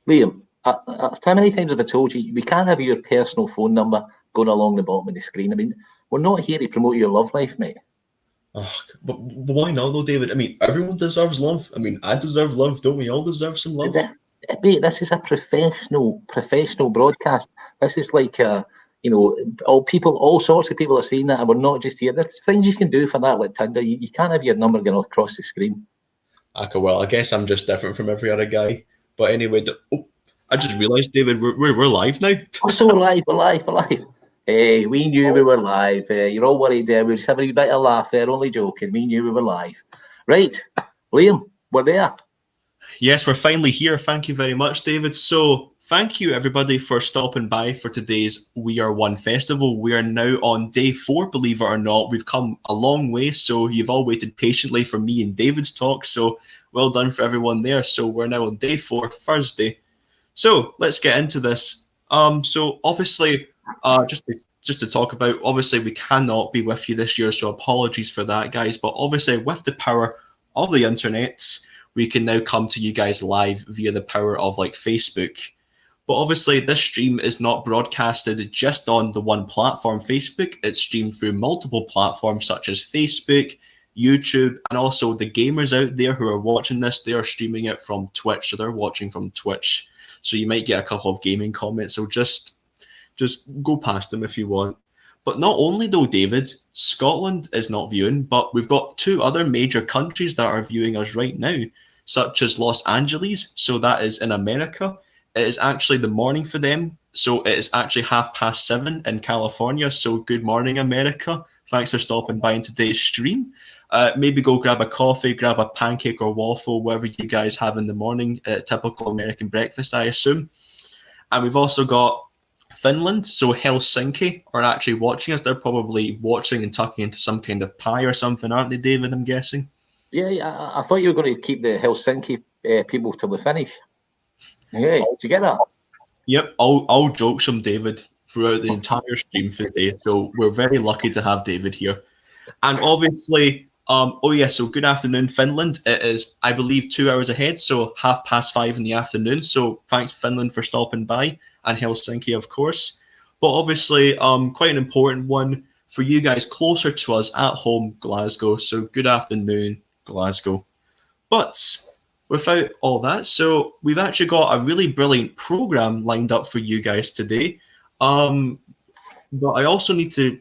Liam, how many times have I told you we can't have your personal phone number going along the bottom of the screen? I mean, we're not here to promote your love life, mate. Oh, but why not though, David? I mean, everyone deserves love. I mean, I deserve love. Don't we all deserve some love? Mate, this is a professional broadcast. This is like all sorts of people are saying that, and we're not just here. There's things you can do for that, like Tinder. You can't have your number going across the screen. Okay, well, I guess I'm just different from every other guy. But anyway, I just realised, David, we're live now. Oh, so we're live. Hey, we knew we were live. You're all worried there. We're just having a bit of laugh there, only joking. We knew we were live. Right, Liam, we're there. Yes, we're finally here. Thank you very much, David. So thank you, everybody, for stopping by for today's We Are One Festival. We are now on day 4, believe it or not. We've come a long way, so you've all waited patiently for me and David's talk. So well done for everyone there. So we're now on day 4, Thursday. So let's get into this. So obviously, just to talk about, obviously we cannot be with you this year, so apologies for that, guys. But obviously, with the power of the internet, we can now come to you guys live via the power of like Facebook. But obviously, this stream is not broadcasted just on the one platform, Facebook. It's streamed through multiple platforms such as Facebook, YouTube, and also the gamers out there who are watching this, they are streaming it from Twitch, so they're watching from Twitch. So you might get a couple of gaming comments, so just go past them if you want. But not only though, David, Scotland is not viewing, but we've got 2 other major countries that are viewing us right now, such as Los Angeles, so that is in America. It is actually the morning for them, so it is actually 7:30 in California, so good morning, America. Thanks for stopping by in today's stream. Maybe go grab a coffee, grab a pancake or waffle, whatever you guys have in the morning, typical American breakfast, I assume. And we've also got Finland, so Helsinki are actually watching us. They're probably watching and tucking into some kind of pie or something, aren't they, David, I'm guessing? Yeah, I thought you were going to keep the Helsinki people till the finish. Hey, did you get that? Yep, all jokes from David throughout the entire stream today. So we're very lucky to have David here. And obviously, so good afternoon, Finland. It is, I believe, 2 hours ahead, so 5:30 in the afternoon. So thanks, Finland, for stopping by, and Helsinki, of course. But obviously, quite an important one for you guys closer to us at home, Glasgow. So good afternoon, Glasgow. But without all that, so we've actually got a really brilliant program lined up for you guys today. But I also need to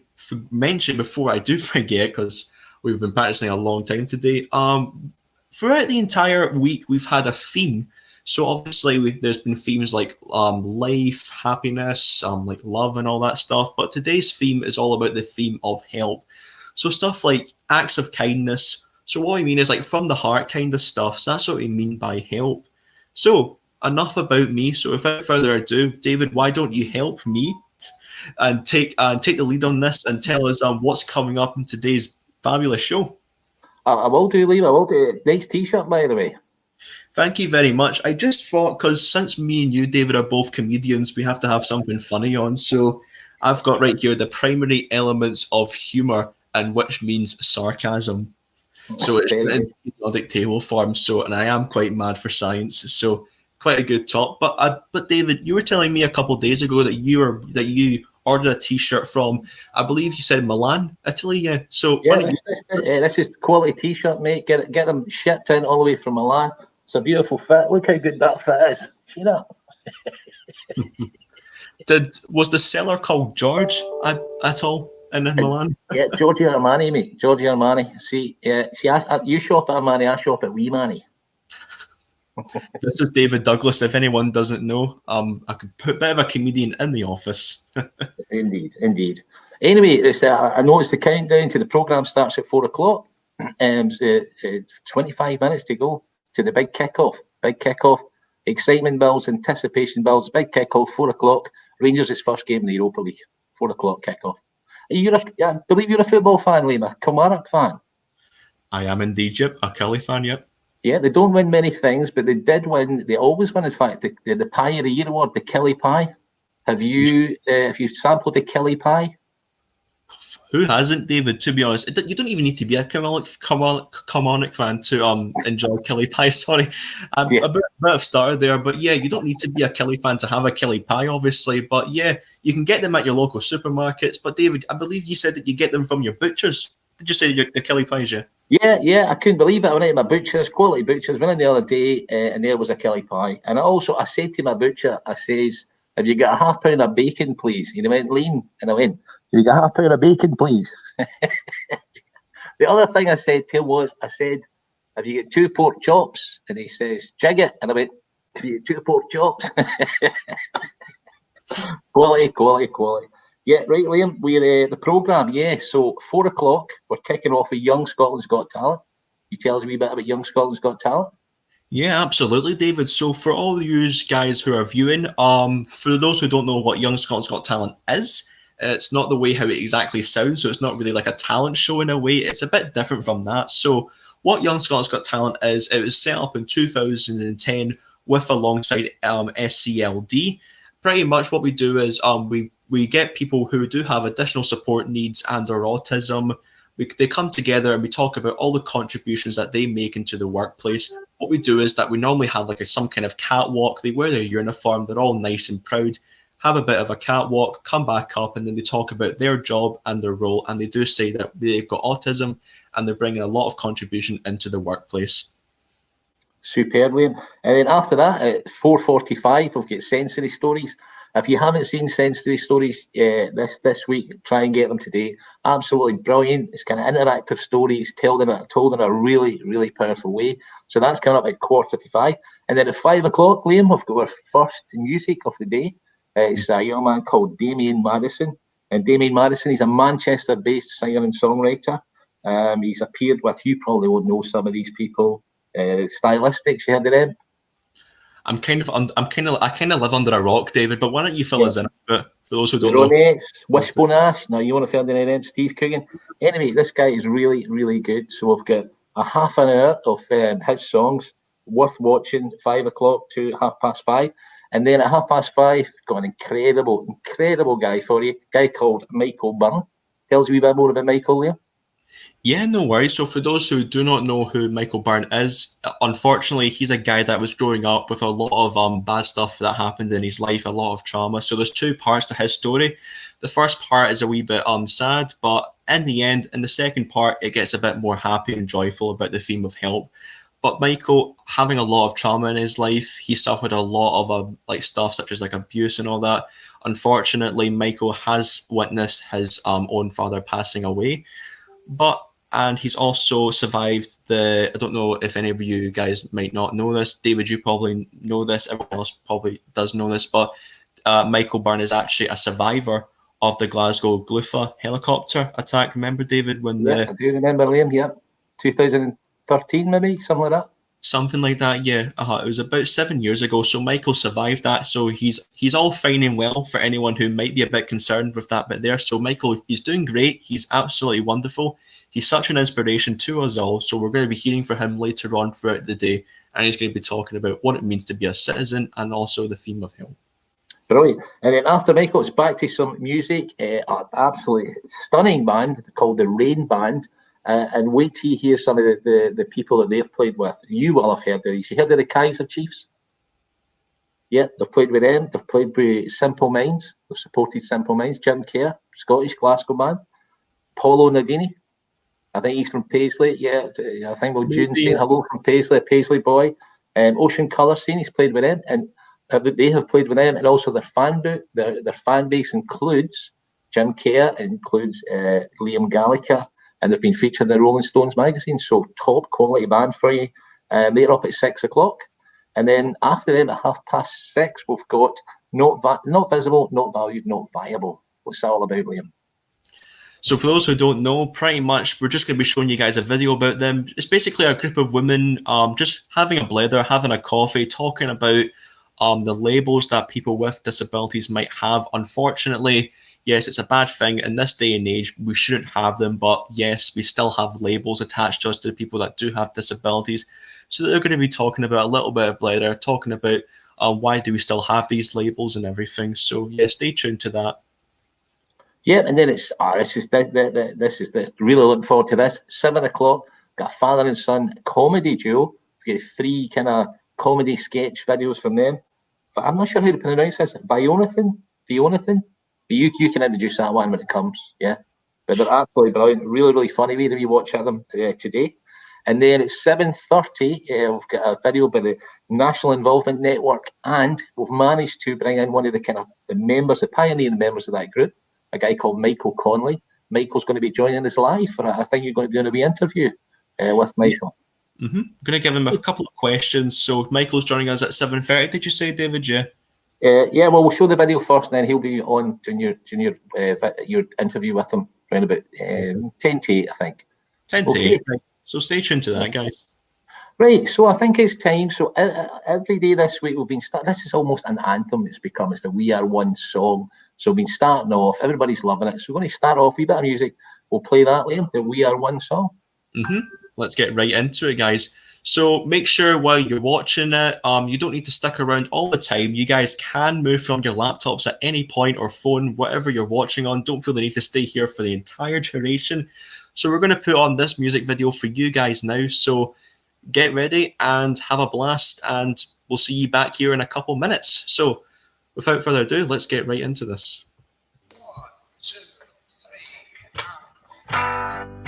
mention before I do forget, because we've been practicing a long time today. Throughout the entire week, we've had a theme. So obviously, there's been themes like life, happiness, like love, and all that stuff. But today's theme is all about the theme of help. So stuff like acts of kindness. So what I mean is like from the heart kind of stuff. So that's what we mean by help. So enough about me. So without further ado, David, why don't you help me and take the lead on this and tell us what's coming up in today's fabulous show? I will do, Liam. I will do. Nice T-shirt, by the way. Thank you very much. I just thought, because since me and you, David, are both comedians, we have to have something funny on. So I've got right here the primary elements of humour, and which means sarcasm. So it's in periodic table form. So, and I am quite mad for science. So quite a good top. But David, you were telling me a couple of days ago that you ordered a T-shirt from, I believe you said Milan, Italy. Yeah. So yeah, this is quality T-shirt, mate. Get them shipped in all the way from Milan. It's a beautiful fit. Look how good that fit is. See that? Was the seller called George at all in Milan? Yeah, Giorgio Armani, mate. Giorgio Armani. See, you shop at Armani, I shop at Wee Manny. This is David Douglas. If anyone doesn't know, I could put a bit of a comedian in the office. Indeed. Anyway, I noticed the countdown to the programme starts at 4:00. 25 minutes to go to the big kickoff. Excitement builds, anticipation builds. Big kickoff, 4:00. Rangers' first game in the Europa League. 4:00 kickoff. I believe you're a football fan, Liam, a Kilmarnock fan. I am indeed, yep. A Kelly fan, yep. Yeah, they don't win many things, but they did win. They always win, in fact, the Pie of the Year award, the Kelly Pie. Have you sampled the Kelly Pie? Who hasn't, David? To be honest, you don't even need to be a Kilmarnock fan to enjoy Killie Pie. Sorry, a bit of starter there, but yeah, you don't need to be a Killie fan to have a Killie Pie, obviously. But yeah, you can get them at your local supermarkets. But David, I believe you said that you get them from your butchers. Did you say the Killie Pies? Yeah. Yeah, I couldn't believe it. I went into my butcher's, quality butcher's, went in the other day, and there was a Killie Pie. And I said to my butcher, I says, "Have you got a half pound of bacon, please?" And he went, "Lean." And I went, "Have you got a half pound of bacon, please?" The other thing I said to him was, I said, "Have you got 2 pork chops?" And he says, "Jig it." And I went, "Have you got 2 pork chops?" Quality. Yeah, right, Liam. We're the programme. Yeah, so 4 o'clock. We're kicking off with Young Scotland's Got Talent. You tell us a wee bit about Young Scotland's Got Talent. Yeah, absolutely, David. So for all you guys who are viewing, for those who don't know what Young Scotland's Got Talent is, it's not the way how it exactly sounds. So it's not really like a talent show in a way. It's a bit different from that. So what Young Scotland's Got Talent is, it was set up in 2010 with alongside SCLD. Pretty much what we do is we get people who do have additional support needs and or autism. They come together and we talk about all the contributions that they make into the workplace. What we do is that we normally have like some kind of catwalk. They wear their uniform, they're all nice and proud, have a bit of a catwalk, come back up, and then they talk about their job and their role. And they do say that they've got autism and they're bringing a lot of contribution into the workplace. Superb, Liam. And then after that, at 4:45, we've got Sensory Stories. If you haven't seen Sensory Stories this week, try and get them today. Absolutely brilliant. It's kind of interactive stories told in a really, really powerful way. So that's coming up at 4:45. And then at 5 o'clock, Liam, we've got our first music of the day. It's a young man called Damien Madison. And Damien Madison, he's a Manchester-based singer and songwriter. He's appeared with, you probably won't know some of these people. Stylistics, you heard of them? I kind of live under a rock, David. But why don't you fill us in? But for those who don't know, Ronettes, Wishbone Ash. Now you want to fill in them? Steve Coogan. Anyway, this guy is really, really good. So we've got a half an hour of his songs worth watching. 5 o'clock to 5:30, and then at 5:30, got an incredible guy for you. Guy called Michael Byrne. Tells you a wee bit more about Michael there. Yeah, no worries. So for those who do not know who Michael Byrne is, unfortunately, he's a guy that was growing up with a lot of bad stuff that happened in his life, a lot of trauma. So there's 2 parts to his story. The first part is a wee bit sad, but in the end, in the second part, it gets a bit more happy and joyful about the theme of help. But Michael, having a lot of trauma in his life, he suffered a lot of stuff such as abuse and all that. Unfortunately, Michael has witnessed his own father passing away. And he's also survived I don't know if any of you guys might not know this. David, you probably know this. Everyone else probably does know this. But Michael Byrne is actually a survivor of the Glasgow Glufa helicopter attack. Remember, David? I do remember, Liam. Yeah, 2013 maybe, something like that. Something like that, yeah. It was about 7 years ago. So Michael survived that. So he's all fine and well for anyone who might be a bit concerned with that bit there. So Michael, he's doing great. He's absolutely wonderful. He's such an inspiration to us all. So we're going to be hearing from him later on throughout the day. And he's going to be talking about what it means to be a citizen and also the theme of help. Brilliant. And then after Michael, it's back to some music. An absolutely stunning band called the Rain Band. And wait till you hear some of the people that they've played with. You will have heard of these. You heard of the Kaiser Chiefs? Yeah, they've played with them. They've played with Simple Minds. They've supported Simple Minds. Jim Kerr, Scottish Glasgow band. Paulo Nardini. I think he's from Paisley. Yeah, I think June saying hello from Paisley, a Paisley boy. Ocean Colour Scene, he's played with them. And they have played with them. And also their fan base includes Jim Kerr, includes Liam Gallagher. And they've been featured in the Rolling Stones magazine. So top quality band for you. They're up at 6 o'clock. And then after them at 6:30, we've got Not Visible, Not Valued, Not Viable. What's that all about, Liam? So for those who don't know, pretty much we're just going to be showing you guys a video about them. It's basically a group of women just having a blather, having a coffee, talking about the labels that people with disabilities might have. Unfortunately, yes, it's a bad thing. In this day and age, we shouldn't have them. But yes, we still have labels attached to us to the people that do have disabilities. So they're going to be talking about a little bit of blather, talking about why do we still have these labels and everything. So yeah, stay tuned to that. Yeah, and then it's this is really looking forward to this. 7 o'clock, got a father and son comedy duo. We get 3 kind of comedy sketch videos from them. I'm not sure how to pronounce this. Vionathan. But you can introduce that one when it comes. Yeah, but they're absolutely brilliant. Really, really funny. We had a wee watch at them today. And then at 7:30, we've got a video by the National Involvement Network, and we've managed to bring in one of the kind of the members, the pioneering members of that group, a guy called Michael Conley. Michael's going to be joining us live for I think you're going to be doing a wee interview with Michael. Yeah. I'm going to give him a couple of questions. So Michael's joining us at 7:30. Did you say, David? Yeah. Yeah. Well, we'll show the video first, and then he'll be on doing your interview with him around about 10 to 8, I think. 10 to 8. So stay tuned to that, guys. Right, so I think it's time. So every day this week we've been this is almost an anthem. It's become. It's the We Are One song. So we've been starting off. Everybody's loving it. So we're going to start off with a bit of music. We'll play that later. The We Are One song. Let's get right into it, guys. So make sure while you're watching it, you don't need to stick around all the time. You guys can move from your laptops at any point or phone, whatever you're watching on. Don't feel the need to stay here for the entire duration. So we're going to put on this music video for you guys now. So get ready and have a blast, and we'll see you back here in a couple minutes. So without further ado, let's get right into this. 1, 2, 3.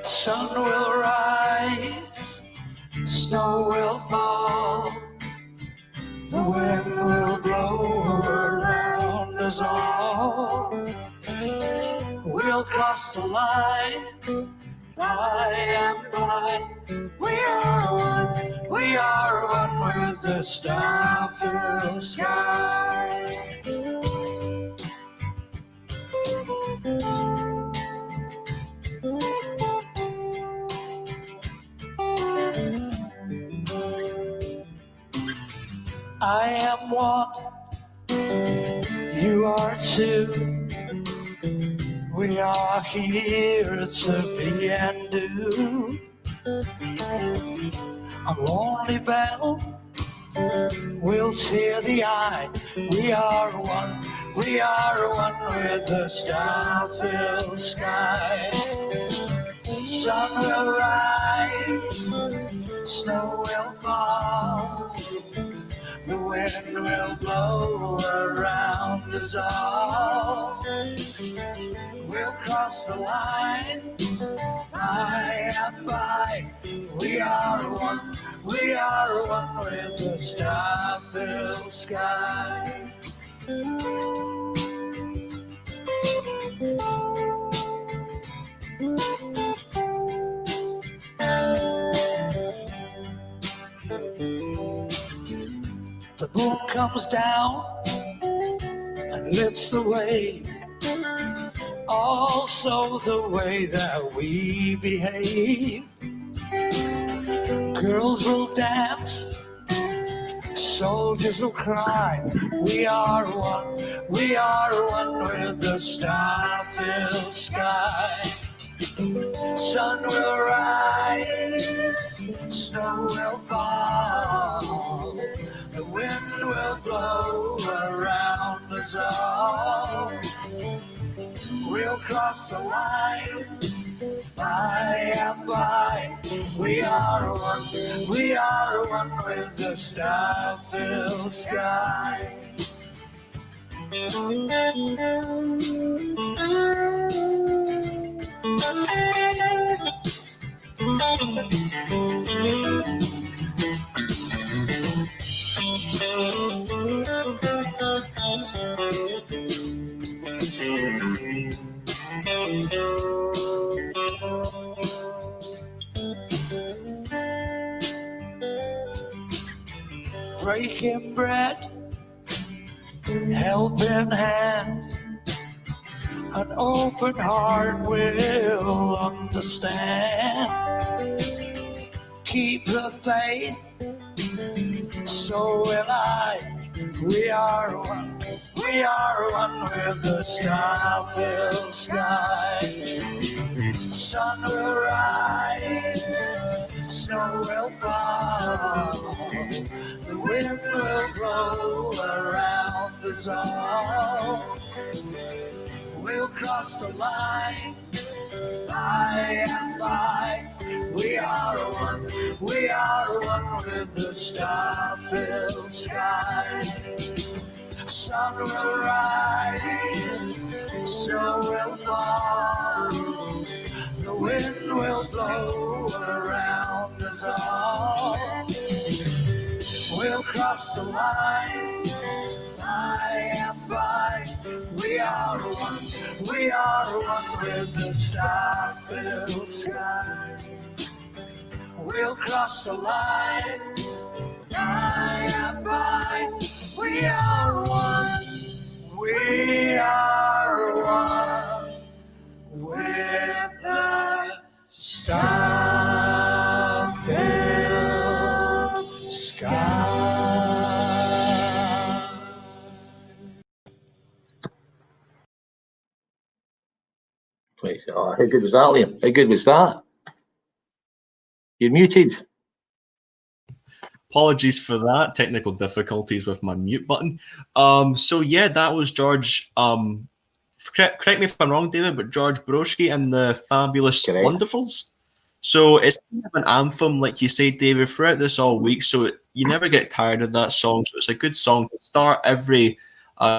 Sun will rise, snow will fall, the wind will blow around us all. We'll cross the line, by and by. We are one with the star-filled sky. I am one, you are two. We are here to be and do. A lonely bell will tear the eye. We are one with the star-filled sky. Sun will rise, snow will fall, the wind will blow around us all. We'll cross the line, by and by. We are one with the star-filled sky. The moon comes down and lifts the wave, also the way that we behave. Girls will dance, soldiers will cry. We are one with the star-filled sky. Sun will rise, snow will fall, the wind will blow around us all. We'll cross the line, by and by. We are one with the star-filled sky. breaking bread, helping hands. An open heart will understand. Keep the faith, so will I. We are one with the star-filled sky. Sun will rise, snow will fall, the wind will blow around us all. We'll cross the line, by and by. We are one with the star-filled sky. Sun will rise, snow will fall, the wind will blow around us all. We'll cross the line, by and by. We are one with the star-filled sky. We'll cross the line, by and by. We are one with the star-filled sky. Oh, how good was that, Liam? How good was that? You're muted. Apologies for that. Technical difficulties with my mute button. So yeah, that was George. Correct me if I'm wrong, David, but George Broski and the Fabulous Correct. Wonderfuls. So it's kind of an anthem, like you say, David, throughout this all week. So you never get tired of that song. So it's a good song to start every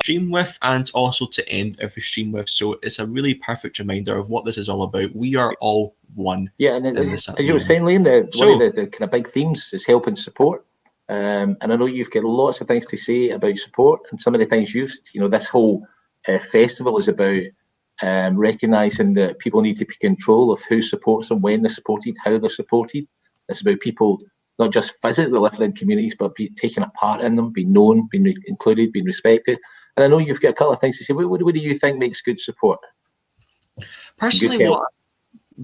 stream with, and also to end every stream with. So it's a really perfect reminder of what this is all about. We are all one. Yeah, and as you were saying, Liam, one of the kind of big themes is help and support. And I know you've got lots of things to say about support, and some of the things this whole festival is about recognising that people need to be in control of who supports them, when they're supported, how they're supported. It's about people not just physically living in communities, but taking a part in them, being known, being included, being respected. And I know you've got a couple of things to say. What do you think makes good support? Personally,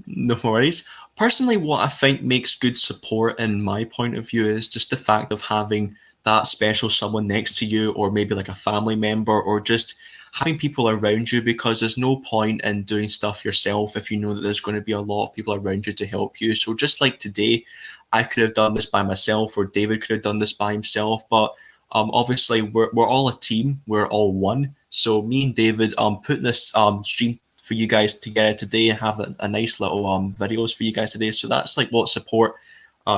no worries. Personally, what I think makes good support, in my point of view, is just the fact of having that special someone next to you, or maybe like a family member, or just having people around you, because there's no point in doing stuff yourself if you know that there's going to be a lot of people around you to help you. So just like today, I could have done this by myself, or David could have done this by himself, but obviously we're all a team, we're all one. So me and David putting this stream for you guys together today, and have a nice little videos for you guys today. So that's like what support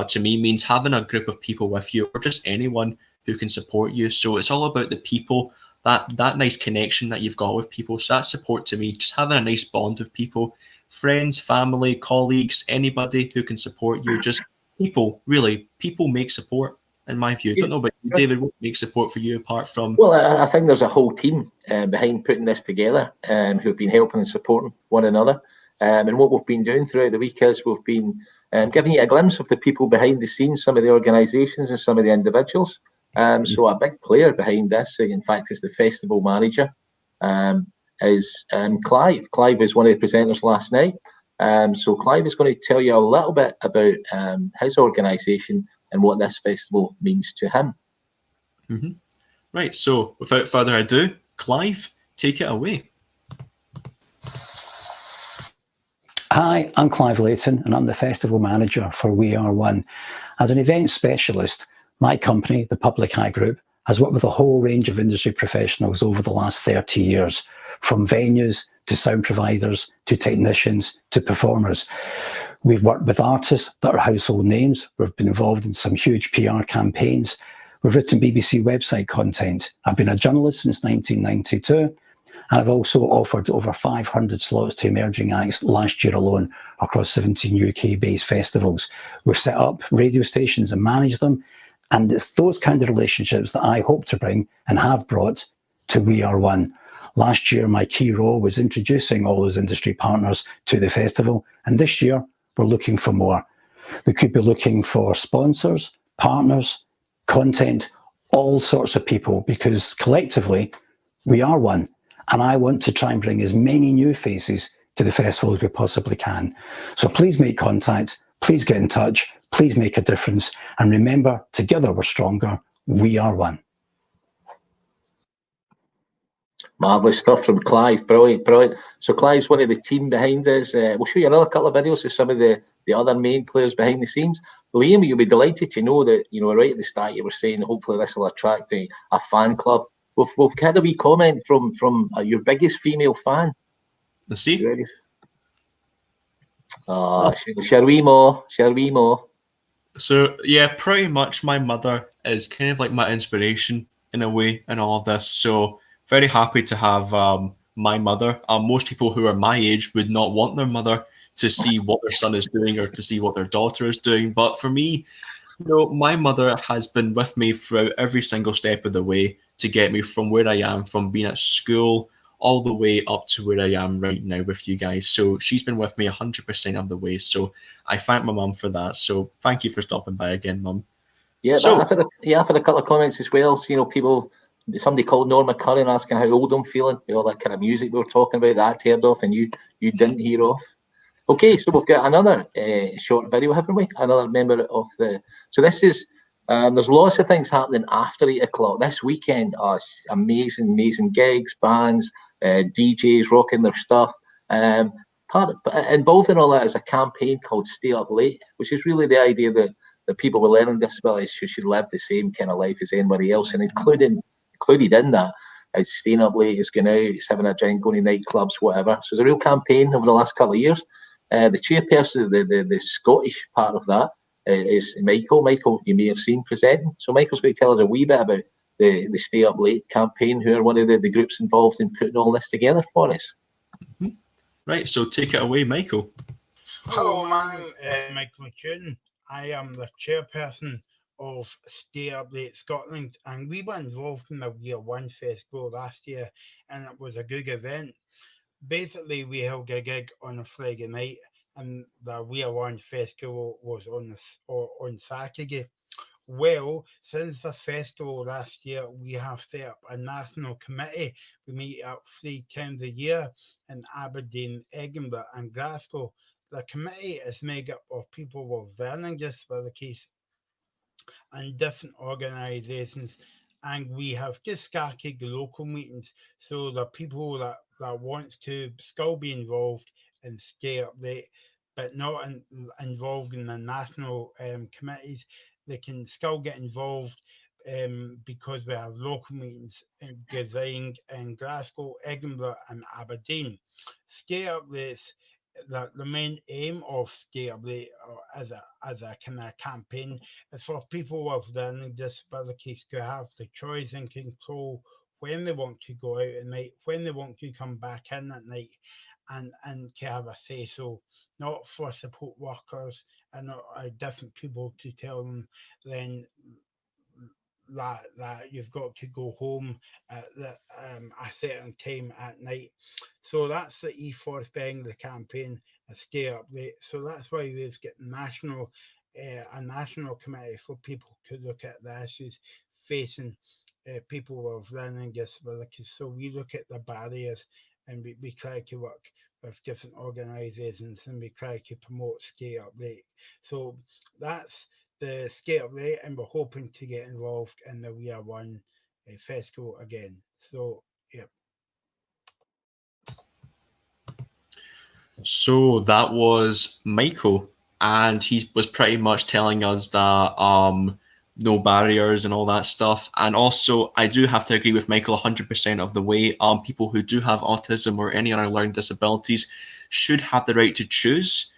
to me means, having a group of people with you, or just anyone who can support you. So it's all about the people, that nice connection that you've got with people. So that's support to me, just having a nice bond of people, friends, family, colleagues, anybody who can support you. Just people, really, people make support, in my view. I don't know about you, David, what makes support for you apart from... Well, I think there's a whole team behind putting this together, who've been helping and supporting one another. And what we've been doing throughout the week is we've been giving you a glimpse of the people behind the scenes, some of the organisations and some of the individuals. So a big player behind this, in fact, is the festival manager, is Clive. Clive was one of the presenters last night. So Clive is going to tell you a little bit about his organisation and what this festival means to him. Mm-hmm. Right, so without further ado, Clive, take it away. Hi, I'm Clive Layton, and I'm the festival manager for We Are One. As an event specialist, my company, the Public Eye Group, has worked with a whole range of industry professionals over the last 30 years, from venues to sound providers to technicians to performers. We've worked with artists that are household names. We've been involved in some huge PR campaigns. We've written BBC website content. I've been a journalist since 1992, and I've also offered over 500 slots to emerging acts last year alone across 17 UK-based festivals. We've set up radio stations and managed them, and it's those kind of relationships that I hope to bring and have brought to We Are One. Last year, my key role was introducing all those industry partners to the festival, and this year, we're looking for more. We could be looking for sponsors, partners, content, all sorts of people, because collectively we are one. And I want to try and bring as many new faces to the festival as we possibly can. So please make contact, please get in touch, please make a difference. And remember, together we're stronger. We are one. Marvellous stuff from Clive. Brilliant, brilliant. So Clive's one of the team behind us. We'll show you another couple of videos of some of the other main players behind the scenes. Liam, you'll be delighted to know that, right at the start you were saying hopefully this will attract a fan club. We've had a wee comment from your biggest female fan. Let's see. Ready? Shall we more? So yeah, pretty much my mother is kind of like my inspiration in a way in all of this. So very happy to have my mother. Most people who are my age would not want their mother to see what their son is doing or to see what their daughter is doing. But for me, my mother has been with me throughout every single step of the way to get me from where I am, from being at school all the way up to where I am right now with you guys. So she's been with me 100% of the way. So I thank my mum for that. So thank you for stopping by again, Mum. Yeah, so, I've had a couple of comments as well. So, people, somebody called Norma Curran asking how old I'm feeling. All that kind of music we were talking about, that turned off and you didn't hear off. Okay, so we've got another short video, haven't we? Another member of the... So this is... there's lots of things happening after 8 o'clock. This weekend, amazing gigs, bands, DJs rocking their stuff. Involved in all that is a campaign called Stay Up Late, which is really the idea that people with learning disabilities should live the same kind of life as anybody else. And included in that is staying up late, is going out, it's having a drink, going to nightclubs, whatever. So it's a real campaign over the last couple of years. The chairperson, the Scottish part of that, is Michael. Michael, you may have seen presenting. So Michael's going to tell us a wee bit about the Stay Up Late campaign, who are one of the groups involved in putting all this together for us. Mm-hmm. Right, so take it away, Michael. Hello, my name is Michael McCune. I am the chairperson of Stay Up Late Scotland, and we were involved in the We Are One Festival last year, and it was a good event. Basically, we held a gig on a Friday night, and the We Are One Festival was on Saturday. Well, since the festival last year, we have set up a national committee. We meet up 3 times a year in Aberdeen, Edinburgh and Glasgow. The committee is made up of people with learning disabilities and different organisations, and we have just started the local meetings, so the people that wants to still be involved and Stay Up Late, but not involved in the national committees, they can still get involved because we have local meetings in Gazing, in Glasgow, Edinburgh and Aberdeen. Stay Up Late, the main aim of Stay Up Late as a kind of campaign is for people with learning disabilities to have the choice and control when they want to go out at night, when they want to come back in at night, and to have a say so, not for support workers and different people to tell them then that you've got to go home at a certain time at night. So that's the ethos behind the campaign, Stay Up Late. So that's why we've got a national committee for people to look at the issues facing people with learning disabilities. So we look at the barriers and we try to work with different organisations and we try to promote Stay Up Late. So that's the Stay Up Late, and we're hoping to get involved in the We Are One festival again. So, yeah. So that was Michael, and he was pretty much telling us that no barriers and all that stuff. And also, I do have to agree with Michael 100% of the way. People who do have autism or any other learning disabilities should have the right to choose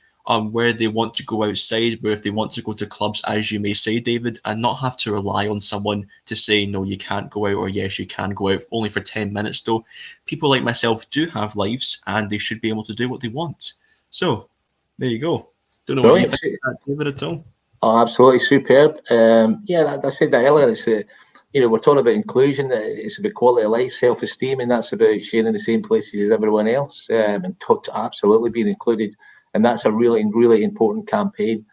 where they want to go outside, where if they want to go to clubs, as you may say, David, and not have to rely on someone to say, no, you can't go out, or yes, you can go out only for 10 minutes, though. People like myself do have lives, and they should be able to do what they want. So, there you go. Don't know what you think of that, David, at all. Oh, absolutely superb. Yeah, I said that earlier. It's we're talking about inclusion. It's about quality of life, self-esteem, and that's about sharing the same places as everyone else, and absolutely being included. And that's a really, really important campaign.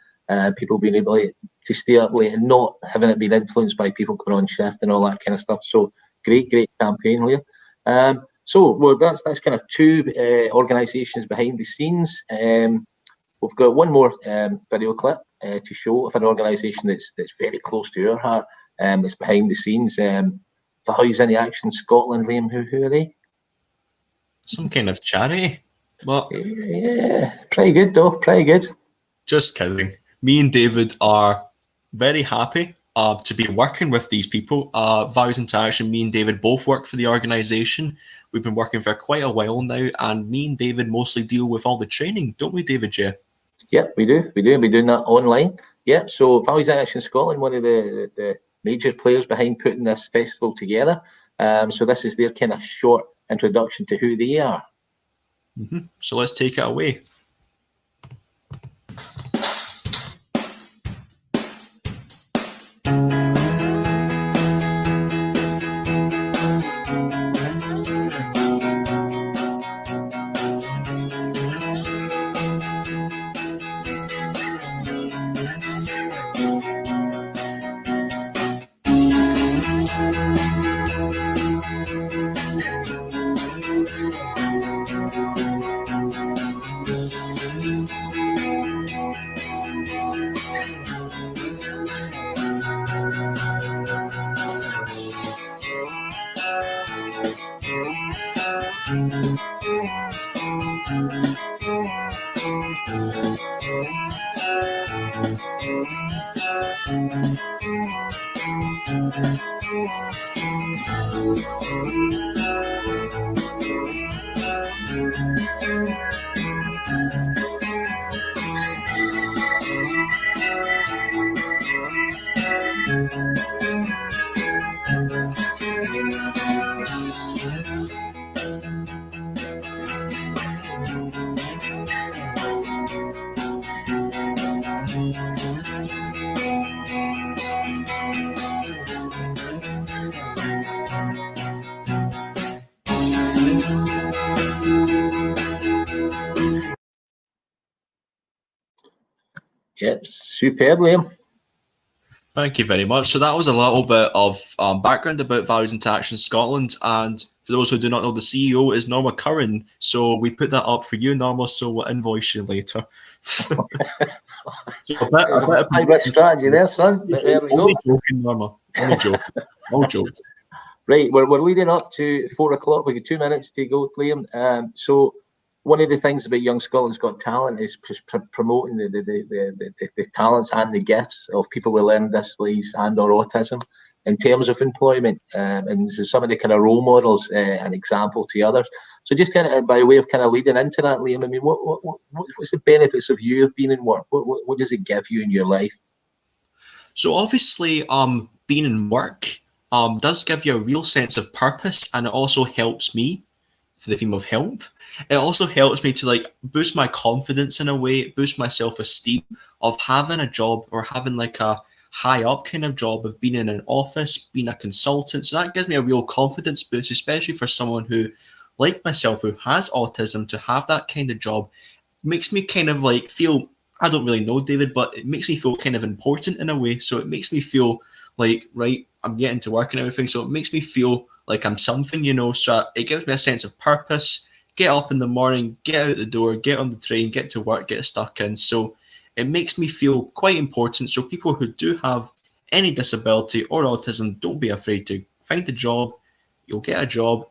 People being able to to stay up late and not having it been influenced by people going on shift and all that kind of stuff. So great campaign, Liam. So that's kind of two organisations behind the scenes. We've got one more video clip to show of an organisation that's very close to our heart. That's behind the scenes. Values in Action Scotland, Liam. Who are they? Some kind of charity. What? Yeah, pretty good though. Pretty good. Just kidding. Me and David are very happy to be working with these people. Values into Action, me and David both work for the organisation. We've been working for quite a while now, and me and David mostly deal with all the training, don't we, David J? Yep, we do. We're doing that online. Yep. So Values in Action Scotland, one of the major players behind putting this festival together. So this is their kind of short introduction to who they are. So let's take it away. Yep, superb, Liam. Thank you very much. So that was a little bit of background about Values into Action Scotland. And for those who do not know, the CEO is Norma Curran. So we put that up for you, Norma, so we'll invoice you later. So a bit of strategy there, son. But there we go. Only joking, Norma. Only joking. All jokes. Right, we're leading up to 4 o'clock. We've got 2 minutes to go, Liam. So one of the things about Young Scotland's Got Talent is promoting the talents and the gifts of people with learning disabilities and or autism in terms of employment, and so some of the kind of role models, an example to others. So just kind of by way of kind of leading into that, Liam, I mean, what's the benefits of you of being in work? What does it give you in your life? So obviously, being in work does give you a real sense of purpose, and it also helps me for the theme of help. It also helps me to like boost my confidence in a way, boost my self-esteem of having a job or having like a high up kind of job of being in an office, being a consultant. So that gives me a real confidence boost, especially for someone who, like myself, who has autism. To have that kind of job makes me kind of like feel, I don't really know, David, but it makes me feel kind of important in a way. So it makes me feel like, right, I'm getting to work and everything. So it makes me feel like I'm something, you know. So it gives me a sense of purpose. Get up in the morning, get out the door, get on the train, get to work, get stuck in. So it makes me feel quite important. So people who do have any disability or autism, don't be afraid to find a job. You'll get a job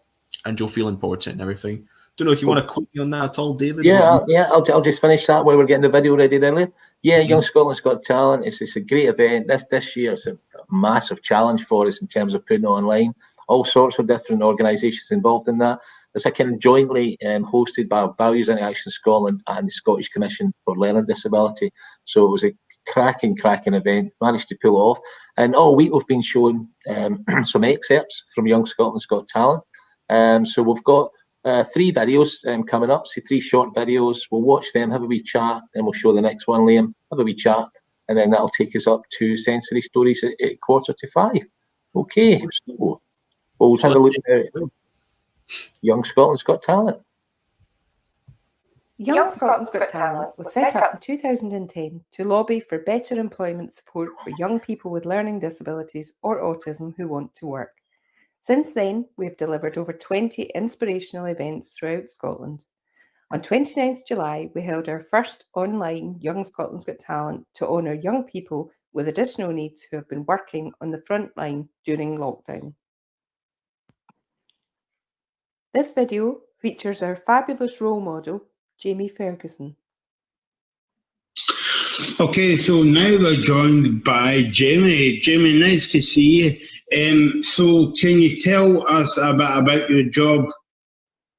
and you'll feel important and everything. Don't know if you want to quote me on that at all, David? I'll just finish that while we're getting the video ready there, Liam. Yeah, Young Scotland's Got Talent. It's a great event. This year it's a massive challenge for us in terms of putting it online. All sorts of different organisations involved in that. It's a kind of jointly hosted by Values in Action Scotland and the Scottish Commission for Learning Disability. So it was a cracking event. Managed to pull it off. And all week we've been showing some excerpts from Young Scotland's Got Talent. So we've got 3 videos coming up. So 3 short videos. We'll watch them, have a wee chat, then we'll show the next one, Liam. Have a wee chat, and then that'll take us up to Sensory Stories at 4:45. Okay, so we'll have a look at Young Scotland's Got Talent. Young Scotland's Got Talent was set up in 2010 to lobby for better employment support for young people with learning disabilities or autism who want to work. Since then, we have delivered over 20 inspirational events throughout Scotland. On 29th July, we held our first online Young Scotland's Got Talent to honour young people with additional needs who have been working on the front line during lockdown. This video features our fabulous role model, Jamie Ferguson. Okay, so now we're joined by Jamie. Jamie, nice to see you. So can you tell us a bit about your job?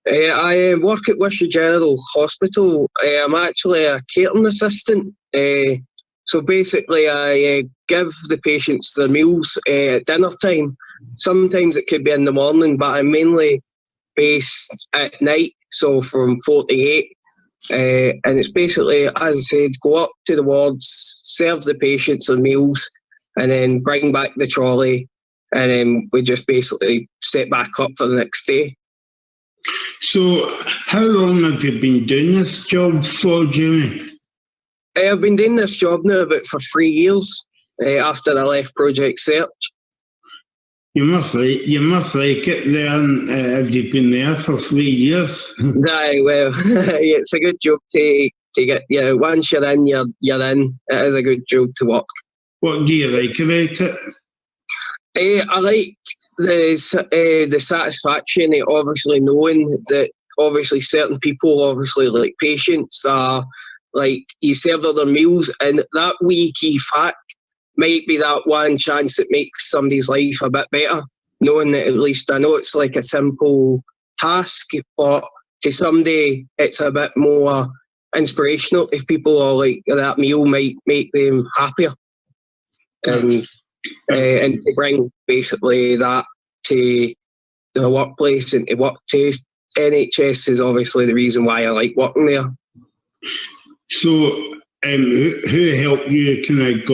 I work at Worcester General Hospital. I'm actually a catering assistant. So basically I give the patients their meals at dinner time. Sometimes it could be in the morning, but I'm mainly based at night, so from 4 to 8. And it's basically, as I said, go up to the wards, serve the patients their meals, and then bring back the trolley, and then we just basically set back up for the next day. So how long have you been doing this job for, Jamie? I've been doing this job now about for 3 years after I left Project Search. You must like it then. Have you been there for 3 years? Aye, well, it's a good job to get. Yeah, once you're in, you're in. It is a good job to work. What do you like about it? I like the satisfaction of obviously knowing that obviously certain people, obviously like patients, are like you serve their meals, and that wee key fact might be that one chance that makes somebody's life a bit better, knowing that at least I know it's like a simple task, but to somebody it's a bit more inspirational if people are like that meal might make them happier. And to bring basically that to the workplace and to work to NHS is obviously the reason why I like working there. So who helped you kind of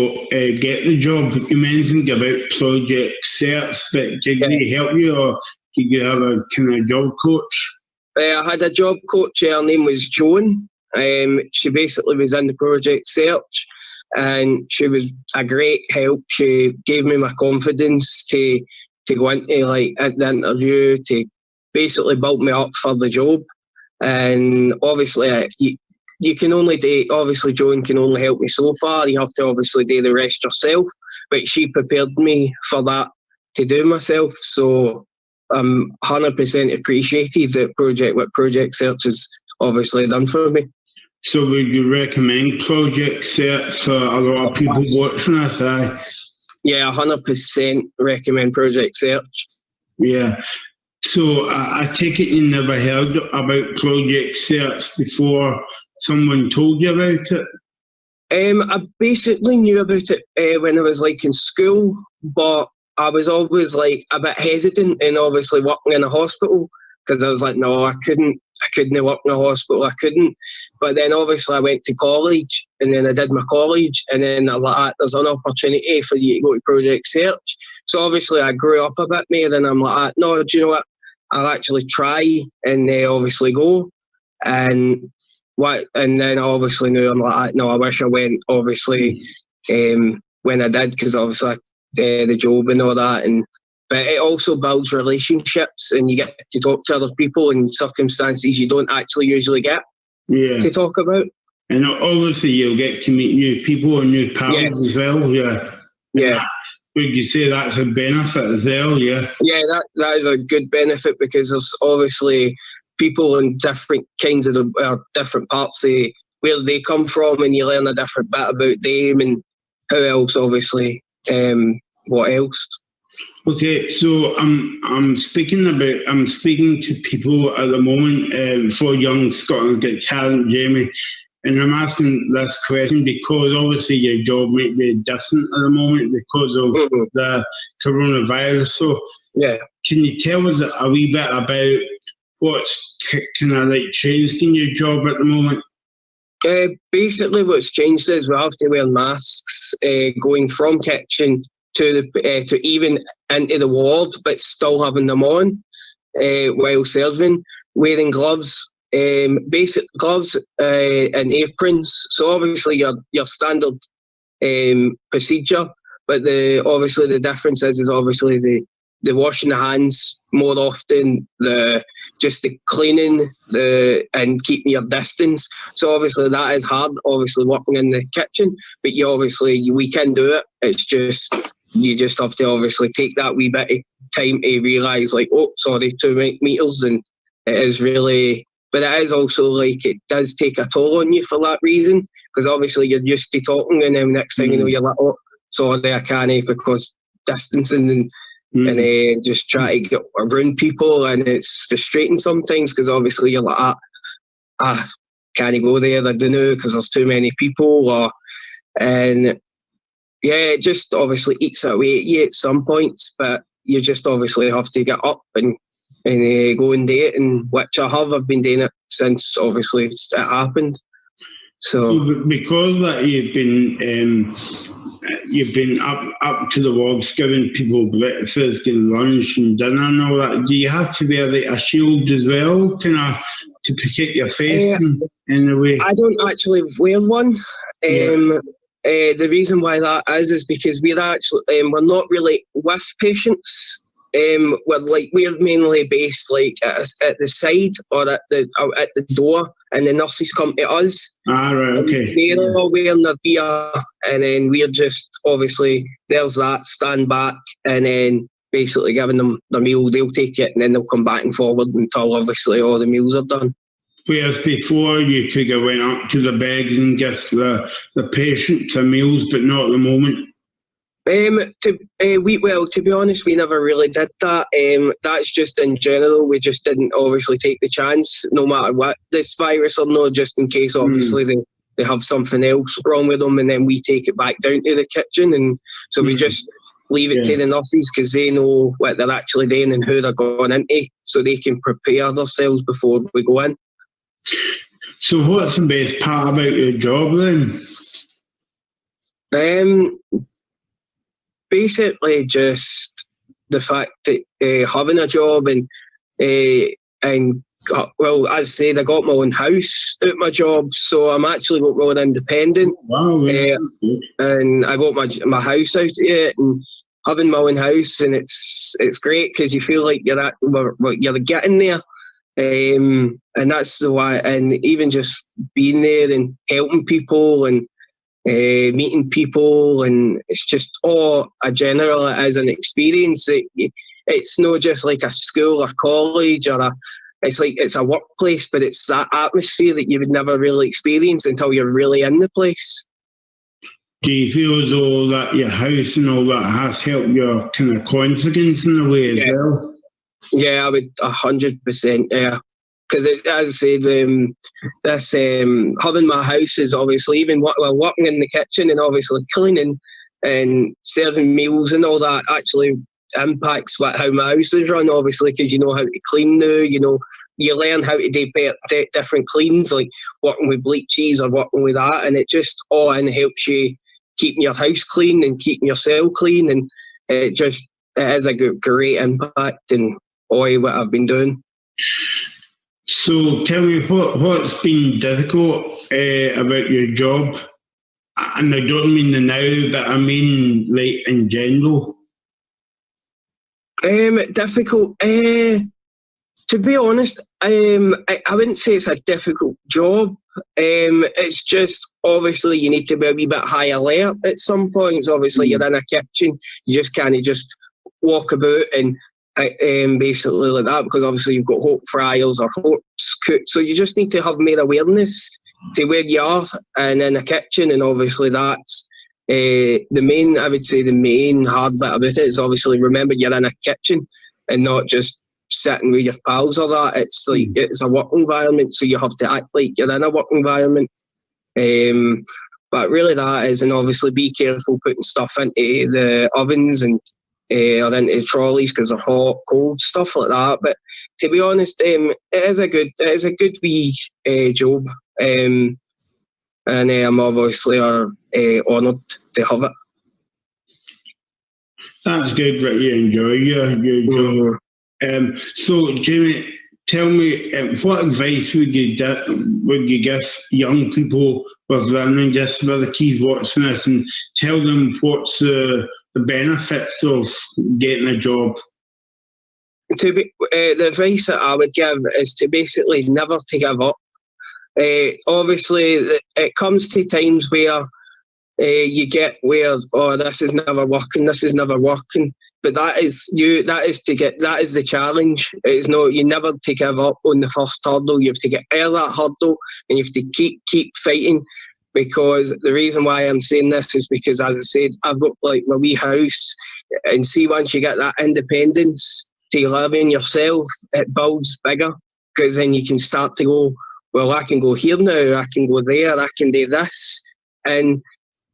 get the job? You mentioned about Project Search, but did they help you, or did you have a kind of job coach? I had a job coach. Her name was Joan. She basically was in the Project Search, and she was a great help. She gave me my confidence to go into like at the interview, to basically build me up for the job. And obviously you can only do, obviously Joan can only help me so far. You have to obviously do the rest yourself, but she prepared me for that to do myself. So I'm 100% appreciative that what Project Search has obviously done for me. So would you recommend Project Search for a lot of people watching this? Yeah, 100% recommend Project Search. Yeah. So I take it you never heard about Project Search before someone told you about it? I basically knew about it when I was like in school, but I was always like a bit hesitant in obviously working in a hospital, because I was like, no, I couldn't work in a hospital, I couldn't. But then obviously I went to college, and then I did my college, and then I was like, there's an opportunity for you to go to Project Search. So obviously I grew up a bit more, and I'm like, no, do you know what? I'll actually try and obviously go. And then I obviously knew, I'm like, no, I wish I went obviously when I did, because obviously the job and all that. But it also builds relationships, and you get to talk to other people in circumstances you don't actually usually get to talk about. And obviously you'll get to meet new people and new pals as well. Yeah. Would you say that's a benefit as well? Yeah. Yeah, that is a good benefit, because there's obviously people in different kinds of different parts of where they come from, and you learn a different bit about them and how else, obviously, what else. Okay, so I'm speaking to people at the moment for Young Scotland Got Talent, Jamie, and I'm asking this question because obviously your job might be different at the moment because of the coronavirus. So can you tell us a wee bit about what's kind of like changed in your job at the moment? Basically what's changed is we have to wear masks going from kitchen to even into the ward, but still having them on while serving, wearing gloves basic gloves and aprons. So obviously your standard procedure, but obviously the difference is obviously the washing the hands more often, just the cleaning, and keeping your distance. So obviously that is hard, obviously working in the kitchen, but we can do it. It's just, you just have to obviously take that wee bit of time to realise, like, oh, sorry, 2 metres, and it is really, but it is also like, it does take a toll on you for that reason, because obviously you're used to talking, and then next thing you know, you're like, oh, sorry, I can't, because distancing and just try to get around people, and it's frustrating sometimes, because obviously you're like, can't go there, I don't know, because there's too many people, and yeah, it just obviously eats away at you at some points, but you just obviously have to get up and go and do it, and which I have. I've been doing it since obviously it happened. So because that you've been up to the wards giving people breakfast and lunch and dinner and all that, do you have to wear a shield as well, kind of to protect your face in a way? I don't actually wear one. The reason why that is because we're actually we're not really with patients. We're mainly based at the side or at the door, and the nurses come to us. Right, okay. They're all wearing their gear, and then we're just obviously there's that, stand back, and then basically giving them the meal. They'll take it, and then they'll come back and forward until obviously all the meals are done. Whereas before you could have went up to the beds and give the patients the meals, but not at the moment. To be honest, we never really did that. That's just in general. We just didn't obviously take the chance, no matter what this virus or no, just in case obviously they have something else wrong with them, and then we take it back down to the kitchen, and so we just leave it to the nurses, because they know what they're actually doing and who they're going into, so they can prepare themselves before we go in. So what's the best part about your job then? Basically just the fact that having a job and well, as I said, I got my own house out my job, so I'm actually more independent. Wow, and I got my house out of it, and having my own house, and it's great because you feel like you're getting there. And that's the why, and even just being there and helping people and meeting people, and it's just a general as an experience. It's not just like a school or college it's a workplace, but it's that atmosphere that you would never really experience until you're really in the place. Do you feel as though that your house and all that has helped your kind of confidence in a way as well? Yeah, I would 100%. Yeah, because as I said, this having my house is obviously, even while working in the kitchen and obviously cleaning and serving meals and all that, actually impacts how my house is run. Obviously, because you know how to clean now. You learn how to do different cleans, like working with bleaches or working with that, and it just helps you keeping your house clean and keeping your cell clean, and it has a great impact in all what I've been doing. So tell me, what's been difficult about your job? And I don't mean the now, but I mean like in general. Difficult. To be honest, I wouldn't say it's a difficult job. It's just obviously you need to be a wee bit high alert at some points. Obviously, you're in a kitchen, you just can't just walk about and basically like that, because obviously you've got hot fryers or hot cooked, so you just need to have more awareness to where you are and in a kitchen. And obviously that's the main hard bit about it is obviously remember you're in a kitchen and not just sitting with your pals or that. It's like it's a work environment, so you have to act like you're in a work environment. But really that is, and obviously be careful putting stuff into the ovens and or into trolleys because they're hot, cold, stuff like that. But to be honest, it is a good wee job, and I'm obviously honoured to have it. That's good that you enjoy your job. So Jamie, tell me, what advice would you give young people with learning disabilities watching this, and tell them what's the benefits of getting a job? The advice that I would give is to basically never to give up. Obviously, it comes to times where you get where, oh, this is never working. But that is the challenge. It's not, you never to give up on the first hurdle. You have to get out of that hurdle, and you have to keep fighting. Because the reason why I'm saying this is because, as I said, I've got like my wee house, and see, once you get that independence to live in yourself, it builds bigger, because then you can start to go, well, I can go here now, I can go there, I can do this, and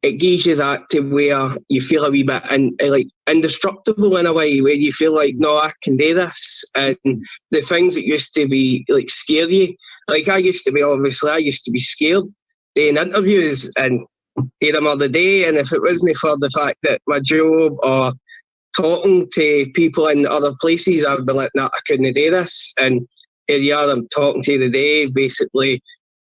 it gives you that to where you feel a wee bit like indestructible in a way, where you feel like, no, I can do this. And the things that used to be like scare you, like I used to be scared doing interviews and do them all the day. And if it wasn't for the fact that my job or talking to people in other places, I'd be like, no, I couldn't do this. And here you are, I'm talking to you today, basically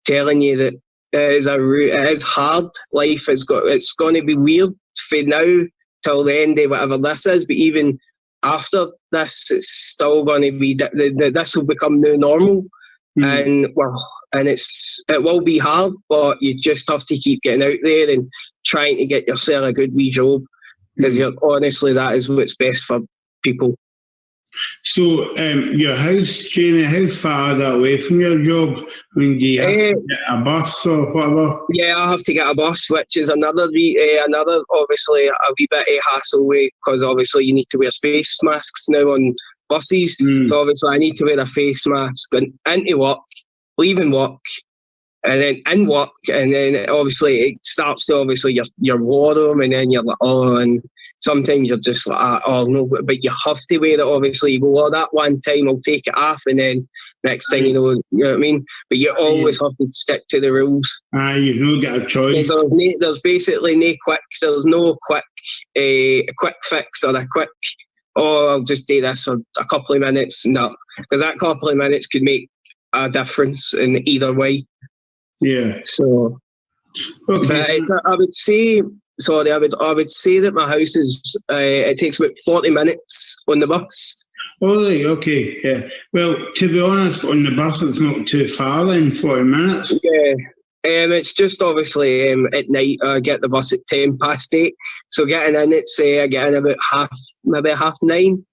telling you that it is hard. Life it's going to be weird from now till the end of whatever this is, but even after this, it's still going to be this will become new normal. And it will be hard, but you just have to keep getting out there and trying to get yourself a good wee job, because honestly, that is what's best for people. So, your house, Jamie, how far is that away from your job? I mean, do you have to get a bus or whatever? Yeah, I have to get a bus, which is another obviously a wee bit of hassle, because obviously you need to wear face masks now on buses. So obviously I need to wear a face mask going into work, leaving work, and then in work, and then obviously it starts to obviously your war room, and then you're like, oh, and sometimes you're just like, oh no, but you have to wear it. Obviously, you go, oh, that one time I'll take it off, and then next thing you know what I mean. But you always have to stick to the rules. You've not got a choice. There's basically there's no quick fix or a quick, oh, I'll just do this for a couple of minutes. No, because that couple of minutes could make a difference in either way. Yeah. So, okay. But I would say that my house is, it takes about 40 minutes on the bus. Oh, right, okay, yeah. Well, to be honest, on the bus it's not too far then, 40 minutes. Yeah. It's just obviously at night I get the bus at 8:10. So getting in, I get in about maybe 9:30.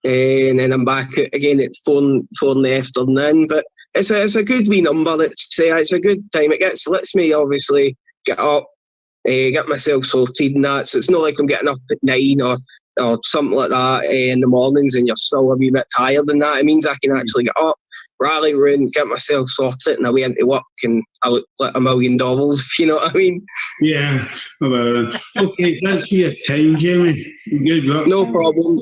And then I'm back again at 4 in the afternoon. But it's a good wee number. It's a good time. It lets me obviously get up, get myself sorted and that. So it's not like I'm getting up at 9 or something like that in the mornings and you're still a wee bit tired and that. It means I can actually get up, rally round, get myself sorted, and away into work, and I look like $1 million, if you know what I mean. Yeah. Well, okay, thanks for your time, Jamie. Good luck. No problem.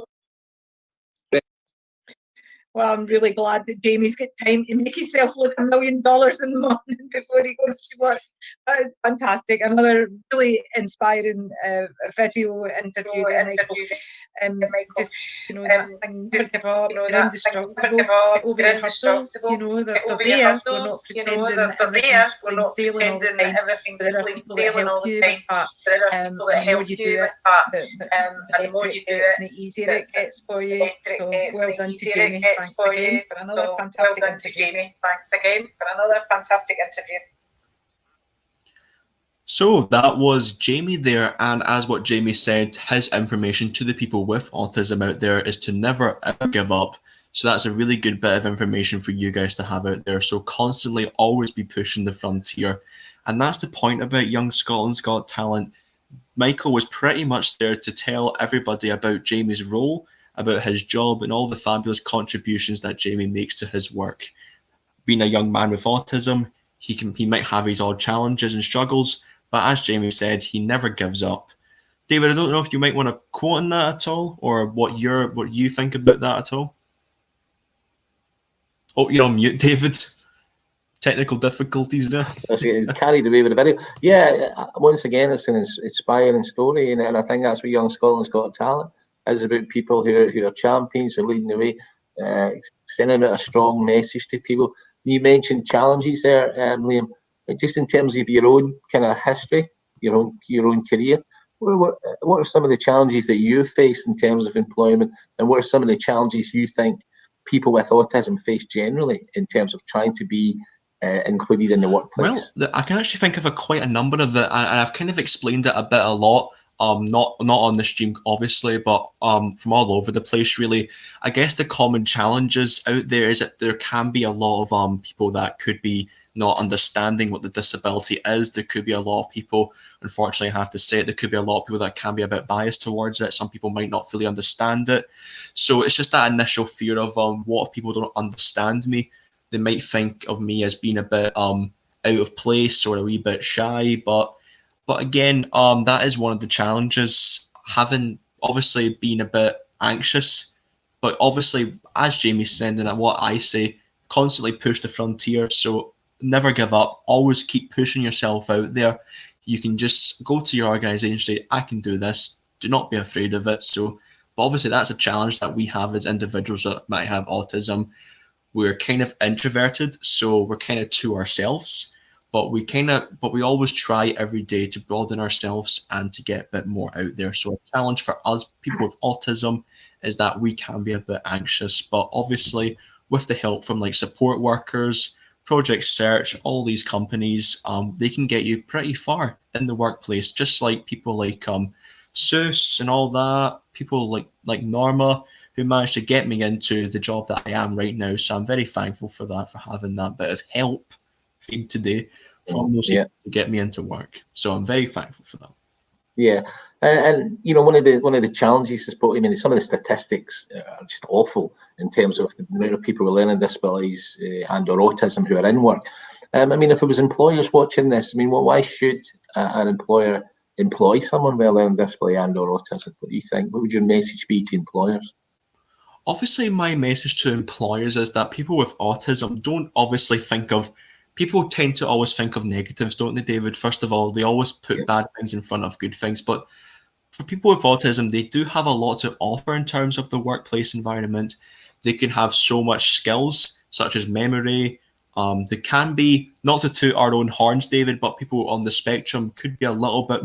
Well, I'm really glad that Jamie's got time to make himself look $1 million in the morning before he goes to work. That is fantastic. Another really inspiring video interview. Just, that thing to give up, you're indestructible, over the hurdles, they're there. We're not pretending that everything's going sailing all the time, but there are people that help you with that. And the more you do it, the easier it gets for you. So well done to Jamie. Thanks again for another fantastic interview. Thanks again for another fantastic interview. So that was Jamie there, and as what Jamie said, his information to the people with autism out there is to never ever give up. So that's a really good bit of information for you guys to have out there. So constantly always be pushing the frontier. And that's the point about Young Scotland's Got Talent. Michael was pretty much there to tell everybody about Jamie's role, about his job, and all the fabulous contributions that Jamie makes to his work. Being a young man with autism, he might have his odd challenges and struggles, but as Jamie said, he never gives up. David, I don't know if you might want to quote on that at all, or what you think about that at all. Oh, you're on mute, David. Technical difficulties there. It's carried away with the video. Yeah, once again, it's an inspiring story, and I think that's what Young Scotland's Got Talent is about. People who are champions, who are leading the way. sending out a strong message to people. You mentioned challenges there, Liam. Just in terms of your own kind of history, your own career, what are some of the challenges that you've faced in terms of employment, and what are some of the challenges you think people with autism face generally in terms of trying to be included in the workplace? Well, I can actually think of quite a number of it, and I've kind of explained it a lot. Not on the stream, obviously, but from all over the place, really. I guess the common challenges out there is that there can be a lot of people that could be not understanding what the disability is. There could be a lot of people, unfortunately, I have to say it, there could be a lot of people that can be a bit biased towards it. Some people might not fully understand it. So it's just that initial fear of what if people don't understand me? They might think of me as being a bit out of place or a wee bit shy, but again, that is one of the challenges, having obviously been a bit anxious, but obviously, as Jamie said, and what I say, constantly push the frontier. So never give up, always keep pushing yourself out there. You can just go to your organization and say, I can do this. Do not be afraid of it. So, but obviously that's a challenge that we have as individuals that might have autism. We're kind of introverted, so we're kind of to ourselves. But we always try every day to broaden ourselves and to get a bit more out there. So a challenge for us, people with autism, is that we can be a bit anxious. But obviously, with the help from like support workers, Project Search, all these companies, they can get you pretty far in the workplace. Just like people like Seuss and all that, people like Norma, who managed to get me into the job that I am right now. So I'm very thankful for that, for having that bit of help today from those people to get me into work. So I'm very thankful for that. Yeah, and you know, one of the challenges is, I mean, some of the statistics are just awful in terms of the amount of people with learning disabilities and or autism who are in work. I mean, if it was employers watching this, I mean, why should an employer employ someone with a learning disability and or autism? What do you think? What would your message be to employers? Obviously, my message to employers is that people with autism don't obviously think of. People tend to always think of negatives, don't they, David? First of all, they always put bad things in front of good things. But for people with autism, they do have a lot to offer in terms of the workplace environment. They can have so much skills, such as memory. They can be, not to toot our own horns, David, but people on the spectrum could be a bit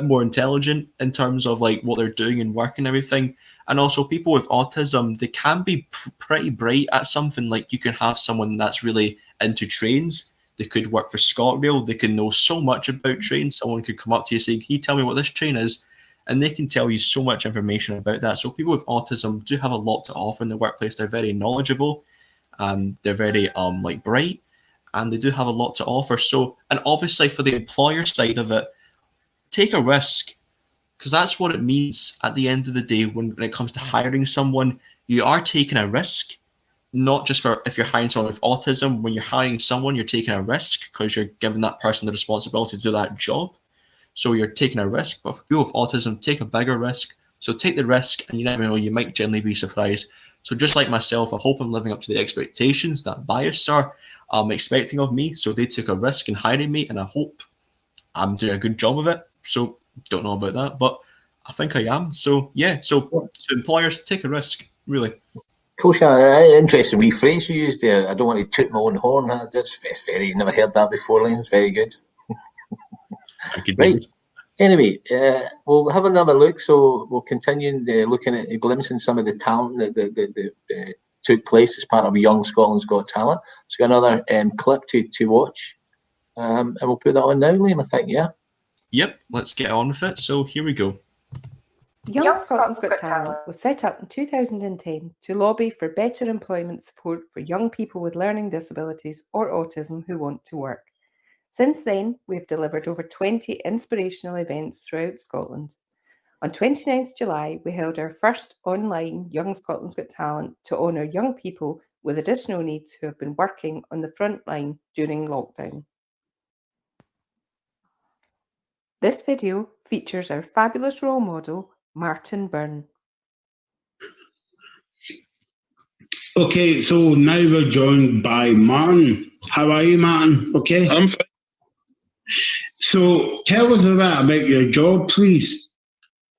more intelligent in terms of like what they're doing in work and everything. And also people with autism, they can be pretty bright at something. Like you can have someone that's really into trains. They could work for ScotRail. They can know so much about trains. Someone could come up to you and say, can you tell me what this train is? And they can tell you so much information about that. So people with autism do have a lot to offer in the workplace. They're very knowledgeable and they're very bright, and they do have a lot to offer. So, and obviously for the employer side of it, take a risk, because that's what it means at the end of the day. When it comes to hiring someone, you are taking a risk, not just for if you're hiring someone with autism. When you're hiring someone, you're taking a risk because you're giving that person the responsibility to do that job. So you're taking a risk. But for people with autism, take a bigger risk. So take the risk, and you never know, you might generally be surprised. So just like myself, I hope I'm living up to the expectations that Bias are expecting of me. So they took a risk in hiring me, and I hope I'm doing a good job of it. So don't know about that, but I think I am. So yeah, so employers, take a risk, really. Cool, interesting wee phrase you used there. I don't want to toot my own horn. That's very, never heard that before, Liam. It's very good. Right. Anyway, we'll have another look. So we'll continue looking at glimpsing some of the talent that took place as part of Young Scotland's Got Talent. So got another clip to watch, and we'll put that on now, Liam, I think, yeah? Yep, let's get on with it. So here we go. Young Scotland's Got Talent was set up in 2010 to lobby for better employment support for young people with learning disabilities or autism who want to work. Since then, we've delivered over 20 inspirational events throughout Scotland. On 29th July, we held our first online Young Scotland's Got Talent to honour young people with additional needs who have been working on the front line during lockdown. This video features our fabulous role model, Martin Byrne. Okay, so now we're joined by Martin. How are you, Martin? Okay? I'm fine. So tell us a bit about your job, please.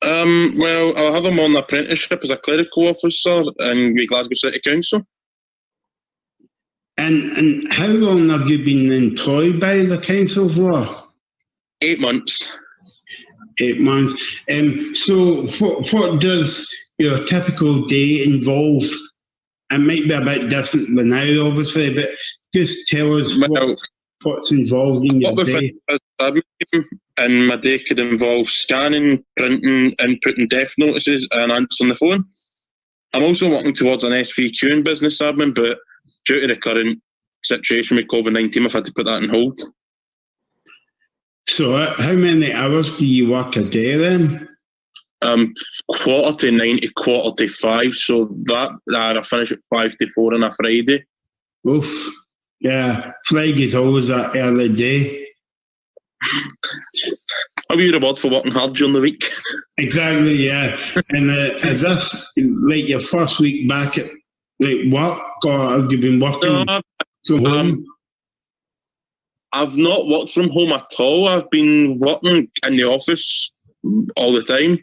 Well, I have him on the apprenticeship as a clerical officer in Glasgow City Council. And how long have you been employed by the council for? 8 months. 8 months. So what does your typical day involve? It might be a bit different than now, obviously, but just tell us what's involved in your day. And my day could involve scanning, printing, inputting death notices and answering the phone. I'm also working towards an SVQ in business admin, but due to the current situation with COVID-19, I've had to put that on hold. So how many hours do you work a day then? 9:45 to 5:45, so I finish at 5 to 4 on a Friday. Oof. Yeah, Friday's always an early day. I'll be reward for working hard during the week. Exactly, yeah. And is this like your first week back at work, or have you been working from home? I've not worked from home at all. I've been working in the office all the time.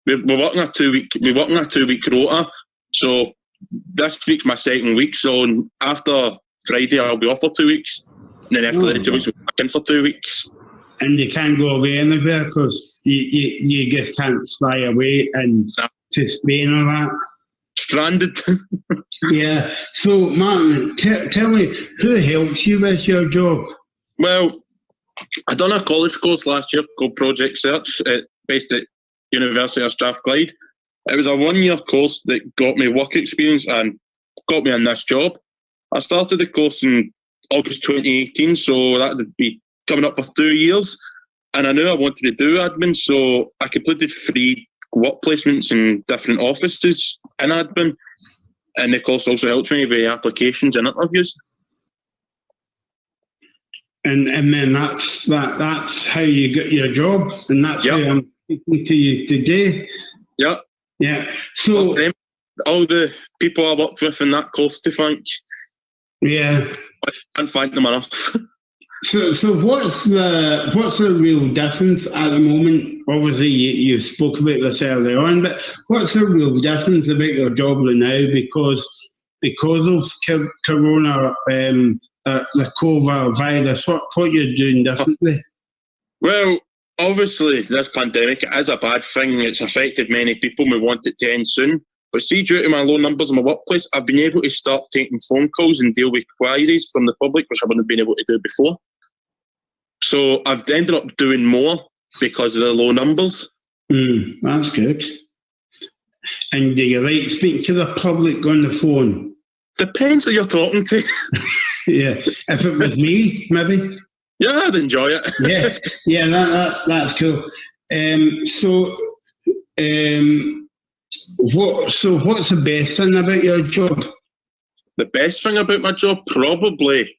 We're working a 2-week rota. So this week's my second week. So after Friday, I'll be off for 2 weeks. And then after the 2 weeks, we're back in for 2 weeks. And you can't go away anywhere because you just can't fly away and to Spain or that. Stranded. Yeah. So, Martin, tell me, who helps you with your job? Well, I done a college course last year called Project Search, based at University of Strathclyde. It was a 1-year course that got me work experience and got me in this job. I started the course in August 2018, so that would be coming up for 2 years. And I knew I wanted to do admin, so I completed 3 work placements in different offices in admin. And the course also helped me with applications and interviews. And then that's how you get your job, and that's how I'm speaking to you today. Yeah. Yeah. So all the people I worked with in that course to thank. Yeah. I can't thank them enough. So what's the real difference at the moment? Obviously, you spoke about this earlier on, but what's the real difference about your job now because of Corona, the COVID virus? What you're doing differently? Well, obviously, this pandemic is a bad thing. It's affected many people. We want it to end soon. But see, due to my low numbers in my workplace, I've been able to start taking phone calls and deal with queries from the public, which I wouldn't have been able to do before. So I've ended up doing more because of the low numbers. That's good. And do you like speaking to the public on the phone? Depends who you're talking to. Yeah, if it was me, maybe. Yeah, I'd enjoy it. Yeah, that's cool. What's the best thing about your job? The best thing about my job, probably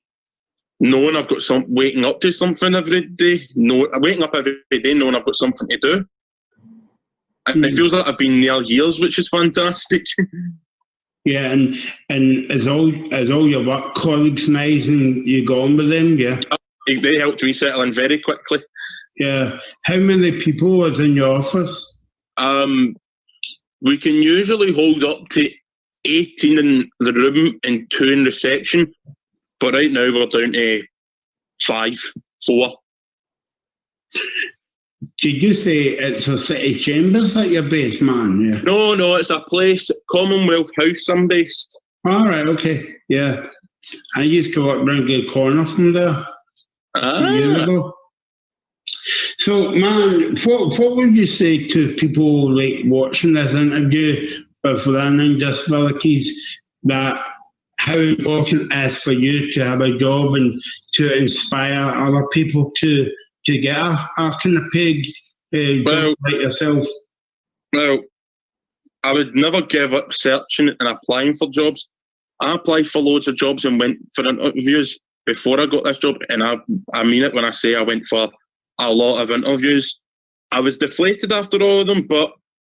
knowing I've got waking up to something every day. Waking up every day, knowing I've got something to do. And it feels like I've been there years, which is fantastic. Yeah, and is all your work colleagues nice and you go on with them? Yeah, they helped me settle in very quickly. Yeah, how many people was in your office? We can usually hold up to 18 in the room and 2 in reception, but right now we're down to 4. Did you say it's a city chambers that you're based, man? Yeah. No, it's a place, Commonwealth House I'm based. All right, okay, yeah. I used to work around the corner from there a year ago. So, man, what would you say to people like watching this interview with learning disabilities, that how important it is for you to have a job and to inspire other people to get a kind of paid job like yourself? Well, I would never give up searching and applying for jobs. I applied for loads of jobs and went for interviews before I got this job, and I mean it when I say I went for a lot of interviews. I was deflated after all of them, but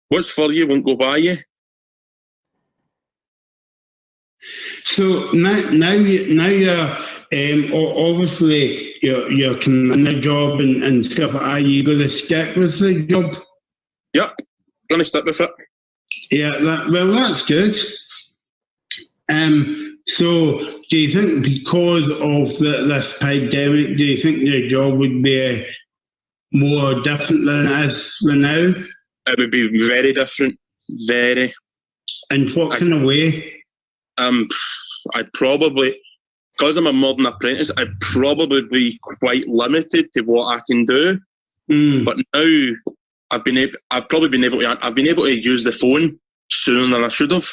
what's for you won't go by you. So now you're obviously you're in a job and stuff. Are you going to stick with the job? Yep, to stick with it. Yeah, that's good. So, do you think because of this pandemic, do you think your job would be more different than it is now? It would be very different, very. In what kind of way? I'd probably, because I'm a modern apprentice, I'd probably be quite limited to what I can do. But now I've been able to use the phone sooner than I should have.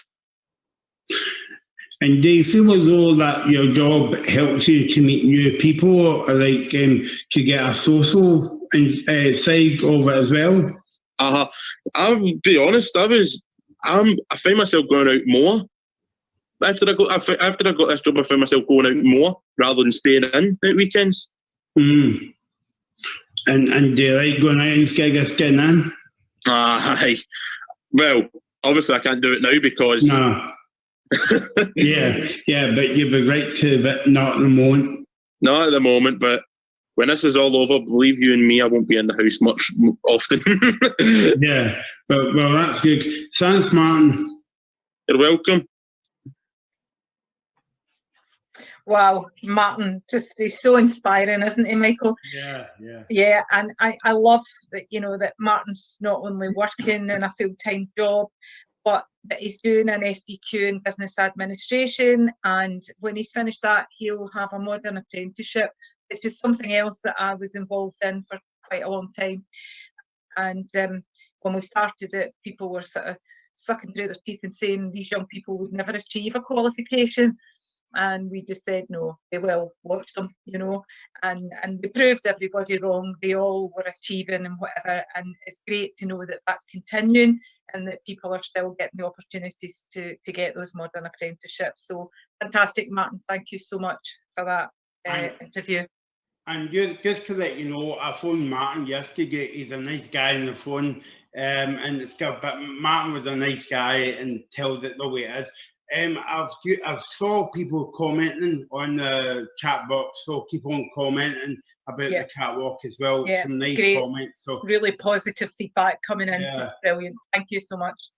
And do you feel as though that your job helps you to meet new people, or like to get a social side of it as well? I'll be honest. I find myself going out more. After I got this job, I found myself going out more rather than staying in at weekends. And do you like going out and skin in? Aye. Well, obviously I can't do it now because. No. yeah, but you'd be right to, but not at the moment. Not at the moment, but when this is all over, believe you and me, I won't be in the house much often. Yeah, well, that's good. Thanks, Martin. You're welcome. Wow, Martin, he's so inspiring, isn't he, Michael? Yeah. Yeah, and I love that, that Martin's not only working in a full-time job, but that he's doing an SBQ in business administration, and when he's finished that, he'll have a modern apprenticeship, which is something else that I was involved in for quite a long time. And when we started it, people were sort of sucking through their teeth and saying these young people would never achieve a qualification. And we just said, no, they will, watch them, and we proved everybody wrong. They all were achieving and whatever, and it's great to know that that's continuing and that people are still getting the opportunities to get those modern apprenticeships. So fantastic, Martin. Thank you so much for that interview. And just to let you know, I phoned Martin yesterday. He's a nice guy on the phone, and stuff. But Martin was a nice guy and tells it the way it is. I've saw people commenting on the chat box, so keep on commenting about the catwalk as well. Yeah, some nice great. comments. So really positive feedback coming in. It's brilliant. Thank you so much.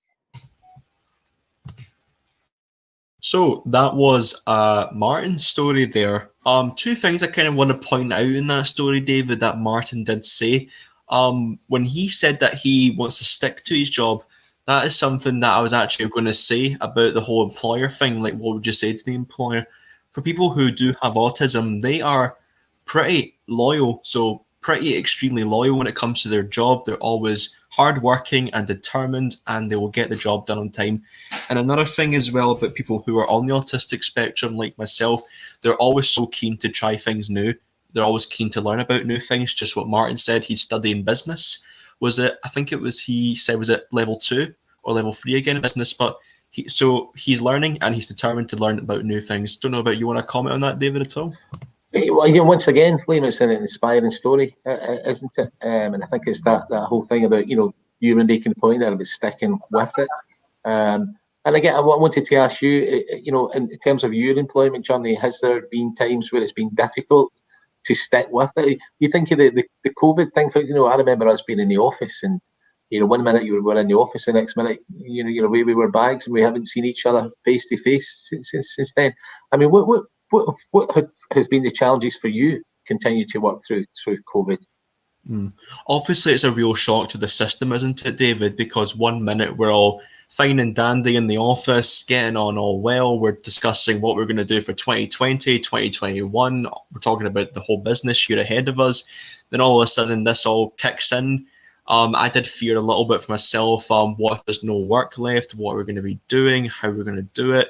So that was Martin's story there. Two things I kind of want to point out in that story, David, that Martin did say. When he said that he wants to stick to his job, that is something that I was actually going to say about the whole employer thing. Like, what would you say to the employer? For people who do have autism, they are pretty loyal. So pretty extremely loyal when it comes to their job. They're always hardworking and determined, and they will get the job done on time. And another thing as well about people who are on the autistic spectrum, like myself, they're always so keen to try things new. They're always keen to learn about new things. Just what Martin said, he's studying business. He said, was it level 2 or level 3 again in business? But he's learning and he's determined to learn about new things. Don't know about you want to comment on that, David, at all? Well, once again, Liam, it's an inspiring story, isn't it? And I think it's that whole thing about, you were making the point there about sticking with it. And again, I wanted to ask you, in terms of your employment journey, has there been times where it's been difficult to stick with it? You think of the COVID thing, I remember us being in the office and, 1 minute you were in the office, the next minute, away we were bags, and we haven't seen each other face to face since then. I mean, what has been the challenges for you continue to work through COVID? Obviously, it's a real shock to the system, isn't it, David? Because 1 minute we're all fine and dandy in the office, getting on all well. We're discussing what we're going to do for 2020, 2021. We're talking about the whole business year ahead of us. Then all of a sudden, this all kicks in. I did fear a little bit for myself. What if there's no work left? What are we going to be doing? How are we going to do it?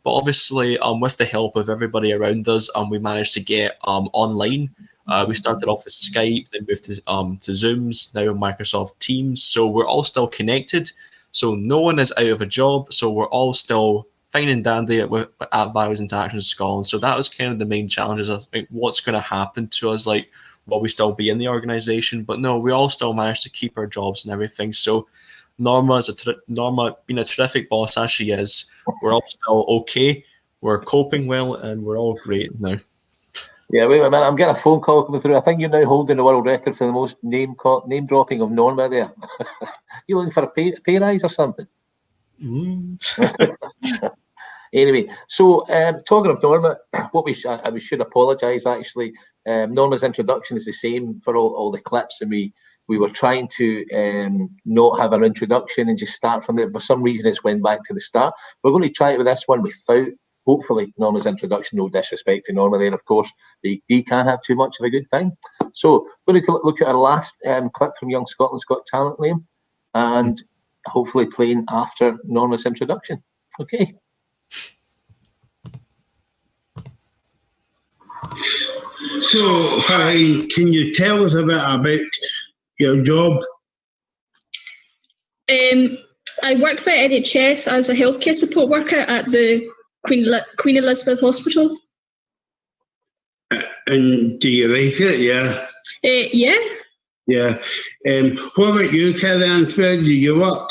But obviously, with the help of everybody around us, we managed to get online. We started off with Skype, then moved to Zooms, now Microsoft Teams. So we're all still connected. So no one is out of a job. So we're all still fine and dandy at Virus Interactions Scotland. So that was kind of the main challenges. I think what's going to happen to us, like, will we still be in the organisation? But no, we all still managed to keep our jobs and everything. So Norma, being a terrific boss as she is, we're all still okay. We're coping well, and we're all great now. Yeah, wait a minute. I'm getting a phone call coming through. I think you're now holding the world record for the most name dropping of Norma there. You looking for a pay rise or something? Anyway, so talking of Norma, what we should apologise actually. Norma's introduction is the same for all the clips, and we were trying to not have our introduction and just start from there. For some reason, it's went back to the start. We're going to try it with this one without, hopefully, Norma's introduction. No disrespect to Norma there, of course. You can't have too much of a good time. So we're going to look at our last clip from Young Scotland's Got Talent, Liam, and hopefully playing after Norma's introduction. Okay. So, Fine, can you tell us a bit about your job? I work for NHS as a healthcare support worker at the Queen Elizabeth Hospital. And do you like it? Yeah. Yeah. Yeah. What about you, Karen? Where do you work?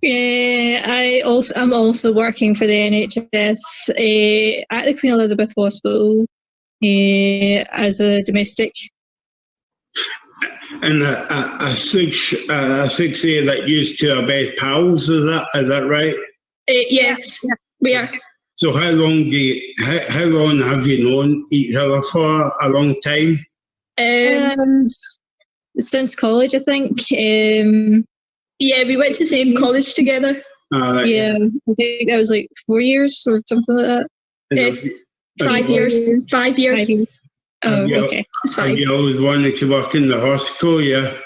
I'm also working for the NHS at the Queen Elizabeth Hospital as a domestic. And I think say that used to our best pals. Is that right? Yes, we are. So how long have you known each other for? A long time. Since college, I think. Yeah, we went to the same college together. Yeah, I think that was like 4 years or something like that. 5 years. 5 years. Oh, okay. It's 5. You always wanted to work in the hospital, yeah?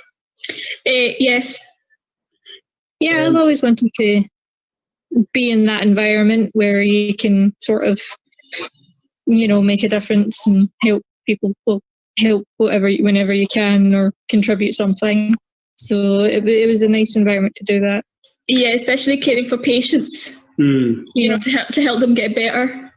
Yes. Yeah, I've always wanted to be in that environment where you can sort of, make a difference and help people, help whenever you can, or contribute something. So it was a nice environment to do that. Yeah, especially caring for patients. To help them get better.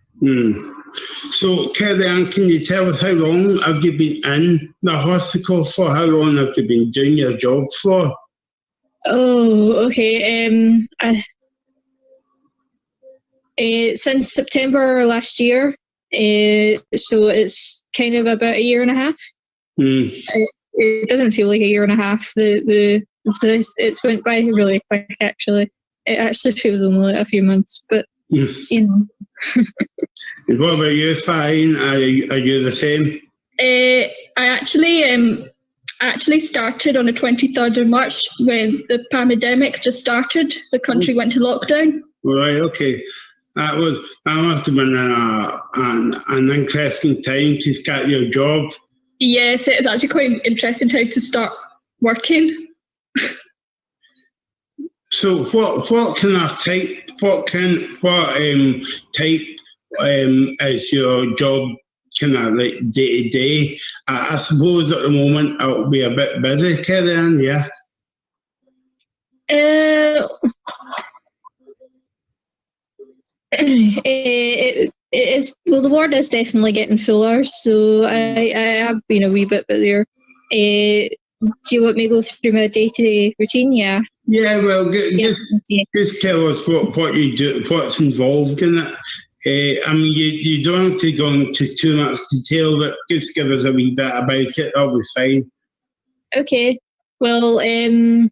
So, Kerry-Ann, can you tell us how long have you been in the hospital for? How long have you been doing your job for? Oh, okay. Since September last year. So it's kind of about a year and a half. It doesn't feel like a year and a half. It's went by really quick, actually. It actually feels only like a few months, but And what about you, Fine? Are you the same? I actually started on the 23rd of March when the pandemic just started. The country went to lockdown. Right, okay. That must have been an interesting time to start your job. Yes, it's actually quite an interesting time to start working. So what type is your job kind of like day to day? I suppose at the moment it'll be a bit busy, Kerry-Ann, yeah? It is, well, the ward is definitely getting fuller, so I have been a wee bit busier. Do you want me to go through my day-to-day routine? Yeah. Yeah, well, just tell us what you do, what's involved in it. I mean, you don't have to go into too much detail, but just give us a wee bit about it. That'll be fine. Okay. Well, the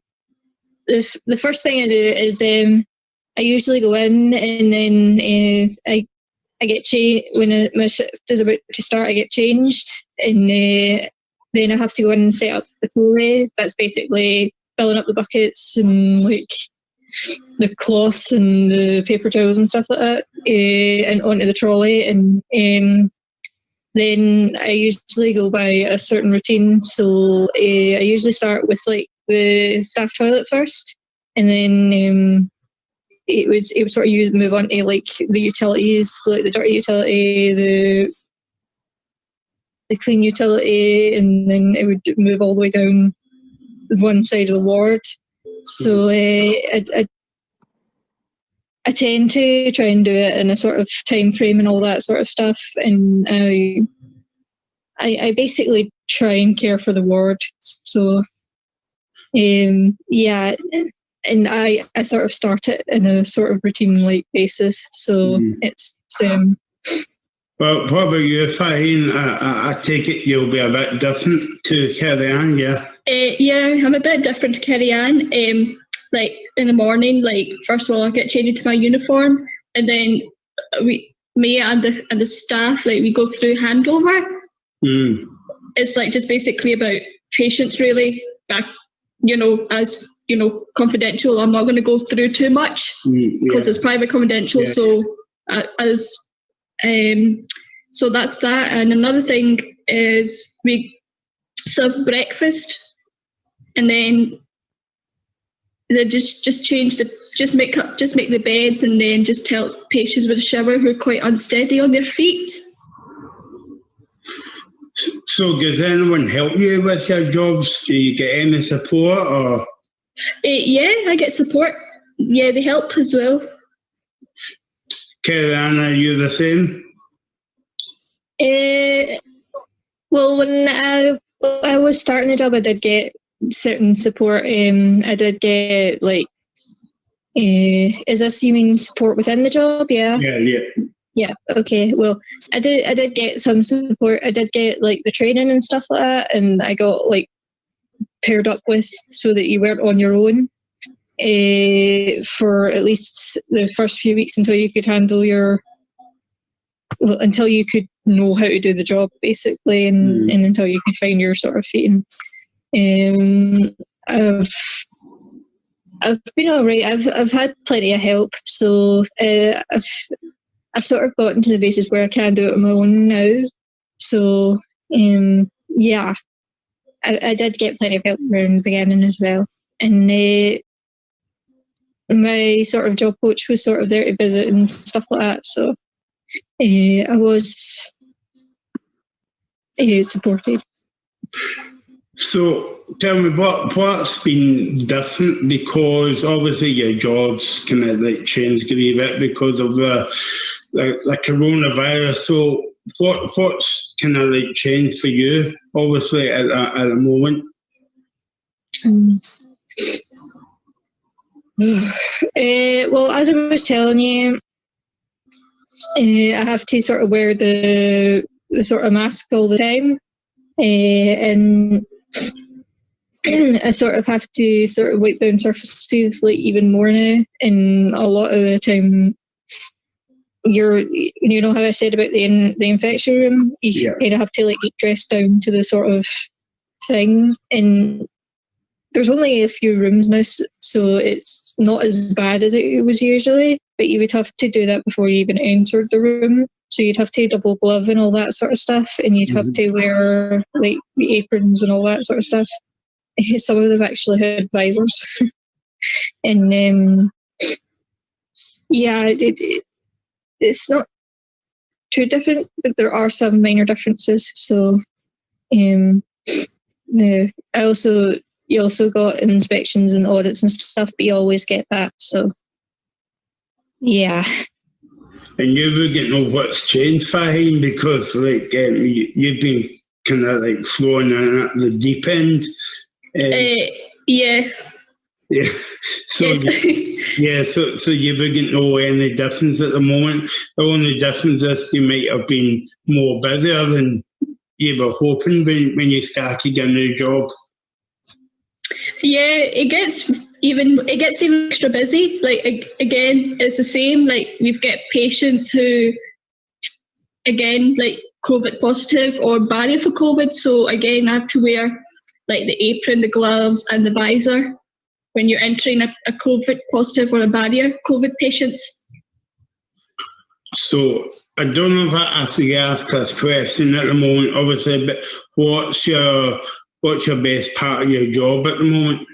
first thing I do is I usually go in, and then I get changed when my shift is about to start. I get changed, and then I have to go in and set up the trolley. That's basically filling up the buckets and like the cloths and the paper towels and stuff like that, and onto the trolley. And then I usually go by a certain routine. So I usually start with like the staff toilet first, and then it would sort of move on to like the utilities, like the dirty utility, the clean utility, and then it would move all the way down one side of the ward. So I tend to try and do it in a sort of time frame and all that sort of stuff, and I basically try and care for the ward. So yeah, and I sort of start it in a sort of routine-like basis. So it's Well, what about you, Faheen? I take it you'll be a bit different to Kerry-Ann, yeah? Yeah, I'm a bit different to Kerry-Ann. Like in the morning, like first of all, I get changed into my uniform, and then me and the staff, like we go through handover. It's like just basically about patients, really. As confidential. I'm not going to go through too much because it's private confidential. Yeah. So that's that. And another thing is we serve breakfast, and then they just make the beds, and then just tell patients with a shower who are quite unsteady on their feet. So does anyone help you with your jobs? Do you get any support or? Yeah, I get support. Yeah, they help as well. Kerry-Ann, are you the same? Well, when I was starting the job, I did get certain support. I did get is this, you mean support within the job? Yeah. Yeah. Okay. Well, I did get some support. I did get the training and stuff like that, and I got paired up with so that you weren't on your own for at least the first few weeks until you could handle until you could know how to do the job basically, and until you could find your sort of feet. I've been alright. I've had plenty of help, so I've sort of gotten to the basis where I can do it on my own now. So yeah, I did get plenty of help in the beginning as well, and my sort of job coach was sort of there to visit and stuff like that. So I was supported. So tell me what's been different, because obviously your job's kind of changed a wee bit because of the coronavirus. So what's kind of changed for you, obviously at the moment? Well, as I was telling you, I have to sort of wear the sort of mask all the time, and I sort of have to sort of wipe down surfaces even more now, and a lot of the time you know how I said about the infection room, you kind of have to get dressed down to the sort of thing, and there's only a few rooms now, so it's not as bad as it was usually, but you would have to do that before you even entered the room. So you'd have to double glove and all that sort of stuff, and you'd have to wear the aprons and all that sort of stuff. Some of them actually had visors. And yeah, it's not too different, but there are some minor differences. So you also got inspections and audits and stuff, but you always get that. So yeah. And you wouldn't know what's changed, Fahim, because you've been kind of thrown in at the deep end. Yeah. So yes. So you wouldn't know any difference at the moment. The only difference is you might have been more busier than you were hoping when you started your new job. Yeah, it gets even extra busy. Again, it's the same. We've got patients who, again, COVID positive or barrier for COVID. So again, I have to wear the apron, the gloves, and the visor when you're entering a COVID positive or a barrier COVID patient. So I don't know if I have to ask this question at the moment, obviously, but what's your best part of your job at the moment?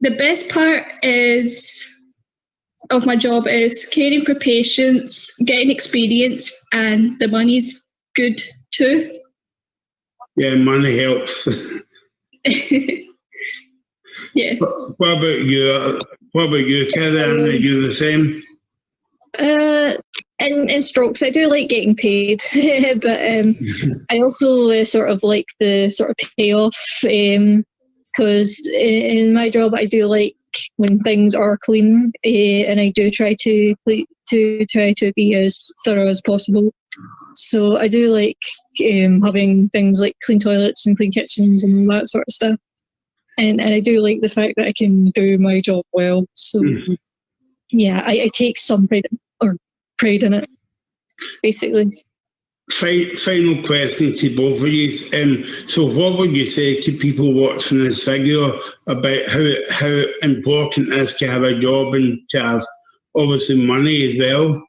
The best part of my job is caring for patients, getting experience, and the money's good too. Yeah, money helps. Yeah. What about you? Kerry-Ann? Are you the same? In strokes, I do like getting paid, but I also sort of like the sort of payoff, because in my job I do like when things are clean, and I do try to be as thorough as possible. So I do like having things like clean toilets and clean kitchens and all that sort of stuff. And I do like the fact that I can do my job well. So yeah, I take some pride in it, basically. Final question to both of you. So what would you say to people watching this video about how important it is to have a job and to have obviously money as well?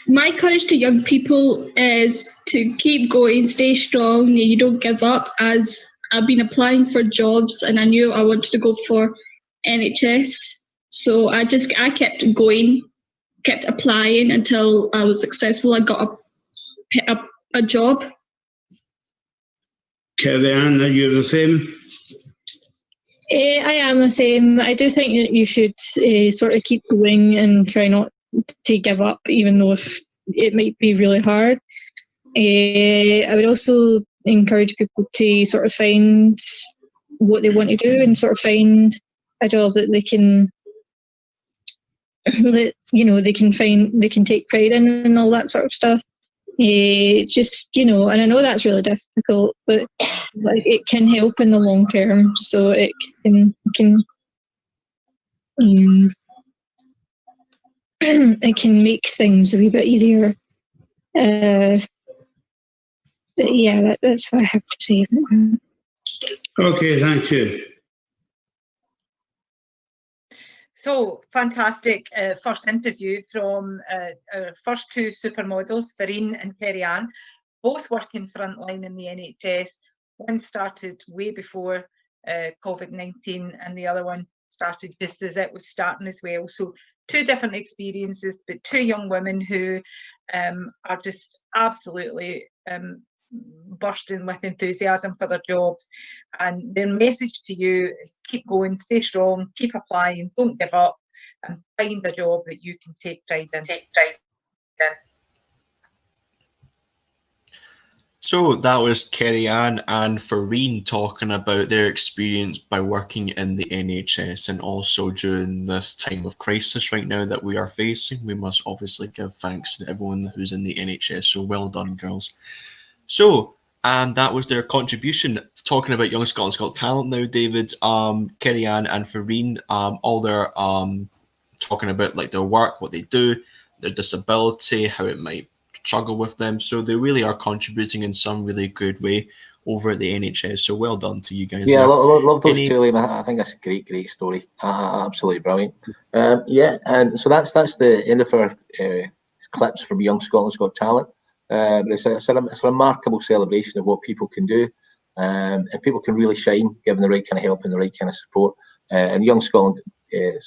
My encourage to young people is to keep going, stay strong, and you don't give up. As I've been applying for jobs and I knew I wanted to go for NHS, so I kept going, kept applying until I was successful. I got a job. Kerry-Ann, are you the same? I am the same. I do think that you should sort of keep going and try not to give up, even though if it might be really hard. I would also encourage people to sort of find what they want to do and sort of find a job that they can, that they can take pride in and all that sort of stuff. And I know that's really difficult, but it can help in the long term. So it can it can make things a wee bit easier. But yeah, that's what I have to say about that. Okay, thank you. So fantastic first interview from our first two supermodels, Farine and Kerry-Ann, both working frontline in the NHS. One started way before COVID-19 and the other one started just as it was starting as well. So two different experiences, but two young women who are just absolutely bursting with enthusiasm for their jobs. And their message to you is keep going, stay strong, keep applying, don't give up, and find a job that you can take pride in. So that was Kerry-Ann and Farine talking about their experience by working in the NHS, and also during this time of crisis right now that we are facing. We must obviously give thanks to everyone who's in the NHS. So well done, girls. So, and that was their contribution. Talking about Young Scotland's Got Talent now, David, Kerry-Ann and Farine, all their talking about like their work, what they do, their disability, how it might struggle with them. So they really are contributing in some really good way over at the NHS. So well done to you guys. Yeah, I love those two, Liam. I think that's a great story. Absolutely brilliant. Yeah, and so that's the end of our clips from Young Scotland's Got Talent. It's a remarkable celebration of what people can do, and people can really shine given the right kind of help and the right kind of support. And Young Scotland's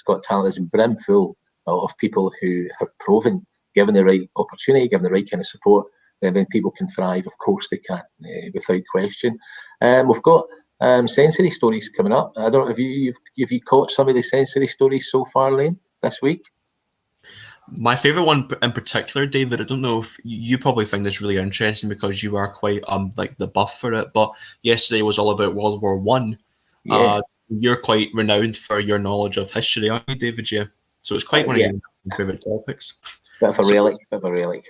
Got Talent is brimful of people who have proven, given the right opportunity, given the right kind of support, then people can thrive. Of course they can, without question. We've got sensory stories coming up. I don't know if you caught some of the sensory stories so far, Liam, this week. My favourite one in particular, David, I don't know if you probably find this really interesting because you are quite like the buff for it, but yesterday was all about World War One. Yeah. You're quite renowned for your knowledge of history, aren't you, David? Yeah. So it's quite one of your favourite topics. Bit of a relic.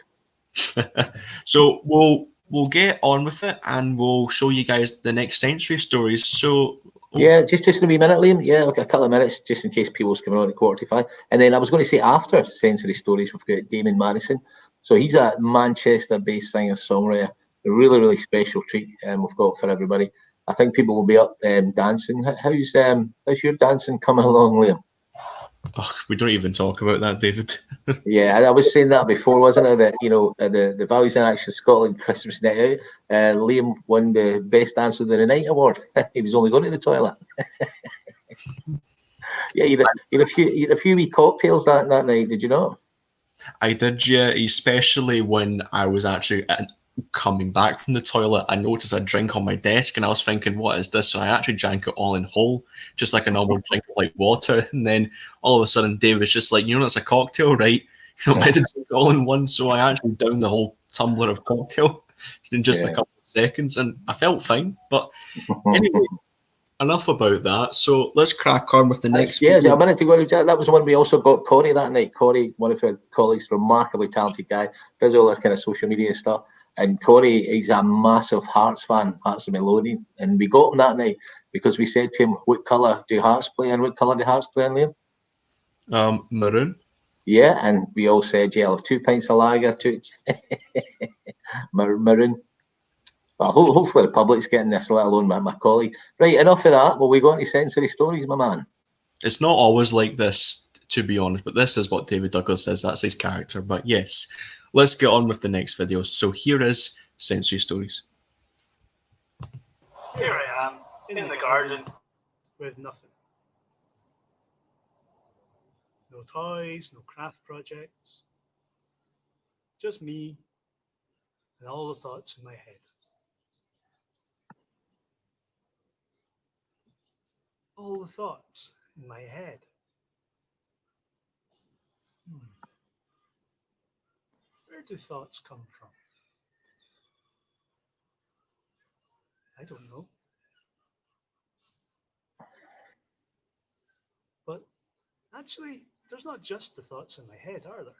So we'll get on with it and we'll show you guys the next century stories. So yeah, just in a wee minute, Liam. Yeah, okay, a couple of minutes, just in case people's coming on at 4:45. And then I was going to say after sensory stories, we've got Damon Madison. So he's a Manchester-based singer-songwriter. A really, really special treat we've got for everybody. I think people will be up dancing. How's your dancing coming along, Liam? Oh, we don't even talk about that, David. Yeah, I was saying that before, wasn't I? That the Values in Action Scotland Christmas night out, Liam won the Best Dancer of the Night award. He was only going to the toilet. Yeah, you had a few wee cocktails that night, did you not? I did, yeah. Especially when I was actually coming back from the toilet, I noticed a drink on my desk, and I was thinking, "What is this?" So I actually drank it all in whole, just like a normal drink of like water. And then all of a sudden, Dave was just like, "It's a cocktail, right? You don't meant to drink it all in one." So I actually downed the whole tumbler of cocktail in just a couple of seconds, and I felt fine. But anyway, enough about that. So let's crack on with the next. Yeah, video. a minute to go. That was when we also got Corey that night. Corey, one of our colleagues, remarkably talented guy, does all that kind of social media stuff. And Corey, he's a massive Hearts fan, Hearts of Melodian. And we got him that night because we said to him, what colour do Hearts play and what colour do Hearts play in, Liam? Maroon. Yeah, and we all said, yeah, I'll have 2 pints of lager, maroon. Well, hopefully the public's getting this, let alone my colleague. Right, enough of that. Will we go into sensory stories, my man? It's not always like this, to be honest, but this is what David Douglas says. That's his character. But yes, let's get on with the next video. So here is sensory stories. Here I am, in the garden, with nothing. No toys, no craft projects. Just me and all the thoughts in my head. All the thoughts in my head. Where do thoughts come from? I don't know. But actually, there's not just the thoughts in my head, are there?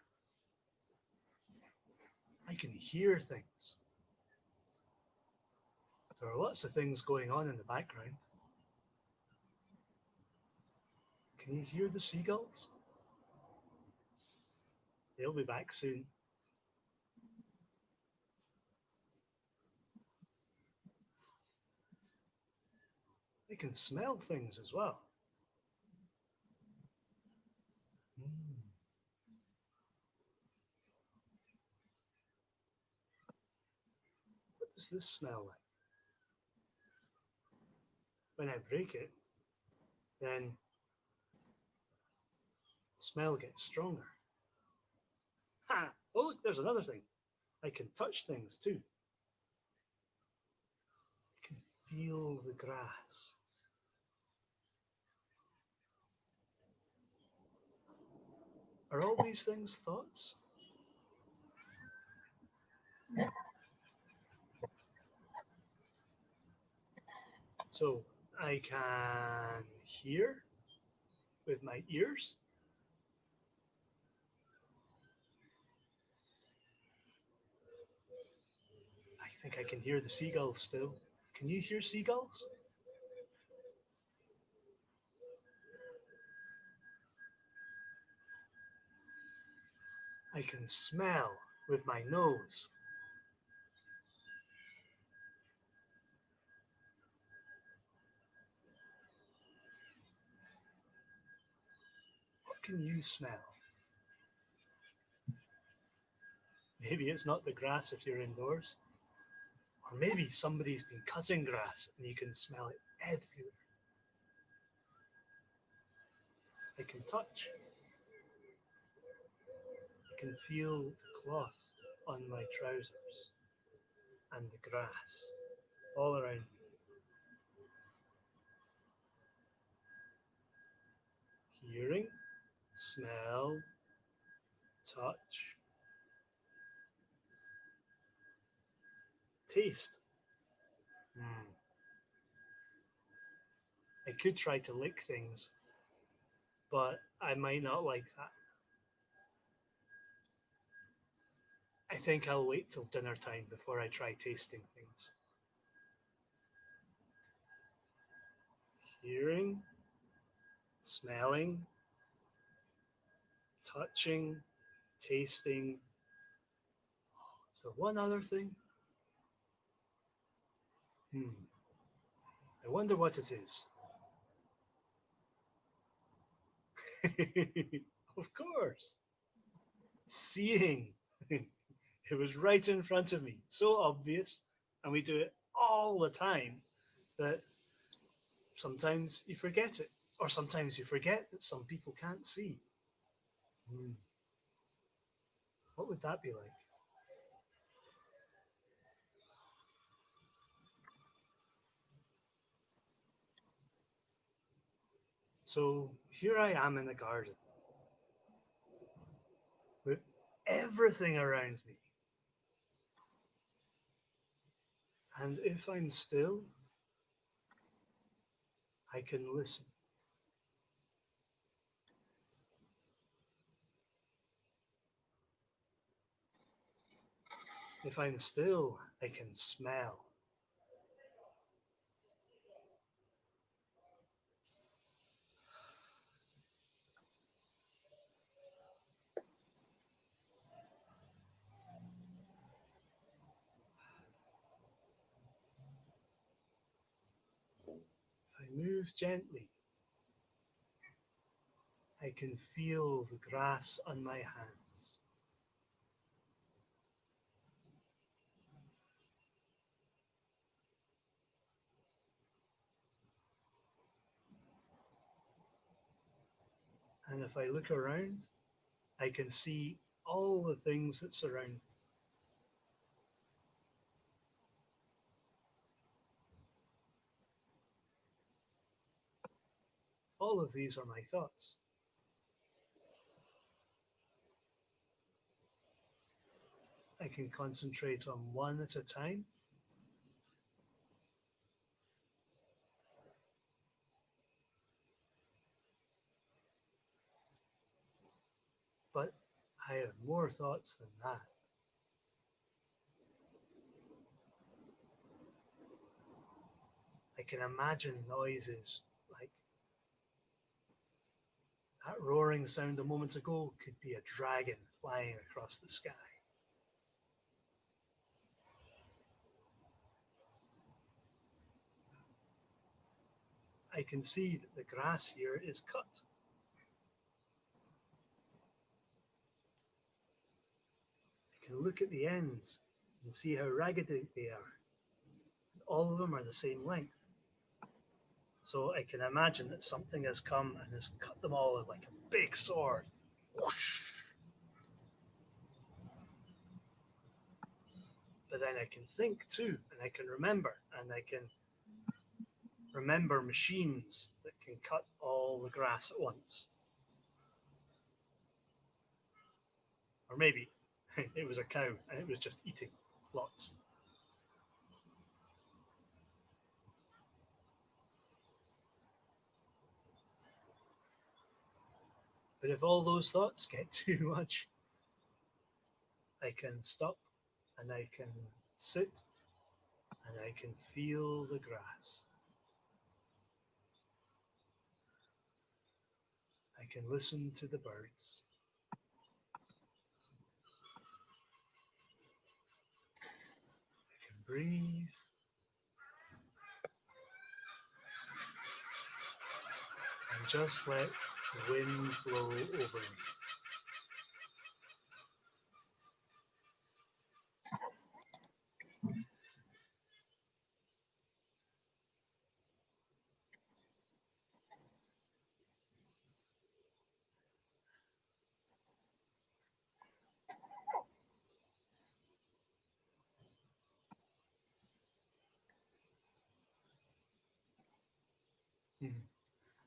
I can hear things. There are lots of things going on in the background. Can you hear the seagulls? They'll be back soon. I can smell things as well. What does this smell like? When I break it, then the smell gets stronger. Ha! Oh, look, there's another thing. I can touch things too. I can feel the grass. Are all these things thoughts? So I can hear with my ears. I think I can hear the seagulls still. Can you hear seagulls? I can smell with my nose. What can you smell? Maybe it's not the grass if you're indoors. Or maybe somebody's been cutting grass and you can smell it everywhere. I can touch. I can feel the cloth on my trousers and the grass all around me. Hearing, smell, touch, taste. I could try to lick things, but I might not like that. I think I'll wait till dinner time before I try tasting things. Hearing, smelling, touching, tasting. Is there one other thing? I wonder what it is. Of course. Seeing. It was right in front of me. So obvious. And we do it all the time that sometimes you forget it. Or sometimes you forget that some people can't see. What would that be like? So here I am in the garden with everything around me. And if I'm still I can listen. If I'm still, I can smell. If I move gently, I can feel the grass on my hands. And if I look around, I can see all the things that surround me. All of these are my thoughts. I can concentrate on one at a time. But I have more thoughts than that. I can imagine noises like that roaring sound a moment ago could be a dragon flying across the sky. I can see that the grass here is cut. I can look at the ends and see how ragged they are. All of them are the same length. So I can imagine that something has come and has cut them all like a big sword. Whoosh. But then I can think too, and I can remember, and I can remember machines that can cut all the grass at once. Or maybe it was a cow and it was just eating lots. But if all those thoughts get too much, I can stop and I can sit and I can feel the grass. I can listen to the birds. I can breathe. And just let the wind blow over me.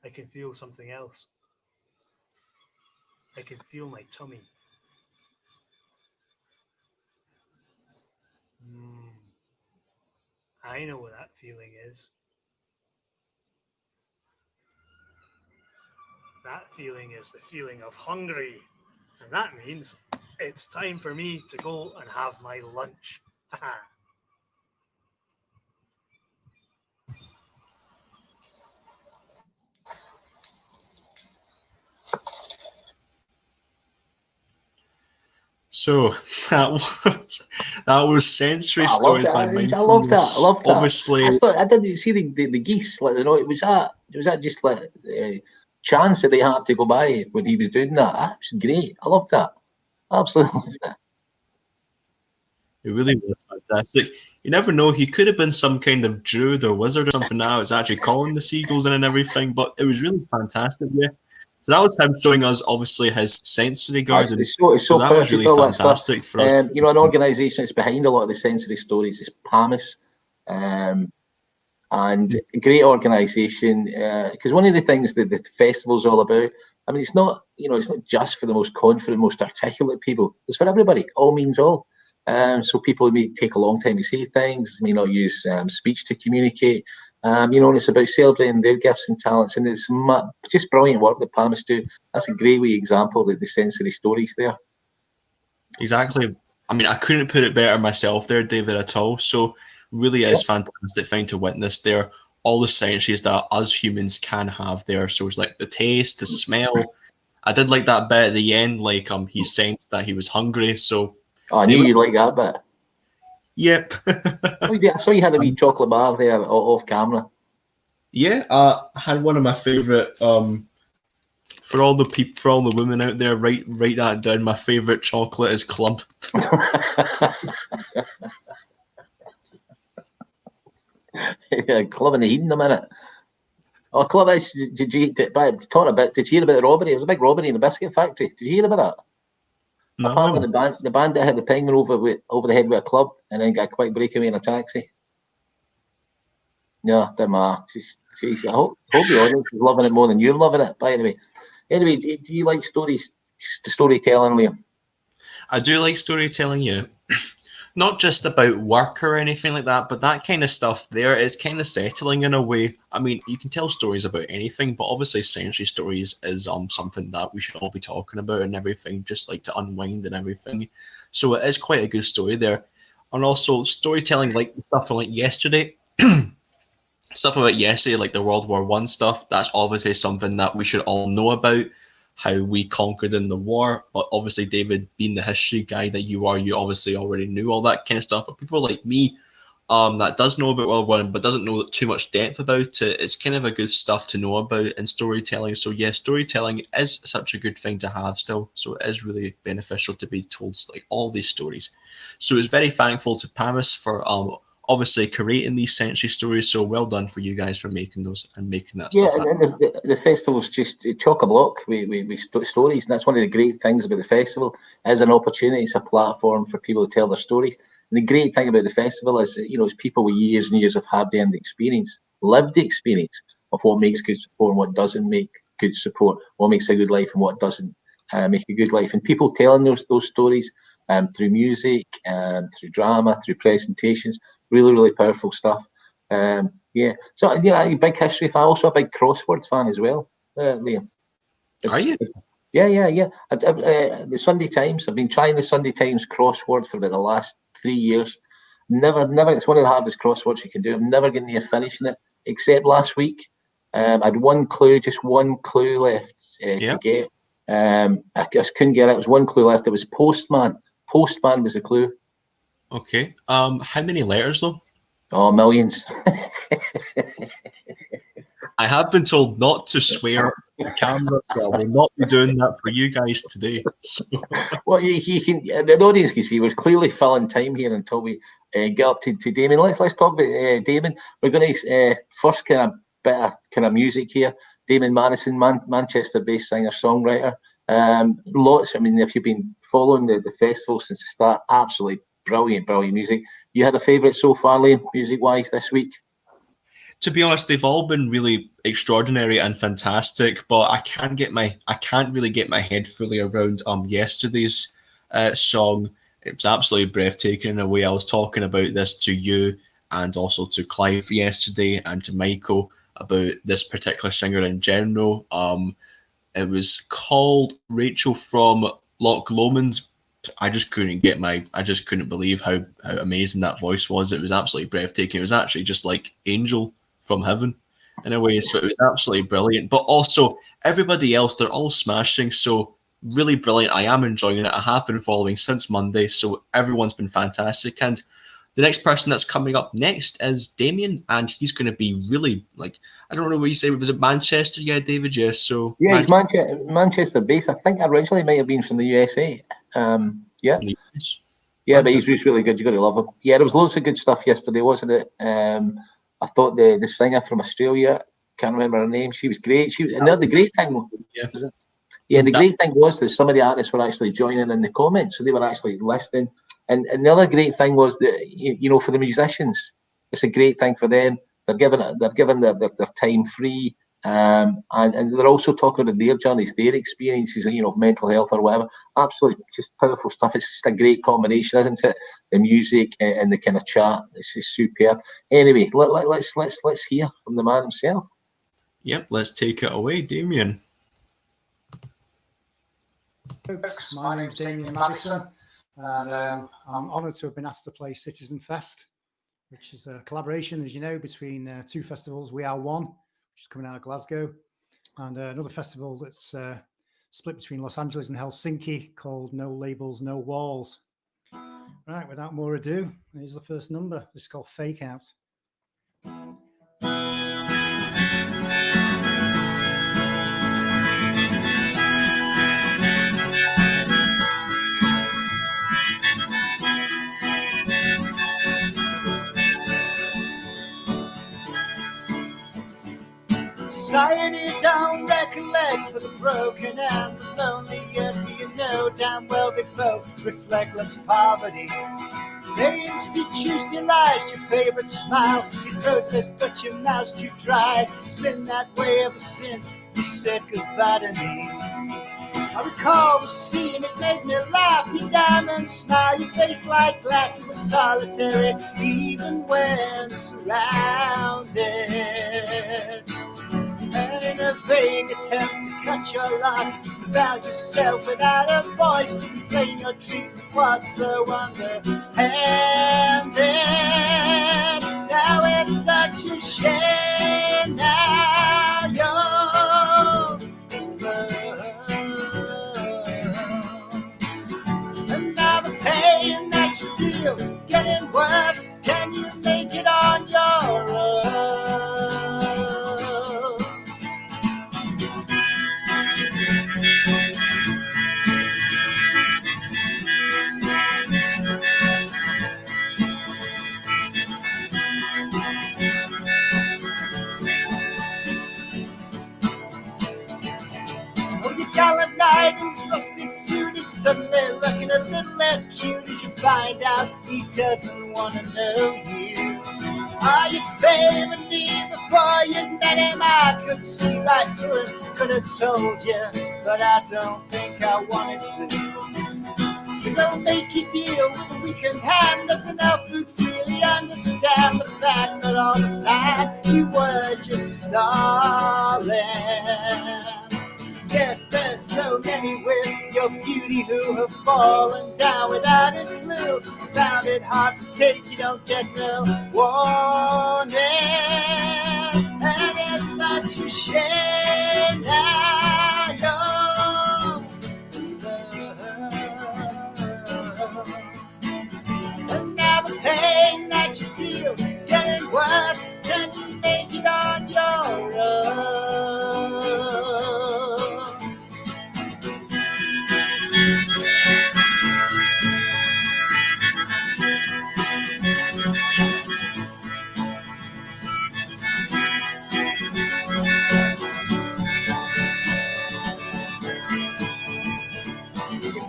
I can feel something else. I can feel my tummy. I know what that feeling is. That feeling is the feeling of hungry. And that means it's time for me to go and have my lunch. So that was sensory stories by mindfulness. I love that. I love that. Obviously, I didn't see the geese. Like, you know, was that just like chance that they had to go by when he was doing that? That was great. I love that. Absolutely love that. it really was fantastic. You never know, he could have been some kind of druid or wizard or something now. It's actually calling the seagulls in and everything, but it was really fantastic, yeah. So that was him showing us, obviously, his sensory garden. It's so that was really fantastic for us. You know, an organisation that's behind a lot of the sensory stories is PAMIS, and a great organisation. Because one of the things that the festival's all about, I mean, it's not just for the most confident, most articulate people. It's for everybody. All means all. So people may take a long time to say things, may not use speech to communicate, You know, and it's about celebrating their gifts and talents, and it's just brilliant work that PAMIS do. That's a great wee example of the sensory stories there. Exactly. I mean, I couldn't put it better myself there, David, at all. So really is fantastic thing to witness there. All the senses that us humans can have there. So it's like the taste, the smell. I did like that bit at the end, like he sensed that he was hungry. So I knew you'd like that bit. Yep. I saw you had a wee chocolate bar there off camera. Yeah, I had one of my favourite. For all the women out there, write that down. My favourite chocolate is Club. Yeah, Club in the Eden a minute. Oh, Club is. Did you talk about? Did you hear about the robbery? It was a big robbery in the biscuit factory. Did you hear about that? No. Apparently, the bandit hit the penguin over the head with a club, and then got a quick breakaway in a taxi. Yeah, jeez, I hope the audience is loving it more than you're loving it. By the way, anyway, do you like storytelling, Liam? I do like storytelling, yeah. Not just about work or anything like that, but that kind of stuff there is kind of settling in a way. I mean, you can tell stories about anything, but obviously sensory stories is something that we should all be talking about and everything, just like to unwind and everything. So it is quite a good story there. And also storytelling, like stuff from like yesterday, stuff about yesterday, like the World War I stuff, that's obviously something that we should all know about, how we conquered in the war. But obviously, David, being the history guy that you are, you obviously already knew all that kind of stuff. But people like me, that does know about World War I, but doesn't know too much depth about it, it's kind of a good stuff to know about in storytelling. So yeah, storytelling is such a good thing to have still. So it is really beneficial to be told like all these stories. So it's very thankful to PAMIS for obviously creating these sensory stories. So well done for you guys for making those and making that stuff happen. Yeah, and the festival's just chock-a-block with stories, and that's one of the great things about the festival. As an opportunity, it's a platform for people to tell their stories. And the great thing about the festival is, you know, it's people with years and years of hard-earned experience, lived experience of what makes good support and what doesn't make good support, what makes a good life and what doesn't make a good life. And people telling those stories through music, through drama, through presentations. Really, really powerful stuff. Yeah. So, you know, a big history fan, also a big crossword fan as well, Liam. Are you? Yeah. The Sunday Times, I've been trying the Sunday Times crossword for about the last 3 years. Never, it's one of the hardest crosswords you can do. I'm never getting near finishing it, except last week. I had just one clue left to get. I just couldn't get it. It was one clue left. It was postman. Postman was the clue. Okay. How many letters though? Oh, millions. I have been told not to swear on camera, so I will not be doing that for you guys today. So. Well, you can. The audience can see we're clearly filling time here until we get up to Damien. Let's talk about Damien. We're going to first kind of bit of kind of music here. Damien Madison, Manchester-based singer-songwriter. Lots. I mean, if you've been following the festival since the start, absolutely brilliant music. You had a favourite so far, Liam, music-wise this week? To be honest, they've all been really extraordinary and fantastic, but I can't really get my head fully around yesterday's song. It was absolutely breathtaking in a way. I was talking about this to you and also to Clive yesterday and to Michael about this particular singer in general. It was called Rachel from Loch Lomond. I just couldn't believe how amazing that voice was. It was absolutely breathtaking. It was actually just like Angel from heaven in a way. So it was absolutely brilliant. But also everybody else, they're all smashing. So really brilliant. I am enjoying it. I have been following since Monday. So everyone's been fantastic. And the next person that's coming up next is Damien, and he's going to be really like, I don't know what you say. Was it Manchester? Yeah, David. Yes. So yeah, he's Manchester based. I think originally might have been from the USA. Yeah, but he's just really good. You got to love him. Yeah, there was loads of good stuff yesterday, wasn't it? I thought the singer from Australia, can't remember her name. She was great. The great thing. The great thing was that some of the artists were actually joining in the comments, so they were actually listening. And the other great thing was that, you know, for the musicians, it's a great thing for them. They're given their time free. And they're also talking about their journeys, their experiences, you know, of mental health or whatever. Absolutely, just powerful stuff. It's just a great combination, isn't it? The music and the kind of chat. It's just superb. Anyway, let's hear from the man himself. Yep, let's take it away, Damien. Folks, my name's Damien Madison, and I'm honoured to have been asked to play Citizen Fest, which is a collaboration, as you know, between two festivals. We Are One, which is coming out of Glasgow, and another festival that's split between Los Angeles and Helsinki called No Labels, No Walls. Right, without more ado, here's the first number. This is called Fake Out. Society don't recollect for the broken and the lonely, yet you know damn well they both reflect love's poverty. They institutionalized your favorite smile. You protest, but your mouth's too dry. It's been that way ever since you said goodbye to me. I recall the scene, it made me laugh. Your diamond smile, your face like glass. It was solitary, even when surrounded. And in a vain attempt to cut your loss, you found yourself without a voice to complain. Your treatment was so underhanded. Now it's such a shame. Now you're in love, and now the pain that you feel is getting worse. Can you make it on your own? Gallant knight whose rusted suit is suddenly looking a little less cute as you find out he doesn't want to know you. Are you favoring me before you met him? I could see right through it, could have told you, but I don't think I wanted to. So don't make you deal with the weekend hand. Doesn't help you really understand the fact that all the time you were just stalling. Yes, there's so many with your beauty who have fallen down without a clue. Found it hard to take, you don't get no warning. And it's such a shame now you're in love. And now the pain that you feel is getting worse. Can you make it on your own?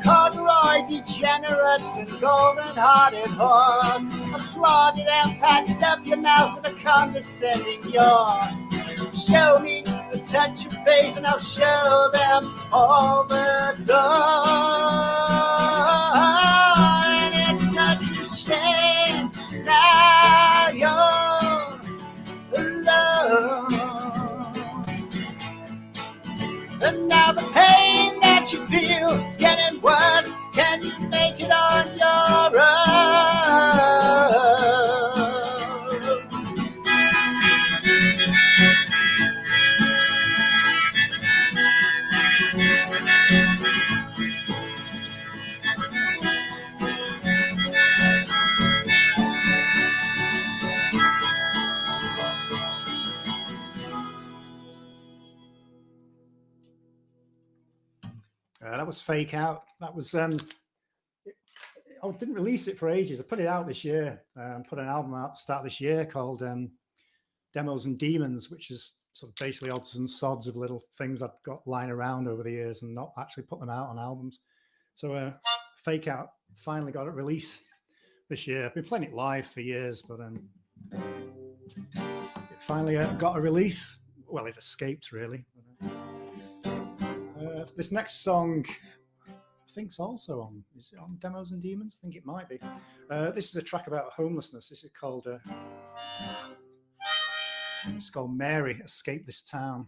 Corduroy degenerates and golden-hearted horse, applauded and patched up your mouth with a condescending yawn. Show me the touch of faith and I'll show them all the door. And it's such a shame now you're alone. And now the pain that you feel is getting worse. Can you make it on your own? That was Fake Out. That was I didn't release it for ages. I put it out this year. Put an album out at the start of this year called Demos and Demons, which is sort of basically odds and sods of little things I've got lying around over the years and not actually put them out on albums. So Fake Out finally got a release this year. I've been playing it live for years, but it finally got a release. well, it escaped really. This next song, I think, is also on. Is it on Demos and Demons? I think it might be. This is a track about homelessness. This is called. It's called Mary, Escape This Town.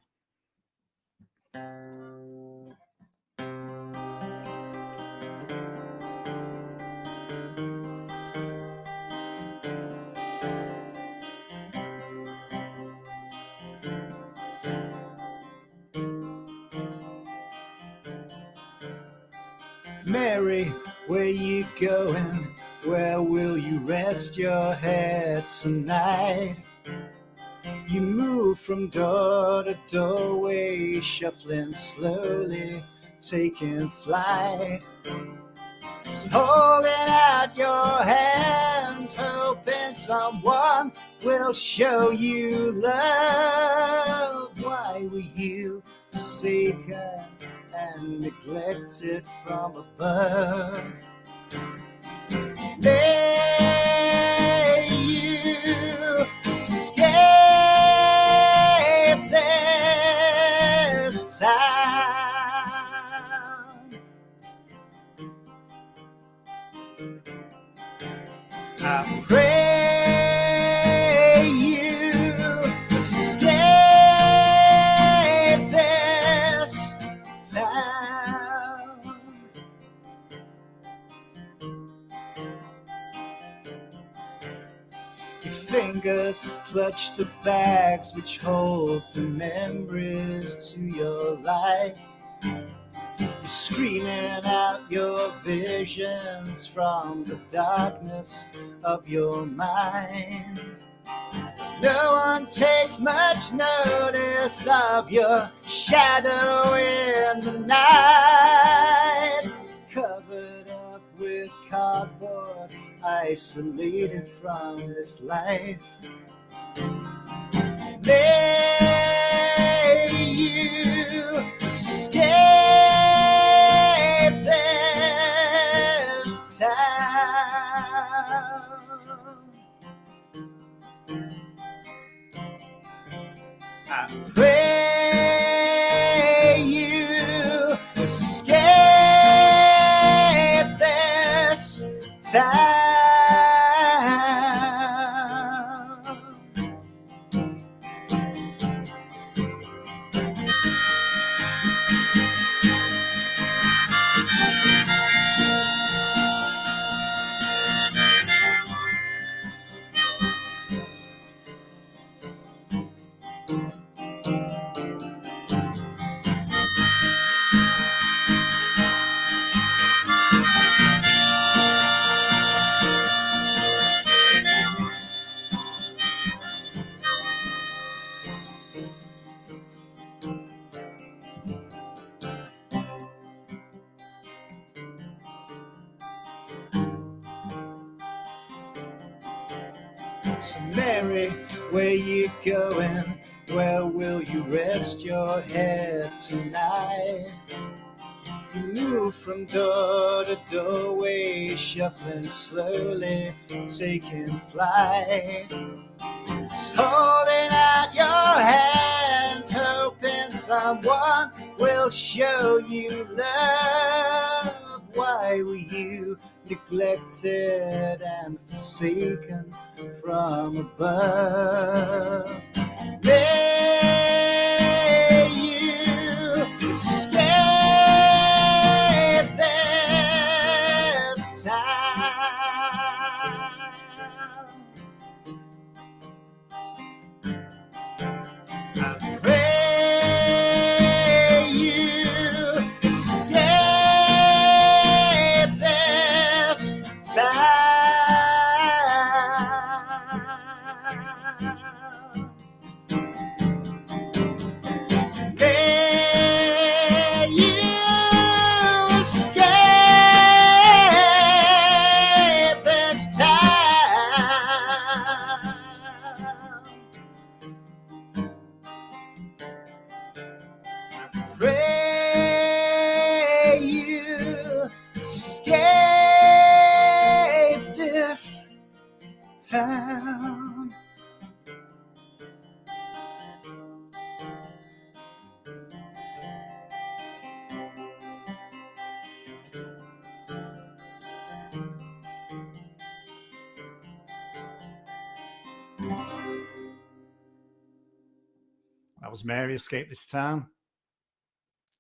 Mary, where you going? Where will you rest your head tonight? You move from door to doorway, shuffling slowly, taking flight. Holding out your hands, hoping someone will show you love. Why were you forsaken and neglected from above? May you escape this town. I pray you escape this town. Your fingers clutch the bags which hold the memories to your life. You're screaming out your visions from the darkness of your mind. No one takes much notice of your shadow in the night. Covered up with cardboard, isolated from this life. May you escape this town. I pray you escape this town. So Mary, where you going? Where will you rest your head tonight? You move from door to doorway, shuffling slowly, taking flight. Just holding out your hands, hoping someone will show you love. Why were you neglected and forsaken from above? May you escape this time. I pray you escape this time. May you escape this time. Pray you escape this town. That was Mary Escape This Town.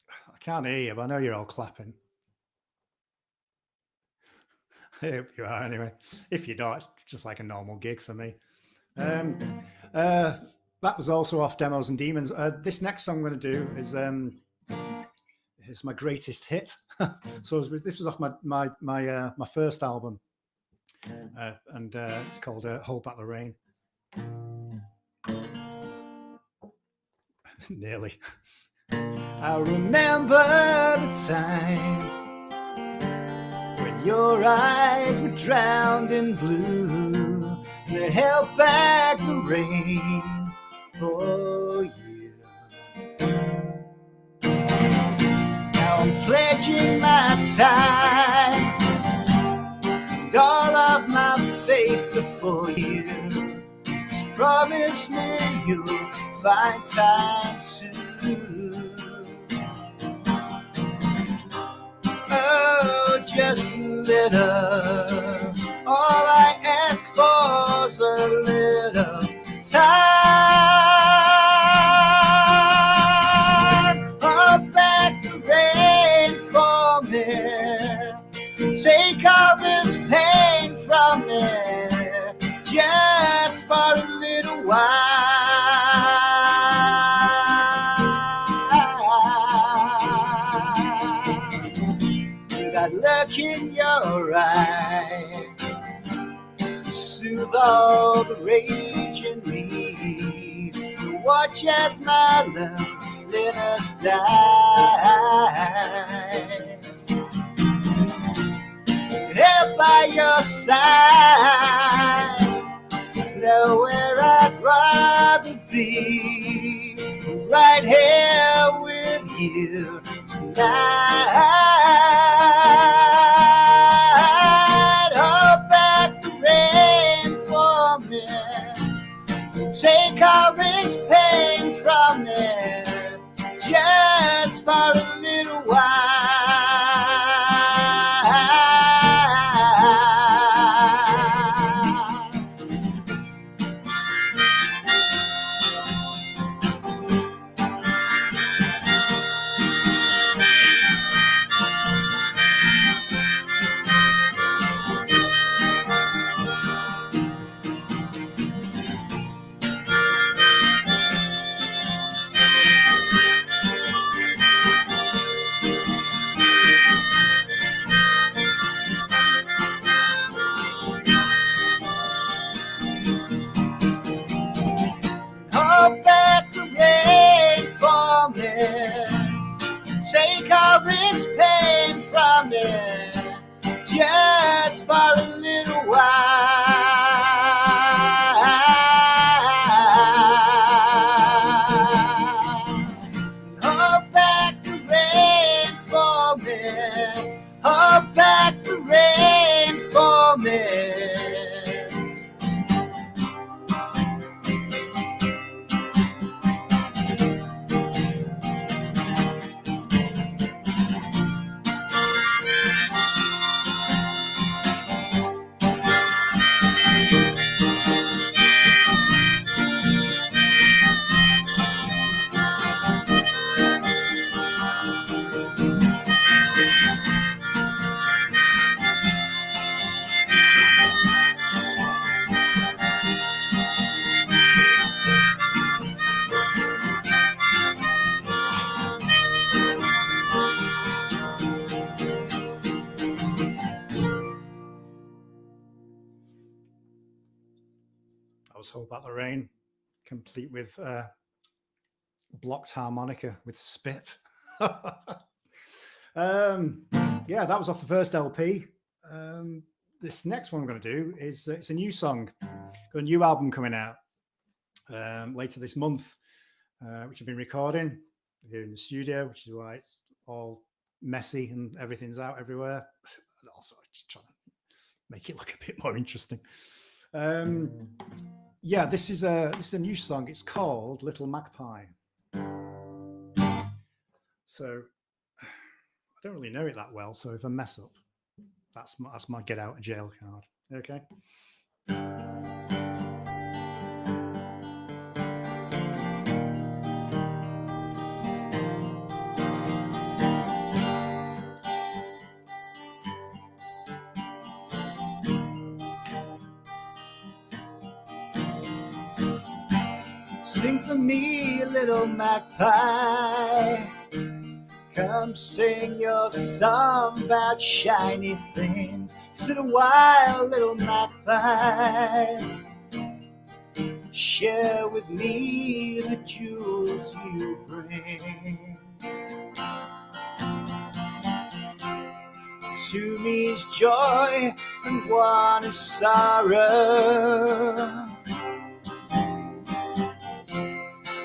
I can't hear you, but I know you're all clapping. I hope you are anyway. If you don't, it's just like a normal gig for me. That was also off Demos and Demons. This next song I'm going to do is my greatest hit. So this was off my first album, and it's called "Hold Back the Rain." Nearly. I remember the time when your eyes were drowned in blue, and I held back the rain for you. Now I'm pledging my time and all of my faith before you. Just promise me you'll find time to. Oh, just a little. All I ask for is a little time. Hold back the rain for me. Take all this pain from me, just for a little while. That look in your eye, soothe all the rage in me. Watch as my loneliness dies. Here by your side, there's nowhere I'd rather be. Right here with you tonight. Hold back the rain for me. Take all this pain from me, just for a little while. Take all this pain from me, just for a little while. Hold back the rain for me. Hold back the rain for me. Hold Back the Rain, complete with blocked harmonica with spit. Yeah, that was off the first LP. This next one I'm going to do is it's a new song. Got a new album coming out later this month, which I've been recording here in the studio, which is why it's all messy and everything's out everywhere. And also, just trying to make it look a bit more interesting. Yeah, this is a new song. It's called Little Magpie. So I don't really know it that well. So if I mess up, that's my get out of jail card. Okay. Sing for me, little magpie. Come sing your song about shiny things. Sit a while, little magpie. Share with me the jewels you bring. Two me's joy and one is sorrow.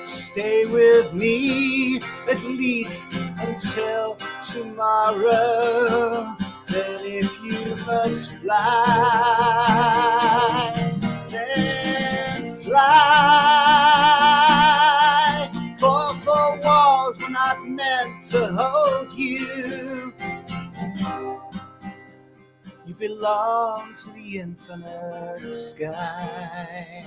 Stay with me at least until tomorrow. Then if you must fly, then fly. For four walls were not meant to hold you. You belong to the infinite sky.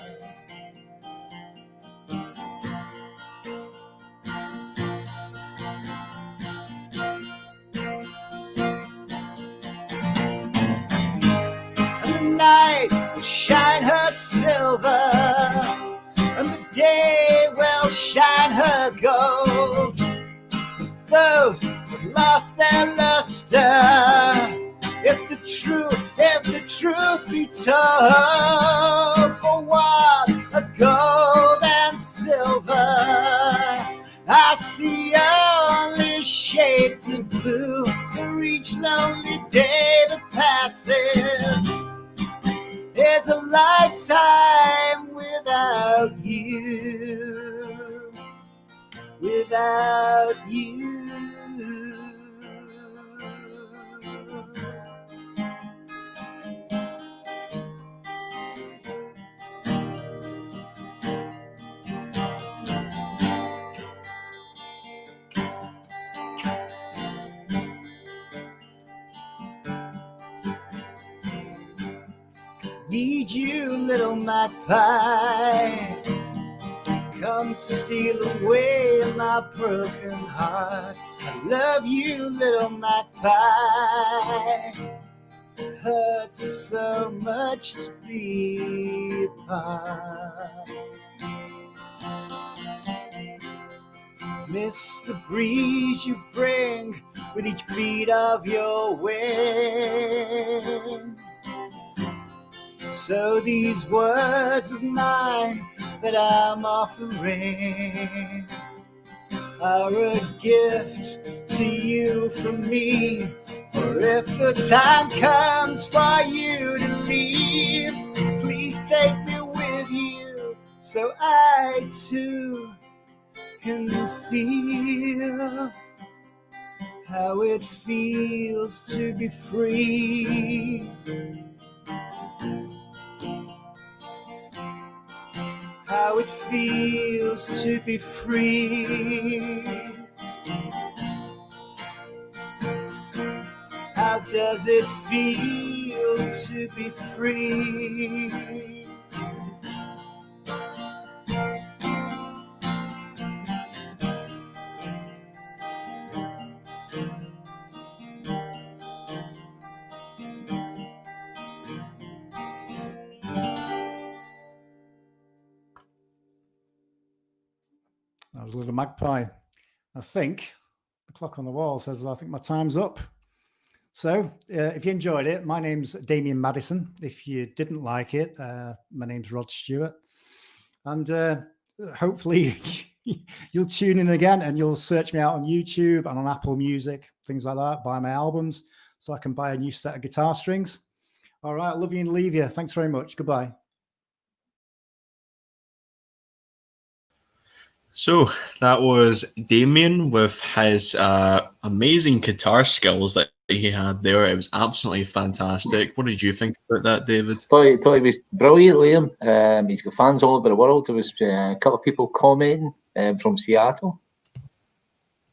And the night will shine her silver, and the day will shine her gold. Both have lost their luster. If the truth be told, for what a gold and silver, I see only shades of blue for each lonely day that passes. There's a lifetime without you, without you. Need you, little magpie. Come steal away my broken heart. I love you, little magpie. It hurts so much to be apart. Miss the breeze you bring with each beat of your wing. So these words of mine that I'm offering are a gift to you from me. For if the time comes for you to leave, please take me with you so I too can feel how it feels to be free. How it feels to be free. How does it feel to be free? That was Little Magpie. I think the clock on the wall says I think my time's up. So if you enjoyed it, my name's Damien Madison. If you didn't like it, my name's Rod Stewart. And hopefully you'll tune in again and you'll search me out on YouTube and on Apple Music, things like that, buy my albums so I can buy a new set of guitar strings. All right, love you and leave you. Thanks very much. Goodbye. So that was Damien with his amazing guitar skills that he had there. It was absolutely fantastic. What did you think about that, David? Thought he was brilliant, Liam. He's got fans all over the world. There was a couple of people commenting from Seattle.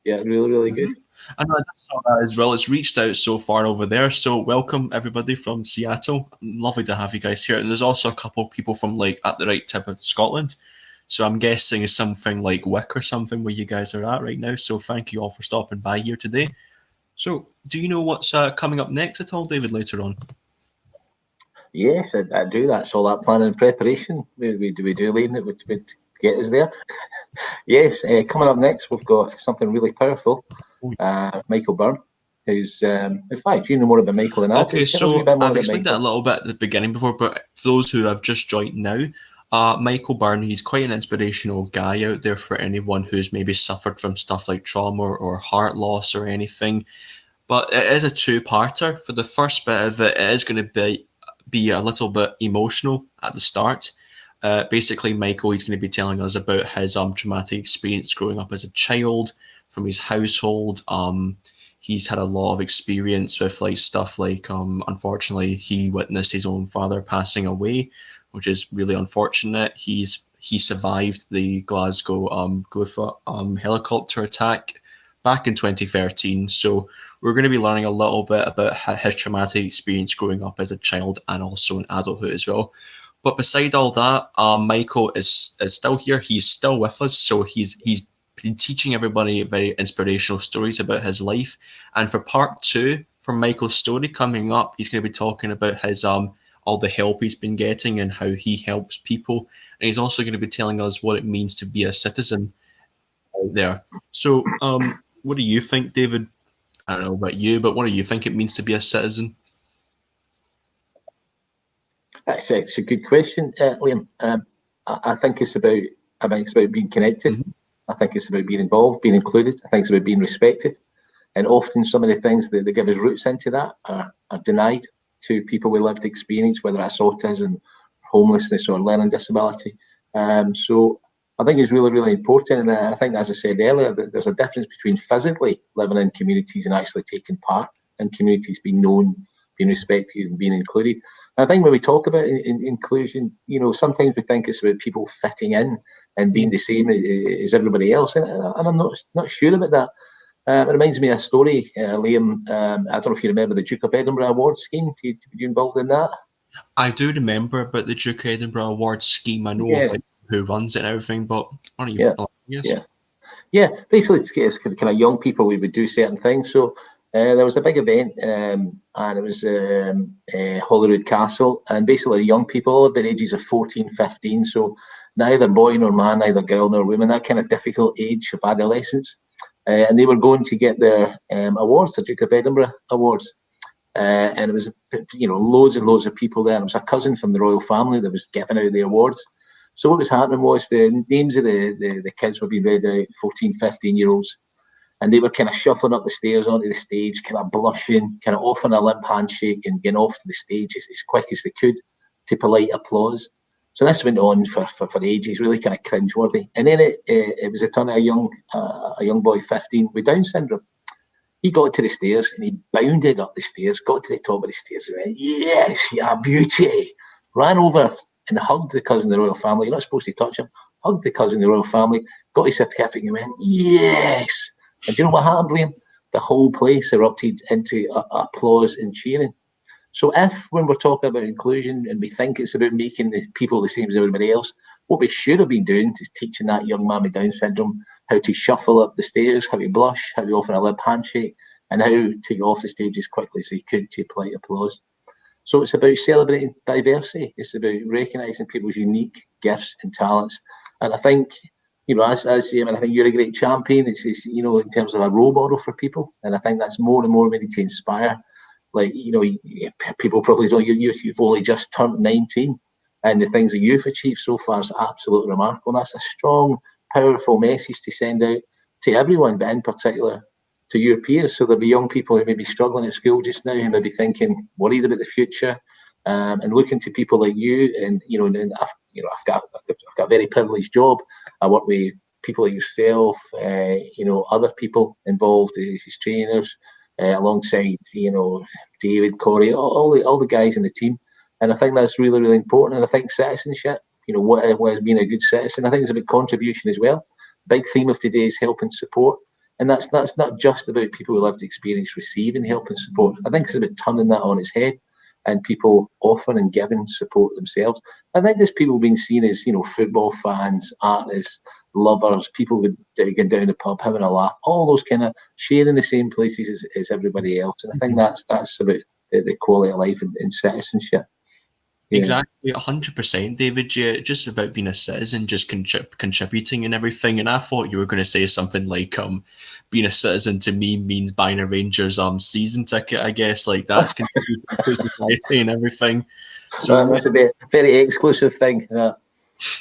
Yeah, really, really good. And I just saw that as well. It's reached out so far over there. So welcome everybody from Seattle. Lovely to have you guys here. And there's also a couple of people from like at the right tip of Scotland. So I'm guessing it's something like Wick or something where you guys are at right now. So thank you all for stopping by here today. So do you know what's coming up next at all, David, later on? Yes, I do. That's all that planning and preparation. We do, Liam, that would get us there. Yes, coming up next, we've got something really powerful. Michael Byrne, who's, in fact, you know more about Michael than I do. Okay, Tell us a wee so bit more I've about explained that a Michael. little bit at the beginning before, but for those who have just joined now, Michael Byrne, he's quite an inspirational guy out there for anyone who's maybe suffered from stuff like trauma or heart loss or anything. But it is a two-parter. For the first bit of it, it is going to be a little bit emotional at the start. Basically, Michael, he's going to be telling us about his traumatic experience growing up as a child from his household. He's had a lot of experience with like stuff like, unfortunately, he witnessed his own father passing away, which is really unfortunate. He survived the Glasgow Glufa helicopter attack back in 2013. So we're going to be learning a little bit about his traumatic experience growing up as a child and also in adulthood as well. But beside all that, Michael is still here. He's still with us. So he's been teaching everybody very inspirational stories about his life. And for part 2, from Michael's story coming up, he's going to be talking about his all the help he's been getting and how he helps people. And he's also going to be telling us what it means to be a citizen out there. So what do you think, David? I don't know about you, but what do you think it means to be a citizen? It's a good question, Liam. I think it's about being connected. Mm-hmm. I think it's about being involved, being included. I think it's about being respected. And often some of the things that give us roots into that are denied to people with lived experience, whether that's autism, homelessness, or learning disability. So I think it's really, really important. And I think, as I said earlier, that there's a difference between physically living in communities and actually taking part in communities, being known, being respected, and being included. I think when we talk about inclusion, sometimes we think it's about people fitting in and being the same as everybody else, and I'm not sure about that. It reminds me of a story, Liam. I don't know if you remember the Duke of Edinburgh Awards scheme. Were you involved in that? I do remember about the Duke of Edinburgh Awards scheme. I know like, who runs it and everything, but why don't you? Yeah. Basically, it's kind of young people. We would do certain things. So there was a big event, and it was Holyrood Castle, and basically young people about ages of 14, 15. So neither boy nor man, neither girl nor woman. That kind of difficult age of adolescence. And they were going to get their awards, the Duke of Edinburgh Awards. And it was, loads and loads of people there. It was a cousin from the royal family that was giving out the awards. So what was happening was the names of the kids were being read out, 14, 15-year-olds. And they were kind of shuffling up the stairs onto the stage, kind of blushing, kind of offering a limp handshake and getting off to the stage as quick as they could to polite applause. So this went on for ages, really kind of cringeworthy. And then it was a turn of a young boy, 15, with Down syndrome. He got to the stairs and he bounded up the stairs, got to the top of the stairs and went, "Yes, you're a beauty." Ran over and hugged the cousin of the royal family. You're not supposed to touch him. Hugged the cousin of the royal family, got his certificate and went, "Yes." And do you know what happened, Liam? The whole place erupted into applause and cheering. So if, when we're talking about inclusion and we think it's about making the people the same as everybody else, what we should have been doing is teaching that young man with Down syndrome how to shuffle up the stairs, how to blush, how to offer a limp handshake, and how to get off the stage as quickly as he could to polite applause. So it's about celebrating diversity. It's about recognising people's unique gifts and talents. And I think, as I think you're a great champion. It's in terms of a role model for people. And I think that's more and more we need to inspire. Like, people probably don't, you've only just turned 19, and the things that you've achieved so far is absolutely remarkable. And that's a strong, powerful message to send out to everyone, but in particular to your peers. So there'll be young people who may be struggling at school just now, who may be thinking, worried about the future, and looking to people like you. And I've got a very privileged job. I work with people like yourself, other people involved as trainers, alongside David, Corey, all the guys in the team. And I think that's really, really important. And I think citizenship, what is being a good citizen, I think it's about contribution as well. Big theme of today is help and support. And that's not just about people with lived experience receiving help and support. I think it's about turning that on its head and people offering and giving support themselves. I think there's people being seen as, football fans, artists, lovers, people going down the pub, having a laugh, all those kind of sharing the same places as everybody else. And I think that's about the quality of life and citizenship. Exactly, 100%, David. Yeah, just about being a citizen, just contributing and everything. And I thought you were going to say something like, being a citizen to me means buying a Rangers season ticket. I guess like that's contributing to society and everything. So That's a very exclusive thing.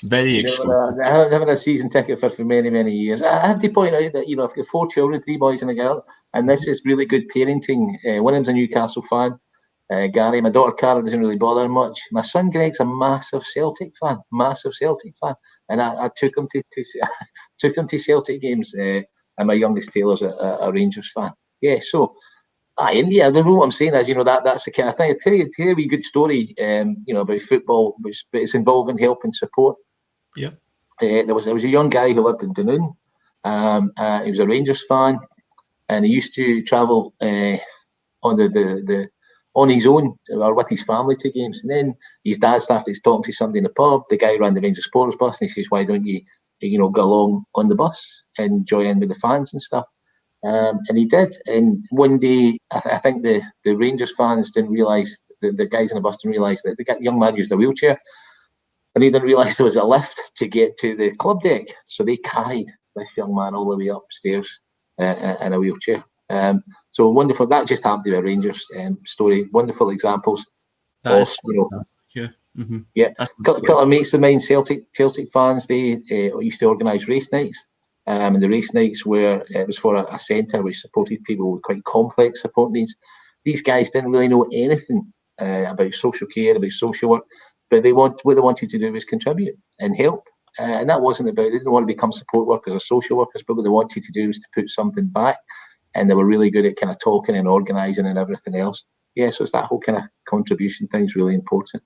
Very exclusive. Having a season ticket for many years. I have to point out that I've got 4 children, 3 boys and a girl, and this is really good parenting. One of them's a Newcastle fan. Gary, my daughter Cara doesn't really bother much. My son Greg's a massive Celtic fan, and I took him to Celtic games. And my youngest Taylor's a Rangers fan. Yeah, so. India, I don't know what I'm saying is, that's the kind of thing. I'll tell you a wee good story, about football, but it's involving help and support. Yeah. There was a young guy who lived in Dunoon. He was a Rangers fan, and he used to travel on on his own or with his family to games. And then his dad started talking to somebody in the pub. The guy ran the Rangers supporters bus, and he says, "Why don't you, go along on the bus and join in with the fans and stuff?" And he did. And one day, I think the Rangers fans didn't realise, the guys on the bus didn't realise that the young man used a wheelchair, and they didn't realise there was a lift to get to the club deck. So they carried this young man all the way upstairs in a wheelchair. So wonderful. That just happened to be a Rangers story. Wonderful examples. That is yeah. Mm-hmm. Yeah. A couple of mates of mine, Celtic fans, they used to organise race nights. And the race nights it was for a centre which supported people with quite complex support needs. These guys didn't really know anything about social care, about social work, but what they wanted to do was contribute and help. And that wasn't about, they didn't want to become support workers or social workers, but what they wanted to do was to put something back. And they were really good at kind of talking and organising and everything else. Yeah, so it's that whole kind of contribution thing is really important.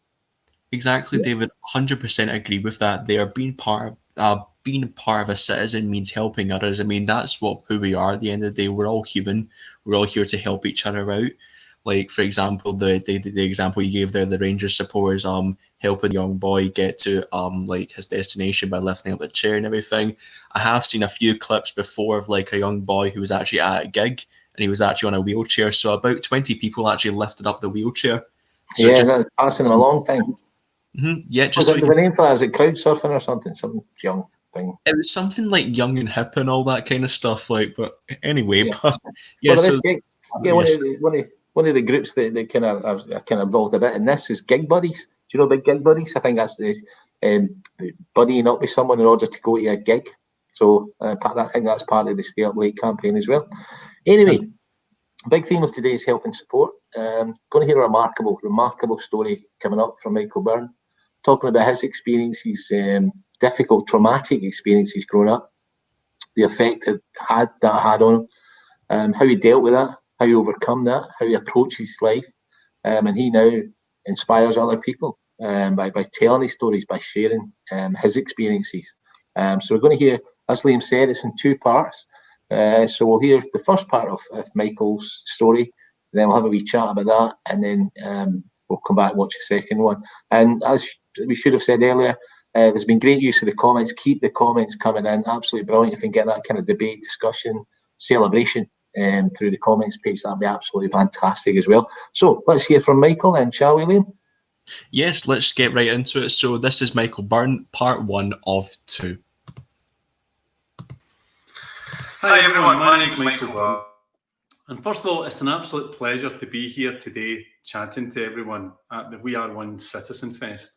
Exactly, David. 100% agree with that. They are being part of a citizen means helping others. I mean, that's who we are at the end of the day. We're all human. We're all here to help each other out. Like, for example, the example you gave there, the Rangers supporters helping a young boy get to like his destination by lifting up the chair and everything. I have seen a few clips before of like a young boy who was actually at a gig and he was actually on a wheelchair. So about 20 people actually lifted up the wheelchair. So that's passing him a long time. Mm-hmm. Yeah, just the name for that, is it crowd surfing or something? Some young thing. It was something like Young and Hip and all that kind of stuff. Like, but anyway, one of the groups that kind of are kind of involved a bit in this is Gig Buddies. Do you know about Gig Buddies? I think that's the buddying up with someone in order to go to a gig. So I think that's part of the Stay Up Late campaign as well. Anyway, big theme of today is help and support. Going to hear a remarkable story coming up from Michael Byrne, talking about his experiences, difficult, traumatic experiences growing up, the effect that had on him, how he dealt with that, how he overcome that, how he approaches life, and he now inspires other people by telling his stories, by sharing his experiences. So we're going to hear, as Liam said, it's in 2 parts. So we'll hear the first part of Michael's story, then we'll have a wee chat about that, and then we'll come back and watch the second one. And as we should have said earlier, there's been great use of the comments. Keep the comments coming in. Absolutely brilliant. If you can get that kind of debate, discussion, celebration through the comments page, that'd be absolutely fantastic as well. So let's hear from Michael then, shall we, Liam? Yes, let's get right into it. So this is Michael Byrne, part 1 of 2. Hi everyone, my name is Michael Byrne. And first of all, it's an absolute pleasure to be here today chatting to everyone at the We Are One Citizen Fest.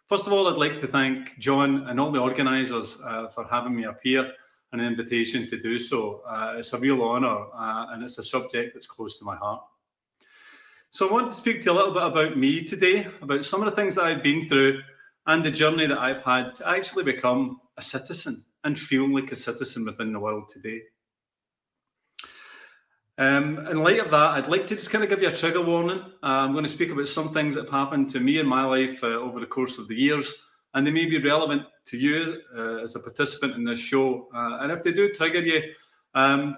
First of all, I'd like to thank John and all the organisers for having me up here and an invitation to do so. It's a real honour and it's a subject that's close to my heart. So I want to speak to you a little bit about me today, about some of the things that I've been through and the journey that I've had to actually become a citizen and feel like a citizen within the world today. In light of that, I'd like to just kind of give you a trigger warning. I'm going to speak about some things that have happened to me in my life over the course of the years, and they may be relevant to you as a participant in this show. And if they do trigger you,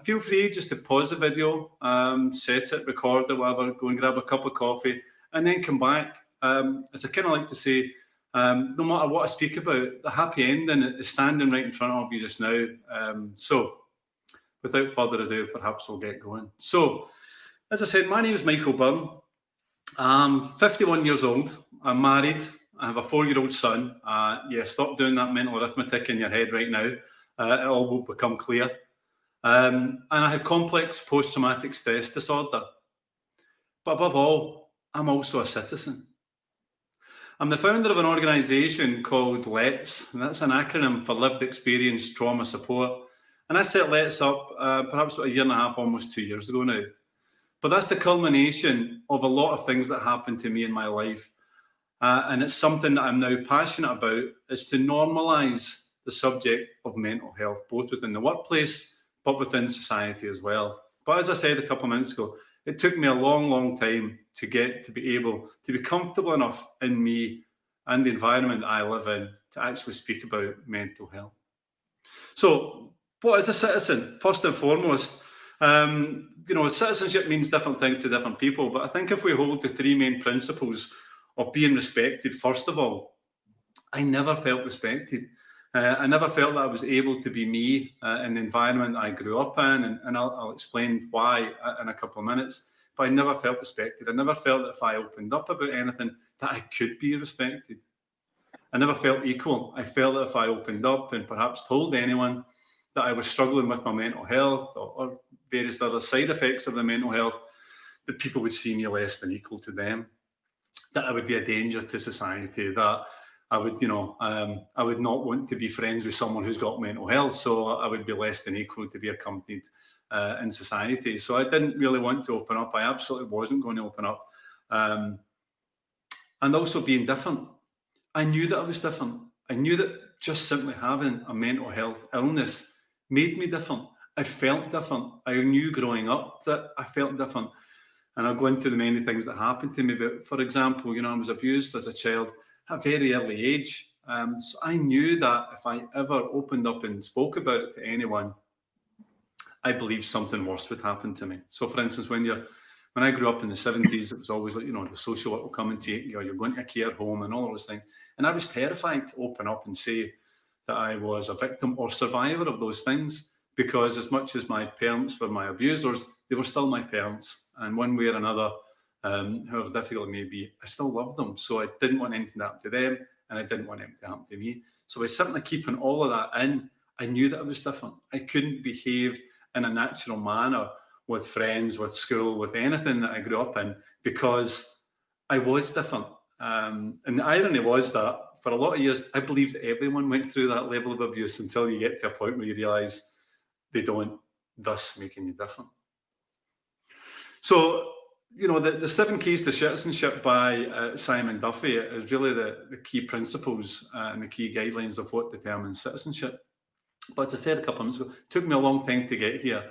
feel free just to pause the video, set it, record it, whatever, go and grab a cup of coffee, and then come back. As I kind of like to say, no matter what I speak about, the happy ending is standing right in front of you just now. So without further ado, perhaps we'll get going. So, as I said, my name is Michael Byrne. I'm 51 years old. I'm married. I have a 4-year-old son. Yeah, stop doing that mental arithmetic in your head right now. It all will become clear. And I have complex post-traumatic stress disorder. But above all, I'm also a citizen. I'm the founder of an organisation called LETS, and that's an acronym for Lived Experience Trauma Support. And I set LETS up perhaps about 1.5 years, almost 2 years ago now. But that's the culmination of a lot of things that happened to me in my life. And it's something that I'm now passionate about, is to normalise the subject of mental health, both within the workplace, but within society as well. But as I said a couple of minutes ago, it took me a long, long time to get to be able to be comfortable enough in me and the environment that I live in to actually speak about mental health. So what is a citizen? First and foremost, citizenship means different things to different people, but I think if we hold the 3 main principles of being respected, first of all, I never felt respected. I never felt that I was able to be me in the environment I grew up in, and I'll explain why in a couple of minutes, but I never felt respected. I never felt that if I opened up about anything that I could be respected. I never felt equal. I felt that if I opened up and perhaps told anyone that I was struggling with my mental health or various other side effects of the mental health, that people would see me less than equal to them, that I would be a danger to society, that I would, I would not want to be friends with someone who's got mental health, so I would be less than equal to be accompanied in society. So I didn't really want to open up. I absolutely wasn't going to open up. And also being different. I knew that I was different. I knew that just simply having a mental health illness made me different. I felt different. I knew growing up that I felt different. And I'll go into the many things that happened to me. But for example, I was abused as a child at a very early age. So I knew that if I ever opened up and spoke about it to anyone, I believed something worse would happen to me. So for instance, when I grew up in the 70s, it was always like, the social work will come and take you, or you're going to a care home and all those things. And I was terrified to open up and say that I was a victim or survivor of those things, because as much as my parents were my abusers, they were still my parents. And one way or another, however difficult it may be, I still loved them. So I didn't want anything to happen to them, and I didn't want anything to happen to me. So by simply keeping all of that in, I knew that I was different. I couldn't behave in a natural manner with friends, with school, with anything that I grew up in, because I was different. And the irony was that for a lot of years, I believed that everyone went through that level of abuse, until you get to a point where you realise they don't, thus making you different. So, the 7 Keys to Citizenship by Simon Duffy is really the key principles and the key guidelines of what determines citizenship. But as I said a couple of minutes ago, it took me a long time to get here.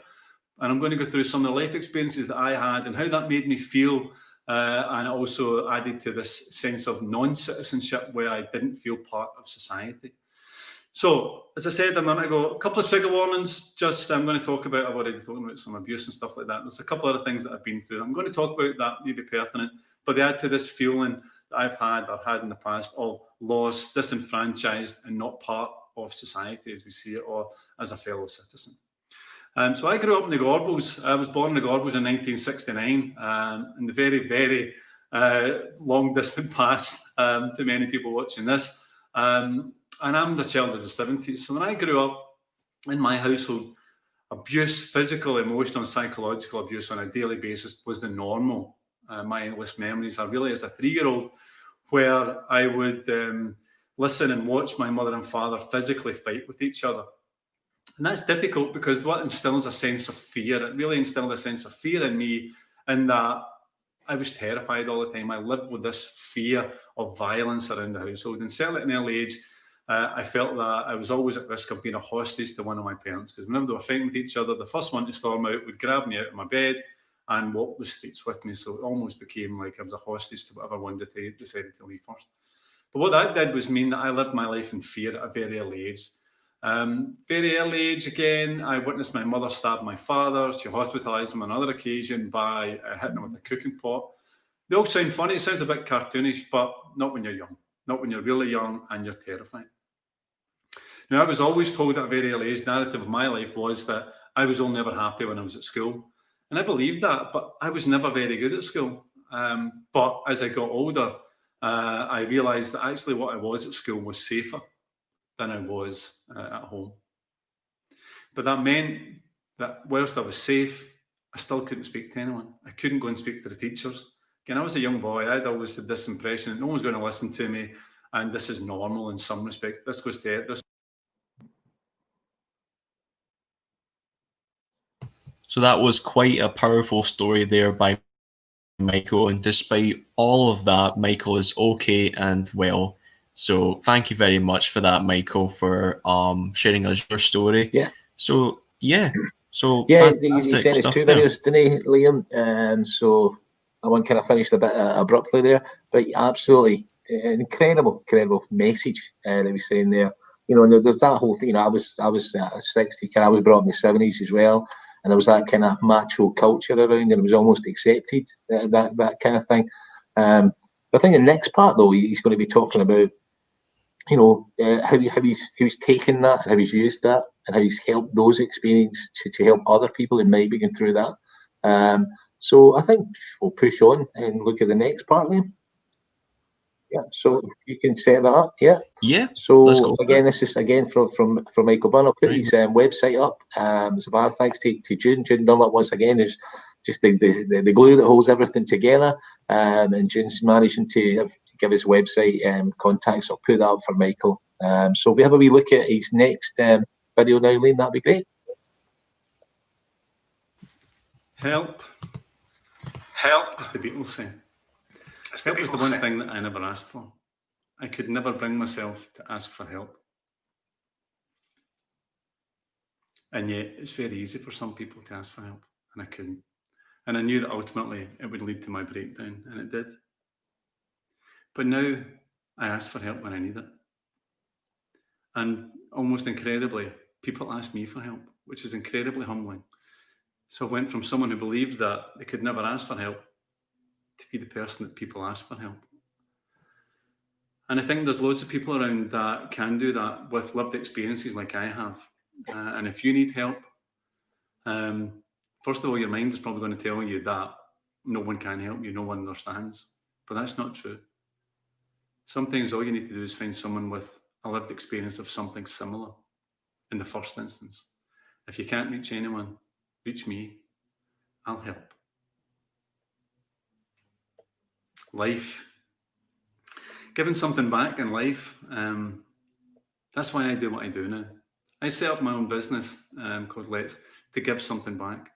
And I'm going to go through some of the life experiences that I had and how that made me feel, and also added to this sense of non-citizenship where I didn't feel part of society. So, as I said a minute ago, a couple of trigger warnings. I'm going to talk about, I've already talked about some abuse and stuff like that. There's a couple of other things that I've been through. I'm going to talk about that, maybe pertinent, but they add to this feeling that I've had in the past of lost, disenfranchised, and not part of society as we see it, or as a fellow citizen. So I grew up in the Gorbals. I was born in the Gorbals in 1969, in the very, very long distant past to many people watching this. And I'm the child of the 70s. So when I grew up in my household, abuse, physical, emotional, psychological abuse on a daily basis was the normal. My earliest memories are really as a 3-year-old, where I would listen and watch my mother and father physically fight with each other. And that's difficult because what instills a sense of fear, it really instilled a sense of fear in me, in that I was terrified all the time. I lived with this fear of violence around the household. And certainly at an early age, I felt that I was always at risk of being a hostage to one of my parents, because whenever they were fighting with each other, the first one to storm out would grab me out of my bed and walk the streets with me. So it almost became like I was a hostage to whatever one decided to leave first. But what that did was mean that I lived my life in fear at a very early age. Very early age again, I witnessed my mother stab my father. She hospitalised him on another occasion by hitting him with a cooking pot. They all sound funny. It sounds a bit cartoonish, but not when you're young. Not when you're really young and you're terrified. Now, I was always told at a very early age, the narrative of my life was that I was only ever happy when I was at school. And I believed that, but I was never very good at school. But as I got older, I realised that actually what I was at school was safer than I was at home. But that meant that whilst I was safe, I still couldn't speak to anyone. I couldn't go and speak to the teachers. Again, I was a young boy. I had always had this impression that no one's going to listen to me, and this is normal in some respects. This goes to this. So that was quite a powerful story there by Michael, and despite all of that, Michael is okay and well. So thank you very much for that, Michael, for sharing us your story. Yeah. So yeah. So yeah, you fantastic sent us stuff 2 there. videos, didn't you, Liam? So I want kind of finished a bit abruptly there, but absolutely incredible message that he was saying there. You know, and there's that whole thing. You know, I was 60, I was brought up in the 70s as well, and there was that kind of macho culture around, and it was almost accepted, that kind of thing. But I think the next part, though, he's going to be talking about, you know, how he's taken that, and how he's used that, and how he's helped those experiences to help other people who might be going through that. So I think we'll push on and look at the next part, Liam. Yeah, so you can set that up. Yeah. Yeah. So again, this is again from Michael Byrne. I'll put his website up. So bad thanks to June. June Dunlop once again is just the glue that holds everything together. And June's managing to give his website contacts. I'll put that up for Michael. So if we have a wee look at his next video now, Liam, that'd be great. Help, as the Beatles say. Help was the one thing that I never asked for. I could never bring myself to ask for help. And yet it's very easy for some people to ask for help, and I couldn't. And I knew that ultimately it would lead to my breakdown, and it did. But now I ask for help when I need it. And almost incredibly, people ask me for help, which is incredibly humbling. So I went from someone who believed that they could never ask for help to be the person that people ask for help. And I think there's loads of people around that can do that with lived experiences like I have. And if you need help, first of all, your mind is probably going to tell you that no one can help you, no one understands. But that's not true. Sometimes all you need to do is find someone with a lived experience of something similar in the first instance. If you can't reach anyone, reach me. I'll help. Life. Giving something back in life. That's why I do what I do now. I set up my own business called Let's to give something back.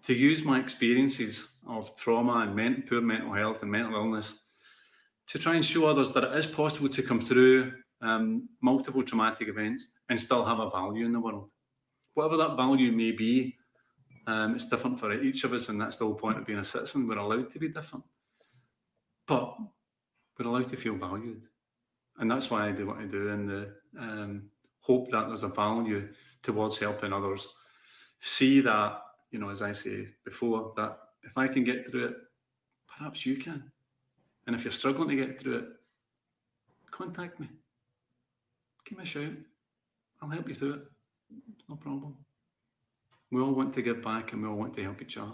To use my experiences of trauma and poor mental health and mental illness to try and show others that it is possible to come through multiple traumatic events and still have a value in the world. Whatever that value may be, it's different for each of us, and that's the whole point of being a citizen. We're allowed to be different, but we're allowed to feel valued. And that's why I do what I do, in the hope that there's a value towards helping others. See that, you know, as I say before, that if I can get through it, perhaps you can. And if you're struggling to get through it, contact me. Give me a shout. I'll help you through it. No problem. We all want to give back, and we all want to help each other.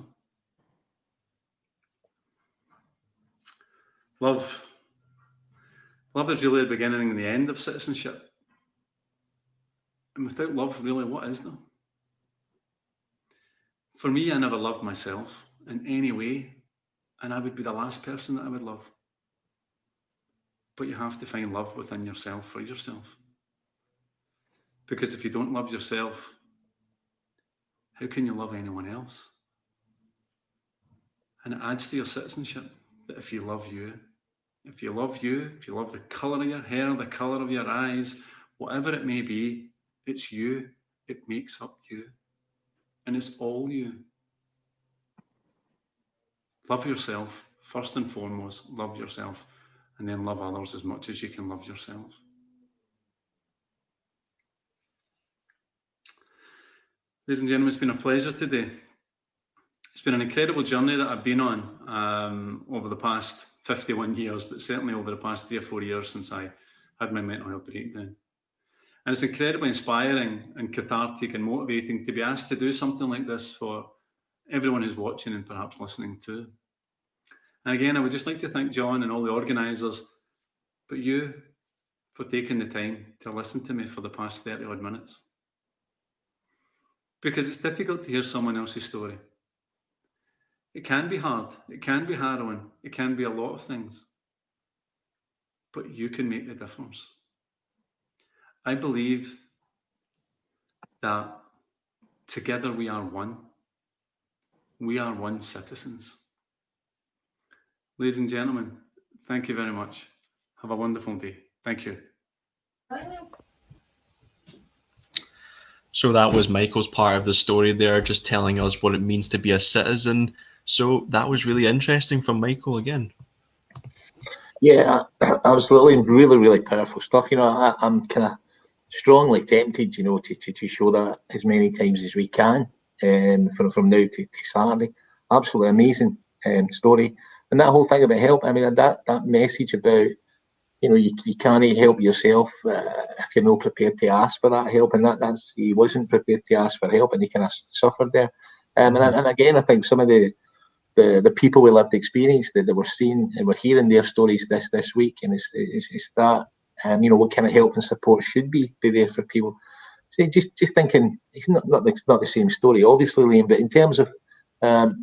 Love. Love is really the beginning and the end of citizenship. And without love, really, what is there? For me, I never loved myself in any way, and I would be the last person that I would love. But you have to find love within yourself for yourself. Because if you don't love yourself, how can you love anyone else? And it adds to your citizenship that if you love you, if you love the colour of your hair, the colour of your eyes, whatever it may be, it's you. It makes up you. And it's all you. Love yourself, first and foremost. Love yourself. And then love others as much as you can love yourself. Ladies and gentlemen, it's been a pleasure today. It's been an incredible journey that I've been on over the past 51 years, but certainly over the past 3 or 4 years since I had my mental health breakdown. And it's incredibly inspiring and cathartic and motivating to be asked to do something like this for everyone who's watching and perhaps listening too. And again, I would just like to thank John and all the organisers but you for taking the time to listen to me for the past 30 odd minutes. Because it's difficult to hear someone else's story. It can be hard, it can be harrowing, it can be a lot of things, but you can make the difference. I believe that together we are one. We are one citizens. Ladies and gentlemen, thank you very much. Have a wonderful day. Thank you. So that was Michael's part of the story there, just telling us what it means to be a citizen. So that was really interesting from Michael again. Yeah, absolutely. Really, really powerful stuff. You know, I'm kind of strongly tempted, you know, to show that as many times as we can from now to Saturday. Absolutely amazing story. And that whole thing about help, I mean, that message about, you know, you can't help yourself if you're not prepared to ask for that help. And that's he wasn't prepared to ask for help, and he kind of suffered there. And again, I think some of the people with lived experience that we're seeing and we're hearing their stories this week, and it's that you know, what kind of help and support should be there for people. So just thinking, it's not the same story, obviously, Liam, but in terms of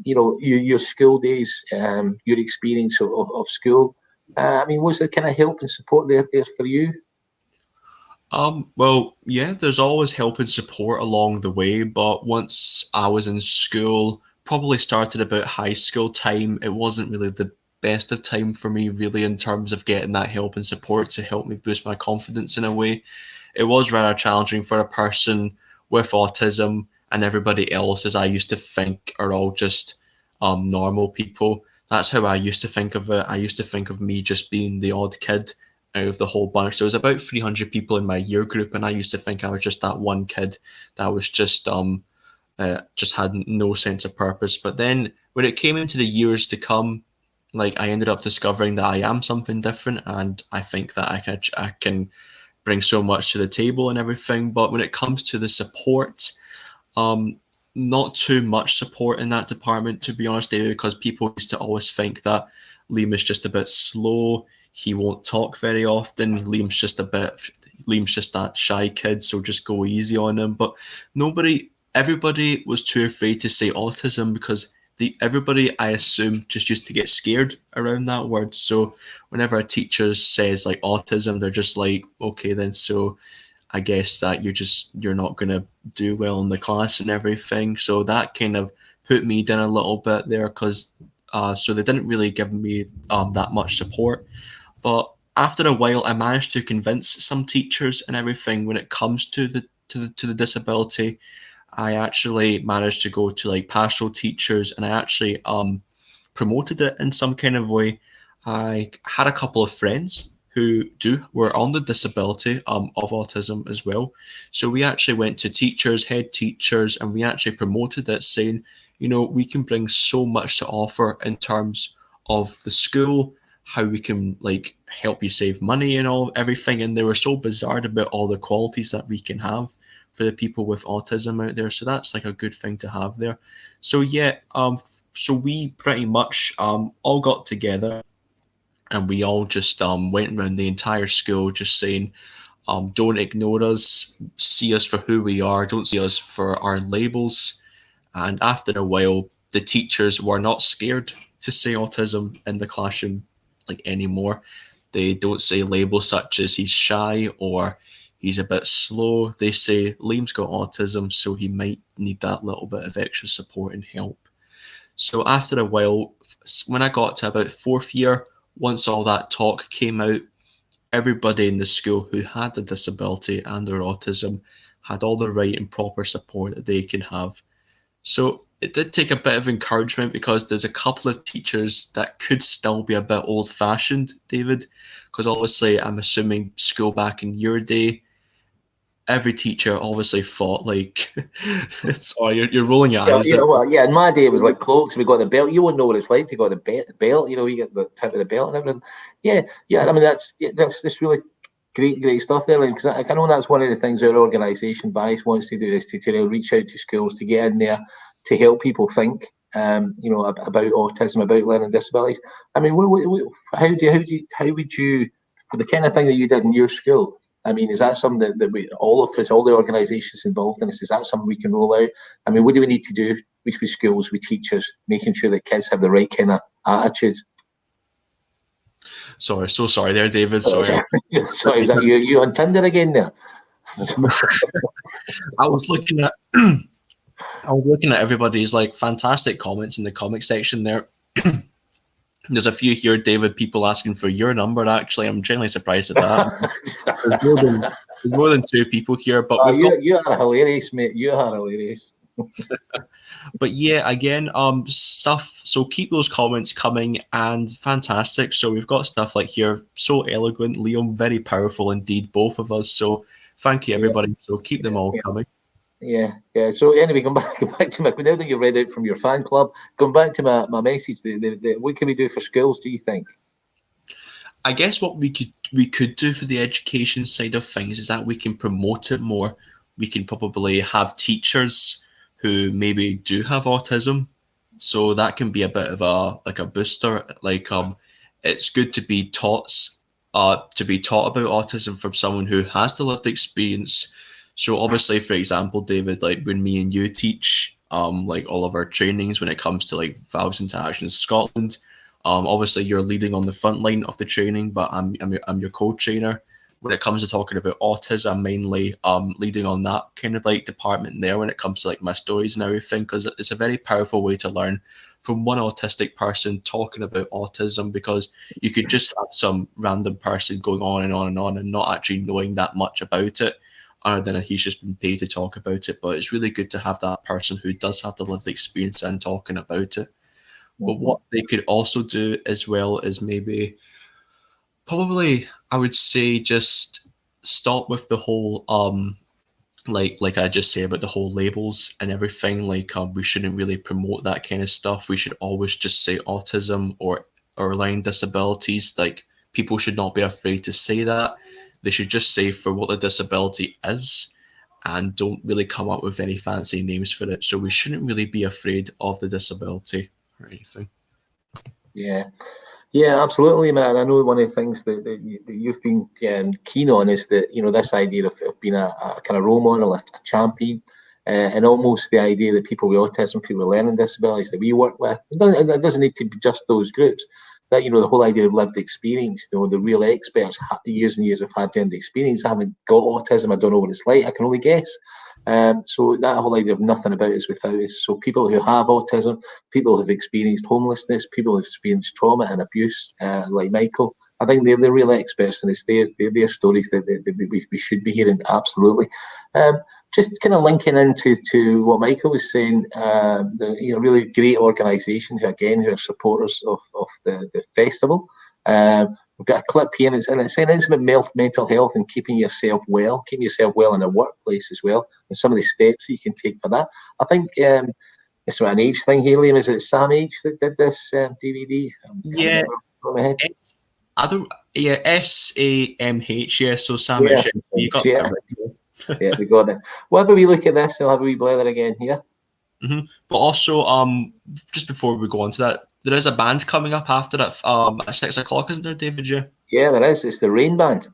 you know, your school days, your experience of school. I mean, was there kind of help and support there for you? Well, yeah, there's always help and support along the way, but once I was in school, probably started about high school time, it wasn't really the best of time for me, really, in terms of getting that help and support to help me boost my confidence in a way. It was rather challenging for a person with autism, and everybody else, as I used to think, are all just normal people. That's how I used to think of it. I used to think of me just being the odd kid out of the whole bunch. There was about 300 people in my year group, and I used to think I was just that one kid that was just had no sense of purpose. But then when it came into the years to come, like, I ended up discovering that I am something different, and I think that I can bring so much to the table and everything. But when it comes to the support, not too much support in that department, to be honest, David, because people used to always think that Liam is just a bit slow, he won't talk very often, Liam's just that shy kid, so just go easy on him. But everybody was too afraid to say autism, because everybody, I assume, just used to get scared around that word. So whenever a teacher says like autism, they're just like, okay then, so I guess that you're not going to do well in the class and everything. So that kind of put me down a little bit there, because so they didn't really give me that much support. But after a while, I managed to convince some teachers and everything when it comes to the disability. I actually managed to go to like pastoral teachers, and I actually promoted it in some kind of way. I had a couple of friends who were on the disability of autism as well. So we actually went to teachers, head teachers, and we actually promoted it, saying, you know, we can bring so much to offer in terms of the school, how we can like help you save money and everything. And they were so bizarre about all the qualities that we can have for the people with autism out there. So that's like a good thing to have there. So yeah, so we pretty much all got together, and we all just went around the entire school just saying, don't ignore us, see us for who we are, don't see us for our labels. And after a while, the teachers were not scared to say autism in the classroom like anymore. They don't say labels such as he's shy or he's a bit slow. They say Liam's got autism, so he might need that little bit of extra support and help. So after a while, when I got to about fourth year, once all that talk came out, everybody in the school who had a disability and their autism had all the right and proper support that they can have. So it did take a bit of encouragement, because there's a couple of teachers that could still be a bit old-fashioned, David, because obviously I'm assuming school back in your day, every teacher obviously thought like, sorry, you're rolling your eyes. Yeah, in my day it was like cloaks. We got the belt. You wouldn't know what it's like to go the belt. You know, you get the tip of the belt and everything. Yeah. I mean, that's really great stuff there, because I know that's one of the things our organisation, BICE, wants to do, is to reach out to schools, to get in there, to help people think, you know, about autism, about learning disabilities. I mean, how would you the kind of thing that you did in your school, I mean, is that something that we, all of us, all the organisations involved in this, is that something we can roll out? I mean, what do we need to do with schools, with teachers, making sure that kids have the right kind of attitude? Sorry, so sorry there, David. Sorry. Sorry, is that you on Tinder again there? I was looking at everybody's like fantastic comments in the comment section there. There's a few here, David, people asking for your number. Actually, I'm genuinely surprised at that. there's more than 2 people here, but you are hilarious, mate. You are hilarious. But yeah, again, stuff. So keep those comments coming, and fantastic. So we've got stuff like here, so eloquent, Liam, very powerful indeed, both of us. So thank you, everybody. So keep them all coming. Yeah. So anyway, go back to my. Now that you read out from your fan club, going back to my message. What can we do for schools? Do you think? I guess what we could do for the education side of things is that we can promote it more. We can probably have teachers who maybe do have autism, so that can be a bit of a booster. Like it's good to be taught about autism from someone who has the lived experience. So obviously, for example, David, like when me and you teach like all of our trainings when it comes to like Valves into Action in Scotland, obviously you're leading on the front line of the training, but I'm your co-trainer. When it comes to talking about autism, I'm mainly leading on that kind of like department there when it comes to like my stories and everything, because it's a very powerful way to learn from one autistic person talking about autism, because you could just have some random person going on and on and on and not actually knowing that much about it, other than he's just been paid to talk about it. But it's really good to have that person who does have the lived experience and talking about it. But what they could also do as well is maybe probably, I would say, just stop with the whole like I just say about the whole labels and everything. Like we shouldn't really promote that kind of stuff. We should always just say autism or learning disabilities. Like people should not be afraid to say that. They should just say for what the disability is, and don't really come up with any fancy names for it. So we shouldn't really be afraid of the disability or anything. Yeah, absolutely, man. I know one of the things that you've been keen on is that, you know, this idea of being a kind of role model, a champion, and almost the idea that people with autism, people with learning disabilities that we work with, it doesn't need to be just those groups. That, you know, the whole idea of lived experience, you know, the real experts, years and years of had gender experience. I haven't got autism. I don't know what it's like. I can only guess. So that whole idea of nothing about us without us. So people who have autism, people who have experienced homelessness, people who have experienced trauma and abuse, like Michael, I think they're the real experts, and it's their stories that we should be hearing. Absolutely. Just kind of linking into what Michael was saying, the really great organisation who are supporters of the festival. We've got a clip here, and it's about mental health and keeping yourself well in the workplace as well, and some of the steps you can take for that. I think it's an age thing here, Liam. Is it Sam H that did this DVD? Yeah. SAMH, yeah, so Sam H. You got it. Yeah, we got it. Whenever we look at this, we'll have a wee blather again here. Mm-hmm. But also, just before we go on to that, there is a band coming up after that at 6 o'clock, isn't there, David? Yeah, there is. It's the Rain Band.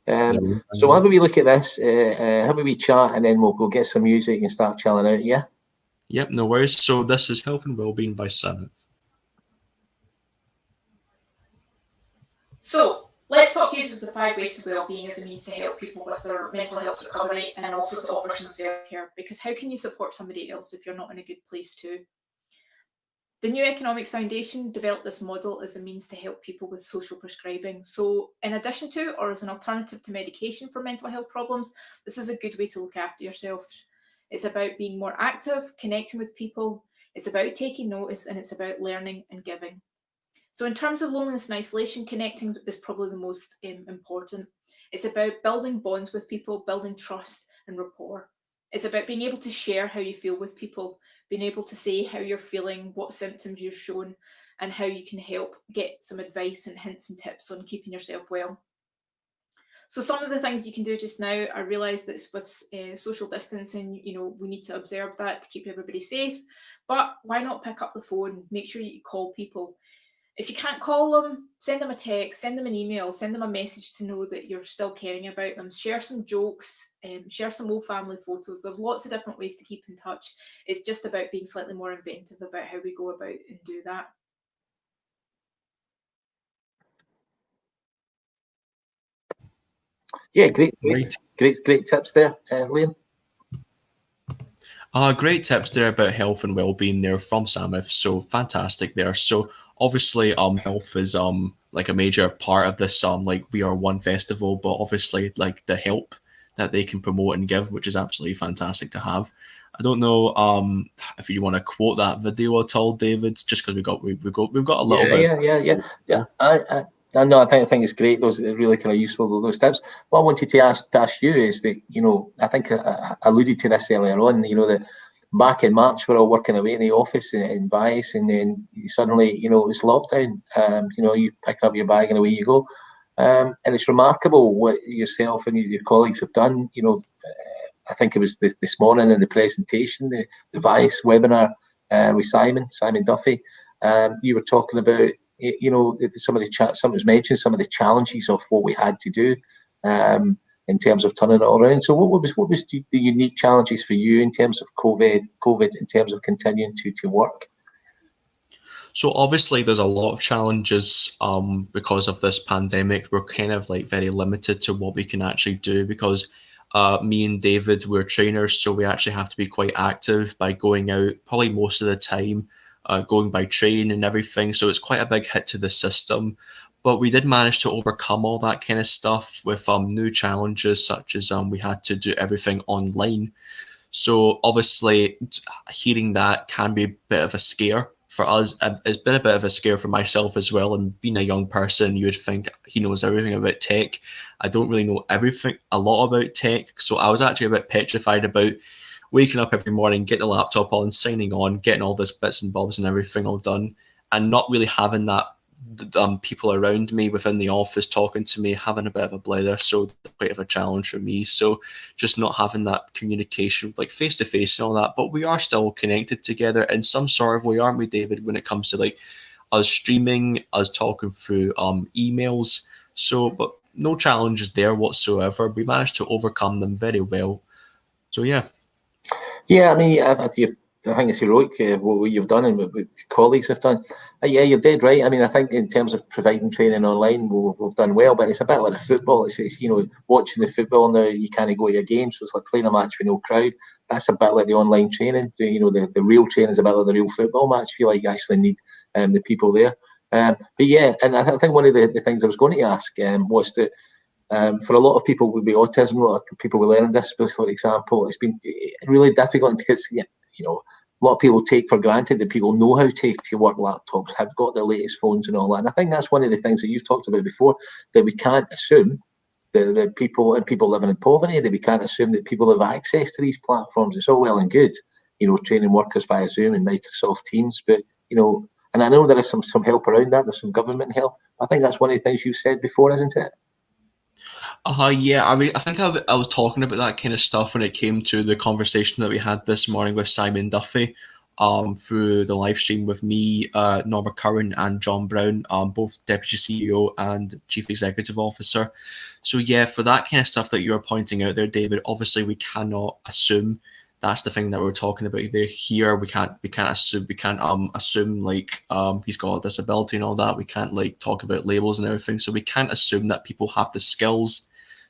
So have a wee look at this, have a wee chat, and then we'll go get some music and start chilling out, yeah? Yep, no worries. So this is Health and Wellbeing by Seventh. So let's talk uses the 5 ways to wellbeing as a means to help people with their mental health recovery, and also to offer some self-care, because how can you support somebody else if you're not in a good place too? The New Economics Foundation developed this model as a means to help people with social prescribing. So in addition to, or as an alternative to medication for mental health problems, this is a good way to look after yourself. It's about being more active, connecting with people, it's about taking notice, and it's about learning and giving. So in terms of loneliness and isolation, connecting is probably the most important. It's about building bonds with people, building trust and rapport. It's about being able to share how you feel with people, being able to say how you're feeling, what symptoms you've shown, and how you can help get some advice and hints and tips on keeping yourself well. So some of the things you can do just now, I realise that with social distancing, you know, we need to observe that to keep everybody safe, but why not pick up the phone, make sure you call people. If you can't call them, send them a text, send them an email, send them a message to know that you're still caring about them. Share some jokes, share some old family photos. There's lots of different ways to keep in touch. It's just about being slightly more inventive about how we go about and do that. Yeah, great tips there, Liam. Great tips there about health and well-being there from Samuel. So fantastic there. So obviously, health is like a major part of this like We Are One festival, but obviously like the help that they can promote and give, which is absolutely fantastic to have. I don't know if you want to quote that video at all, David, just because we've got a little bit. Yeah. I know. I think it's great. Those are really kind of useful. Those tips. What I wanted to ask you is that, you know, I think I alluded to this earlier on. You know, that back in March we're all working away in the office in Vice, and then suddenly, you know, it's lockdown. You know, you pick up your bag and away you go. And it's remarkable what yourself and your colleagues have done. You know, I think it was this morning in the presentation, the Vice webinar with Simon Duffy. You were talking about, you know, someone was mentioned some of the challenges of what we had to do in terms of turning it all around. So what was the unique challenges for you in terms of COVID in terms of continuing to work? So obviously there's a lot of challenges because of this pandemic. We're kind of like very limited to what we can actually do because me and David, we're trainers, so we actually have to be quite active by going out probably most of the time, going by train and everything. So it's quite a big hit to the system. But we did manage to overcome all that kind of stuff with new challenges, such as we had to do everything online. So obviously hearing that can be a bit of a scare for us. It's been a bit of a scare for myself as well. And being a young person, you would think he knows everything about tech. I don't really know a lot about tech. So I was actually a bit petrified about waking up every morning, getting the laptop on, signing on, getting all this bits and bobs and everything all done, and not really having that people around me within the office talking to me, having a bit of a blather. So quite of a challenge for me. So just not having that communication like face to face and all that, but we are still connected together in some sort of way, aren't we, David, when it comes to like us streaming, us talking through emails. So, but no challenges there whatsoever. We managed to overcome them very well. So yeah. Yeah, I mean, I think it's heroic what you've done and what colleagues have done. Yeah, you're dead right. I mean, I think in terms of providing training online, we've done well, but it's a bit like the football. It's you know, watching the football now, you can't go to your game, so it's like playing a match with no crowd. That's a bit like the online training. You know, the real training is a bit like the real football match. I feel like you actually need the people there. But yeah, and I think one of the things I was going to ask was that for a lot of people with autism, a lot of people with learning disabilities, for example, it's been really difficult because, you know, a lot of people take for granted that people know how to work laptops, have got the latest phones and all that. And I think that's one of the things that you've talked about before, that we can't assume that people living in poverty, that we can't assume that people have access to these platforms. It's all well and good, you know, training workers via Zoom and Microsoft Teams, but, you know, and I know there is some help around that. There's some government help. I think that's one of the things you said before, isn't it? Yeah, I mean, I think I was talking about that kind of stuff when it came to the conversation that we had this morning with Simon Duffy through the live stream with me, Norma Curran and John Brown, both Deputy CEO and Chief Executive Officer. So yeah, for that kind of stuff that you're pointing out there, David, obviously we cannot assume. That's the thing that we're talking about here. We can't assume like he's got a disability and all that. We can't like talk about labels and everything. So we can't assume that people have the skills,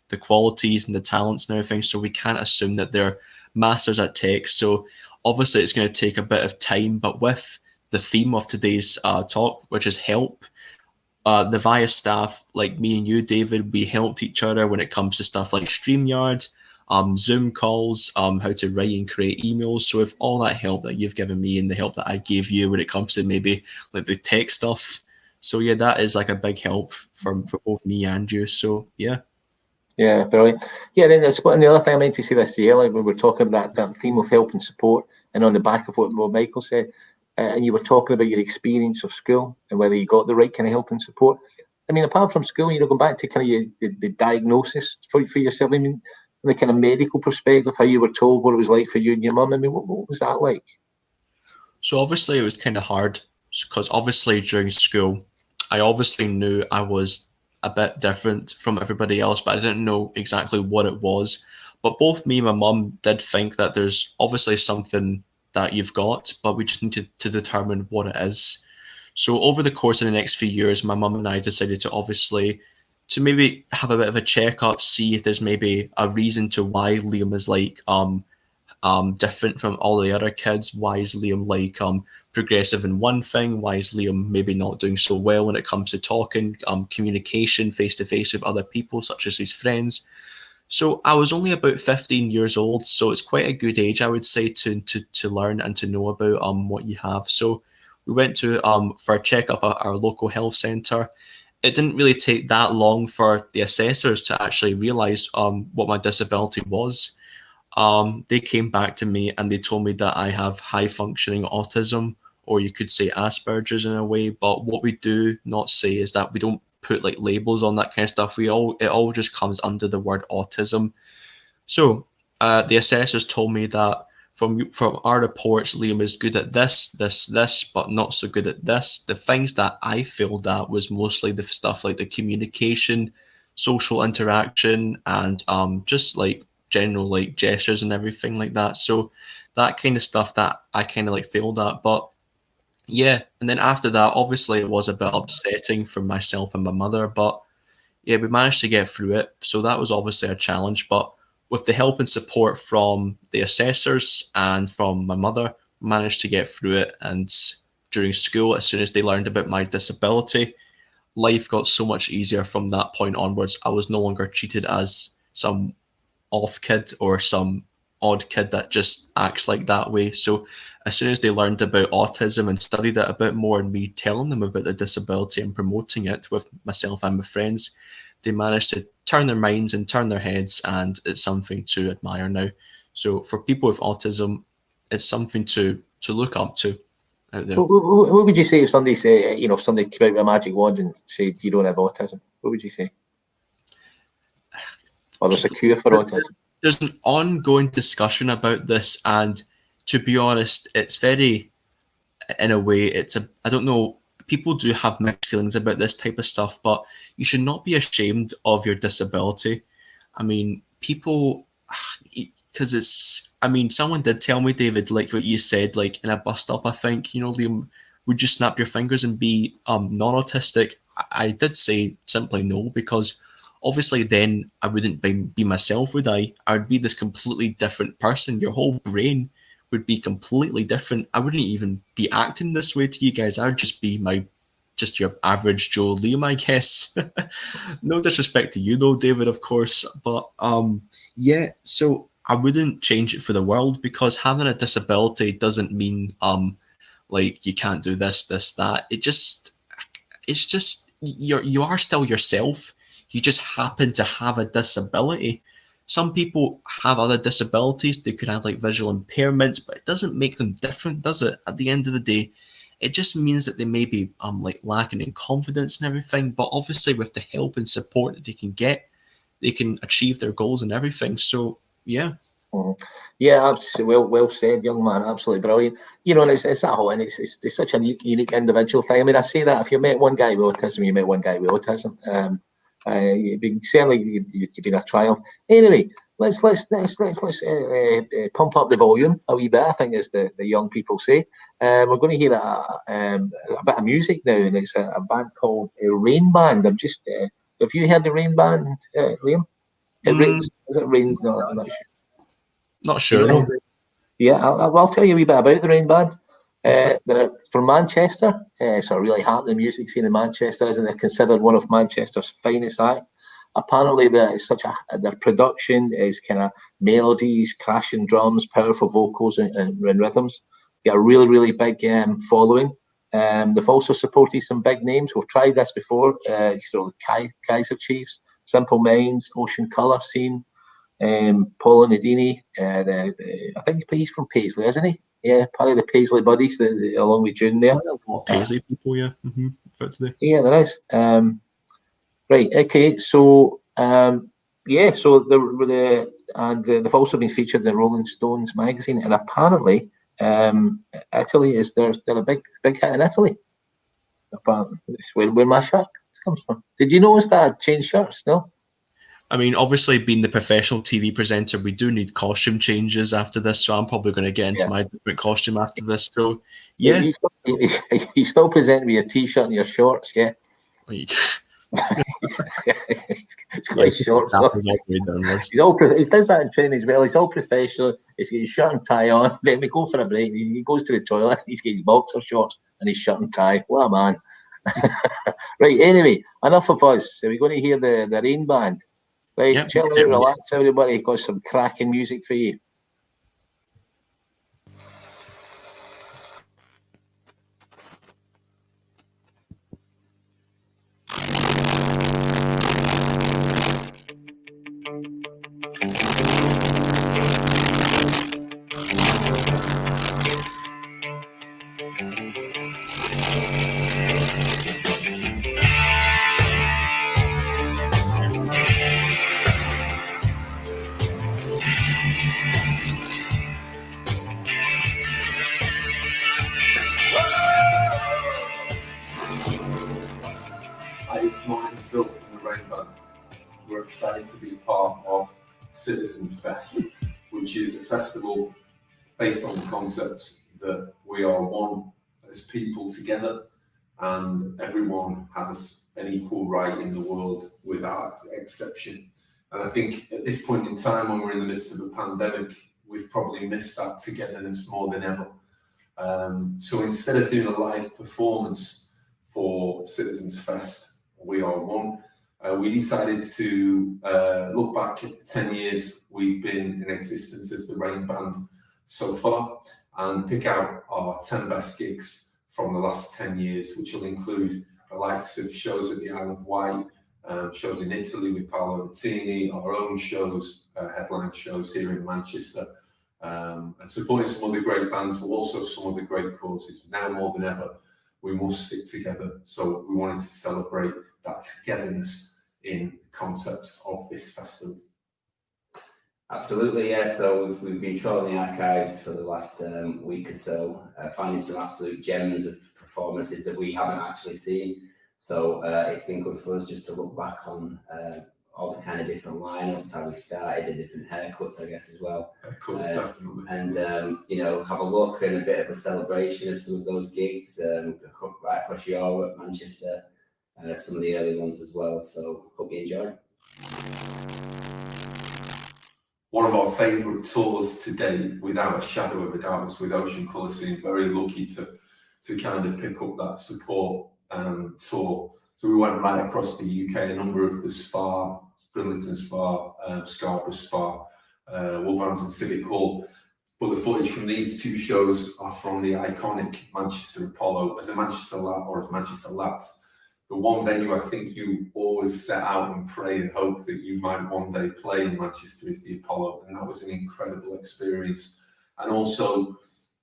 the qualities and the talents and everything. So we can't assume that they're masters at tech. So obviously it's going to take a bit of time, but with the theme of today's talk, which is help, the VIA staff, like me and you, David, we helped each other when it comes to stuff like StreamYard, Zoom calls, how to write and create emails. So with all that help that you've given me and the help that I gave you when it comes to maybe like the tech stuff, so yeah, that is like a big help for both me and you. So yeah. Yeah, brilliant. Yeah, then the other thing I meant to say this year, like we were talking about that theme of help and support, and on the back of what Michael said, and you were talking about your experience of school and whether you got the right kind of help and support. I mean, apart from school, you know, going back to kind of the diagnosis for yourself, I mean, the kind of medical perspective, how you were told what it was like for you and your mum. I mean, what was that like? So obviously it was kind of hard because obviously during school, I obviously knew I was a bit different from everybody else, but I didn't know exactly what it was. But both me and my mum did think that there's obviously something that you've got, but we just need to determine what it is. So over the course of the next few years, my mum and I decided to maybe have a bit of a checkup, see if there's maybe a reason to why Liam is like different from all the other kids. Why is Liam like progressive in one thing? Why is Liam maybe not doing so well when it comes to talking, communication face to face with other people, such as his friends? So I was only about 15 years old, so it's quite a good age, I would say, to learn and to know about what you have. So we went to for a checkup at our local health centre. It didn't really take that long for the assessors to actually realise what my disability was. They came back to me and they told me that I have high functioning autism, or you could say Asperger's in a way. But what we do not say is that we don't put like labels on that kind of stuff. It all just comes under the word autism. So the assessors told me that from our reports, Liam is good at this, but not so good at this. The things that I failed at was mostly the stuff like the communication, social interaction, and just like general like gestures and everything like that. So that kind of stuff that I kind of like failed at. But yeah, and then after that, obviously it was a bit upsetting for myself and my mother, but yeah, we managed to get through it. So that was obviously a challenge, but with the help and support from the assessors and from my mother, managed to get through it. And during school, as soon as they learned about my disability, life got so much easier from that point onwards. I was no longer treated as some off kid or some odd kid that just acts like that way. So as soon as they learned about autism and studied it a bit more, and me telling them about the disability and promoting it with myself and my friends, they managed to turn their minds and turn their heads, and it's something to admire now. So for people with autism, it's something to look up to out there. What would you say if somebody say, if somebody came out with a magic wand and said you don't have autism? What would you say? Or there's a cure for autism? There's an ongoing discussion about this, and to be honest, it's very, in a way, I don't know, people do have mixed feelings about this type of stuff, but you should not be ashamed of your disability. I mean, people, because someone did tell me, David, like what you said, like in a bus stop, I think, Liam, would you snap your fingers and be non-autistic? I did say simply no, because obviously then I wouldn't be myself, would I? I would be this completely different person. Your whole brain would be completely different. I wouldn't even be acting this way to you guys. I would just be just your average Joe Liam, I guess. No disrespect to you though, David, of course. But yeah, so I wouldn't change it for the world, because having a disability doesn't mean like you can't do this, that. It's just you are still yourself. You just happen to have a disability. Some people have other disabilities. They could have like visual impairments, but it doesn't make them different, does it? At the end of the day, it just means that they may be like lacking in confidence and everything. But obviously, with the help and support that they can get, they can achieve their goals and everything. So yeah. Yeah, absolutely. Well said, young man. Absolutely brilliant. And it's that whole, and it's such a unique individual thing. I mean, I say that if you met one guy with autism, you met one guy with autism. You've been a triumph. Anyway, let's pump up the volume a wee bit, I think, as the young people say. We're going to hear a bit of music now, and it's a band called Rain Band. Have you heard the Rain Band, Liam? Is it Rain? No, I'm not sure. Not sure. No. Yeah, I'll tell you a wee bit about the Rain Band. They're from Manchester. It's a really happening music scene in Manchester, and they're considered one of Manchester's finest acts. Apparently, their production is kind of melodies, crashing drums, powerful vocals, and rhythms. Got a really, really big following. They've also supported some big names. We've tried this before. So Kaiser Chiefs, Simple Minds, Ocean Colour Scene, Paul Nudini. I think he's from Paisley, isn't he? Yeah, part of the Paisley Buddies, along with June there. Paisley people, yeah. Yeah, there is. Right, okay, so so they've also been featured in Rolling Stones magazine, and apparently Italy they're a big hit in Italy. apparently. It's where my shirt comes from. Did you notice that I changed shirts? No? I mean, obviously, being the professional TV presenter, we do need costume changes after this, so I'm probably going to get into my different costume after this. So, yeah. You still present with your T-shirt and your shorts, yeah? It's quite short. He does that in training as well. He's all professional. He's got his shirt and tie on. Then we go for a break. He goes to the toilet. He's got his boxer shorts and his shirt and tie. What a man. Right, anyway, enough of us. So we're going to hear the Rain Band. Right, chill out, relax, everybody. Got some cracking music for you. It's Martin Phil from the Rain Band. We're excited to be part of Citizens Fest, which is a festival based on the concept that we are one as people together and everyone has an equal right in the world without exception. And I think at this point in time, when we're in the midst of a pandemic, we've probably missed that togetherness more than ever. So instead of doing a live performance for Citizens Fest, We Are One, we decided to look back at the 10 years we've been in existence as the Rain Band so far and pick out our 10 best gigs from the last 10 years, which will include the likes of shows at the Isle of Wight, shows in Italy with Paolo Nutini, our own shows, headline shows here in Manchester, and supporting some other great bands, but also some other great causes. Now more than ever, we must stick together. So we wanted to celebrate that togetherness in the concept of this festival. Absolutely, yeah. So we've been trawling the archives for the last week or so, finding some absolute gems of performances that we haven't actually seen. So it's been good for us just to look back on all the kind of different lineups, how we started, the different haircuts, I guess, as well. Haircuts, definitely. And, you know, have a look and a bit of a celebration of some of those gigs right across Europe, Manchester, some of the early ones as well. So hope you enjoy. One of our favourite tours to date, without a shadow of a doubt, was with Ocean Colour Scene. Very lucky to kind of pick up that support tour. So we went right across the UK, a number of the Spa, Bridlington Spa, Scarborough Spa, Wolverhampton Civic Hall. But the footage from these two shows are from the iconic Manchester Apollo. As a Manchester lad or as Manchester lads, the one venue I think you always set out and pray and hope that you might one day play in Manchester is the Apollo, and that was an incredible experience. And also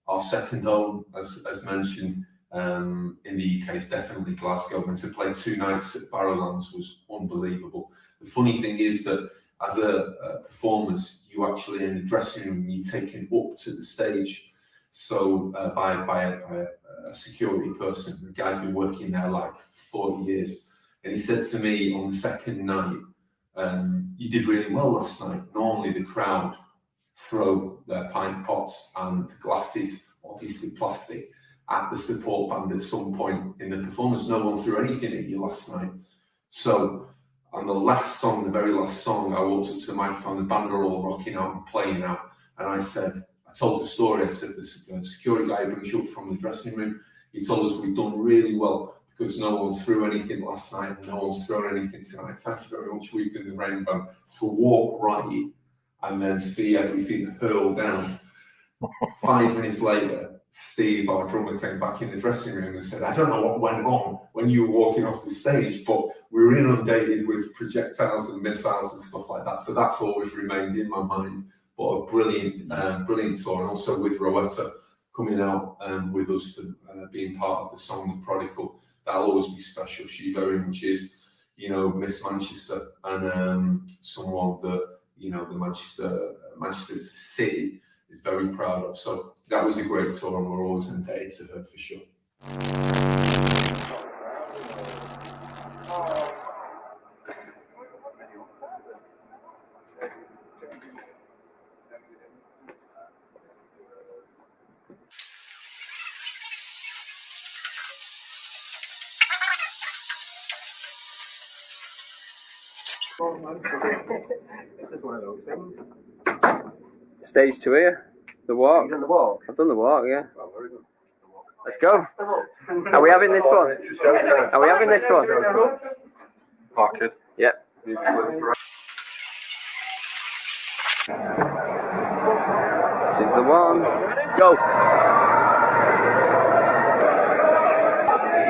our second home, as mentioned, in the UK is definitely Glasgow, and to play 2 nights at Barrowlands was unbelievable. The funny thing is that as a performance, you actually in the dressing room, you're taken up to the stage. So by a security person, the guy's been working there like 40 years. And he said to me on the second night, you did really well last night. Normally the crowd throw their pint pots and glasses, obviously plastic, at the support band at some point in the performance. No one threw anything at you last night. So on the last song, the very last song, I walked up to the microphone, the band are all rocking out and playing out. And I told the story, I said, the security guy brings you up from the dressing room. He told us we'd done really well because no one threw anything last night and no one's thrown anything tonight. Thank you very much, we've been the Rain Band. To walk right and then see everything hurl down. 5 minutes later, Steve, our drummer, came back in the dressing room and said, I don't know what went on when you were walking off the stage, but we were inundated with projectiles and missiles and stuff like that. So that's always remained in my mind. But a brilliant tour, and also with Rowetta coming out with us for being part of the song The Prodigal. That'll always be special. She very much is, you know, Miss Manchester and someone that, you know, the Manchester City is very proud of. So that was a great tour and we're always indebted to her for sure. This is one of those things. Stage 2 here. The walk. You've done the walk? I've done the walk, yeah. Oh, very good. Let's go. Are we having this one? Are we having this one? Parked. Yep. This is the one. Go.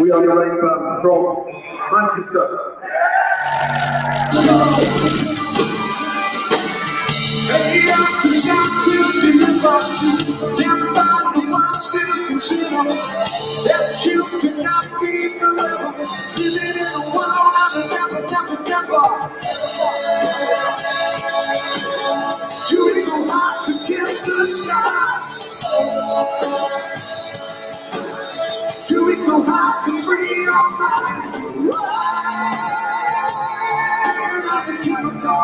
We are the rain band from Manchester. Hey, I got to deliver. Live by the one still consider that you cannot be forever. Living in a world of never. You is so hot against the sky. You is so hot to free your mind. Like a chemical.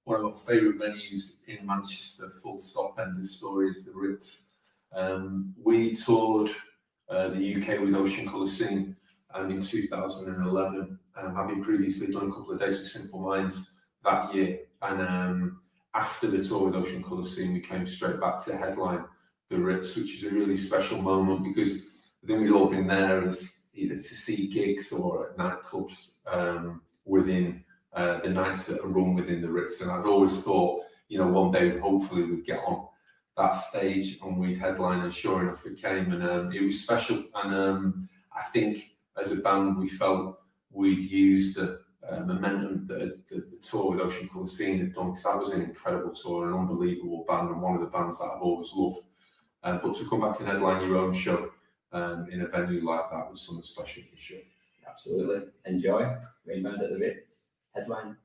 One of our favourite venues in Manchester, full stop, end of story, is the Ritz. We toured the UK with Ocean Colour Scene in 2011, having previously done a couple of days with Simple Minds that year. And after the tour with Ocean Colour Scene, we came straight back to headline the Ritz, which is a really special moment because I think we'd all been there as either to see gigs or at nightclubs within the nights that are run within the Ritz. And I'd always thought, you know, one day hopefully we'd get on that stage and we'd headline, and sure enough it came, and it was special. And I think as a band we felt we'd used the momentum that the tour with Ocean Colour Scene had done, because that was an incredible tour, an unbelievable band, and one of the bands that I've always loved. But to come back and headline your own show in a venue like that was something special for sure. Absolutely. Enjoy. Rain Band at the Ritz. Headline.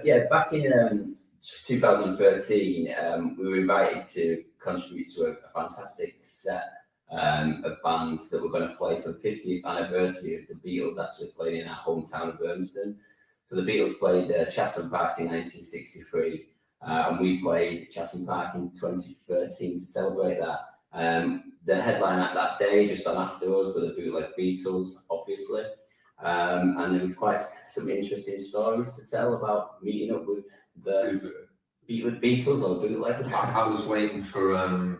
Yeah, back in 2013, we were invited to contribute to a fantastic set of bands that were going to play for the 50th anniversary of the Beatles actually playing in our hometown of Urmston. So the Beatles played Chatham Park in 1963, and we played Chatham Park in 2013 to celebrate that. The headline at that day, just on after us, were the Bootleg Beatles, obviously. And there was quite some interesting stories to tell about meeting up with the Beatles or the Bootlegs. I was waiting for a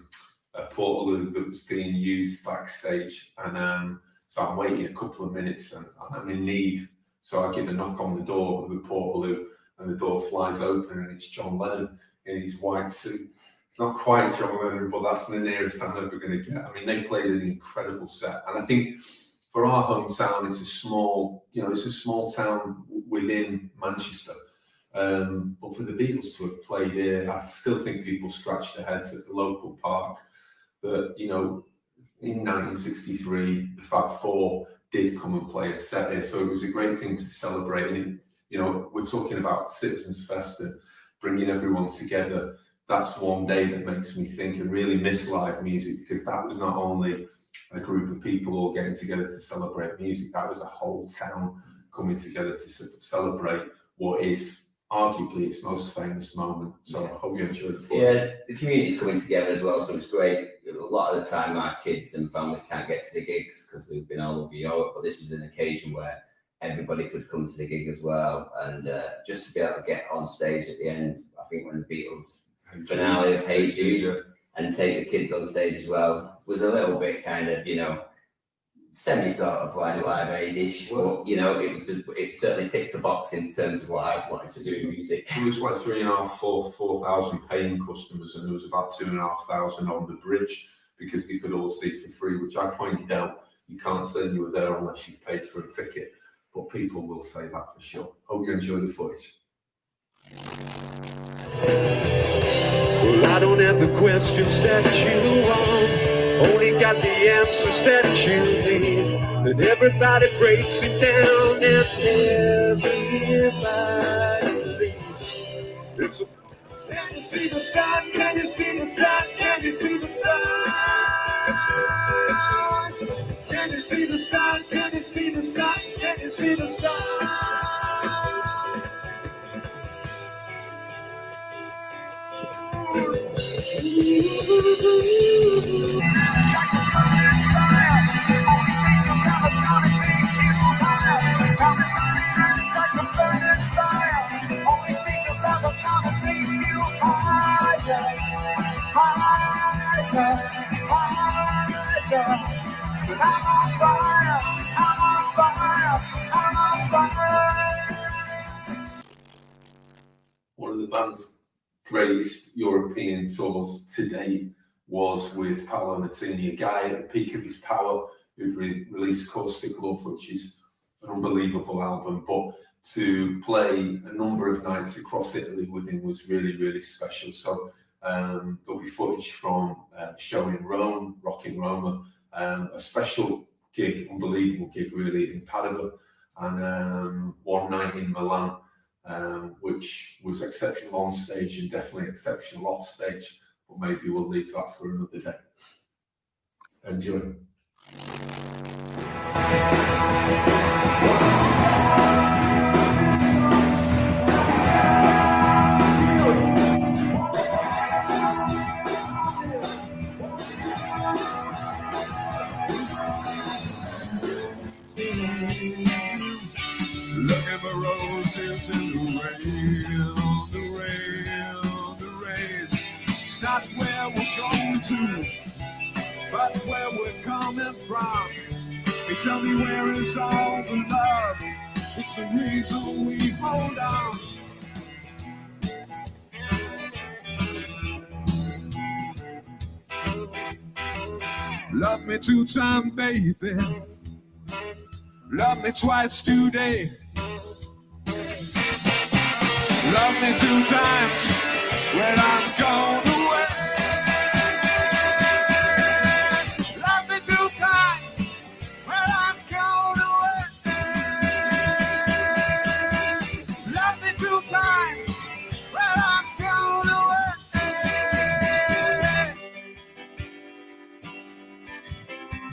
Portaloo that was being used backstage, and so I'm waiting a couple of minutes, and I'm in need. So I give a knock on the door with Portaloo, and the door flies open, and it's John Lennon in his white suit. It's not quite John Lennon, but that's the nearest I'm ever going to get. I mean, they played an incredible set, and I think for our hometown, it's a small town within Manchester. But for the Beatles to have played here, I still think people scratch their heads at the local park. That, you know, in 1963, the Fab Four did come and play a set here, so it was a great thing to celebrate. And, you know, we're talking about Citizens Fest and bringing everyone together. That's one day that makes me think and really miss live music, because that was not only a group of people all getting together to celebrate music, that was a whole town coming together to celebrate what is arguably its most famous moment. So I hope you enjoyed the footage. Yeah, the community's coming together as well, so it's great. A lot of the time our kids and families can't get to the gigs because they've been all over Europe, but this was an occasion where everybody could come to the gig as well. And just to be able to get on stage at the end, I think when the Beatles finale of Hey Jude and take the kids on stage as well was a little bit kind of, you know, semi sort of like Live Aid-ish, but you know, it certainly ticked the box in terms of what I wanted to do in music. There was like 3,500, 4,000 paying customers, and there was about 2,500 on the bridge because they could all see it for free, which I pointed out. You can't say you were there unless you've paid for a ticket, but people will say that for sure. Hope you enjoy the footage. Well, I don't have the questions that you want, only got the answers that you need. And everybody breaks it down, and everybody leaves. It's a, can you see the sun? Can you see the sun? Can you see the sun? Can you see the sun? Can you see the sun? Can you see the sun? One of the band's greatest European tours to date was with Paolo Nutini, a guy at the peak of his power who'd released Caustic Love, which is an unbelievable album. But to play a number of nights across Italy with him was really, really special. So there'll be footage from the show in Rome, Rock in Roma, a special gig, unbelievable gig really, in Padua, and one night in Milan, which was exceptional on stage and definitely exceptional off stage, but maybe we'll leave that for another day. Enjoy. Looking for roses in the rain, the rain, the rain. It's not where we're going to, but where we're coming from. They tell me where is all the love? It's the reason we hold on. Love me 2 times, baby. Love me twice today. Love me 2 times when I'm gone away. Love me 2 times when I'm gone away. Love me 2 times when I'm gone away.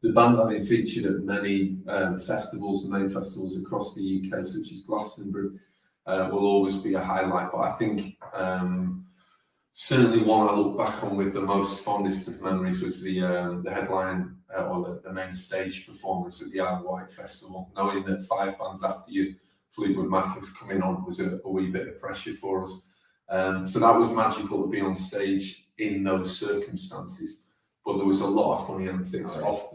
The band have been featured at many festivals, the main festivals across the UK, such as Glastonbury, will always be a highlight. But I think certainly one I look back on with the most fondest of memories was the headline or the main stage performance at the Isle of Wight Festival. Knowing that 5 bands after you, Fleetwood Mac, was coming on was a wee bit of pressure for us. So that was magical to be on stage in those circumstances. But there was a lot of funny antics off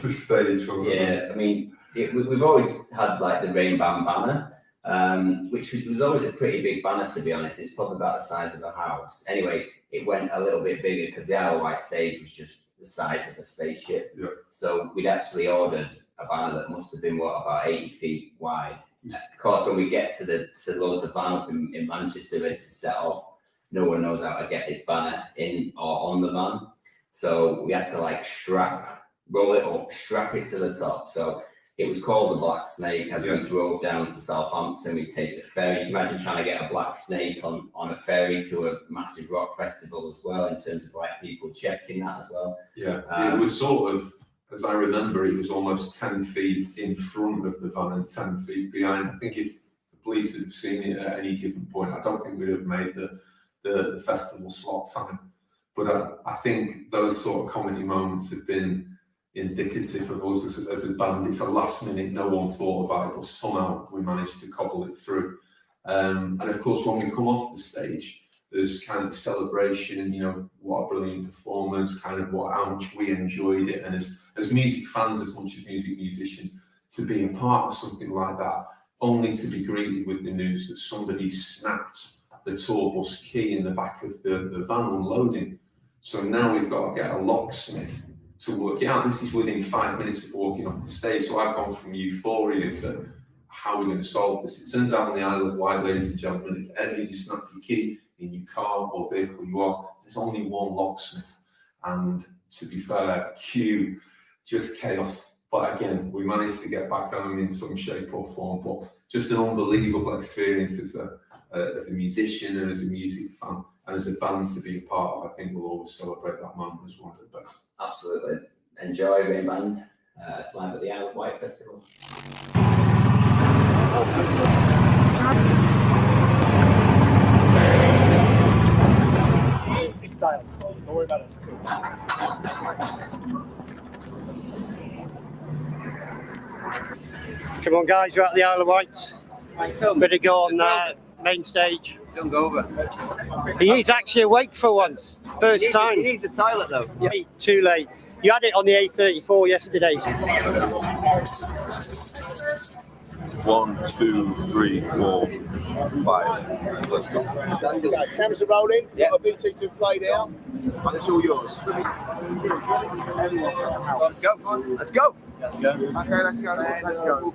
the stage, wasn't there? Yeah, I mean, we've always had like the Rain Band banner, which was always a pretty big banner, to be honest. It's probably about the size of a house. Anyway, it went a little bit bigger because the Isle of Wight stage was just the size of a spaceship. Yeah. So we'd actually ordered a banner that must have been, about 80 feet wide. Of course, when we get to load the van up in Manchester ready to set off, no one knows how to get this banner in or on the van. So we had to like roll it up, strap it to the top. So it was called the Black Snake. As we drove down to Southampton, we take the ferry. Can you imagine trying to get a black snake on a ferry to a massive rock festival as well, in terms of like people checking that as well? Yeah, it was sort of, as I remember, it was almost 10 feet in front of the van and 10 feet behind. I think if the police had seen it at any given point, I don't think we'd have made the festival slot time. But I think those sort of comedy moments have been indicative of us as a band. It's a last minute, no one thought about it, but somehow we managed to cobble it through. And of course, when we come off the stage, there's kind of celebration, what a brilliant performance, kind of how much we enjoyed it. And as music fans, as much as music musicians, to be a part of something like that, only to be greeted with the news that somebody snapped the tour bus key in the back of the van unloading. So now we've got to get a locksmith to work it out. This is within 5 minutes of walking off the stage. So I've gone from euphoria to how are we going to solve this? It turns out on the Isle of Wight, ladies and gentlemen, if ever you snap your key in your car or vehicle you are, there's only one locksmith. And to be fair, cue just chaos. But again, we managed to get back home in some shape or form. But just an unbelievable experience as a musician and as a music fan. And as a band to be a part of, I think we'll always celebrate that moment as one of the best. Absolutely. Enjoy Rain Band live at the Isle of Wight Festival. Style. Don't worry about it. Come on, guys, we're at the Isle of Wight. Better go on main stage. Don't go over. He is actually awake for once. First time. He needs a toilet, though. Yeah, too late. You had it on the A34 yesterday. 1, 2, 3, 4, 5. Let's go. Cameras are rolling. Yeah. BT to fade out. And it's all yours. Let's go. Let's go. Let's go. Okay, let's go. Let's go.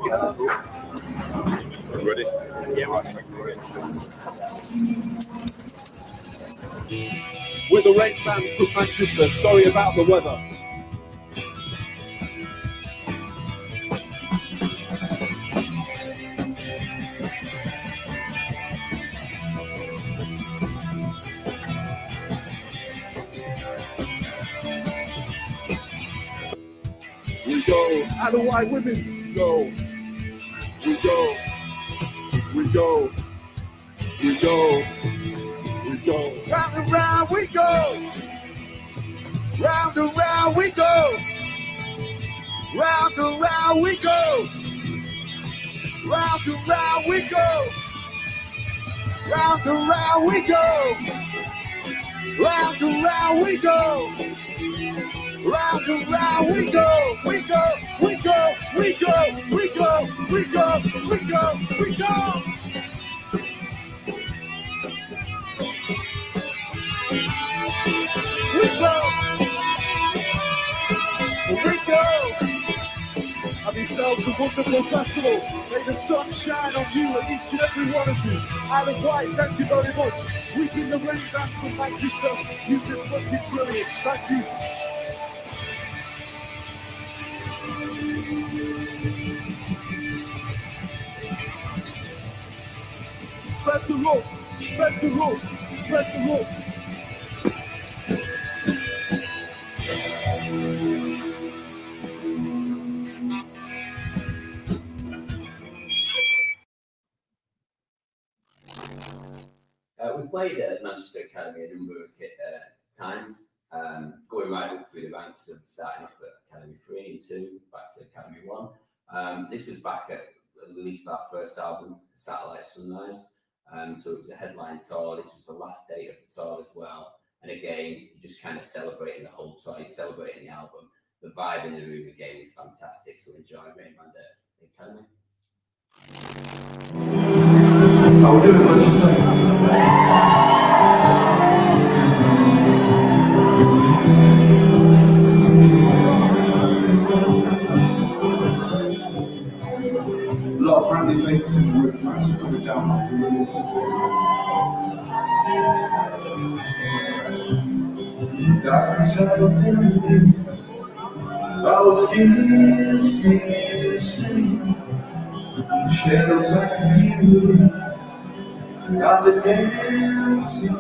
Ready? Yeah, right. We're the Red Band from Manchester. Sorry about the weather. We go, and the white women go. We go, we go, we go, we go. Round and round we go. Round and round we go. Round and round we go. Round and round we go. Round and round we go. Round and round we go. Round and round we go, we go, we go, we go, we go, we go, we go, we go. We go, we go. Have yourselves a wonderful festival. May the sun shine on you and each and every one of you. Isle of Wight, thank you very much. We've been the Rain Band from Manchester. You've been fucking brilliant. Thank you. Spread the love, spread the love, spread the love. We played at Manchester Academy a number of times, going right up through the ranks of starting off at Academy 3 and 2, back to Academy 1. This was back at the release of our first album, Satellite Sunrise. So it was a headline tour. This was the last date of the tour as well. And again, you're just kind of celebrating the whole tour, you're celebrating the album. The vibe in the room again was fantastic. So enjoy Rain Band at the Academy. How we doing, Manchester? A lot of friendly faces in the room. Thanks for coming down, man. We really appreciate it. Darkness had a memory. I was gives me sleep. Shadows like the beauty. Now the dancing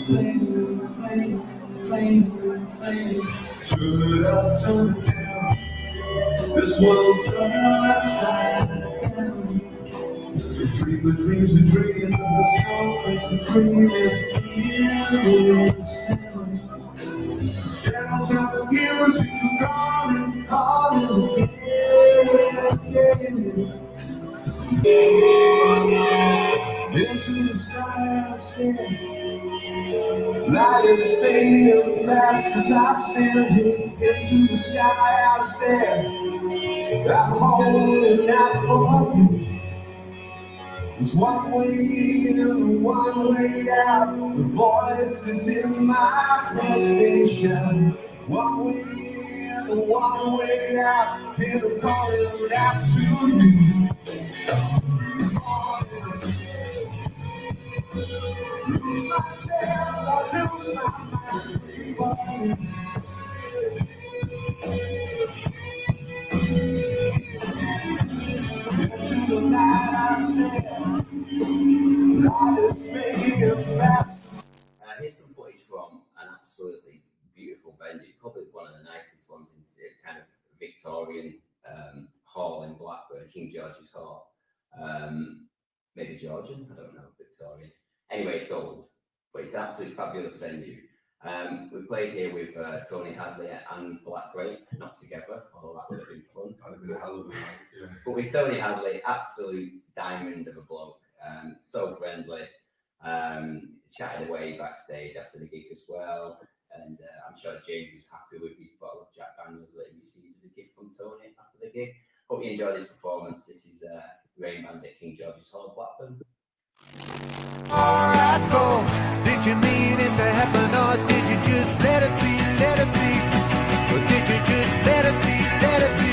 flame, flame, flame, flame. Turn it up, turn it down. This world's upside down. You dream the dreams you dream, and the stars you dream, and feelings down. Shadows of the music, you calling, calling again. Into the sky I stand. Light is fading fast as I stand here. Into the sky I stand. I'm holding out for you. There's one way in and one way out. The voices in my head, they shout. One way in and one way out. And I'm calling out to you. Lose myself, I lose my mind. Into the night I stand. Light is fading fast. Here's some footage from an absolutely beautiful venue, probably one of the nicest ones in kind of Victorian hall in Blackburn, King George's Hall. Maybe Georgian, I don't know, Victorian. Anyway, it's old, but it's an absolutely fabulous venue. We played here with Tony Hadley and Black Grape, not together, although that would have been fun. That'd have been a hell of a night, yeah. But with Tony Hadley, absolute diamond of a bloke, so friendly. Chatted away backstage after the gig as well, and I'm sure James is happy with his bottle of Jack Daniels that he received as a gift from Tony after the gig. Hope you enjoyed his performance. This is Rain Band at King George's Hall, Blackburn. Alright, go. Did you mean it to happen, or did you just let it be, let it be? Or did you just let it be, let it be?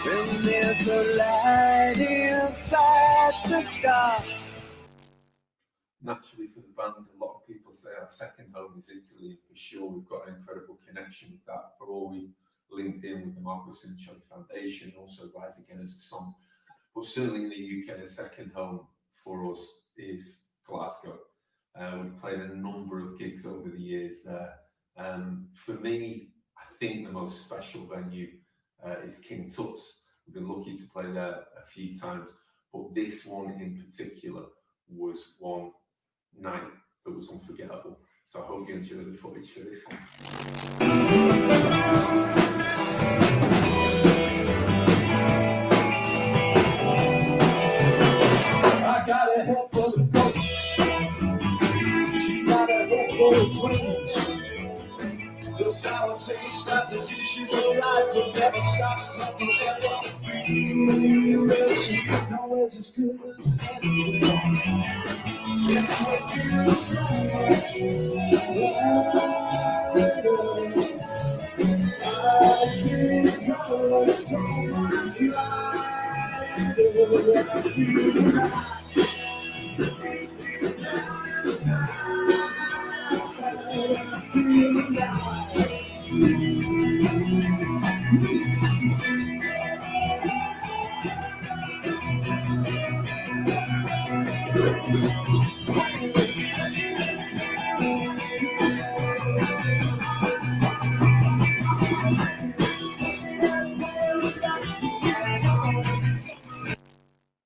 When there's a light inside the dark. Naturally, for the band, a lot of people say our second home is Italy. For sure, we've got an incredible connection with that. For all we linked in with the Marco Cincioli Foundation, also Rise Again as a song. But certainly in the UK, the second home for us is Glasgow. We've played a number of gigs over the years there. For me, I think the most special venue is King Tut's. We've been lucky to play there a few times, but this one in particular was one night that was unforgettable. So I hope you enjoy the footage for this one. I got a head full of goats. She got a head full of dreams. The sour taste of the dishes of life will never stop. Nothing ever be. Nowhere's as good as anywhere. It feels so much I see color so much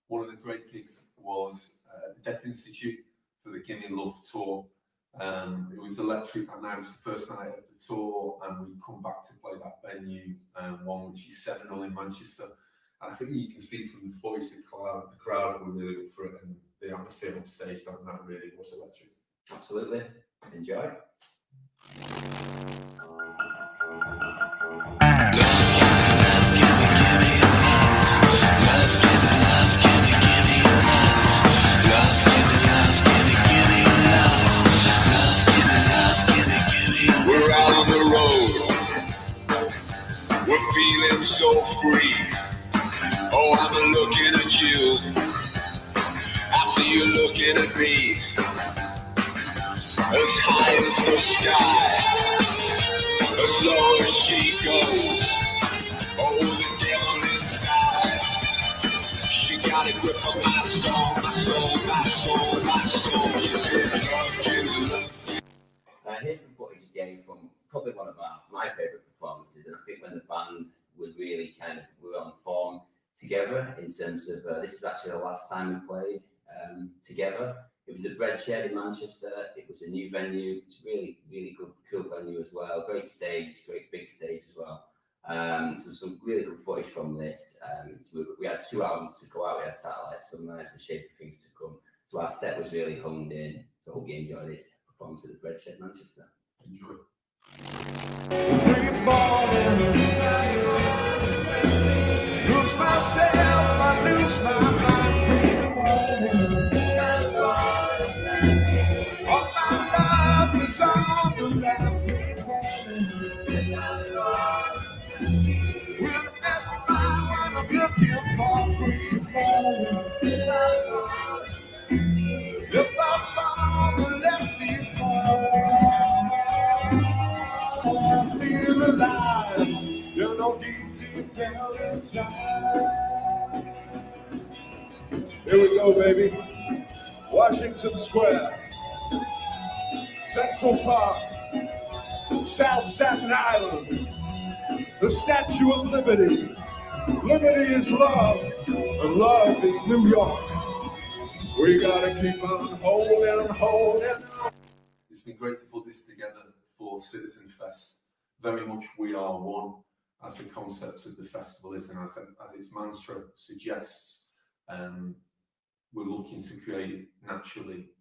One of the great gigs was the Deaf Institute for the Gimme Love tour. It was electric, and now it's the first night of the tour, and we've come back to play that venue, one which is 7-0 in Manchester. And I think you can see from the voice of the crowd were really up for it, and the atmosphere on stage that night really was electric. Absolutely. Enjoy. We're out on the road. We're feeling so free. Oh, I'm looking at you. I see you looking at me. As high as the sky, as low as she goes. Oh, the devil inside. She got a grip on my soul, my soul, my soul, my soul. She said, love you, love you. Here's some footage again from probably one of my favourite performances, and I think when the band were really were on form together in terms of this is actually the last time we played together. It was at Breadshed in Manchester. It was a new venue. It's really, really good, cool venue as well. Great stage, great big stage as well. So some really good footage from this. We had 2 albums to go out. We had Satellite Sunrise and Shape of Things to Come. So our set was really honed in. So I hope you enjoy this performance at the Breadshed Manchester. Enjoy. Lose myself, I lose my mind. All my love is on the left. I feel alive. You know, deep down inside. Here we go, baby. Washington Square, Central Park, South Staten Island, the Statue of Liberty. Liberty is love, and love is New York. We gotta keep on holding. It's been great to put this together for Citizen Fest. Very much we are one, as the concept of the festival is, and as its mantra suggests. We're looking to create naturally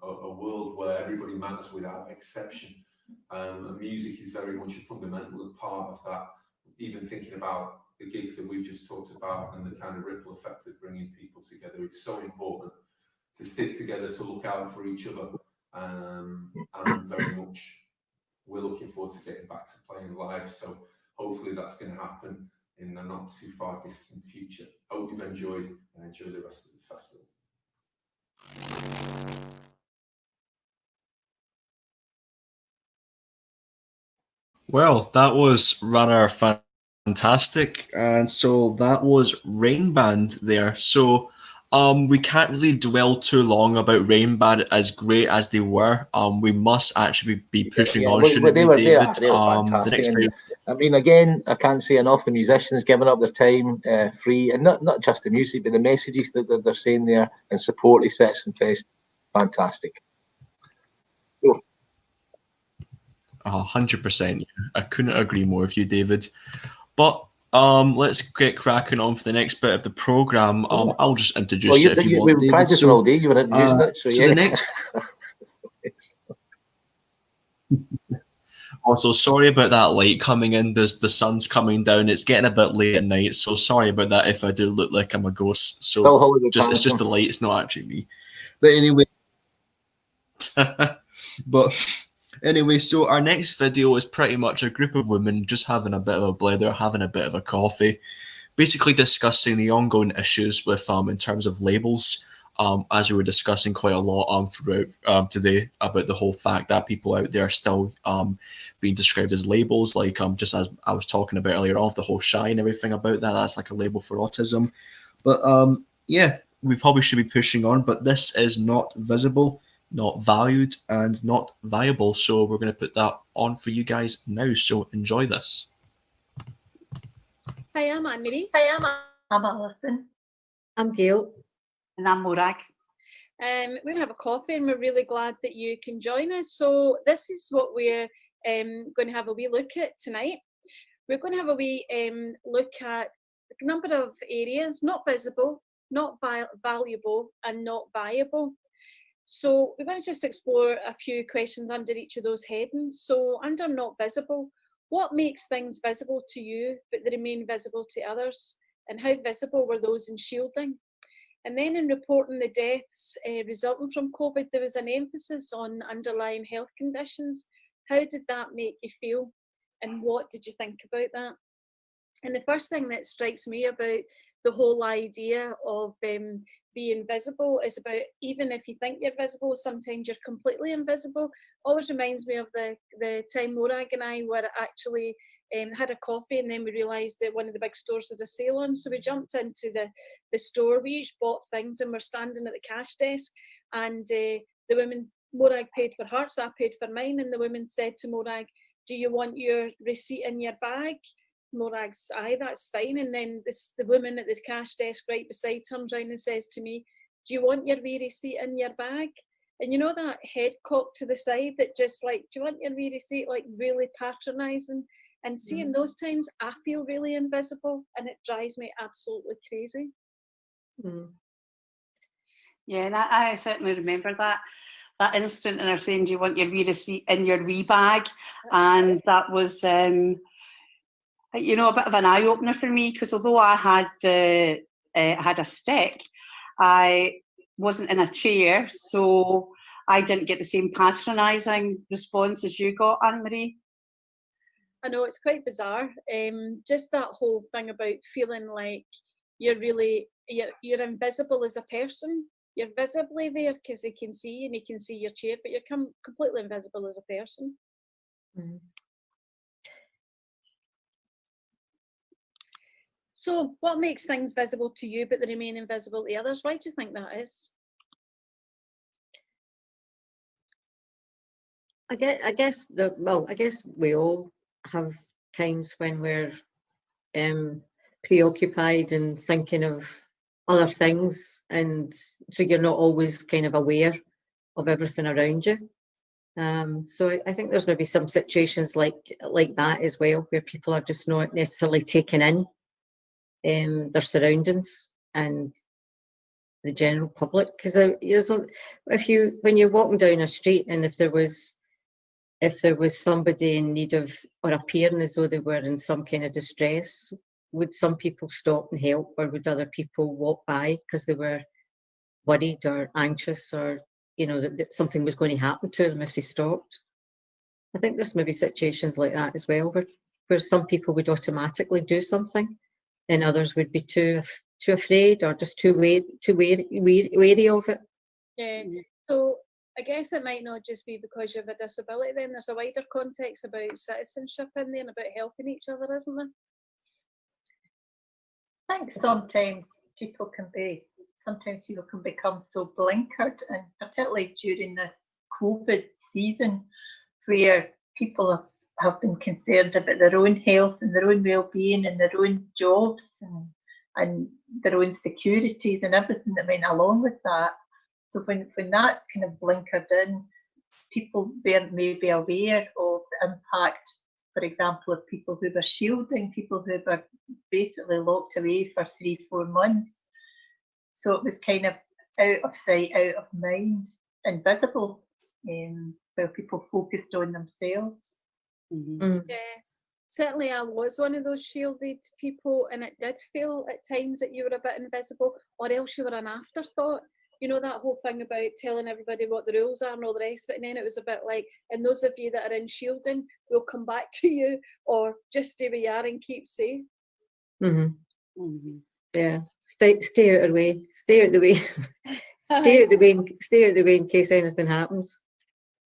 a world where everybody matters without exception. And music is very much a fundamental part of that. Even thinking about the gigs that we've just talked about and the kind of ripple effect of bringing people together, it's so important to stick together, to look out for each other. And very much we're looking forward to getting back to playing live. So hopefully that's going to happen in the not too far distant future. Hope you've enjoyed and enjoy the rest of the festival. Well, that was rather fantastic. And so that was Rain Band there. So we can't really dwell too long about Rain Band, as great as they were. We must actually be pushing on, shouldn't we, David? They were fantastic. I mean, again, I can't say enough. The musicians giving up their time free, and not just the music, but the messages that they're saying there and support the Citizen Fest. Fantastic. 100%. I couldn't agree more with you, David. But let's get cracking on for the next bit of the program. I'll just introduce it if you want, David. Practicing all day. You were using it, so yeah. The next. Also, sorry about that light coming in. The sun's coming down. It's getting a bit late at night, so sorry about that if I do look like I'm a ghost. So it's just the light. It's not actually me. But anyway, so our next video is pretty much a group of women just having a bit of a blather, having a bit of a coffee, basically discussing the ongoing issues with in terms of labels. As we were discussing quite a lot throughout today about the whole fact that people out there are still being described as labels, like just as I was talking about earlier on, the whole shy and everything about that. That's like a label for autism. But yeah, we probably should be pushing on, but this is not visible, not valued, and not viable. So we're going to put that on for you guys now. So enjoy this. Hi, I'm Anne-Marie. Hi, I'm Alison. I'm Gail. And I'm Morag. We're going to have a coffee and we're really glad that you can join us. So this is what we're going to have a wee look at tonight. We're going to have a wee look at a number of areas, not visible, not valuable, and not viable. So we're going to just explore a few questions under each of those headings. So under not visible, what makes things visible to you but they remain visible to others? And how visible were those in shielding? And then in reporting the deaths resulting from COVID, there was an emphasis on underlying health conditions. How did that make you feel? And what did you think about that? And the first thing that strikes me about the whole idea of being visible is about, even if you think you're visible, sometimes you're completely invisible. Always reminds me of the time Morag and I were actually had a coffee, and then we realised that one of the big stores had a sale on, so we jumped into the store. We each bought things and we're standing at the cash desk, and the woman, Morag paid for hers, I paid for mine, and the woman said to Morag, "Do you want your receipt in your bag?" Morag's, "Aye, that's fine." And then the woman at the cash desk right beside turns around and says to me, "Do you want your wee receipt in your bag?" And you know that head cock to the side that just like, "Do you want your wee receipt?" Like really patronising. And see, in those times, I feel really invisible, and it drives me absolutely crazy. Yeah, and I certainly remember that instant, and they're saying, "Do you want your wee receipt in your wee bag?" And that was, you know, a bit of an eye opener for me, because although I had had a stick, I wasn't in a chair, so I didn't get the same patronising response as you got, Anne-Marie. I know, it's quite bizarre. Just that whole thing about feeling like you're invisible as a person. You're visibly there because they can see, and they can see your chair, but you're completely invisible as a person. So what makes things visible to you but they remain invisible to others? Why do you think that is? I guess we all have times when we're preoccupied and thinking of other things, and so you're not always kind of aware of everything around you. So I think there's maybe some situations like that as well, where people are just not necessarily taking in their surroundings and the general public. Because when you're walking down a street and if there was somebody in need of, or appearing as though they were in some kind of distress, would some people stop and help, or would other people walk by because they were worried or anxious, or that something was going to happen to them if they stopped? I think there's maybe situations like that as well, where some people would automatically do something and others would be too afraid or just too wary of it. Yeah. So I guess it might not just be because you have a disability then. There's a wider context about citizenship in there and about helping each other, isn't there? I think sometimes people can become so blinkered, and particularly during this COVID season where people have been concerned about their own health and their own well-being and their own jobs and their own securities and everything that went along with that. So when that's kind of blinkered in, people may be aware of the impact, for example, of people who were shielding, people who were basically locked away for 3-4 months. So it was kind of out of sight, out of mind, invisible, where people focused on themselves. Yeah, certainly I was one of those shielded people, and it did feel at times that you were a bit invisible, or else you were an afterthought. That whole thing about telling everybody what the rules are and all the rest of it, and then it was a bit like, and those of you that are in shielding, we'll come back to you, or just stay where you are and keep safe. Yeah, stay out of the way. Stay out the way. Stay out the way. Stay out the way in case anything happens.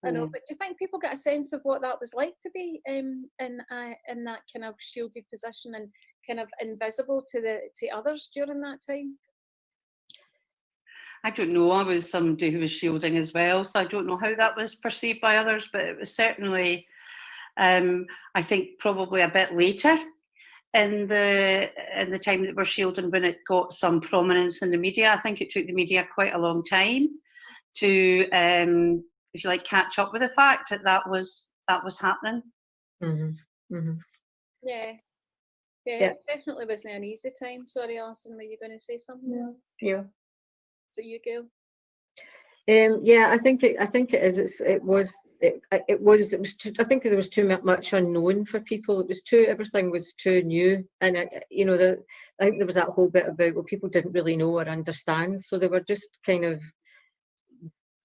I know, but do you think people get a sense of what that was like to be in that kind of shielded position and kind of invisible to others during that time? I don't know. I was somebody who was shielding as well, so I don't know how that was perceived by others, but it was certainly, I think, probably a bit later in the time that we're shielding when it got some prominence in the media. I think it took the media quite a long time to, if you like, catch up with the fact that was happening. Yeah. It definitely wasn't an easy time. Sorry, Alison, were you going to say something? Yeah. So you go. Yeah, I think it is. It was. I think there was too much unknown for people. Everything was too new, and I think there was that whole bit about people didn't really know or understand, so they were just kind of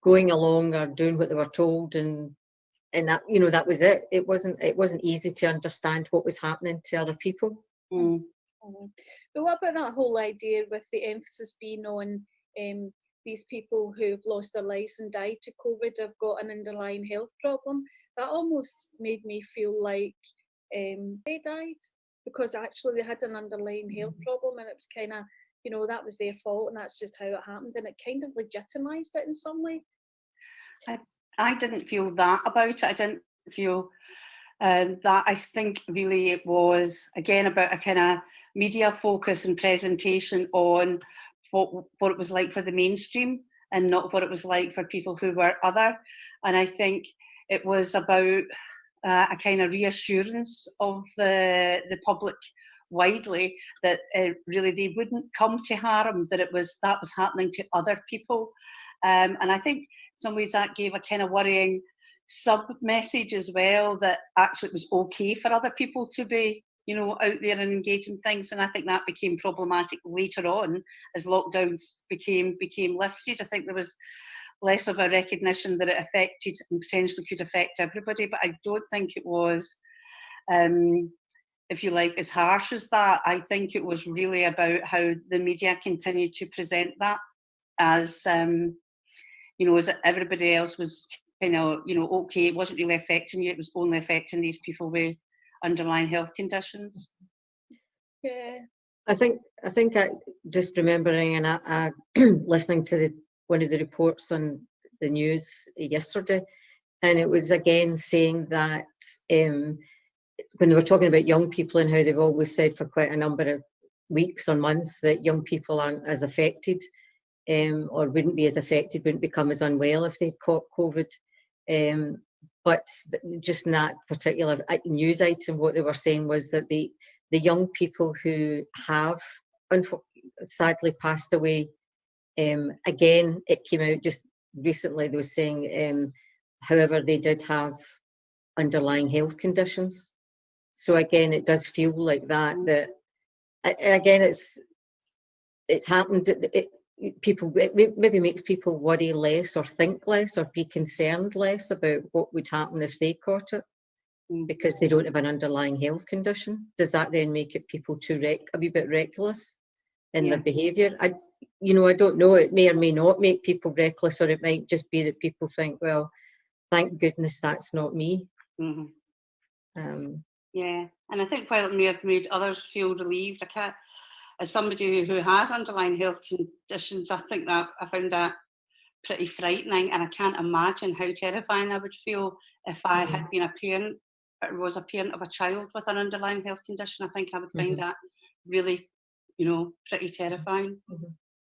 going along or doing what they were told, and that that was it. It wasn't easy to understand what was happening to other people. But what about that whole idea with the emphasis being on these people who've lost their lives and died to COVID have got an underlying health problem? That almost made me feel like they died because actually they had an underlying health problem, and it was kind of, that was their fault and that's just how it happened, and it kind of legitimised it in some way. I didn't feel that about it. I didn't feel that. I think really it was, again, about a kind of media focus and presentation on what it was like for the mainstream and not what it was like for people who were other. And I think it was about a kind of reassurance of the public widely that really they wouldn't come to harm, that was happening to other people. And I think in some ways that gave a kind of worrying sub-message as well, that actually it was okay for other people to be out there and engaging things. And I think that became problematic later on as lockdowns became lifted. I think there was less of a recognition that it affected and potentially could affect everybody, but I don't think it was, if you like, as harsh as that. I think it was really about how the media continued to present that as, as everybody else was okay, it wasn't really affecting you, it was only affecting these people with underlying health conditions. Yeah, I think I just remembering and I listening to one of the reports on the news yesterday, and it was again saying that when they were talking about young people and how they've always said for quite a number of weeks or months that young people aren't as affected or wouldn't be as affected, wouldn't become as unwell if they'd caught COVID. But just in that particular news item, what they were saying was that the young people who have sadly passed away, again, it came out just recently, they were saying, however, they did have underlying health conditions. So again, it does feel like that again, it's happened. It maybe makes people worry less or think less or be concerned less about what would happen if they caught it because they don't have an underlying health condition. Does that then make it people a wee bit reckless in their behaviour? I don't know. It may or may not make people reckless, or it might just be that people think, well, thank goodness that's not me. Yeah, and I think while it may have made others feel relieved, as somebody who has underlying health conditions, I found that pretty frightening, and I can't imagine how terrifying I would feel if I had been a parent or was a parent of a child with an underlying health condition. I think I would find that really, pretty terrifying.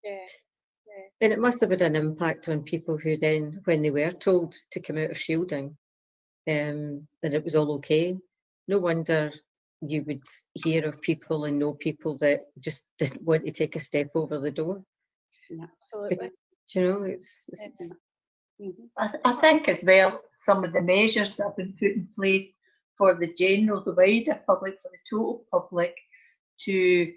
Yeah. And it must have had an impact on people who then, when they were told to come out of shielding, that it was all okay. No wonder you would hear of people and know people that just didn't want to take a step over the door. Absolutely. It's I think as well, some of the measures that have been put in place for the wider public, for the total public, to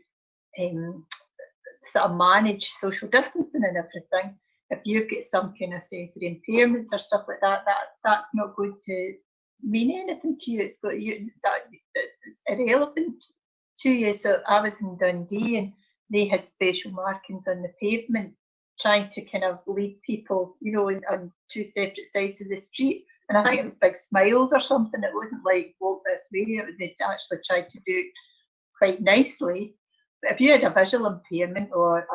sort of manage social distancing and everything. If you get some kind of sensory impairments or stuff like that, that's not going to mean anything to you. It's irrelevant to you. So I was in Dundee and they had special markings on the pavement, trying to kind of lead people, on two separate sides of the street. And I think it was big smiles or something. It wasn't like walk this way. They actually tried to do it quite nicely. But if you had a visual impairment or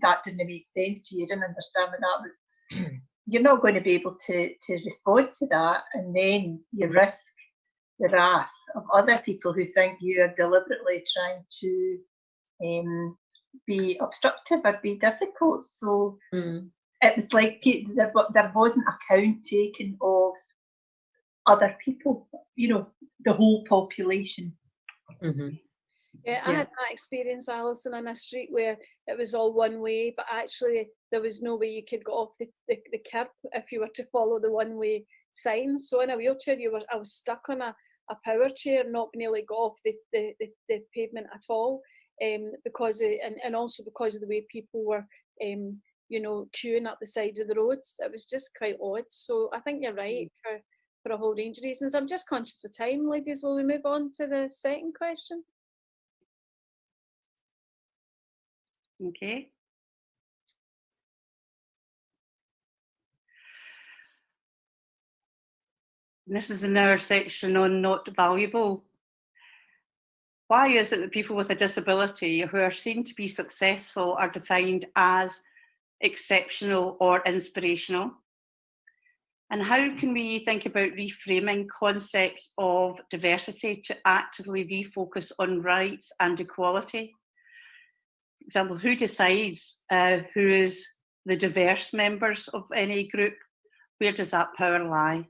that didn't make sense to you, didn't understand what that was, you're not going to be able to respond to that, and then you risk the wrath of other people who think you are deliberately trying to be obstructive or be difficult. So it was like there wasn't account taken of other people, the whole population. Yeah, I had that experience, Alison, on a street where it was all one way, but actually there was no way you could get off the curb if you were to follow the one-way signs. So in a wheelchair, I was stuck on a power chair, not being able to get off the pavement at all, because also because of the way people were, queuing up the side of the roads. It was just quite odd. So I think you're right for a whole range of reasons. I'm just conscious of time, ladies. Will we move on to the second question? Okay. This is in our section on not valuable. Why is it that people with a disability who are seen to be successful are defined as exceptional or inspirational? And how can we think about reframing concepts of diversity to actively refocus on rights and equality? For example, who decides who is the diverse members of any group? Where does that power lie?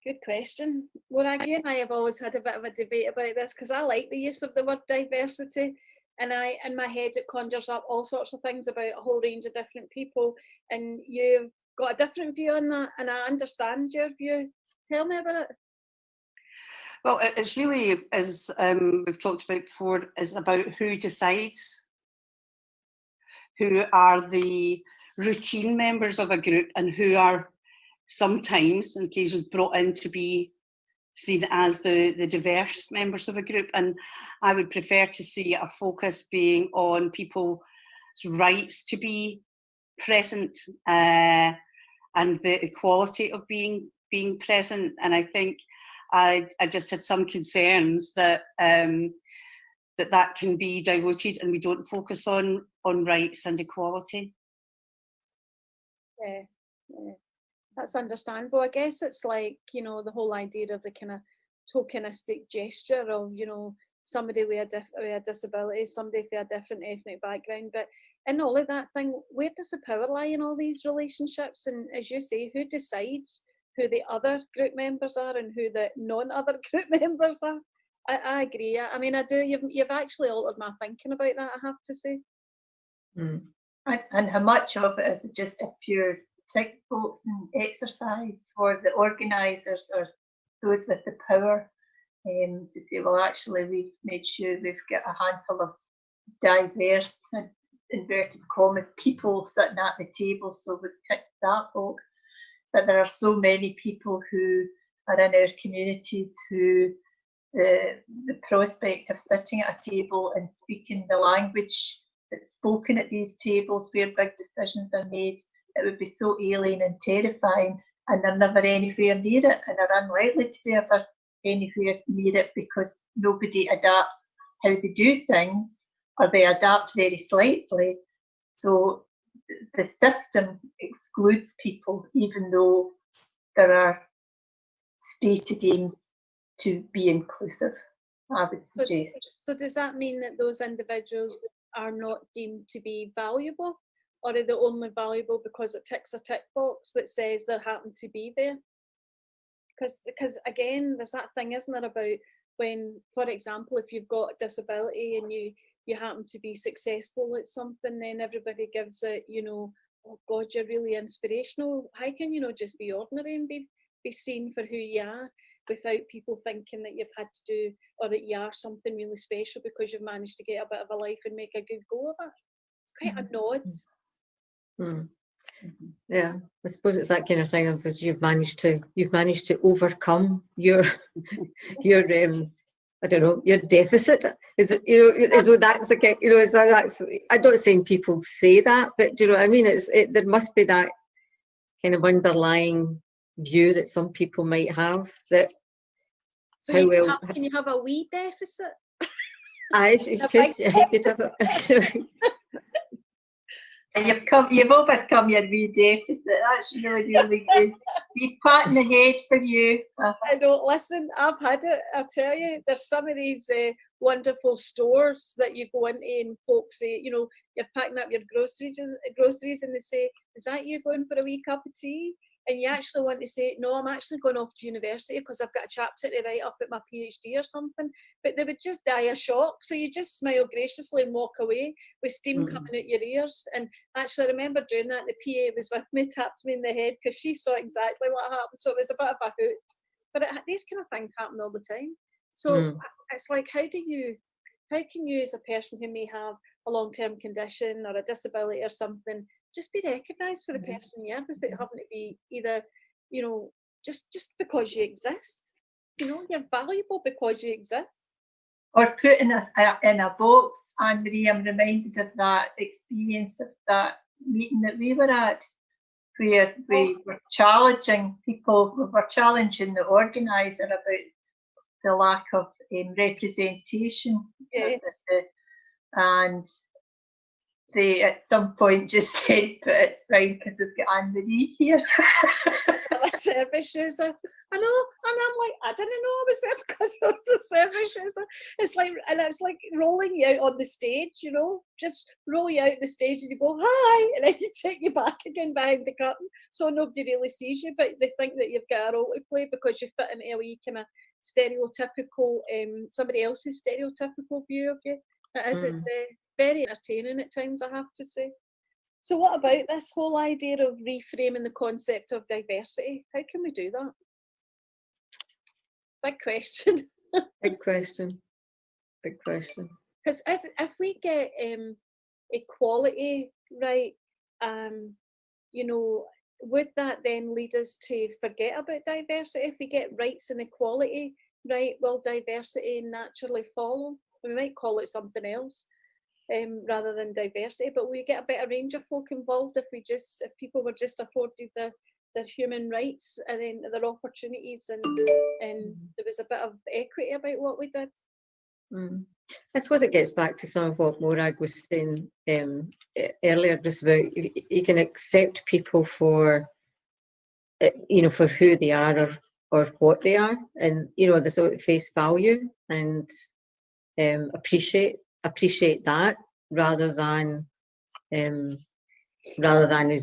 Good question. Well, again, I have always had a bit of a debate about this because I like the use of the word diversity, and in my head it conjures up all sorts of things about a whole range of different people, and you've got a different view on that, and I understand your view. Tell me about it. Well, it's really, as we've talked about before, is about who decides who are the routine members of a group and who are sometimes, on occasions, brought in to be seen as the diverse members of a group. And I would prefer to see a focus being on people's rights to be present and the equality of being present. And I think I just had some concerns that that can be diluted and we don't focus on rights and equality. Yeah, yeah, that's understandable. I guess it's like, you know, the whole idea of the kind of tokenistic gesture of, you know, somebody with a disability, somebody with a different ethnic background, but in all of that thing, where does the power lie in all these relationships? And as you say, who decides who the other group members are and who the non-other group members are? I agree. I mean, I do. You've actually altered my thinking about that, I have to say. And how much of it is just a pure tick box and exercise for the organisers or those with the power to say, well, actually, we've made sure we've got a handful of diverse, inverted commas, people sitting at the table, so we've ticked that box. But there are so many people who are in our communities who the prospect of sitting at a table and speaking the language that's spoken at these tables where big decisions are made, it would be so alien and terrifying, and they're never anywhere near it, and are unlikely to be ever anywhere near it because nobody adapts how they do things, or they adapt very slightly. So the system excludes people, even though there are stated aims to be inclusive, I would suggest. So does that mean that those individuals are not deemed to be valuable, or are they only valuable because it ticks a tick box that says they happen to be there? Because again, there's that thing, isn't there, about when, for example, if you've got a disability and you happen to be successful at something, then everybody gives it, you know, oh God, you're really inspirational. How can you not just be ordinary and be seen for who you are, without people thinking that you've had to do, or that you are something really special because you've managed to get a bit of a life and make a good go of it? It's quite a nod. Yeah, I suppose it's that kind of thing of you've managed to overcome your I don't know, your deficit. Is it, you know, as though that's the kind, you know, that's, I'm not saying people say that, but do you know what I mean? There must be that kind of underlying view that some people might have that. So how can you have a wee deficit? You could have a You've overcome your wee deficit. That's really, really good. Be pat in the head for you. I don't listen. I've had it. I'll tell you. There's some of these wonderful stores that you go into, and folks say, you know, you're packing up your groceries, and they say, "Is that you going for a wee cup of tea?" And you actually want to say, no, I'm actually going off to university because I've got a chapter to write up at my PhD or something. But they would just die of shock. So you just smile graciously and walk away with steam coming out your ears. And actually, I remember doing that. The PA was with me, tapped me in the head because she saw exactly what happened. So it was a bit of a hoot. But these kind of things happen all the time. So it's like, how can you, as a person who may have a long-term condition or a disability or something, just be recognised for the person you are, without having to be either, you know, just because you exist. You know, you're valuable because you exist. Or put in a box. Anne-Marie, I'm reminded of that experience of that meeting that we were at, where we were challenging people, we were challenging the organiser about the lack of representation. Yes. And they at some point just said, but it's fine because we've got Anne-Marie here. Service user. I know, and I'm like, I didn't know I was there because I was the service user. It's like rolling you out on the stage, you know, just roll you out the stage and you go, hi, and then you take you back again behind the curtain, so nobody really sees you, but they think that you've got a role to play because you fit into a wee kind of stereotypical, somebody else's stereotypical view of you. It's very entertaining at times, I have to say. So what about this whole idea of reframing the concept of diversity? How can we do that? Big question. Big question. Because if we get equality right, you know, would that then lead us to forget about diversity? If we get rights and equality right, will diversity naturally follow? We might call it something else. Rather than diversity, but we get a better range of folk involved if people were just afforded the their human rights and then their opportunities, and there was a bit of equity about what we did. I suppose it gets back to some of what Morag was saying earlier, just about you can accept people for, for who they are or what they are, and the sort of face value, and appreciate that rather than as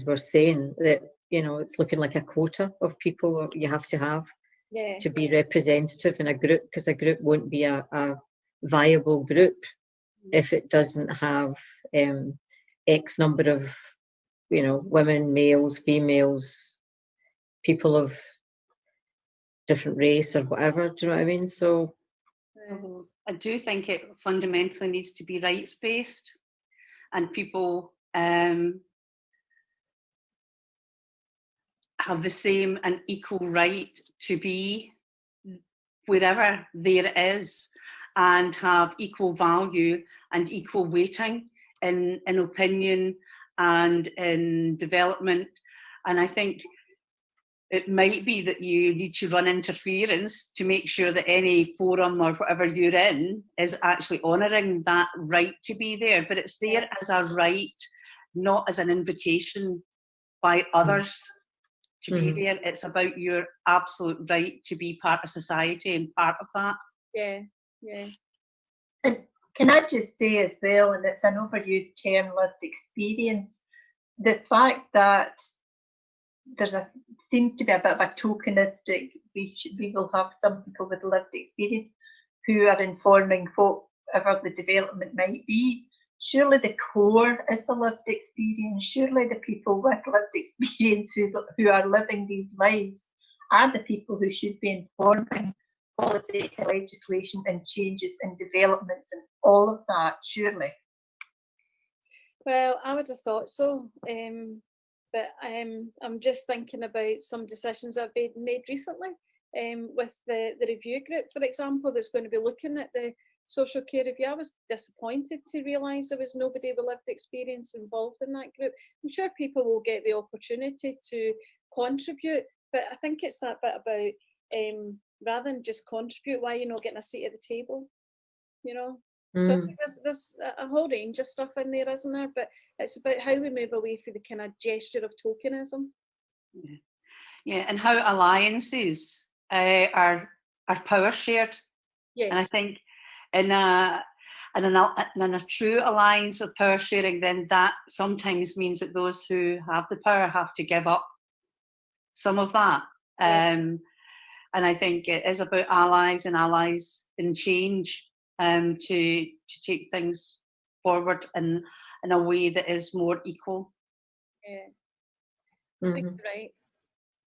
we're saying that it's looking like a quota of people you have to have to be representative in a group, because a group won't be a viable group if it doesn't have X number of women, males, females, people of different race or whatever. Do you know what I mean? So I do think it fundamentally needs to be rights based, and people have the same and equal right to be wherever there is, and have equal value and equal weighting in opinion and in development. And I think it might be that you need to run interference to make sure that any forum or whatever you're in is actually honouring that right to be there. But it's there as a right, not as an invitation by others to be there. It's about your absolute right to be part of society and part of that. Yeah. And can I just say as well, and it's an overused term, lived experience, the fact that seems to be a bit of a tokenistic, we will have some people with lived experience who are informing whatever the development might be. Surely the core is the lived experience. Surely the people with lived experience who are living these lives are the people who should be informing policy, legislation and changes and developments and all of that, surely. Well, I would have thought so. But I'm just thinking about some decisions I've made recently with the review group, for example, that's going to be looking at the social care review. I was disappointed to realise there was nobody with lived experience involved in that group. I'm sure people will get the opportunity to contribute, but I think it's that bit about rather than just contribute, why you're not getting a seat at the table, So I think there's a whole range of stuff in there, isn't there? But it's about how we move away from the kind of gesture of tokenism. Yeah, and how alliances are power shared. Yes. And I think in a true alliance of power sharing, then that sometimes means that those who have the power have to give up some of that. Yes. And I think it is about allies in change. To take things forward in a way that is more equal. Yeah, I think you're right.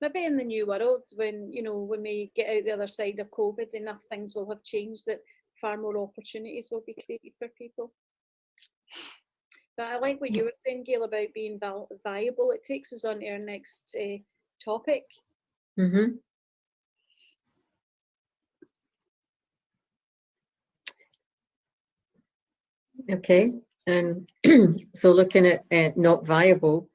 Maybe in the new world, when we get out the other side of COVID, enough things will have changed that far more opportunities will be created for people. But I like what you were saying, Gail, about being viable. It takes us on to our next topic. Okay, and so looking at not viable,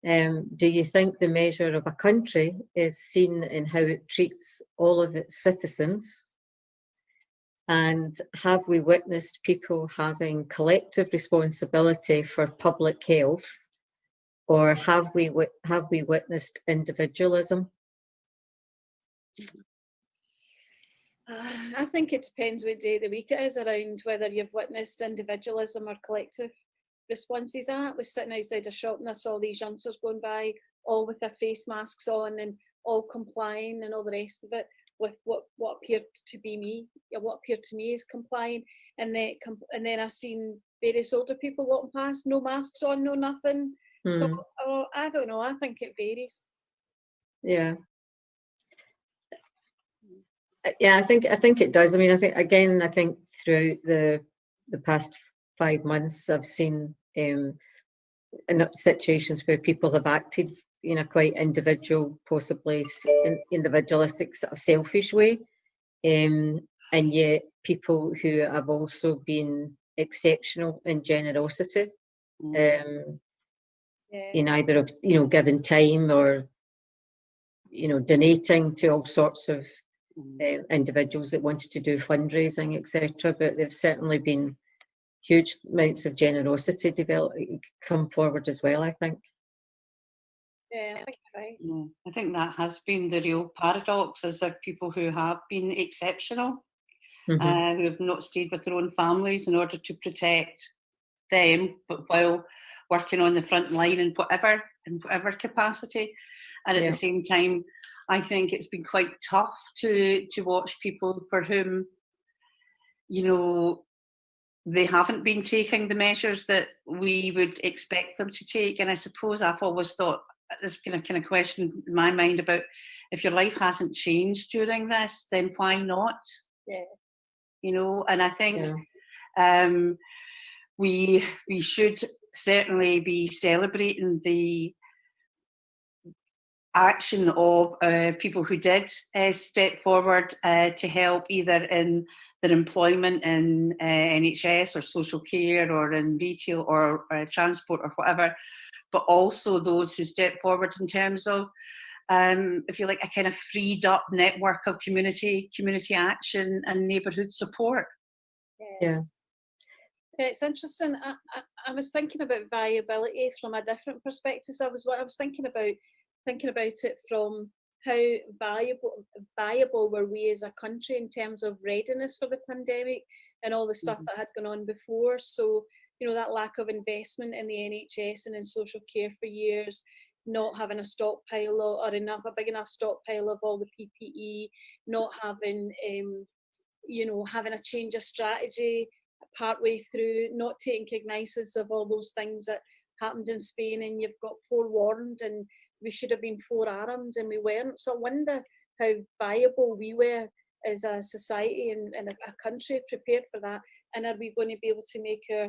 do you think the measure of a country is seen in how it treats all of its citizens? And have we witnessed people having collective responsibility for public health, or have we witnessed individualism? I think it depends what day of the week it is around whether you've witnessed individualism or collective responses. I was sitting outside a shop and I saw these youngsters going by, all with their face masks on and all complying and all the rest of it with what appeared to be me, what appeared to me as complying. And then I seen various older people walking past, no masks on, no nothing. So I don't know. I think it varies. Yeah. Yeah, I think it does. I mean, I think throughout the past 5 months, I've seen situations where people have acted in a quite individual, possibly individualistic, sort of selfish way, and yet people who have also been exceptional in generosity, in either of giving time or donating to all sorts of individuals that wanted to do fundraising, etc. But there've certainly been huge amounts of generosity come forward as well, I think. Yeah, I think you're right. Yeah, I think that has been the real paradox, is there people who have been exceptional, who have not stayed with their own families in order to protect them, but while working on the front line in whatever capacity. And at the same time, I think it's been quite tough to watch people for whom, they haven't been taking the measures that we would expect them to take. And I suppose I've always thought there's been a kind of question in my mind about, if your life hasn't changed during this, then why not? Yeah. And I think we should certainly be celebrating the action of people who did step forward to help, either in their employment in NHS or social care or in retail or transport or whatever, but also those who stepped forward in terms of, if you like, a kind of freed up network of community action and neighbourhood support. Yeah. It's interesting. I was thinking about viability from a different perspective. I was thinking about it from how viable were we as a country in terms of readiness for the pandemic and all the stuff that had gone on before. So, that lack of investment in the NHS and in social care for years, not having a stockpile or a big enough stockpile of all the PPE, not having, having a change of strategy partway through, not taking cognizance of all those things that happened in Spain, and you've got forewarned and we should have been forearmed and we weren't. So I wonder how viable we were as a society and a country prepared for that, and are we going to be able to make our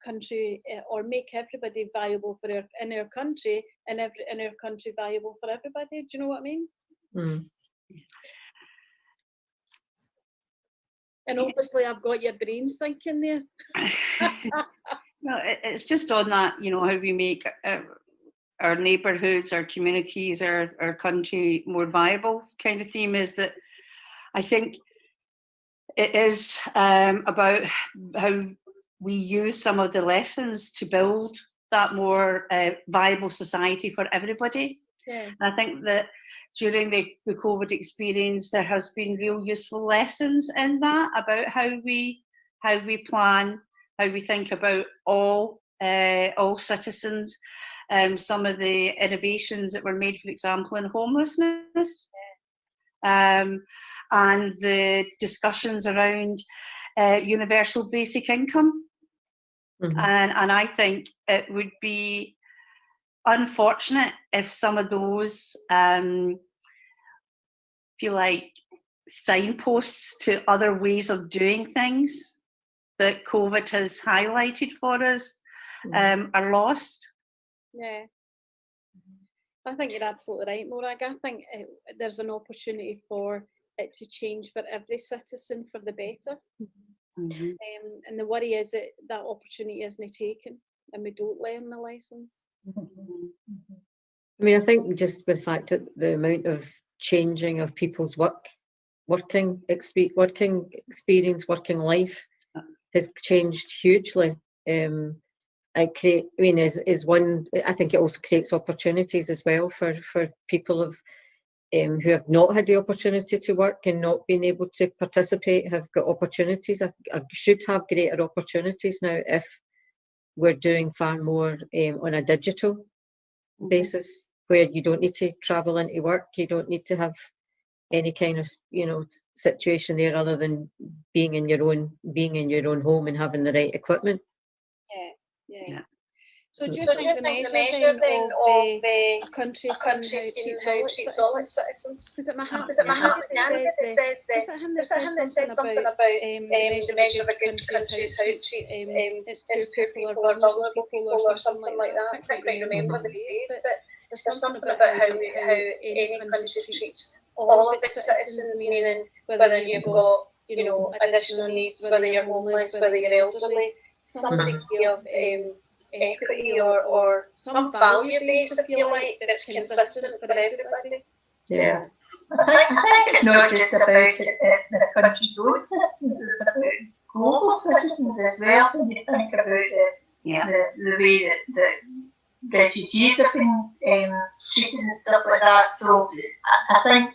country or make everybody viable in our country and in our country viable for everybody? Do you know what I mean? And obviously I've got your brains thinking there. No, it's just on that, how we make our neighbourhoods, our communities, our country more viable kind of theme, is that I think it is about how we use some of the lessons to build that more viable society for everybody. Yeah. And I think that during the COVID experience, there has been real useful lessons in that about how we plan, how we think about all citizens. Some of the innovations that were made, for example, in homelessness, and the discussions around universal basic income. And I think it would be unfortunate if some of those, if you like, signposts to other ways of doing things that COVID has highlighted for us are lost. Yeah, I think you're absolutely right, Morag. I think there's an opportunity for it to change for every citizen for the better. And the worry is that opportunity isn't taken and we don't learn the lessons. I mean, I think just the fact that the amount of changing of people's working experience, working life has changed hugely. I think it also creates opportunities as well for people who have not had the opportunity to work and not been able to participate, have got opportunities. I should have greater opportunities now if we're doing far more on a digital basis, where you don't need to travel into work, you don't need to have any kind of situation there other than being in your own home and having the right equipment. Yeah. So do you think the measure then of the countries and how it treats all its citizens? Was it Mahatma Gandhi that says that? Was it him that said something about the measure of a good country is how it treats its poor people or vulnerable people or something like that? I can't quite remember the phrase, but there's something about how any country treats all of its citizens, meaning whether you've got additional needs, whether you're homeless, whether you're elderly, some degree of equity or some value base, if you like, that's consistent for everybody. Yeah. I think it's not just about the country's own citizens, it's about global citizens as well. When you think about the way that refugees have been treated and stuff like that. So I think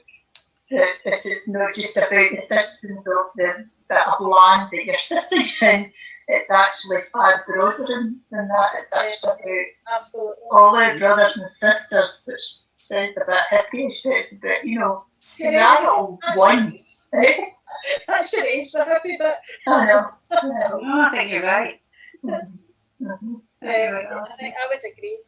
that it's not just about the citizens of the bit of land that you're sitting in. It's actually far broader than that. It's actually about all our brothers and sisters, which sounds a bit hippie, but it's about, we are all one. That should age the hippie bit. I know. I think you're right. I think I would agree.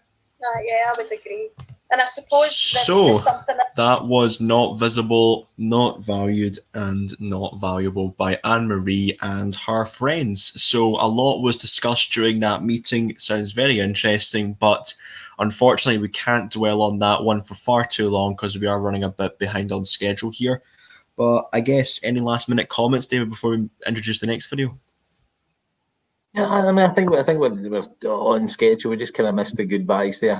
I would agree. And I suppose that's So just something that was Not Visible, Not Valued, and Not Valuable by Anne-Marie and her friends. So a lot was discussed during that meeting. It sounds very interesting, but unfortunately we can't dwell on that one for far too long because we are running a bit behind on schedule here. But I guess any last minute comments, David, before we introduce the next video? Yeah, I mean, I think we're on schedule. We just kind of missed the goodbyes there.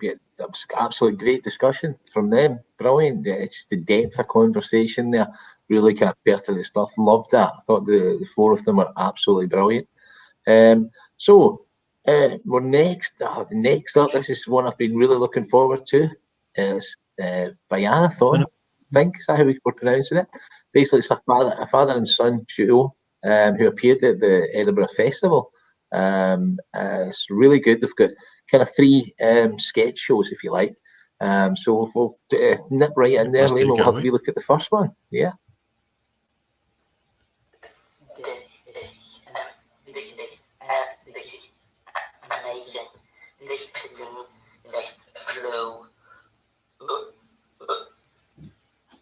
Yeah, that was absolutely great discussion from them. Brilliant. Yeah, it's the depth of conversation there. Really kind of pertinent stuff. Loved that. I thought the four of them were absolutely brilliant. So we're next. The next up, this is one I've been really looking forward to. It's Vianathon. I think is that how we're pronouncing it. Basically, it's a father and son duo. Who appeared at the Edinburgh Festival. It's really good. They've got kind of 3 sketch shows, if you like. So we'll nip right in there. Liam, we'll have a wee look at the first one. Yeah. Amazing. This pudding left flow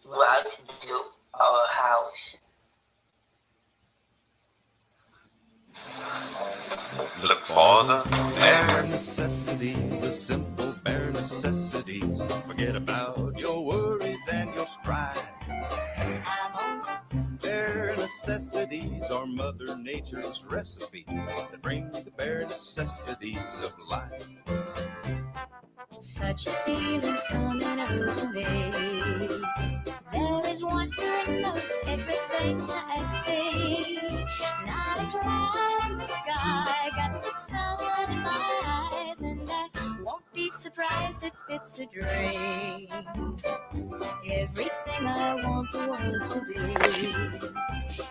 right into our house. Look for the bare necessities, the simple bare necessities. Forget about your worries and your strife. Bare necessities are Mother Nature's recipes that bring the bare necessities of life. Such feelings coming over me. There is wonder in most everything I see. Not a cloud in the sky, got the sun in my eyes, and I won't be surprised if it's a dream. Everything I want the world to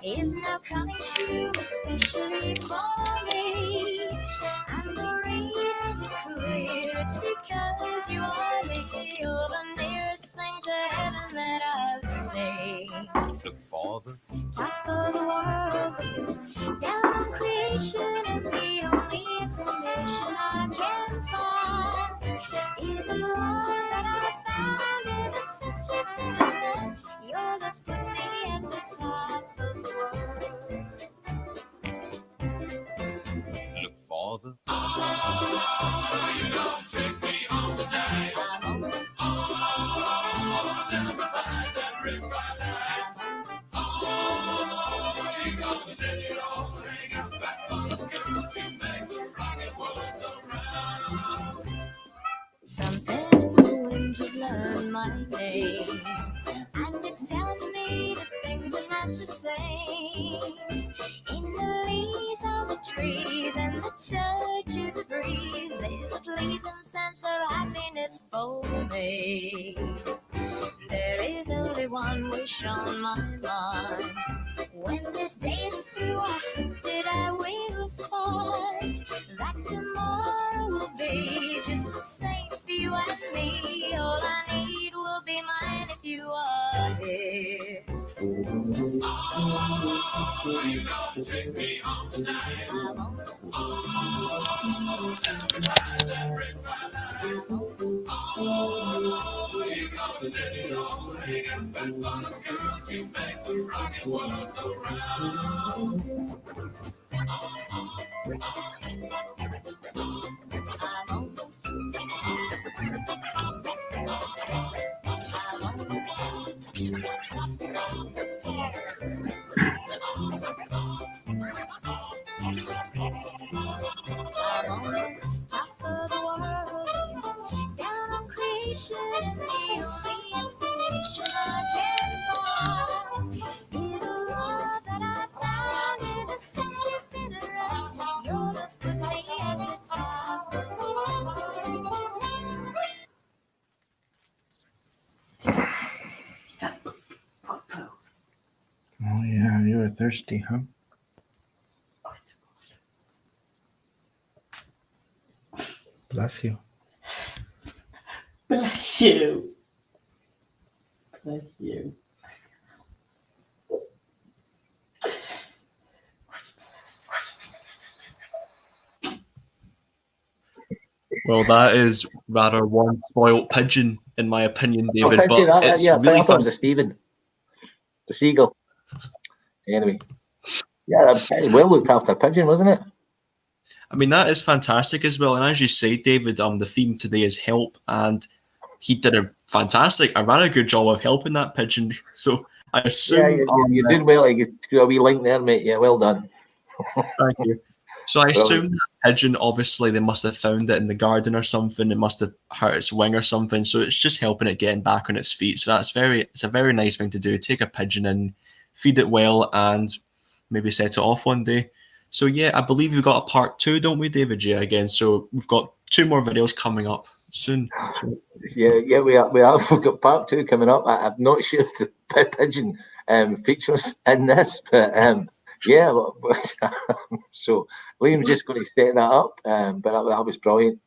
be is now coming true, especially for me. And the reason is clear, it's because you are me. You're the nearest thing to heaven that I've seen. Look for the Top of the world, down on creation, and the only explanation I can find is the one that I found in the sense within. Your looks put me at the top of the world. look for the You don't take me home tonight. Down beside that river you gonna let it all hang out back on the girls you make the rocket world go round. Something in the wind has learned my name, and it's telling me that things are not the same. In the leaves of the trees and the touch of the breeze, there's a pleasing sense of happiness for me. There is only one wish on my mind. When this day is through, I hope that I will find that tomorrow will be just the same for you and me. All I need will be mine if you are here. You gonna take me home tonight. Down beside that river you gonna let it all hang out back on the girls you make the rocket world go round. Top of the world, down on creation, and the only explanation You're thirsty, huh? Bless you. Bless you. Bless you. Well, that is rather one spoiled pigeon, in my opinion, Oh, David. pigeon, But it's yeah, really I thought it fun. was a Stephen. The seagull. Anyway. Yeah, that was well looked after pigeon, wasn't it? I mean, that is fantastic as well. And as you say, David, the theme today is help, and he did a rather good job of helping that pigeon. So I assume Yeah, you're doing well. You got a wee link there, mate. Yeah, well done. Thank you. So I assume that pigeon, obviously, they must have found it in the garden or something. It must have hurt its wing or something. So it's just helping it getting back on its feet. So it's a very nice thing to do. Take a pigeon in, feed it well, and maybe set it off one day. So yeah, I believe we've got a part 2, don't we, David? Yeah, again. So we've got 2 more videos coming up soon. Yeah, we have. We've got part 2 coming up. I'm not sure if the pigeon features in this, but yeah. So Liam's just going to set that up, but that was brilliant.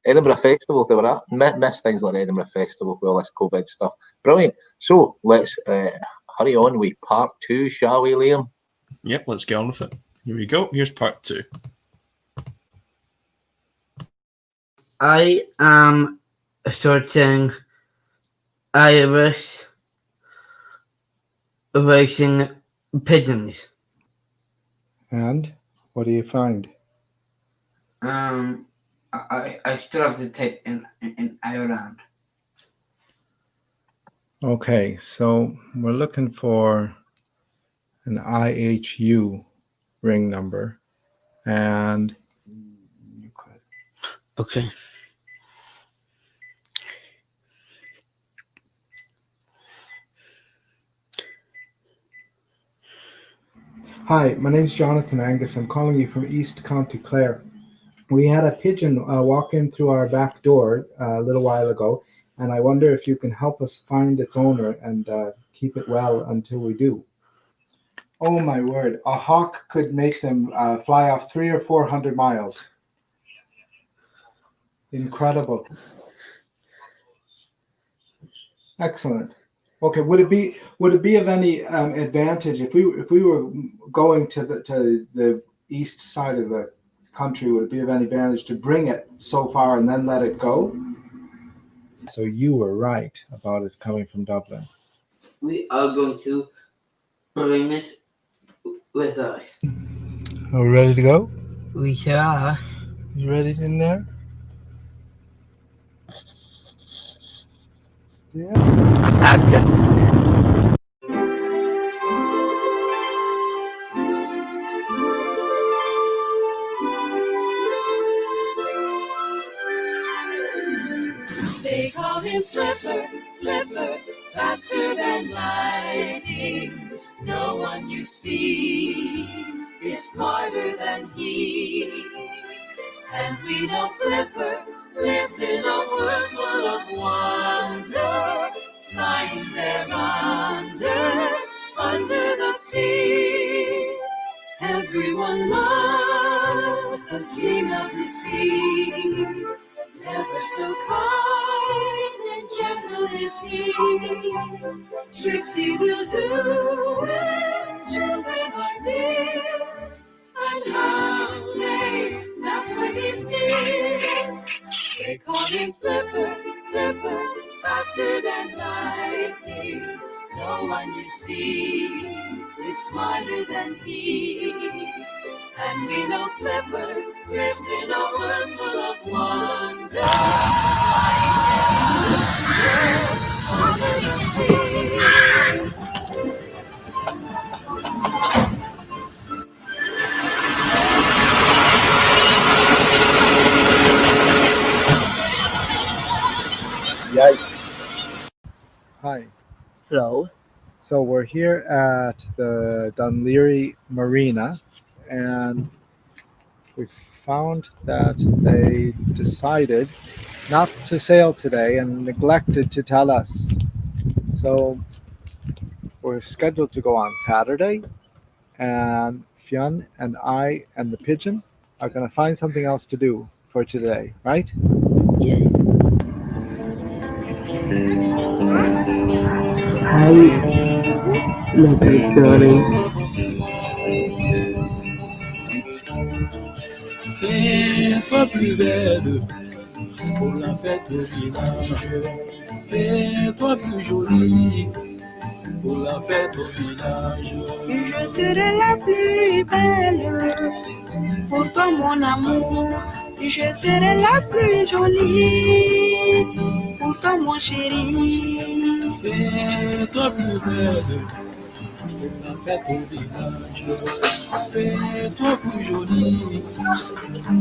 Edinburgh Festival they were at. Miss things like Edinburgh Festival with all this COVID stuff. Brilliant. So let's hurry on with part 2, shall we, Liam? Yep, let's get on with it. Here we go. Here's part 2. I am searching Irish racing pigeons. And what do you find? I still have to type in Ireland. Okay, so we're looking for an IHU ring number, and okay. Hi, my name's Jonathan Angus. I'm calling you from East County Clare. We had a pigeon walk in through our back door a little while ago, and I wonder if you can help us find its owner and keep it well until we do. Oh my word, a hawk could make them fly off 300 or 400 miles. Incredible. Excellent. Okay, would it be of any advantage if we were going to the east side of the country? Would it be of any advantage to bring it so far and then let it go? So you were right about it coming from Dublin. We are going to bring it with us. Are we ready to go? We sure are. You ready in there? Yeah. Action. They call him Flipper, Flipper, faster than lightning. No one you see is smarter than he. And we know Flipper lives in a world full of wonder, flying there under the sea. Everyone loves the king of the sea. Ever so kind and gentle is he. Tricks he will do when children are near, and how they laugh when he's near. They call him Flipper, Flipper, faster than lightning. No one you see is smarter than he. And we know Flipper lives in a world full of wonder. Under the sea. Yikes. Hi. Hello. So we're here at the Dunleary Marina, and we found that they decided not to sail today and neglected to tell us. So we're scheduled to go on Saturday, and Fionn and I and the pigeon are going to find something else to do for today, right? Yes. Hi, little Johnny. Fais-toi plus belle pour la fête au village. Fais-toi plus jolie pour la fête au village. Je serai la plus belle pour toi, mon amour. Je serai la plus jolie pour toi, mon chéri. Fais-toi plus belle pour la fête au village. Fais-toi plus jolie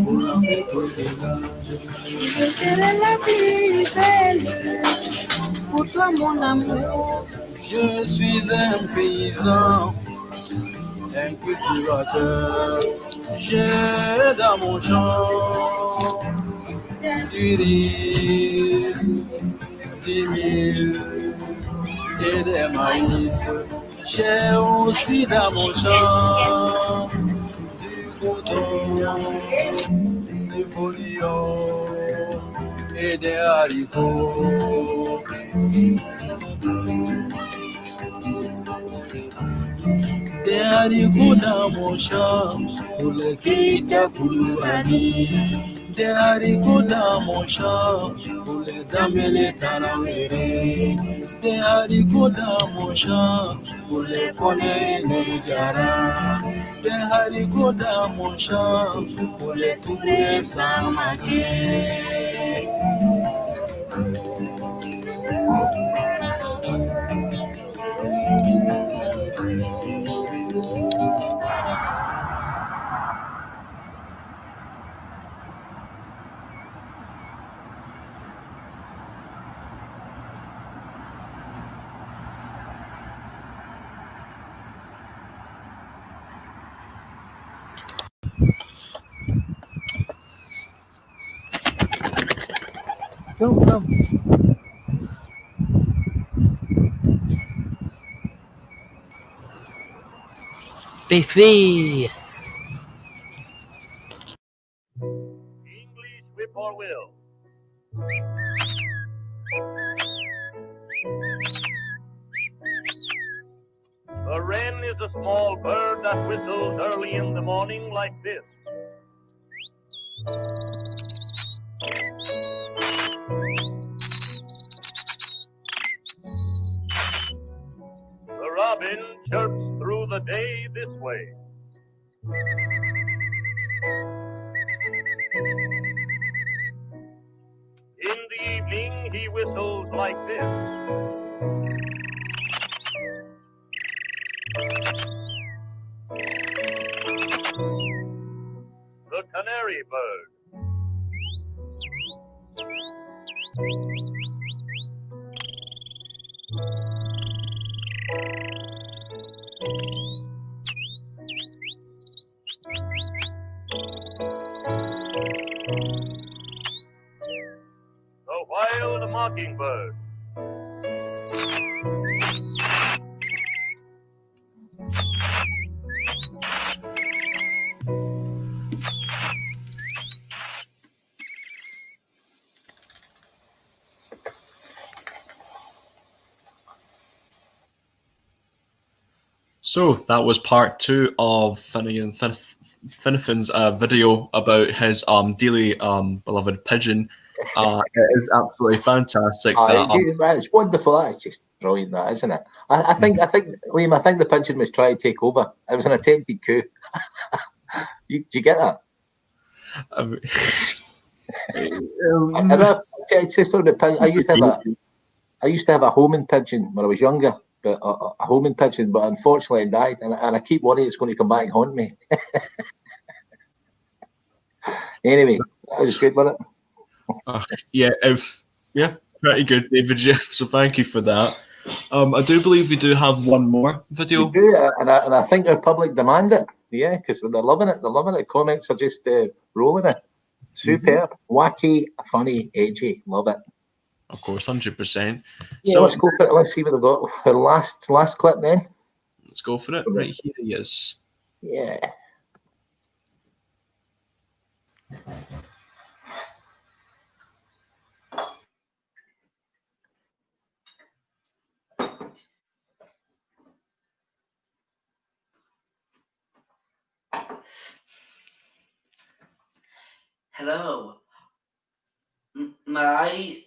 pour la fête au village. Je serai la plus belle pour toi, mon amour. Je suis un paysan, un cultivateur. J'ai dans mon champ du riz, du mil et des maïs. J'ai aussi dans mon champ du coton, des folions et des haricots. Des haricots dans mon champ pour les quitter pour l'année. Des haricots dans mon champ pour les dames et les tarawérés. Des haricots dans mon champ pour les connaître et les garas. Des haricots dans mon champ pour les tourner sans masquer. Come. Be free. Whip-poor-will. A wren is a small bird that whistles early in the morning like this. The robin chirps through the day this way. In the evening, he whistles like this. The canary bird. The wild mockingbird. So that was part 2 of Finnefan's video about his daily beloved pigeon. It is absolutely fantastic. It's wonderful. That's just brilliant, that, isn't it? I think Liam, I think the pigeon was trying to take over. It was an attempted coup. Do you get that? I used to have a homing pigeon when I was younger, but a homing pigeon, but unfortunately it died, and I keep worrying it's going to come back and haunt me. Anyway, that was good, wasn't it? Yeah, pretty good, David. So thank you for that. I do believe we do have one more video. We do, and I think our public demand it. Yeah, because they're loving it. They're loving it. Comments are just rolling it. Superb, wacky, funny, edgy. Love it. Of course, 100%. Yeah, So let's go for it. Let's see what they've got. Our last clip then. let's go for it. Right, here he is. Yeah. Hello. My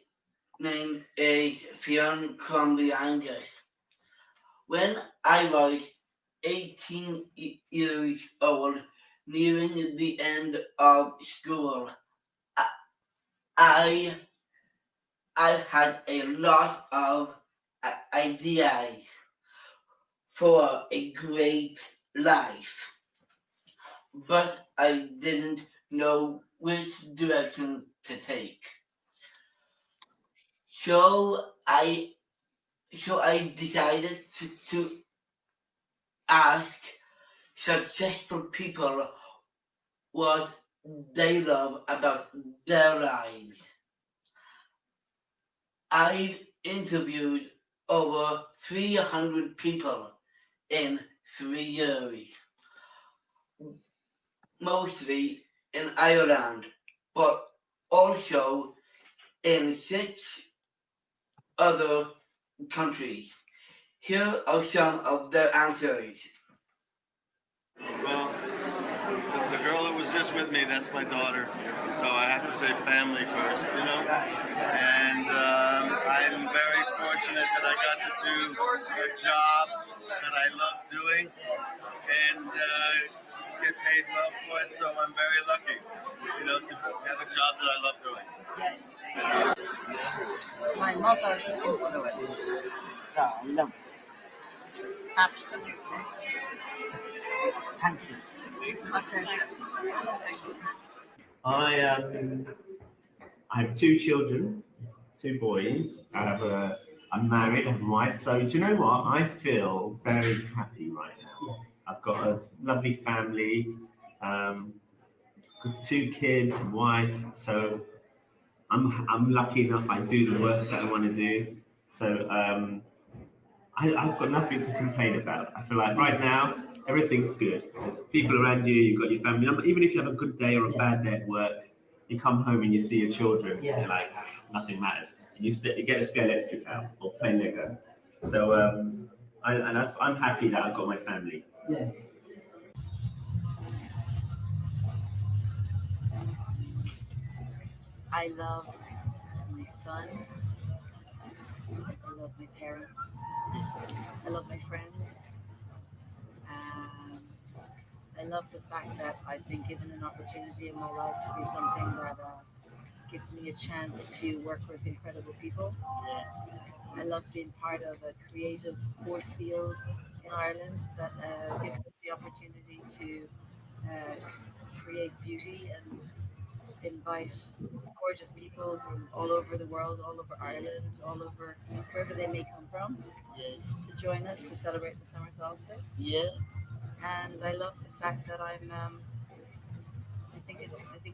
name is Fionn Crombie Angus. When I was 18 years old, nearing the end of school, I had a lot of ideas for a great life, but I didn't know which direction to take. So I decided to ask successful people what they love about their lives. I've interviewed over 300 people in 3 years, mostly in Ireland, but also in 6 other countries. Here are some of their answers. Well, the girl that was just with me, that's my daughter. So I have to say family first, you know. And I'm very fortunate that I got to do a job that I love doing and get paid well for it. So I'm very lucky, you know, to have a job that I love doing. My mother's influence. Yeah, I love Absolutely. Thank you. My pleasure. I have 2 children, 2 boys. I'm married, I have a wife. So do you know what? I feel very happy right now. I've got a lovely family, got 2 kids, a wife. So I'm lucky enough. I do the work that I want to do. So I've got nothing to complain about. I feel like right now everything's good. There's people around you. You've got your family. Even if you have a good day or a bad day at work, you come home and you see your children. And you're like, nothing matters. And you get a scale electric out or play Lego. So I'm happy that I've got my family. Yes. I love my son. I love my parents. I love my friends. I love the fact that I've been given an opportunity in my life to do something that gives me a chance to work with incredible people. I love being part of a creative force field in Ireland that gives us the opportunity to create beauty and invite gorgeous people from all over the world, all over Ireland, all over wherever they may come from, to join us to celebrate the summer solstice. And I love the fact that I think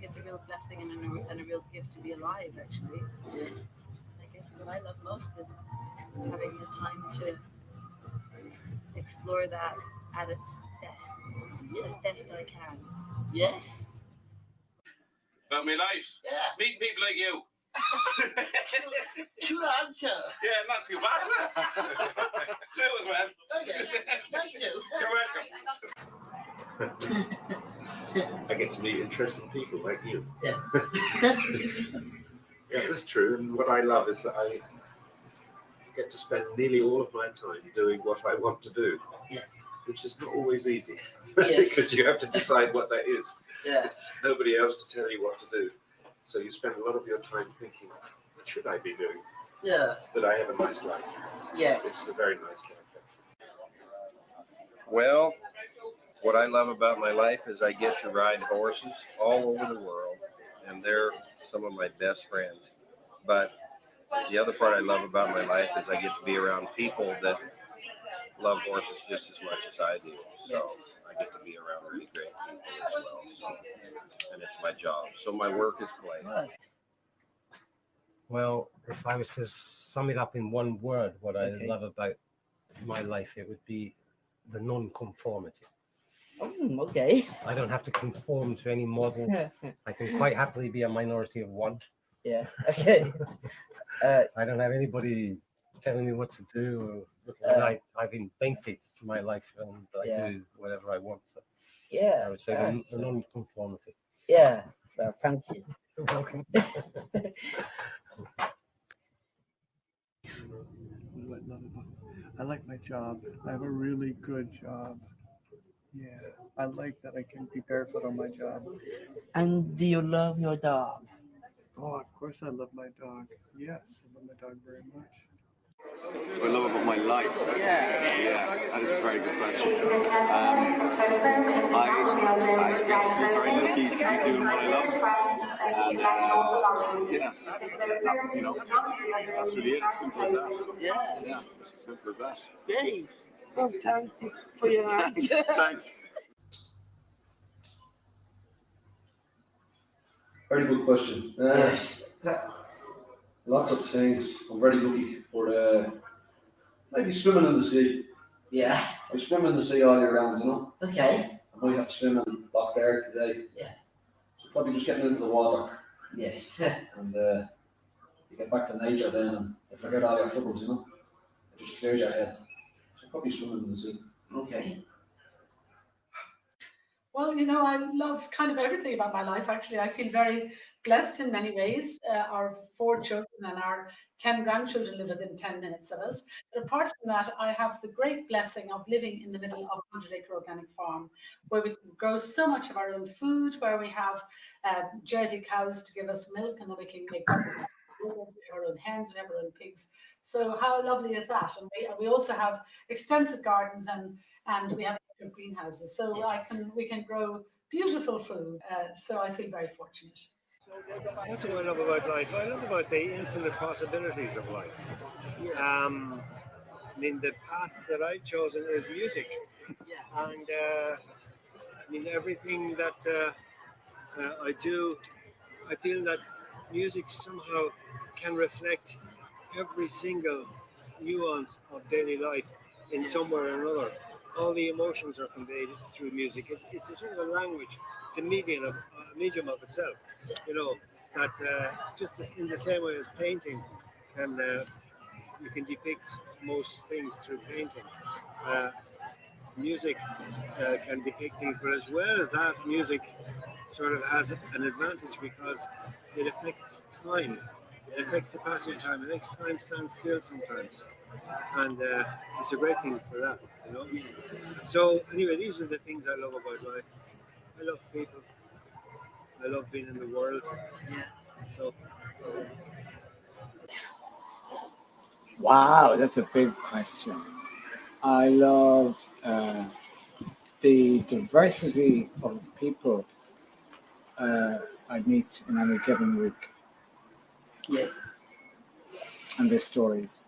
it's a real blessing and a real gift to be alive, actually. I guess what I love most is having the time to explore that at its best, as best I can. Yes. About my life? Yeah. Meeting people like you. True answer. Yeah, not too bad. It's true as well. Okay. Thank you. You're welcome. I get to meet interesting people like you. Yeah. Yeah, that's true. And what I love is that I get to spend nearly all of my time doing what I want to do. Yeah. Which is not always easy. Yes. Because you have to decide what that is. Yeah. Nobody else to tell you what to do. So you spend a lot of your time thinking, what should I be doing? Yeah. But I have a nice life. Yeah. It's a very nice life. Well, what I love about my life is I get to ride horses all over the world, and they're some of my best friends. But the other part I love about my life is I get to be around people that love horses just as much as I do. So I get to be around really great people as well. So, and it's my job. So my work is play. Well, if I was to sum it up in one word, what I love about my life, it would be the non-conformity. Okay. I don't have to conform to any model. I can quite happily be a minority of one. Yeah. Okay. I don't have anybody telling me what to do. I've invented my life and I do whatever I want. So Yeah. I would say the non-conformity. Yeah. Well, thank you. You're welcome. I like my job. I have a really good job. Yeah, I like that I can be barefoot on my job. And do you love your dog? Oh, of course I love my dog. Yes, I love my dog very much. What I love about my life? Yeah, that is a very good question. I suppose I feel very lucky to be doing what I love. And you know, that's really it. As simple as that. Yeah, it's as simple as that. Great. Well, thank you for your answer. Thanks. Very good question. Yes. Lots of things. I'm very lucky, but maybe swimming in the sea. Yeah. I swim in the sea all year round, you know. Okay. I might have swimming back there today. Yeah. So probably just getting into the water. Yes. And you get back to nature then, and you forget all your troubles, you know. It just clears your head. So probably swimming in the sea. Okay. Well, you know, I love kind of everything about my life, actually. I feel very blessed in many ways. Our 4 children and our 10 grandchildren live within 10 minutes of us. But apart from that, I have the great blessing of living in the middle of a 100-acre organic farm, where we can grow so much of our own food, where we have Jersey cows to give us milk, and then we can make our own hens, we have our own pigs. So how lovely is that? And we also have extensive gardens, and we have greenhouses, so we can grow beautiful food. So I feel very fortunate. What do I love about life? I love about the infinite possibilities of life. I mean, the path that I've chosen is music, and I mean everything that I do, I feel that music somehow can reflect every single nuance of daily life in some way or another. All the emotions are conveyed through music. It's a sort of a language. It's a medium of itself. You know, that just in the same way as painting can you can depict most things through painting. Music can depict things, but as well as that, music sort of has an advantage because it affects time. It affects the passage of time. It makes time stand still sometimes, and it's a great thing for that, you know. So anyway, these are the things I love about life. I love people. I love being in the world. Yeah. So. Wow, that's a big question. I love the diversity of people I meet in any given week. Yes. And their stories.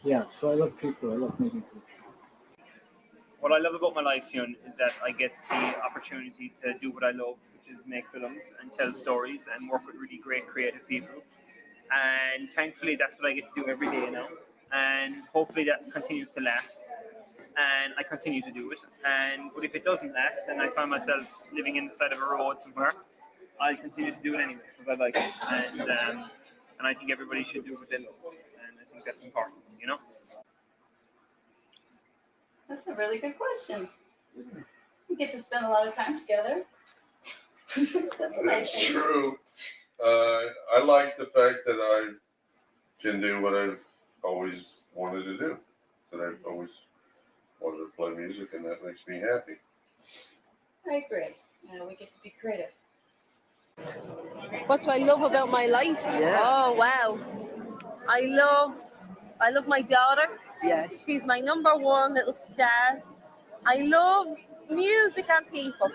Yeah, so I love people. I love meeting people. What I love about my life, Fionn, is that I get the opportunity to do what I love, which is make films and tell stories and work with really great creative people. And thankfully, that's what I get to do every day now. And hopefully that continues to last. And I continue to do it. But if it doesn't last, and I find myself living in the side of a road somewhere, I'll continue to do it anyway because I like it. And I think everybody should do what they love. And I think that's important, you know? That's a really good question. We get to spend a lot of time together. That's a nice thing. True. I like the fact that I can do what I've always wanted to do. That I've always wanted to play music, and that makes me happy. I agree. We get to be creative. What do I love about my life? Yeah. Oh wow. I love my daughter. Yes. She's my number one little star. I love music and people.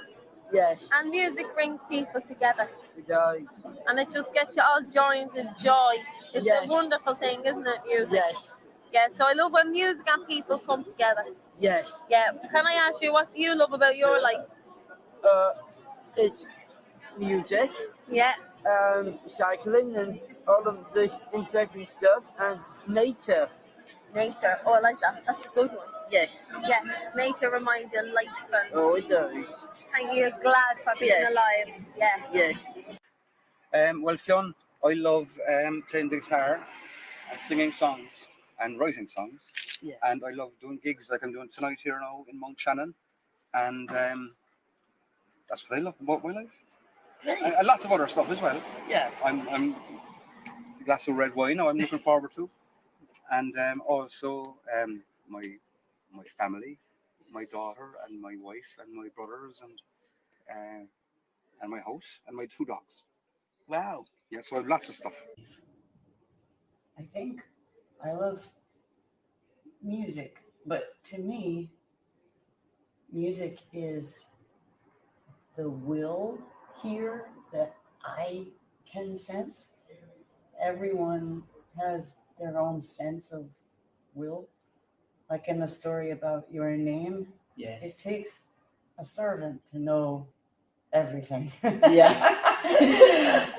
Yes. And music brings people together. It does. And it just gets you all joined in joy. It's Yes. a wonderful thing, isn't it, music? Yes. Yeah, so I love when music and people come together. Yes. Yeah. Can I ask you, what do you love about your life? It's music. Yeah. And cycling and all of this interesting stuff and nature. Nature. Oh, I like that. That's a good one. Yes. Yes, nature reminds you of life and Oh, it does. and you're glad for being Yes. alive. Yeah. Yes. Well, Fionn, I love playing the guitar and singing songs and writing songs. Yeah. And I love doing gigs like I'm doing tonight here now in Mount Shannon. And that's what I love about my life. Right. And lots of other stuff as well. Yeah. I'm a glass of red wine now I'm looking forward to. And also my family, my daughter and my wife and my brothers and my house and my 2 dogs. Wow. Yeah, so I have lots of stuff. I think I love music, but to me, music is the will here that I can sense. Everyone has their own sense of will. Like in the story about your name, it takes a servant to know everything. Yeah.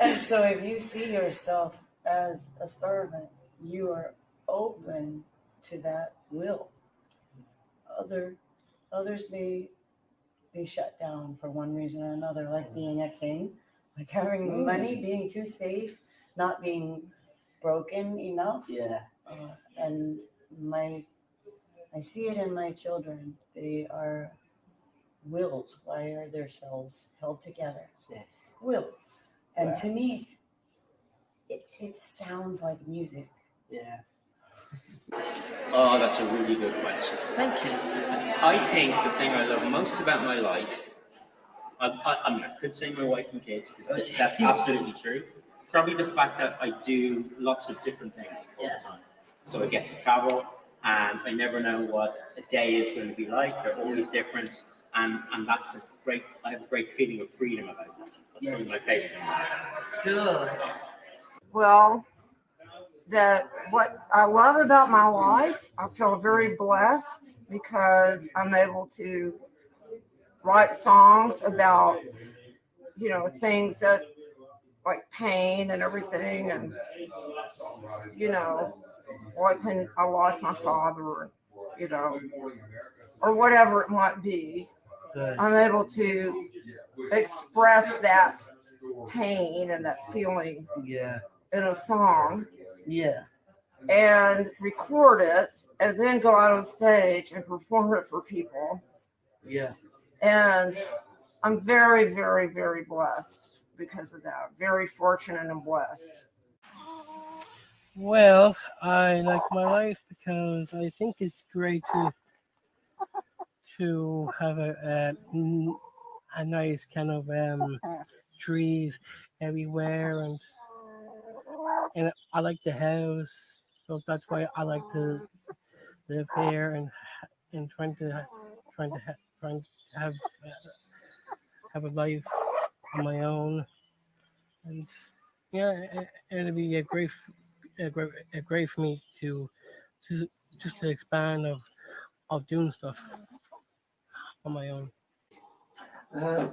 And so if you see yourself as a servant, you are open to that will. Others may be shut down for one reason or another, like being a king, like having money, being too safe, not being broken enough. Yeah. And I see it in my children. They are wills, wire their cells held together. Yes. Will. And Wow. to me, it sounds like music. Yeah. Oh, that's a really good question. Thank you. I think the thing I love most about my life, I mean, I could say my wife and kids, because that's absolutely true. Probably the fact that I do lots of different things all the time. So I get to travel, and I never know what a day is going to be like. They're always different, and that's I have a great feeling of freedom about that. That's probably my favorite thing. Good. Well, what I love about my life, I feel very blessed because I'm able to write songs about, things that like pain and everything, and like when I lost my father, or whatever it might be. Good. I'm able to express that pain and that feeling in a song. Yeah. And record it and then go out on stage and perform it for people. Yeah. And I'm very, very, very blessed because of that. Very fortunate and blessed. Well, I like my life because I think it's great to have a nice kind of trees everywhere, and I like the house, so that's why I like to live here and trying to have a life of my own, and it'd be a great for me to expand of doing stuff on my own.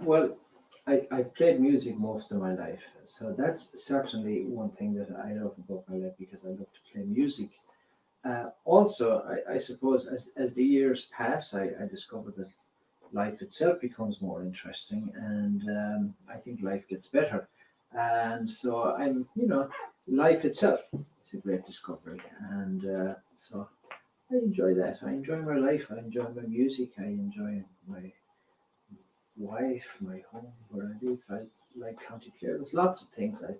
Well, I've played music most of my life, so that's certainly one thing that I love about my life, because I love to play music. Also, I suppose as the years pass, I discovered that life itself becomes more interesting, and I think life gets better. And so life itself is a great discovery, and so I enjoy that. I enjoy my life. I enjoy my music. I enjoy my wife, my home, where I live. I like County Clare. There's lots of things I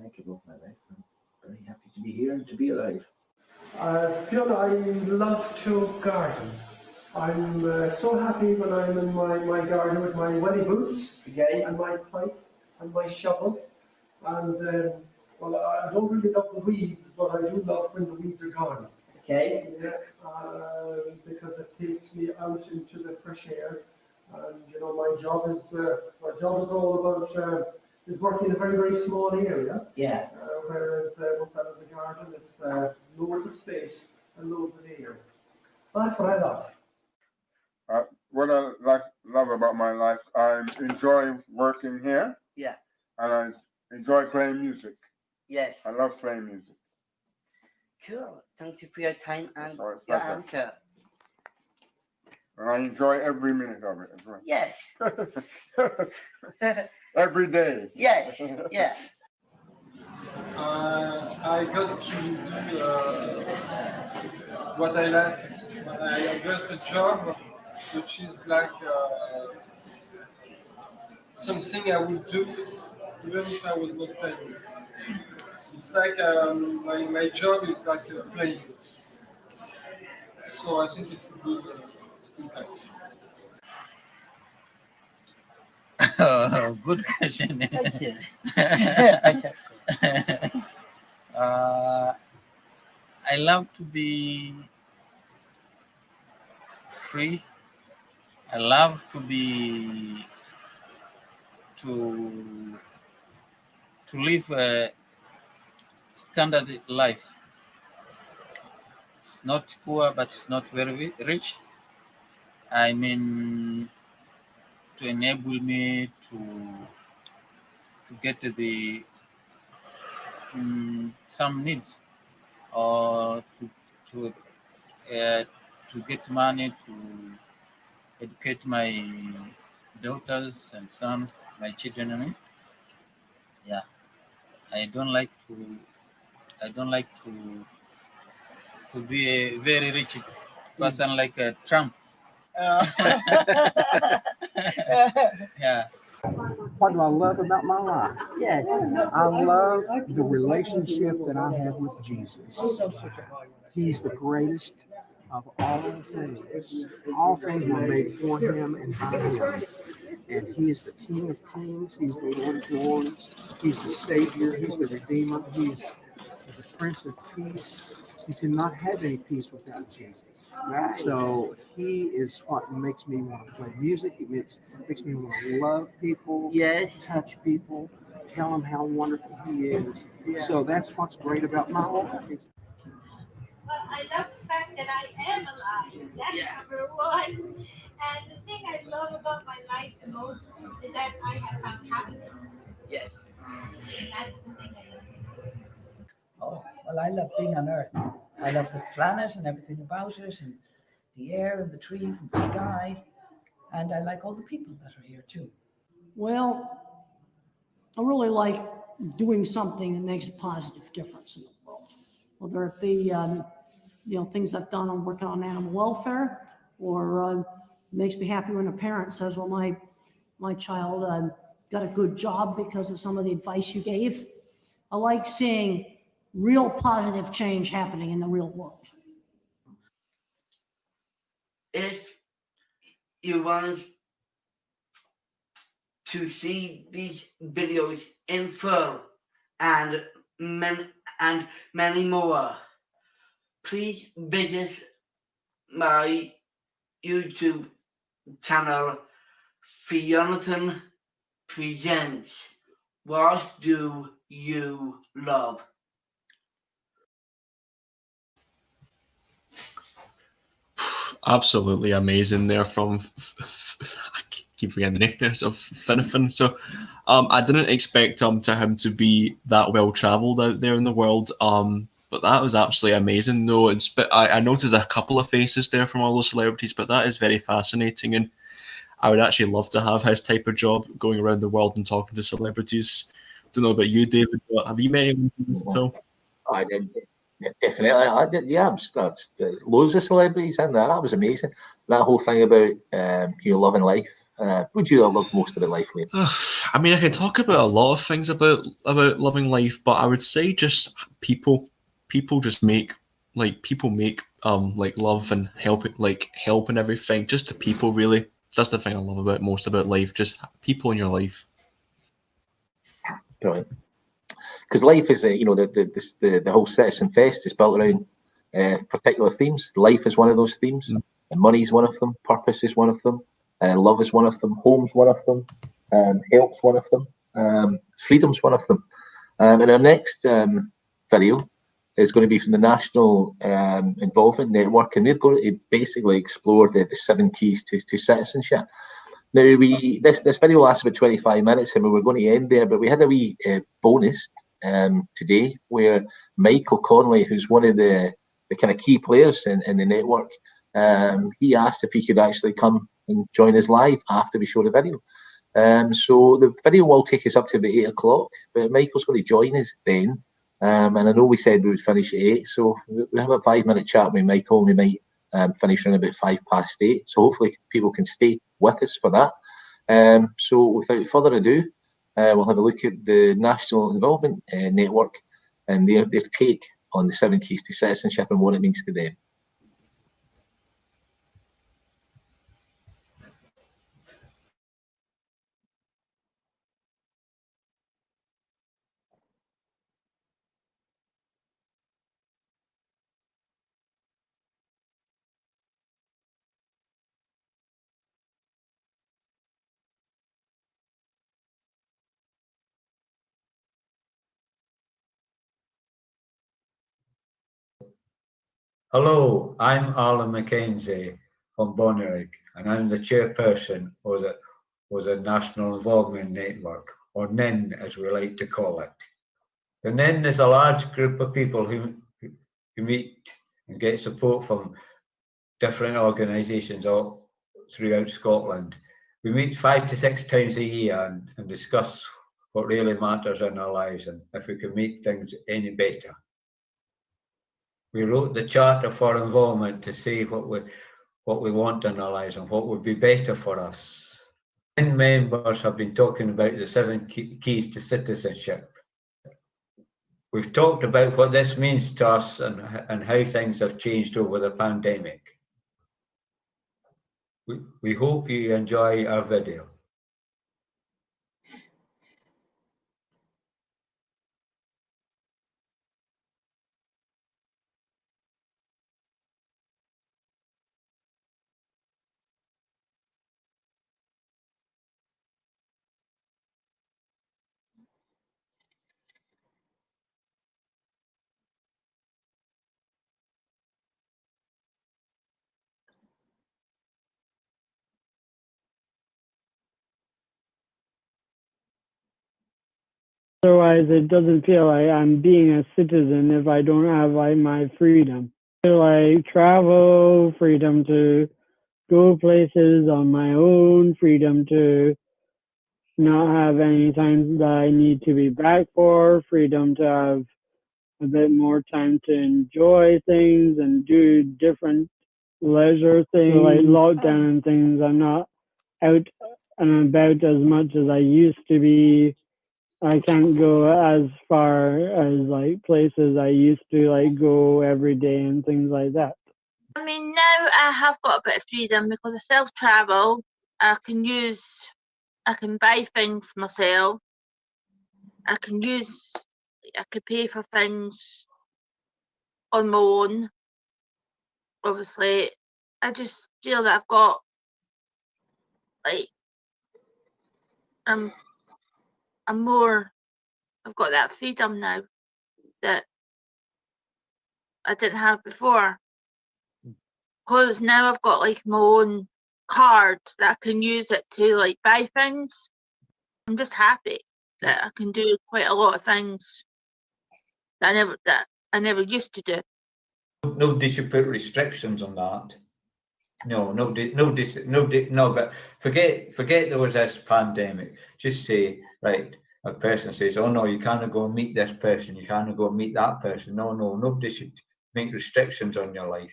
like about my life. I'm very happy to be here and to be alive. Fiona, I love to garden. I'm so happy when I'm in my garden with my welly boots and my pipe and my shovel. And well, I don't really love the weeds, but I do love when the weeds are gone. Okay. Yeah, because it takes me out into the fresh air. And my job is all about is working in a very, very small area. Yeah. Whereas with the garden, it's loads of space and loads of air. Well, that's what I love. What I love about my life, I enjoy working here. Yeah. And I enjoy playing music. Yes. I love playing music. Cool. Thank you for your time and Sorry, your pleasure. answer. I enjoy every minute of it. As well. Yes. Every day. Yes. Yeah. I got to do what I like. I got a job which is like something I would do even if I was not paid. It's like my job is like playing. So I think it's a good package. Oh, good question. Thank you. I love to be free. I love to be to live a standard life. It's not poor, but it's not very rich. I mean, to enable me to get the some needs, or to get money to educate my daughters and son, my children. I mean, yeah, I don't like to be a very rich person like Trump. Yeah. What do I love about my life? Yes. I love the relationship that I have with Jesus. He's the greatest of all things. All things were made for him and by him. And he is the King of Kings. He's the Lord of Lords. He's the Savior. He's the Redeemer. He's the Prince of Peace. You cannot have any peace without Jesus. Right. So he is what makes me want to play music. It makes me want to love people, yes, touch people, tell them how wonderful he is. Yeah. So that's what's great about my life. Well, I love the fact that I am alive. That's number one. And the thing I love about my life the most is that I have found happiness. Yes. That's the thing I love the most. Oh, well, I love being on Earth. I love this planet and everything about it, and the air and the trees and the sky. And I like all the people that are here too. Well, I really like doing something that makes a positive difference in the world. Whether it be, things I've done on working on animal welfare, or makes me happy when a parent says, well, my child got a good job because of some of the advice you gave. I like seeing real positive change happening in the real world. If you want to see these videos in full and many more, please visit my YouTube channel, Fionatan Presents. What do you love? Absolutely amazing there from I keep forgetting the name there, so Finnegan. So I didn't expect him to be that well traveled out there in the world, but that was absolutely amazing. No, I noted a couple of faces there from all those celebrities, but that is very fascinating, and I would actually love to have his type of job, going around the world and talking to celebrities. Don't know about you, David, but have you met anyone at all? I did. Definitely, I did. Yeah, I've loads of celebrities in there. That was amazing. That whole thing about loving life. Would you have loved most of the life, Liam? I mean, I can talk about a lot of things about loving life, but I would say just people. People just make love and help and everything. Just the people, really. That's the thing I love most about life. Just people in your life. Brilliant. Because life is, the whole Citizen Fest is built around particular themes. Life is one of those themes. And money is one of them. Purpose is one of them. Love is one of them. Home's one of them. Health's one of them. Freedom's one of them. And our next video is going to be from the National Involvement Network, and we're going to basically explore the 7 keys to citizenship. Now, this video lasts about 25 minutes, and we were going to end there, but we had a wee bonus today, where Michael Connolly, who's one of the kind of key players in the network, he asked if he could actually come and join us live after we show the video. So the video will take us up to about 8 o'clock, but Michael's going to join us then. And I know we said we would finish at 8, so we'll have a 5-minute chat with Michael, and we might finish around about 8:05. So hopefully people can stay with us for that. So without further ado, we'll have a look at the National Involvement Network and their take on the 7 keys to citizenship and what it means to them. Hello, I'm Alan Mackenzie from Bonnyrigg, and I'm the chairperson of the National Involvement Network, or NIN as we like to call it. The NIN is a large group of people who meet and get support from different organisations all throughout Scotland. We meet 5 to 6 times a year and discuss what really matters in our lives and if we can make things any better. We wrote the Charter for Involvement to say what we want in our lives and what would be better for us. 10 members have been talking about the 7 keys to citizenship. We've talked about what this means to us and how things have changed over the pandemic. We hope you enjoy our video. Otherwise, it doesn't feel like I'm being a citizen if I don't have like my freedom. I feel like travel, freedom to go places on my own, freedom to not have any time that I need to be back for, freedom to have a bit more time to enjoy things and do different leisure things like lockdown and things. I'm not out and about as much as I used to be. I can't go as far as like places I used to like go every day and things like that. I mean, now I have got a bit of freedom because I self-travel. I can buy things myself. I could pay for things on my own. Obviously, I just feel that I've got like I've got that freedom now that I didn't have before. Because now I've got like my own card that I can use it to like buy things. I'm just happy that I can do quite a lot of things that I never used to do. Nobody should put restrictions on that. No, but forget there was this pandemic. Just say, right, a person says, oh no, you can't go and meet this person, you can't go and meet that person. No, nobody should make restrictions on your life.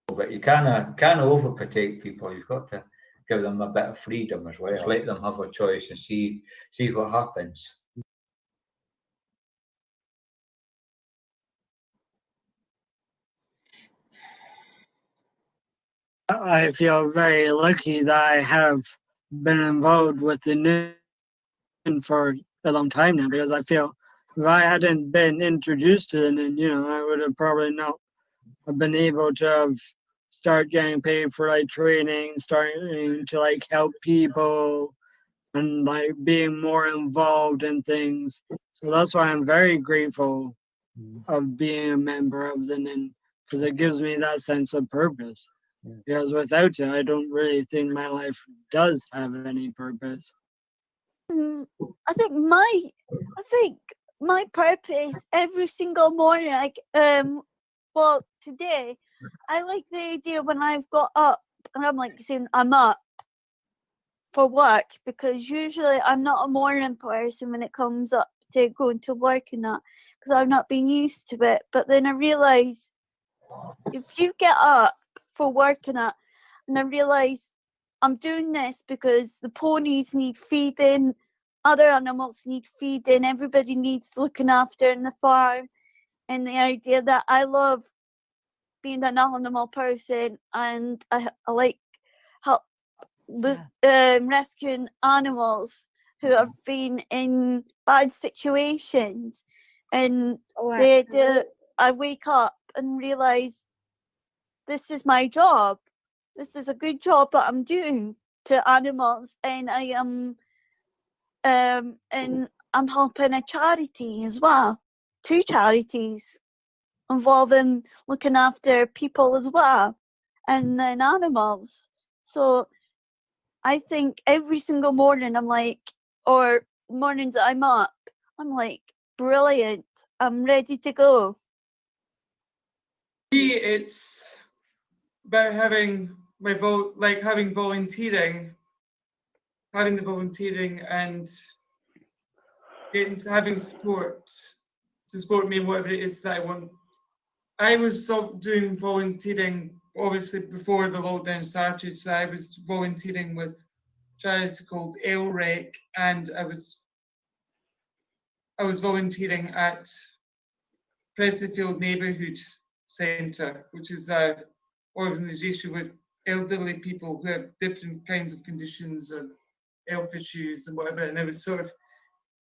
But you can't overprotect people. You've got to give them a bit of freedom as well. Just let them have a choice and see what happens. I feel very lucky that I have been involved with the NIN for a long time now, because I feel if I hadn't been introduced to the NIN, I would have probably not have been able to have start getting paid for like training, starting to like help people and like being more involved in things. So that's why I'm very grateful of being a member of the NIN, because it gives me that sense of purpose. Because without it, I don't really think my life does have any purpose. I think my purpose every single morning, like well, today I like the idea when I've got up and I'm like saying I'm up for work, because usually I'm not a morning person when it comes up to going to work and that, because I've not been used to it. But then I realise if you get up for work and that, and I realise I'm doing this because the ponies need feeding, other animals need feeding, everybody needs looking after in the farm, and the idea that I love being an animal person, and I like help rescuing animals who have been in bad situations, and I wake up and realize this is my job. This is a good job that I'm doing to animals, and I am and I'm helping a charity as well, 2 charities involving looking after people as well, and then animals. So I think every single morning I'm like, or mornings that I'm up, I'm like, brilliant, I'm ready to go. Me, it's about having my vote, like having volunteering, having the volunteering and getting to having support to support me in whatever it is that I want. I was doing volunteering obviously before the lockdown started, so I was volunteering with a charity called LREC, and I was volunteering at Prestonfield Neighbourhood Centre, which is an organisation with elderly people who have different kinds of conditions and health issues and whatever, and I was sort of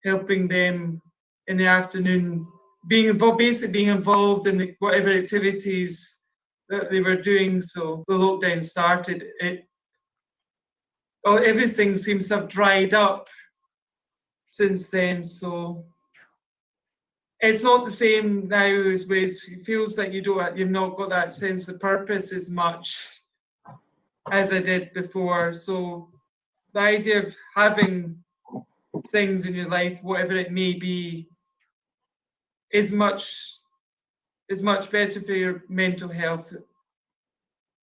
helping them in the afternoon, being involved in whatever activities that they were doing. So the lockdown started, everything seems to have dried up since then. So it's not the same now as where it feels like you've not got that sense of purpose as much as I did before. So the idea of having things in your life, whatever it may be, is much better for your mental health,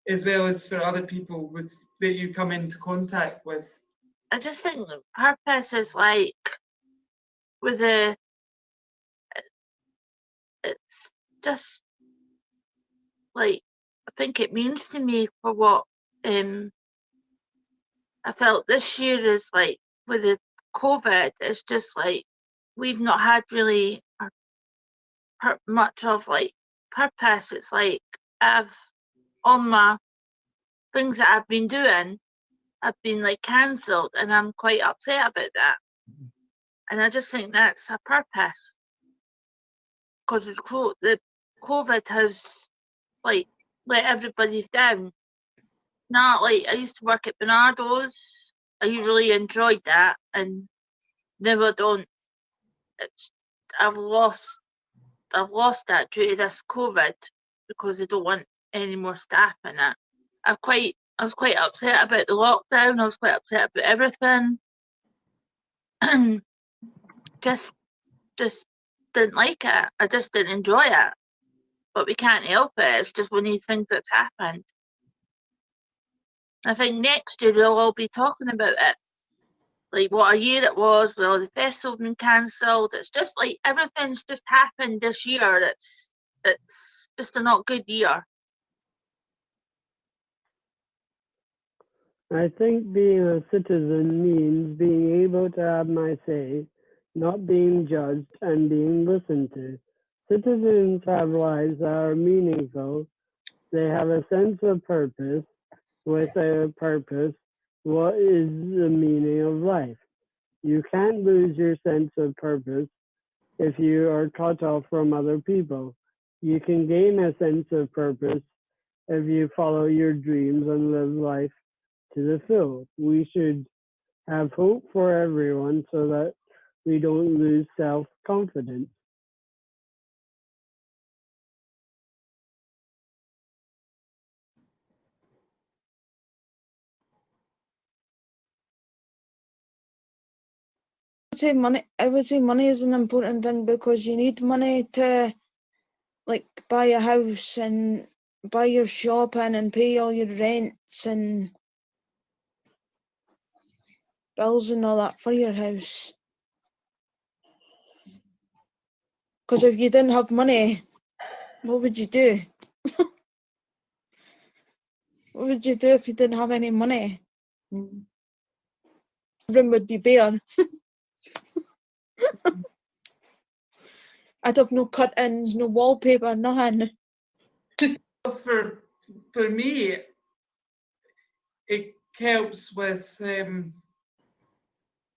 as well as for other people that you come into contact with. I just think purpose is like it's just like, I think it means to me for what I felt this year is like with the COVID. It's just like we've not had really much of like purpose. It's like all my things that I've been doing have been like cancelled, and I'm quite upset about that. And I just think that's a purpose, because the COVID has like let everybody down. Not like I used to work at Bernardo's. I really enjoyed that, and now I don't. I've lost that due to this COVID, because they don't want any more staff in it. I was quite upset about the lockdown. I was quite upset about everything. just didn't like it. I just didn't enjoy it. But we can't help it. It's just one of these things that's happened. I think next year we'll all be talking about it. Like what a year it was, with all the festivals been cancelled. It's just like everything's just happened this year. It's just a not good year. I think being a citizen means being able to have my say, not being judged and being listened to. Citizens have lives that are meaningful. They have a sense of purpose. With a purpose, what is the meaning of life? You can't lose your sense of purpose if you are cut off from other people. You can gain a sense of purpose if you follow your dreams and live life to the full. We should have hope for everyone so that we don't lose self-confidence. say money. I would say money is an important thing because you need money to, like, buy a house and buy your shopping and pay all your rents and bills and all that for your house. Because if you didn't have money, what would you do? What would you do if you didn't have any money? Room would be bare. I'd have no curtains, no wallpaper, nothing. For me, it helps with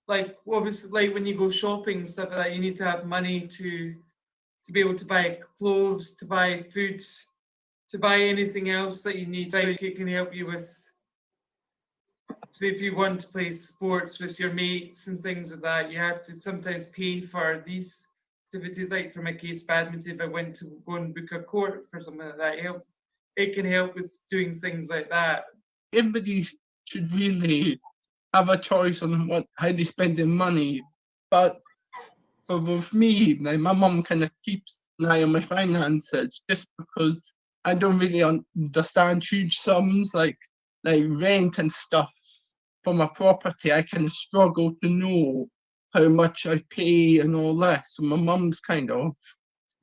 like obviously like when you go shopping and stuff like that, you need to have money to be able to buy clothes, to buy food, to buy anything else that you need. Like it can help you with, so if you want to play sports with your mates and things like that, you have to sometimes pay for these activities. Like for my case, badminton, if I went to go and book a court for something like that, it can help with doing things like that. Everybody should really have a choice on how they spend their money. But with me, like, my mum kind of keeps an eye on my finances just because I don't really understand huge sums like rent and stuff from a property. I kind of struggle to know how much I pay and all that. So my mum's kind of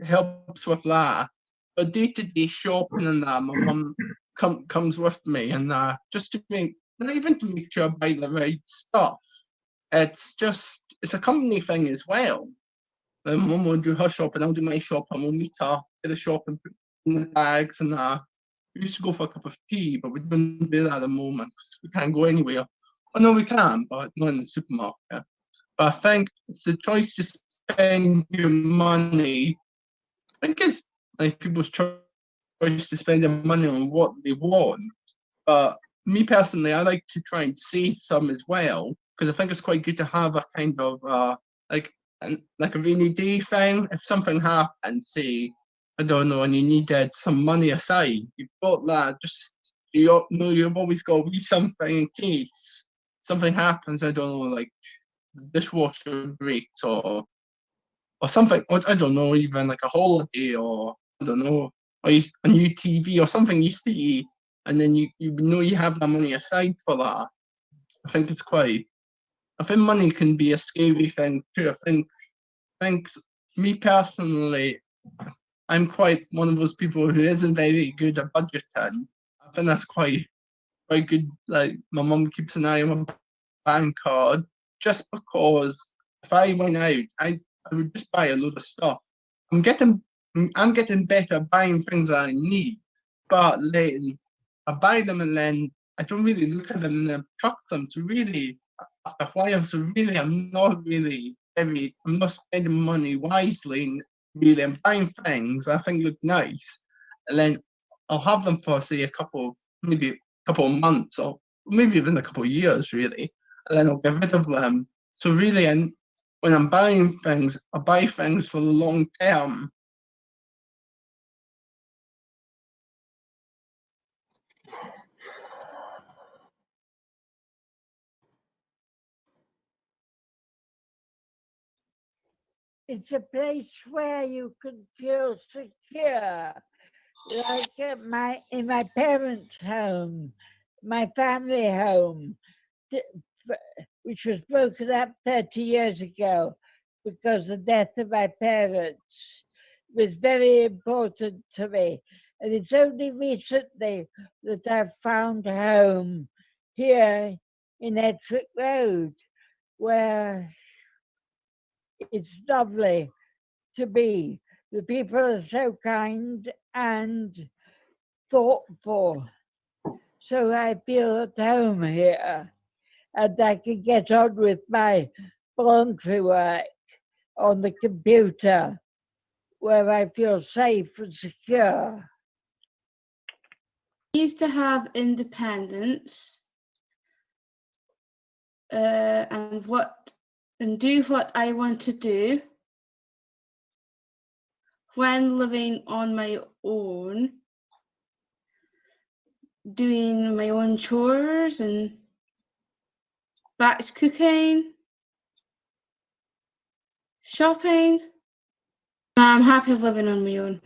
helps with that. But day-to-day shopping and that, my mum comes with me and just to make, not even to make sure I buy the right stuff. It's a company thing as well. My mum will do her shopping, I'll do my shopping, we'll meet up, get the shopping, put in the bags and that. We used to go for a cup of tea, but we don't do that at the moment because we can't go anywhere. Oh no, we can, but not in the supermarket. But I think it's the choice to spend your money. I think it's like people's choice to spend their money on what they want. But me personally, I like to try and save some as well because I think it's quite good to have a kind of like a rainy day thing. If something happens, say, I don't know, and you needed some money aside, you've got that. Just you know you've always got to be something in case something happens. I don't know, like the dishwasher breaks or something. Or I don't know, even like a holiday or I don't know, or a new TV or something you see, and then you know you have that money aside for that. I think it's quite. I think money can be a scary thing too. I think me personally, I'm quite one of those people who isn't very good at budgeting. I think that's quite good. Like my mum keeps an eye on my bank card just because if I went out, I would just buy a load of stuff. I'm getting better at buying things that I need, but then I buy them and then I don't really look at them and then chuck them to really after a while. So really, I'm not spending money wisely. And really, I'm buying things I think look nice, and then I'll have them for say maybe a couple of months or maybe even a couple of years really, and then I'll get rid of them. So really, when I'm buying things, I buy things for the long term. It's a place where you can feel secure, like in my parents' home, my family home, which was broken up 30 years ago because the death of my parents was very important to me. And it's only recently that I've found a home here in Ettrick Road, where it's lovely to be. The people are so kind and thoughtful. So I feel at home here, and I can get on with my voluntary work on the computer where I feel safe and secure. I used to have independence and do what I want to do when living on my own, doing my own chores and batch cooking. Shopping. I'm happy living on my own.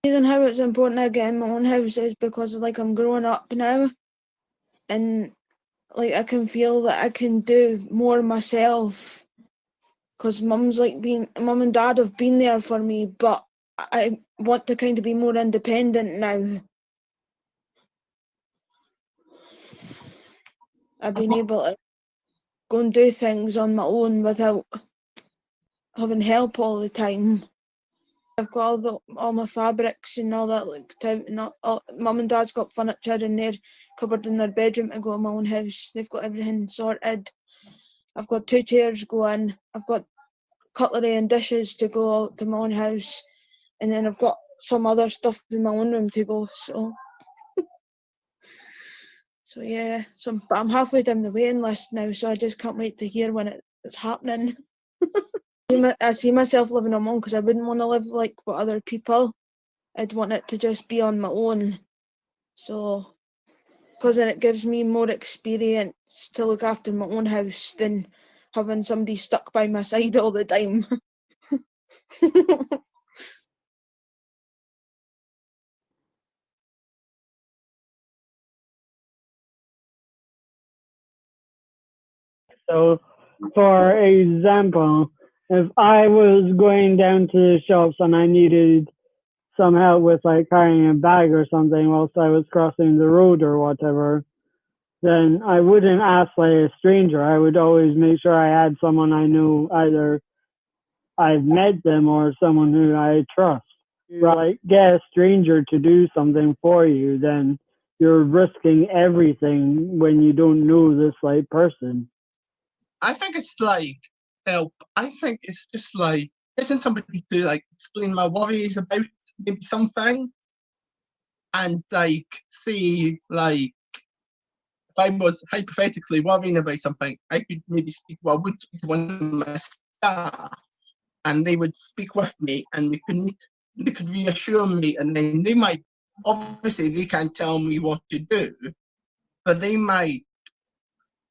The reason how it's important I get in my own house is because like I'm growing up now, and like I can feel that I can do more myself. Because mum and dad have been there for me, but I want to kind of be more independent now. I've been able to go and do things on my own without having help all the time. I've got all my fabrics and all that, like mum and dad's got furniture in their cupboard in their bedroom to go in my own house. They've got everything sorted. I've got 2 chairs going. I've got cutlery and dishes to go to my own house, and then I've got some other stuff in my own room to go. So yeah. But I'm halfway down the waiting list now, so I just can't wait to hear when it's happening. I see myself living on my own because I wouldn't want to live like with other people. I'd want it to just be on my own. So, because then it gives me more experience to look after my own house than having somebody stuck by my side all the time. So, for example, if I was going down to the shops and I needed some help with like carrying a bag or something whilst I was crossing the road or whatever, then I wouldn't ask like a stranger. I would always make sure I had someone I knew, either I've met them or someone who I trust. Like get a stranger to do something for you, then you're risking everything when you don't know this like person. I think it's like help. I think it's just like getting somebody to like explain my worries about maybe something, and like say like if I was hypothetically worrying about something, I could maybe I would speak to one of my staff, and they would speak with me, and they could reassure me, and then they might, obviously they can't tell me what to do, but they might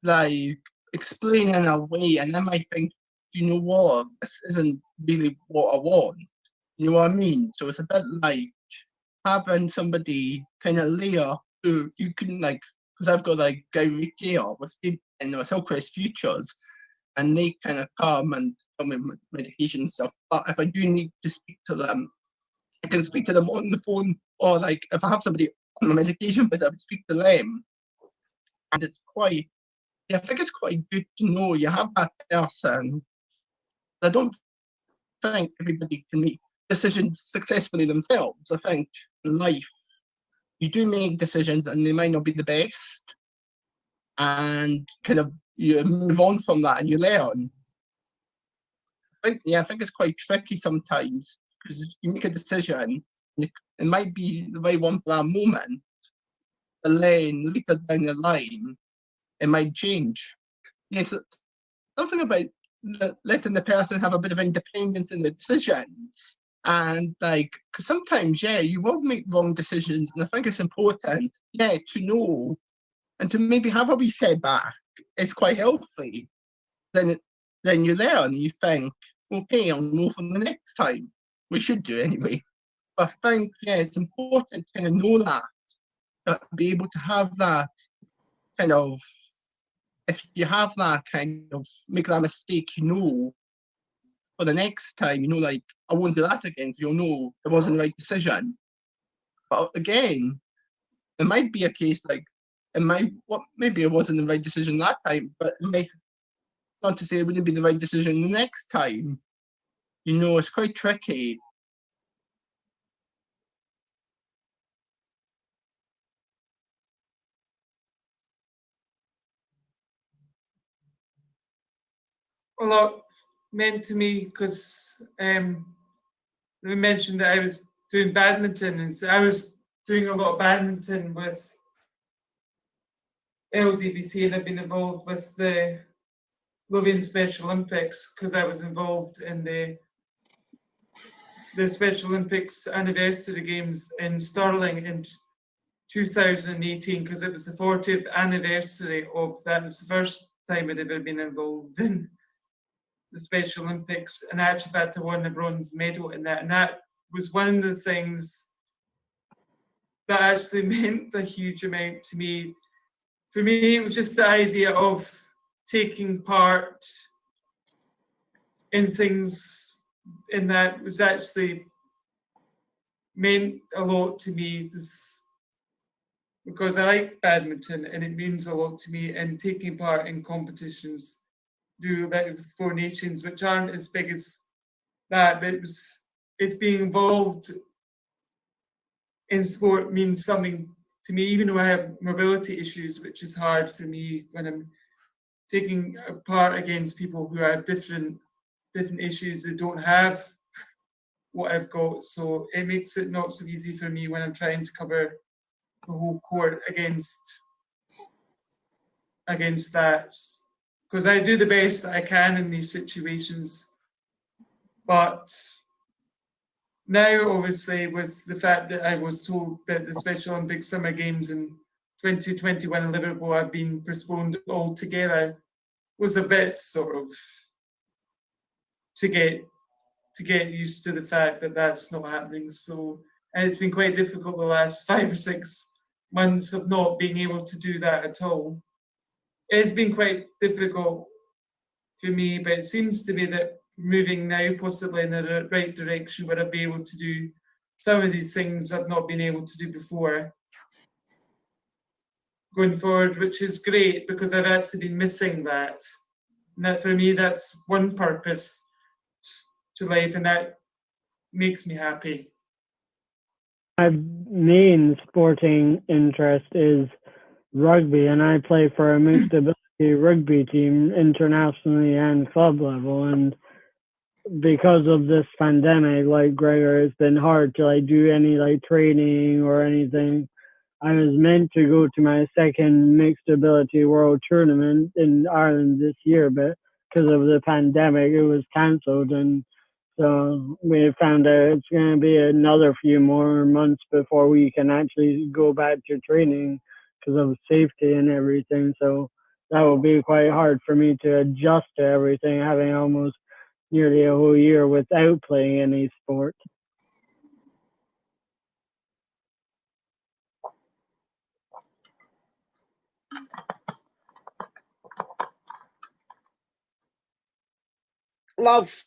like explain in a way, and I might think, you know what, this isn't really what I want. You know what I mean? So it's a bit like having somebody kind of layer who you can like, because I've got like Gary Care with Hillcrest Futures, and they kind of come and tell me medication and stuff. But if I do need to speak to them, I can speak to them on the phone, or like if I have somebody on my medication, but I would speak to them. And it's quite, I think it's quite good to know you have that person. I don't think everybody can make decisions successfully themselves. I think in life, you do make decisions and they might not be the best. And kind of you move on from that and you learn. I think it's quite tricky sometimes because you make a decision, and it might be the right one for that moment, but then later down the line, it might change. Yes, something about letting the person have a bit of independence in the decisions. And like, because sometimes, yeah, you will make wrong decisions, and I think it's important, yeah, to know and to maybe have a wee setback. It's quite healthy. Then you learn, you think, okay, I'll know for the next time. We should do anyway. But I think, yeah, it's important to kind of know that, be able to have that kind of, if you have that kind of, make that mistake, you know, for the next time, you know, like, I won't do that again, because you'll know it wasn't the right decision. But again, it might be a case like, maybe it wasn't the right decision that time, but it's not to say it wouldn't be the right decision the next time. You know, it's quite tricky. A lot meant to me because we mentioned that I was doing badminton, and so I was doing a lot of badminton with LDBC, and I've been involved with the Lothian Special Olympics because I was involved in the Special Olympics anniversary games in Stirling in 2018, because it was the 40th anniversary of that. It was the first time I'd ever been involved in the Special Olympics, and actually had to win a bronze medal in that. And that was one of the things that actually meant a huge amount to me. For me, it was just the idea of taking part in things, and that was actually meant a lot to me, because I like badminton and it means a lot to me, and taking part in competitions, do like Four Nations, which aren't as big as that, but it's being involved in sport means something to me, even though I have mobility issues, which is hard for me when I'm taking part against people who have different issues that don't have what I've got. So it makes it not so easy for me when I'm trying to cover the whole court against that, because I do the best that I can in these situations. But now, obviously, with the fact that I was told that the Special Olympic Summer Games in 2021 in Liverpool have been postponed altogether, was a bit sort of to get used to the fact that that's not happening. So, and it's been quite difficult the last 5 or 6 months of not being able to do that at all. It's been quite difficult for me, but it seems to be that moving now possibly in the right direction where I'll be able to do some of these things I've not been able to do before going forward, which is great because I've actually been missing that. And that for me, that's one purpose to life, and that makes me happy. My main sporting interest is rugby, and I play for a mixed ability rugby team internationally and club level. And because of this pandemic, like Gregor, it's been hard to like do any like training or anything. I was meant to go to my second mixed ability world tournament in Ireland this year, but because of the pandemic, it was cancelled. And so we found out it's going to be another few more months before we can actually go back to training because of safety and everything. So that will be quite hard for me to adjust to everything, having almost nearly a whole year without playing any sport. Love.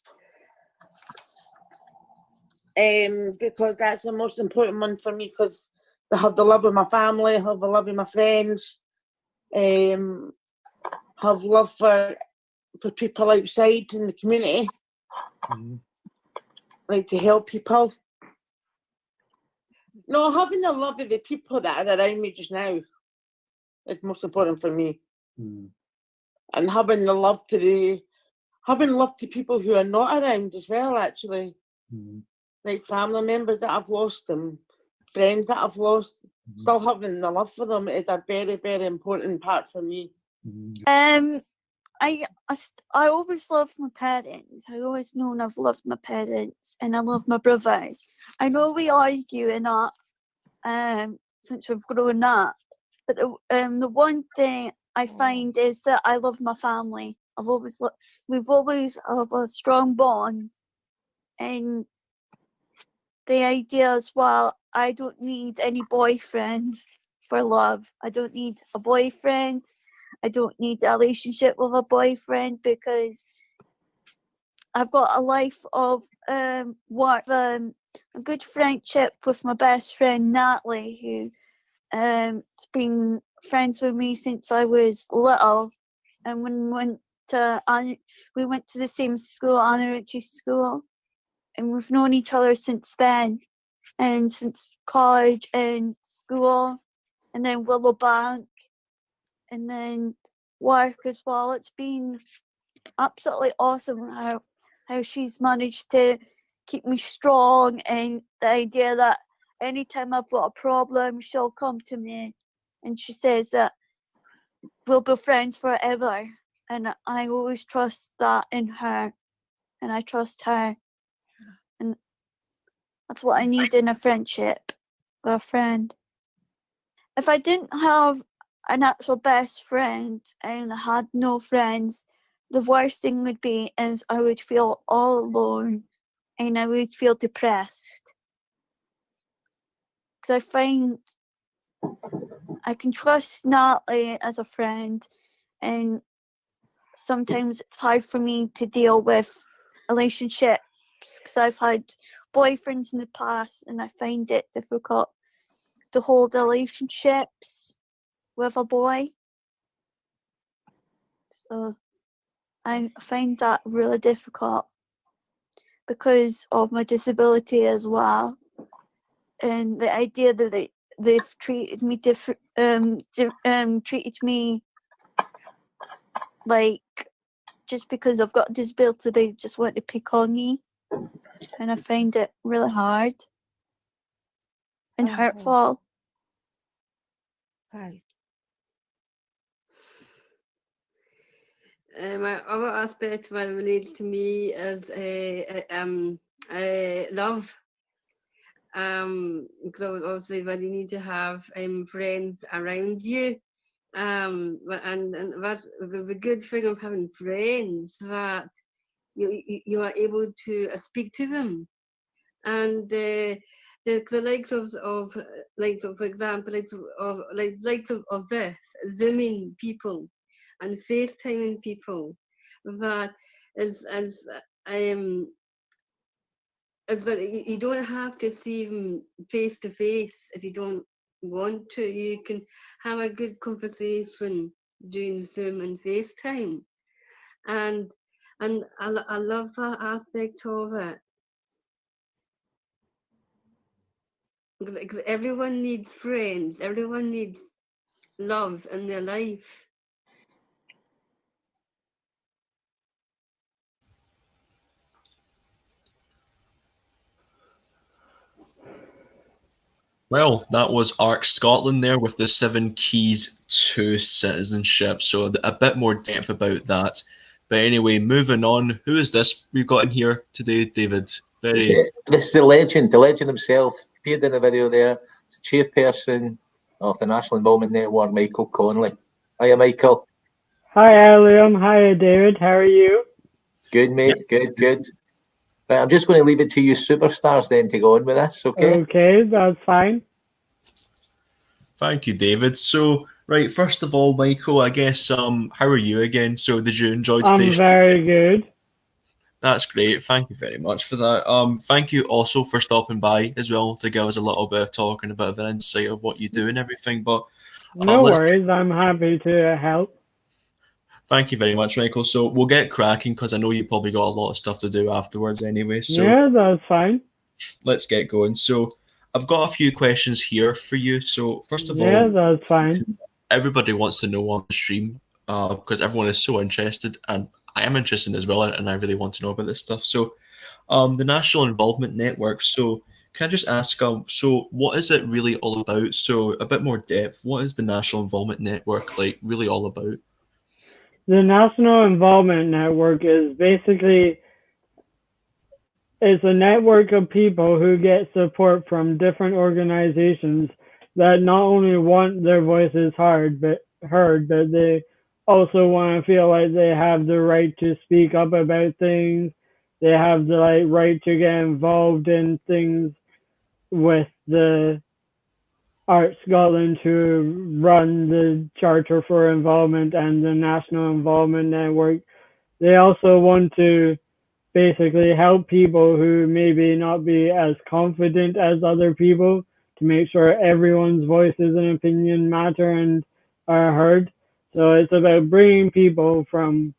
Because that's the most important one for me, because I have the love of my family, I have the love of my friends, have love for people outside in the community, like to help people. No, having the love of the people that are around me just now is most important for me. And having the love to people who are not around as well, actually. Like family members that I've lost and friends that I've lost, still having the love for them is a very, very important part for me. I always loved my parents. I always known I've loved my parents, and I love my brothers. I know we argue and that since we've grown up, but the one thing I find is that I love my family. We've always have a strong bond, and the idea as well, I don't need any boyfriends for love. I don't need a boyfriend. I don't need a relationship with a boyfriend because I've got a life of work, a good friendship with my best friend Natalie, who has been friends with me since I was little, and when we went to the same school, Anarchy School, and we've known each other since then, and since college and school, and then Willowbank, and then work as well. It's been absolutely awesome how she's managed to keep me strong, and the idea that anytime I've got a problem, she'll come to me, and she says that we'll be friends forever, and I always trust that in her, and I trust her, and that's what I need in a friendship, a friend. If I didn't have an actual best friend and I had no friends, the worst thing would be is I would feel all alone and I would feel depressed. Because I find I can trust Natalie as a friend, and sometimes it's hard for me to deal with relationships because I've had boyfriends in the past and I find it difficult to hold relationships with a boy. So I find that really difficult because of my disability as well, and the idea that they've treated me different, treated me like just because I've got a disability, they just want to pick on me, and I find it really hard and hurtful. Right. My other aspect that relates to me is love. Because obviously, when you need to have friends around you, and that's the good thing of having friends, that you are able to speak to them, and the likes of for example likes of this Zooming people and FaceTiming people, that is that you don't have to see them face to face if you don't want to. You can have a good conversation doing Zoom and FaceTime, and I love that aspect of it, because everyone needs friends, everyone needs love in their life. Well, that was ARC Scotland there with the 7 keys to citizenship. So a bit more depth about that. But anyway, moving on. Who is this we've got in here today, David? This is the legend himself. Appeared in the video there. The chairperson of the National Involvement Network, Michael Connolly. Hiya, Michael. Hi, Liam. Hi, David. How are you? Good, mate. Good. Right, I'm just going to leave it to you superstars then to go on with this, okay? Okay, that's fine. Thank you, David. So, right, first of all, Michael, I guess, how are you again? So, did you enjoy today's show? I'm very good. That's great. Thank you very much for that. Thank you also for stopping by as well to give us a little bit of talk and a bit of an insight of what you do and everything. But No worries. I'm happy to help. Thank you very much, Michael. So we'll get cracking because I know you probably got a lot of stuff to do afterwards anyway. So Yeah, that's fine. let's get going. So I've got a few questions here for you. So first of Yeah, all, that's fine. everybody wants to know on the stream because everyone is so interested, and I am interested as well, and I really want to know about this stuff. So the National Involvement Network. So can I just ask, so what is it really all about? So a bit more depth. What is the National Involvement Network like really all about? The National Involvement Network is basically it's a network of people who get support from different organizations that not only want their voices heard, but they also want to feel like they have the right to speak up about things. They have the right to get involved in things with the Art Scotland to run the Charter for Involvement and the National Involvement Network. They also want to basically help people who maybe not be as confident as other people to make sure everyone's voices and opinion matter and are heard. So it's about bringing people from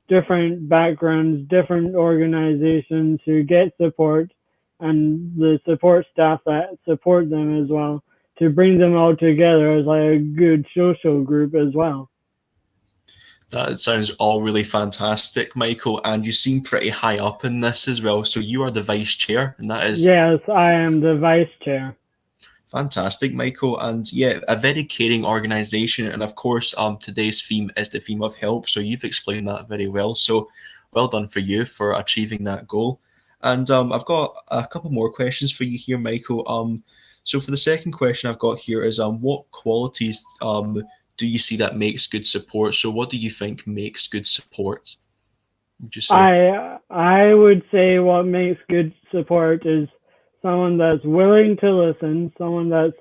different backgrounds, different organizations who get support, and the support staff that support them as well, to bring them all together as a good social group as well. That sounds all really fantastic, Michael, and you seem pretty high up in this as well. So you are the vice chair, and that is Yes, I am the vice chair. fantastic, Michael. And yeah, a very caring organization. And of course, today's theme is the theme of help. So you've explained that very well. So well done for you for achieving that goal. And I've got a couple more questions for you here, Michael. So for the second question I've got here is what qualities do you see that makes good support? So what do you think makes good support? would you say? I would say what makes good support is someone that's willing to listen, someone that's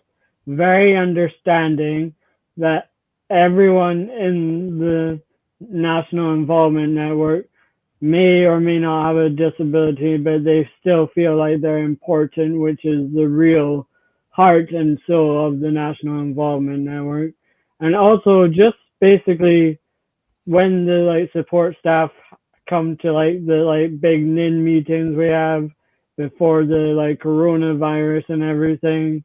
very understanding, that everyone in the National Involvement Network may or may not have a disability, but they still feel like they're important, which is the real heart and soul of the National Involvement Network. And also just basically when the like support staff come to like the like big NIN meetings we have before the like coronavirus and everything,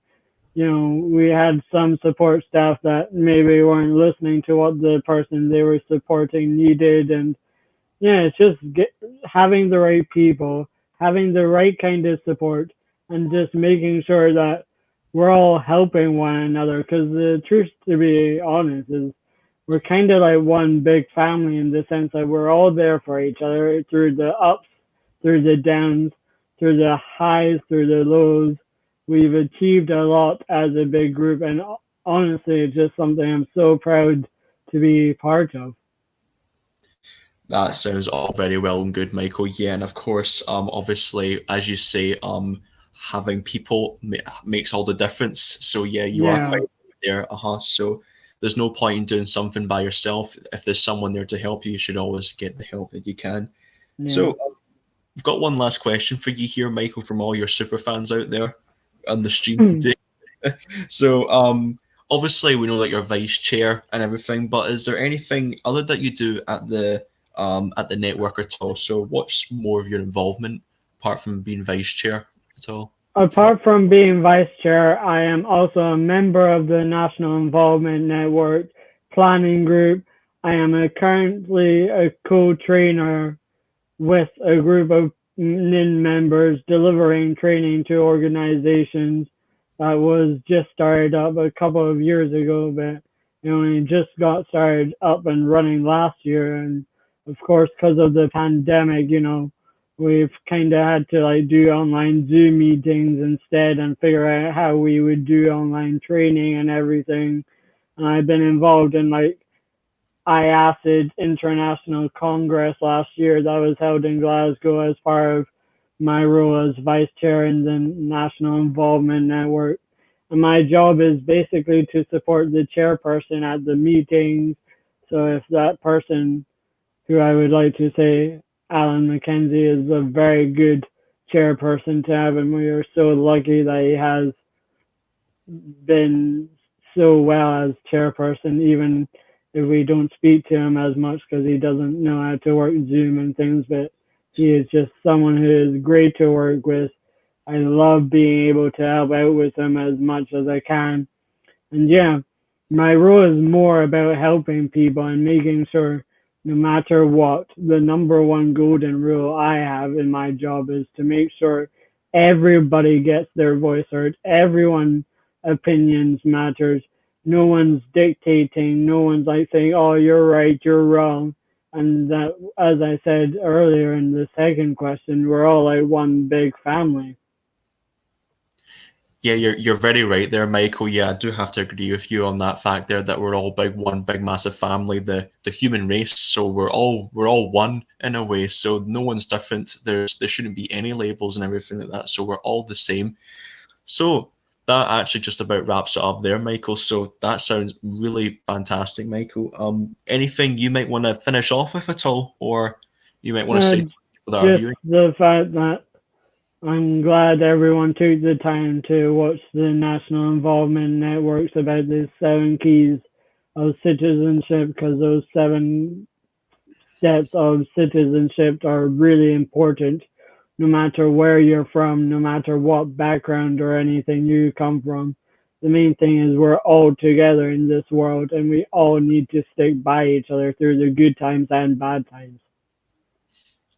you know, we had some support staff that maybe weren't listening to what the person they were supporting needed. And yeah, it's just having the right people, having the right kind of support, and just making sure that we're all helping one another. Because the truth, to be honest, is we're kind of like one big family in the sense that we're all there for each other through the ups, through the downs, through the highs, through the lows. We've achieved a lot as a big group, and honestly, it's just something I'm so proud to be part of. That sounds all very well and good, Michael. Yeah, and of course, obviously, as you say, having people makes all the difference. So yeah, you are quite there. So there's no point in doing something by yourself. If there's someone there to help you, you should always get the help that you can. Yeah. So we've got one last question for you here, Michael, from all your super fans out there on the stream today. So obviously we know that you're vice chair and everything, but is there anything other that you do at the network at all? So what's more of your involvement apart from being vice chair at all? Apart from being vice chair, I am also a member of the National Involvement Network planning group. I am currently a co-trainer with a group of NIN members delivering training to organizations that was just started up a couple of years ago, but it only just got started up and running last year. And of course, because of the pandemic, you know, we've kind of had to like do online Zoom meetings instead and figure out how we would do online training and everything. And I've been involved in like IACID International Congress last year that was held in Glasgow as part of my role as vice chair in the National Involvement Network. And my job is basically to support the chairperson at the meetings. So if that person, who I would like to say, Alan McKenzie, is a very good chairperson to have, and we are so lucky that he has been so well as chairperson, even if we don't speak to him as much because he doesn't know how to work Zoom and things, but he is just someone who is great to work with. I love being able to help out with him as much as I can. And yeah, my role is more about helping people and making sure no matter what, the number one golden rule I have in my job is to make sure everybody gets their voice heard. Everyone's opinions matters. No one's dictating. No one's like saying, oh, you're right, you're wrong. And that, as I said earlier in the second question, we're all like one big family. Yeah, you're very right there, Michael. Yeah, I do have to agree with you on that fact there, that we're all one big massive family, the human race. So we're all one in a way. So no one's different. There shouldn't be any labels and everything like that. So we're all the same. So that actually just about wraps it up there, Michael. So that sounds really fantastic, Michael. Anything you might want to finish off with at all, or you might want to say to people that are viewing? The fact that I'm glad everyone took the time to watch the National Involvement Networks about the 7 keys of citizenship, because those 7 steps of citizenship are really important, no matter where you're from, no matter what background or anything you come from. The main thing is we're all together in this world, and we all need to stick by each other through the good times and bad times.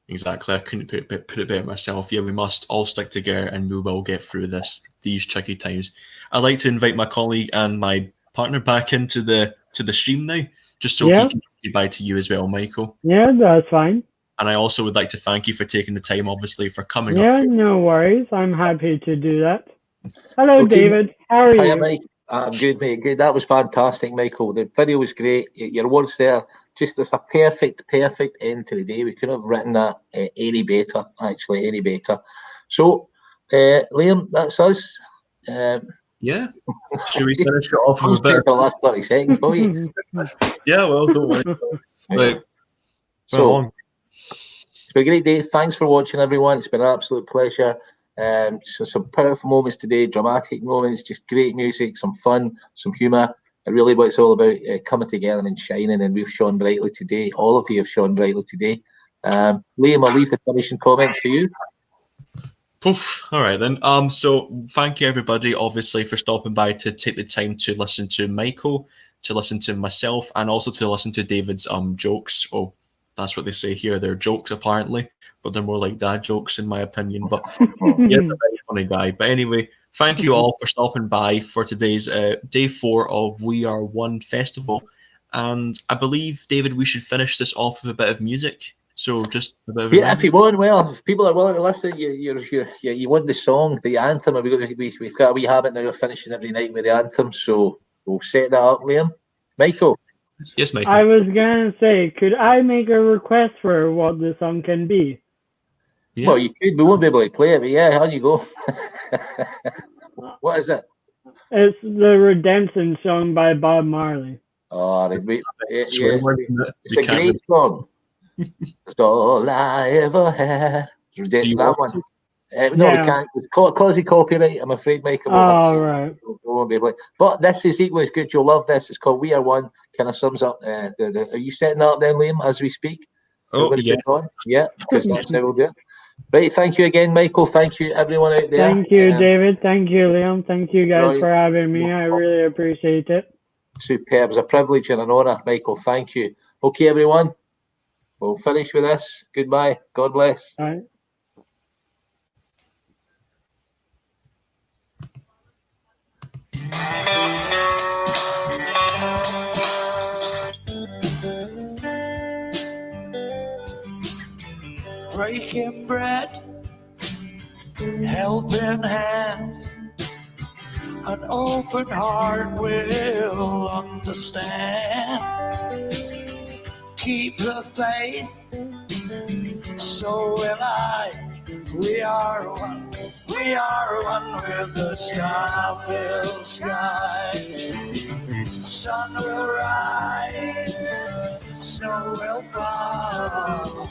Exactly. I couldn't put it better myself. Yeah, we must all stick together and we will get through these tricky times. I'd like to invite my colleague and my partner back into the stream now, just so he can say goodbye to you as well, Michael. Yeah, that's fine. And I also would like to thank you for taking the time, obviously, for coming Yeah, up here. no worries. I'm happy to do that. Hello, David. How are you? Mike. I'm good, mate. Good. That was fantastic, Michael. The video was great. Your words there, just as a perfect end to the day. We couldn't have written that any better, actually, any better. So, Liam, that's us. Yeah. Should we finish it off with a bit? The last 30 seconds, will you? Yeah, well, don't worry. Right. So, it's been a great day. Thanks for watching, everyone. It's been an absolute pleasure. So some powerful moments today, dramatic moments, just great music, some fun, some humour. Really what it's all about, coming together and shining, and we've shone brightly today. All of you have shone brightly today. Liam, I'll leave the finishing comments to you. Oof. All right then. So thank you everybody, obviously, for stopping by to take the time to listen to Michael, to listen to myself, and also to listen to David's jokes. Oh, that's what they say here. They're jokes apparently, but they're more like dad jokes in my opinion. But yeah, he's a very funny guy. But anyway, thank you all for stopping by for today's day 4 of We Are One Festival. And I believe, David, we should finish this off with a bit of music. So just a bit of if you want, well, if people are willing to listen, you want the song, the anthem. We've got a wee habit now of finishing every night with the anthem, so we'll set that up, Liam. Michael. Yes, Michael. I was gonna say, could I make a request for what the song can be? Yeah. Well, you could. We won't be able to play it, but yeah, on you go. What is it? It's the Redemption song by Bob Marley. Oh, it's a great song. It's all I ever had. That one. No, we can't. Because of copyright, I'm afraid, Michael. Right. Won't be able to. But this is equally as good. You'll love this. It's called We Are One. Kind of sums up. Are you setting that up then, Liam, as we speak? Oh, yes. Yeah, because that's how we'll do it. Right, thank you again, Michael. Thank you, everyone out there. Thank you, David. Thank you, Liam. Thank you guys for having me. I really appreciate it. Superb. It was a privilege and an honour, Michael. Thank you. Okay, everyone. We'll finish with this. Goodbye. God bless. All right. Breaking bread, helping hands, an open heart will understand. Keep the faith, so will I. We are one with the star-filled sky. Sun will rise, snow will fall,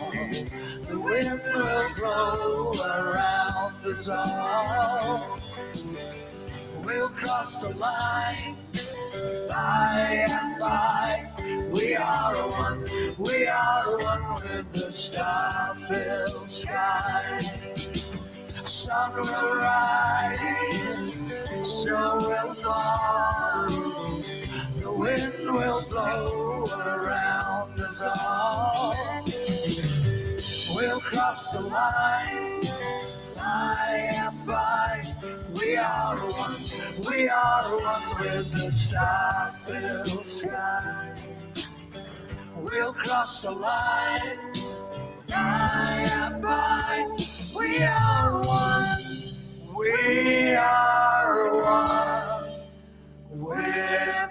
the wind will blow around us all. We'll cross the line, by and by. We are one with the star-filled sky. Sun will rise, snow will fall, the wind will blow around us all. We'll cross the line, by and by. We are one with the star-filled sky. We'll cross the line, by and by. We are one with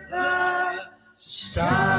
the star.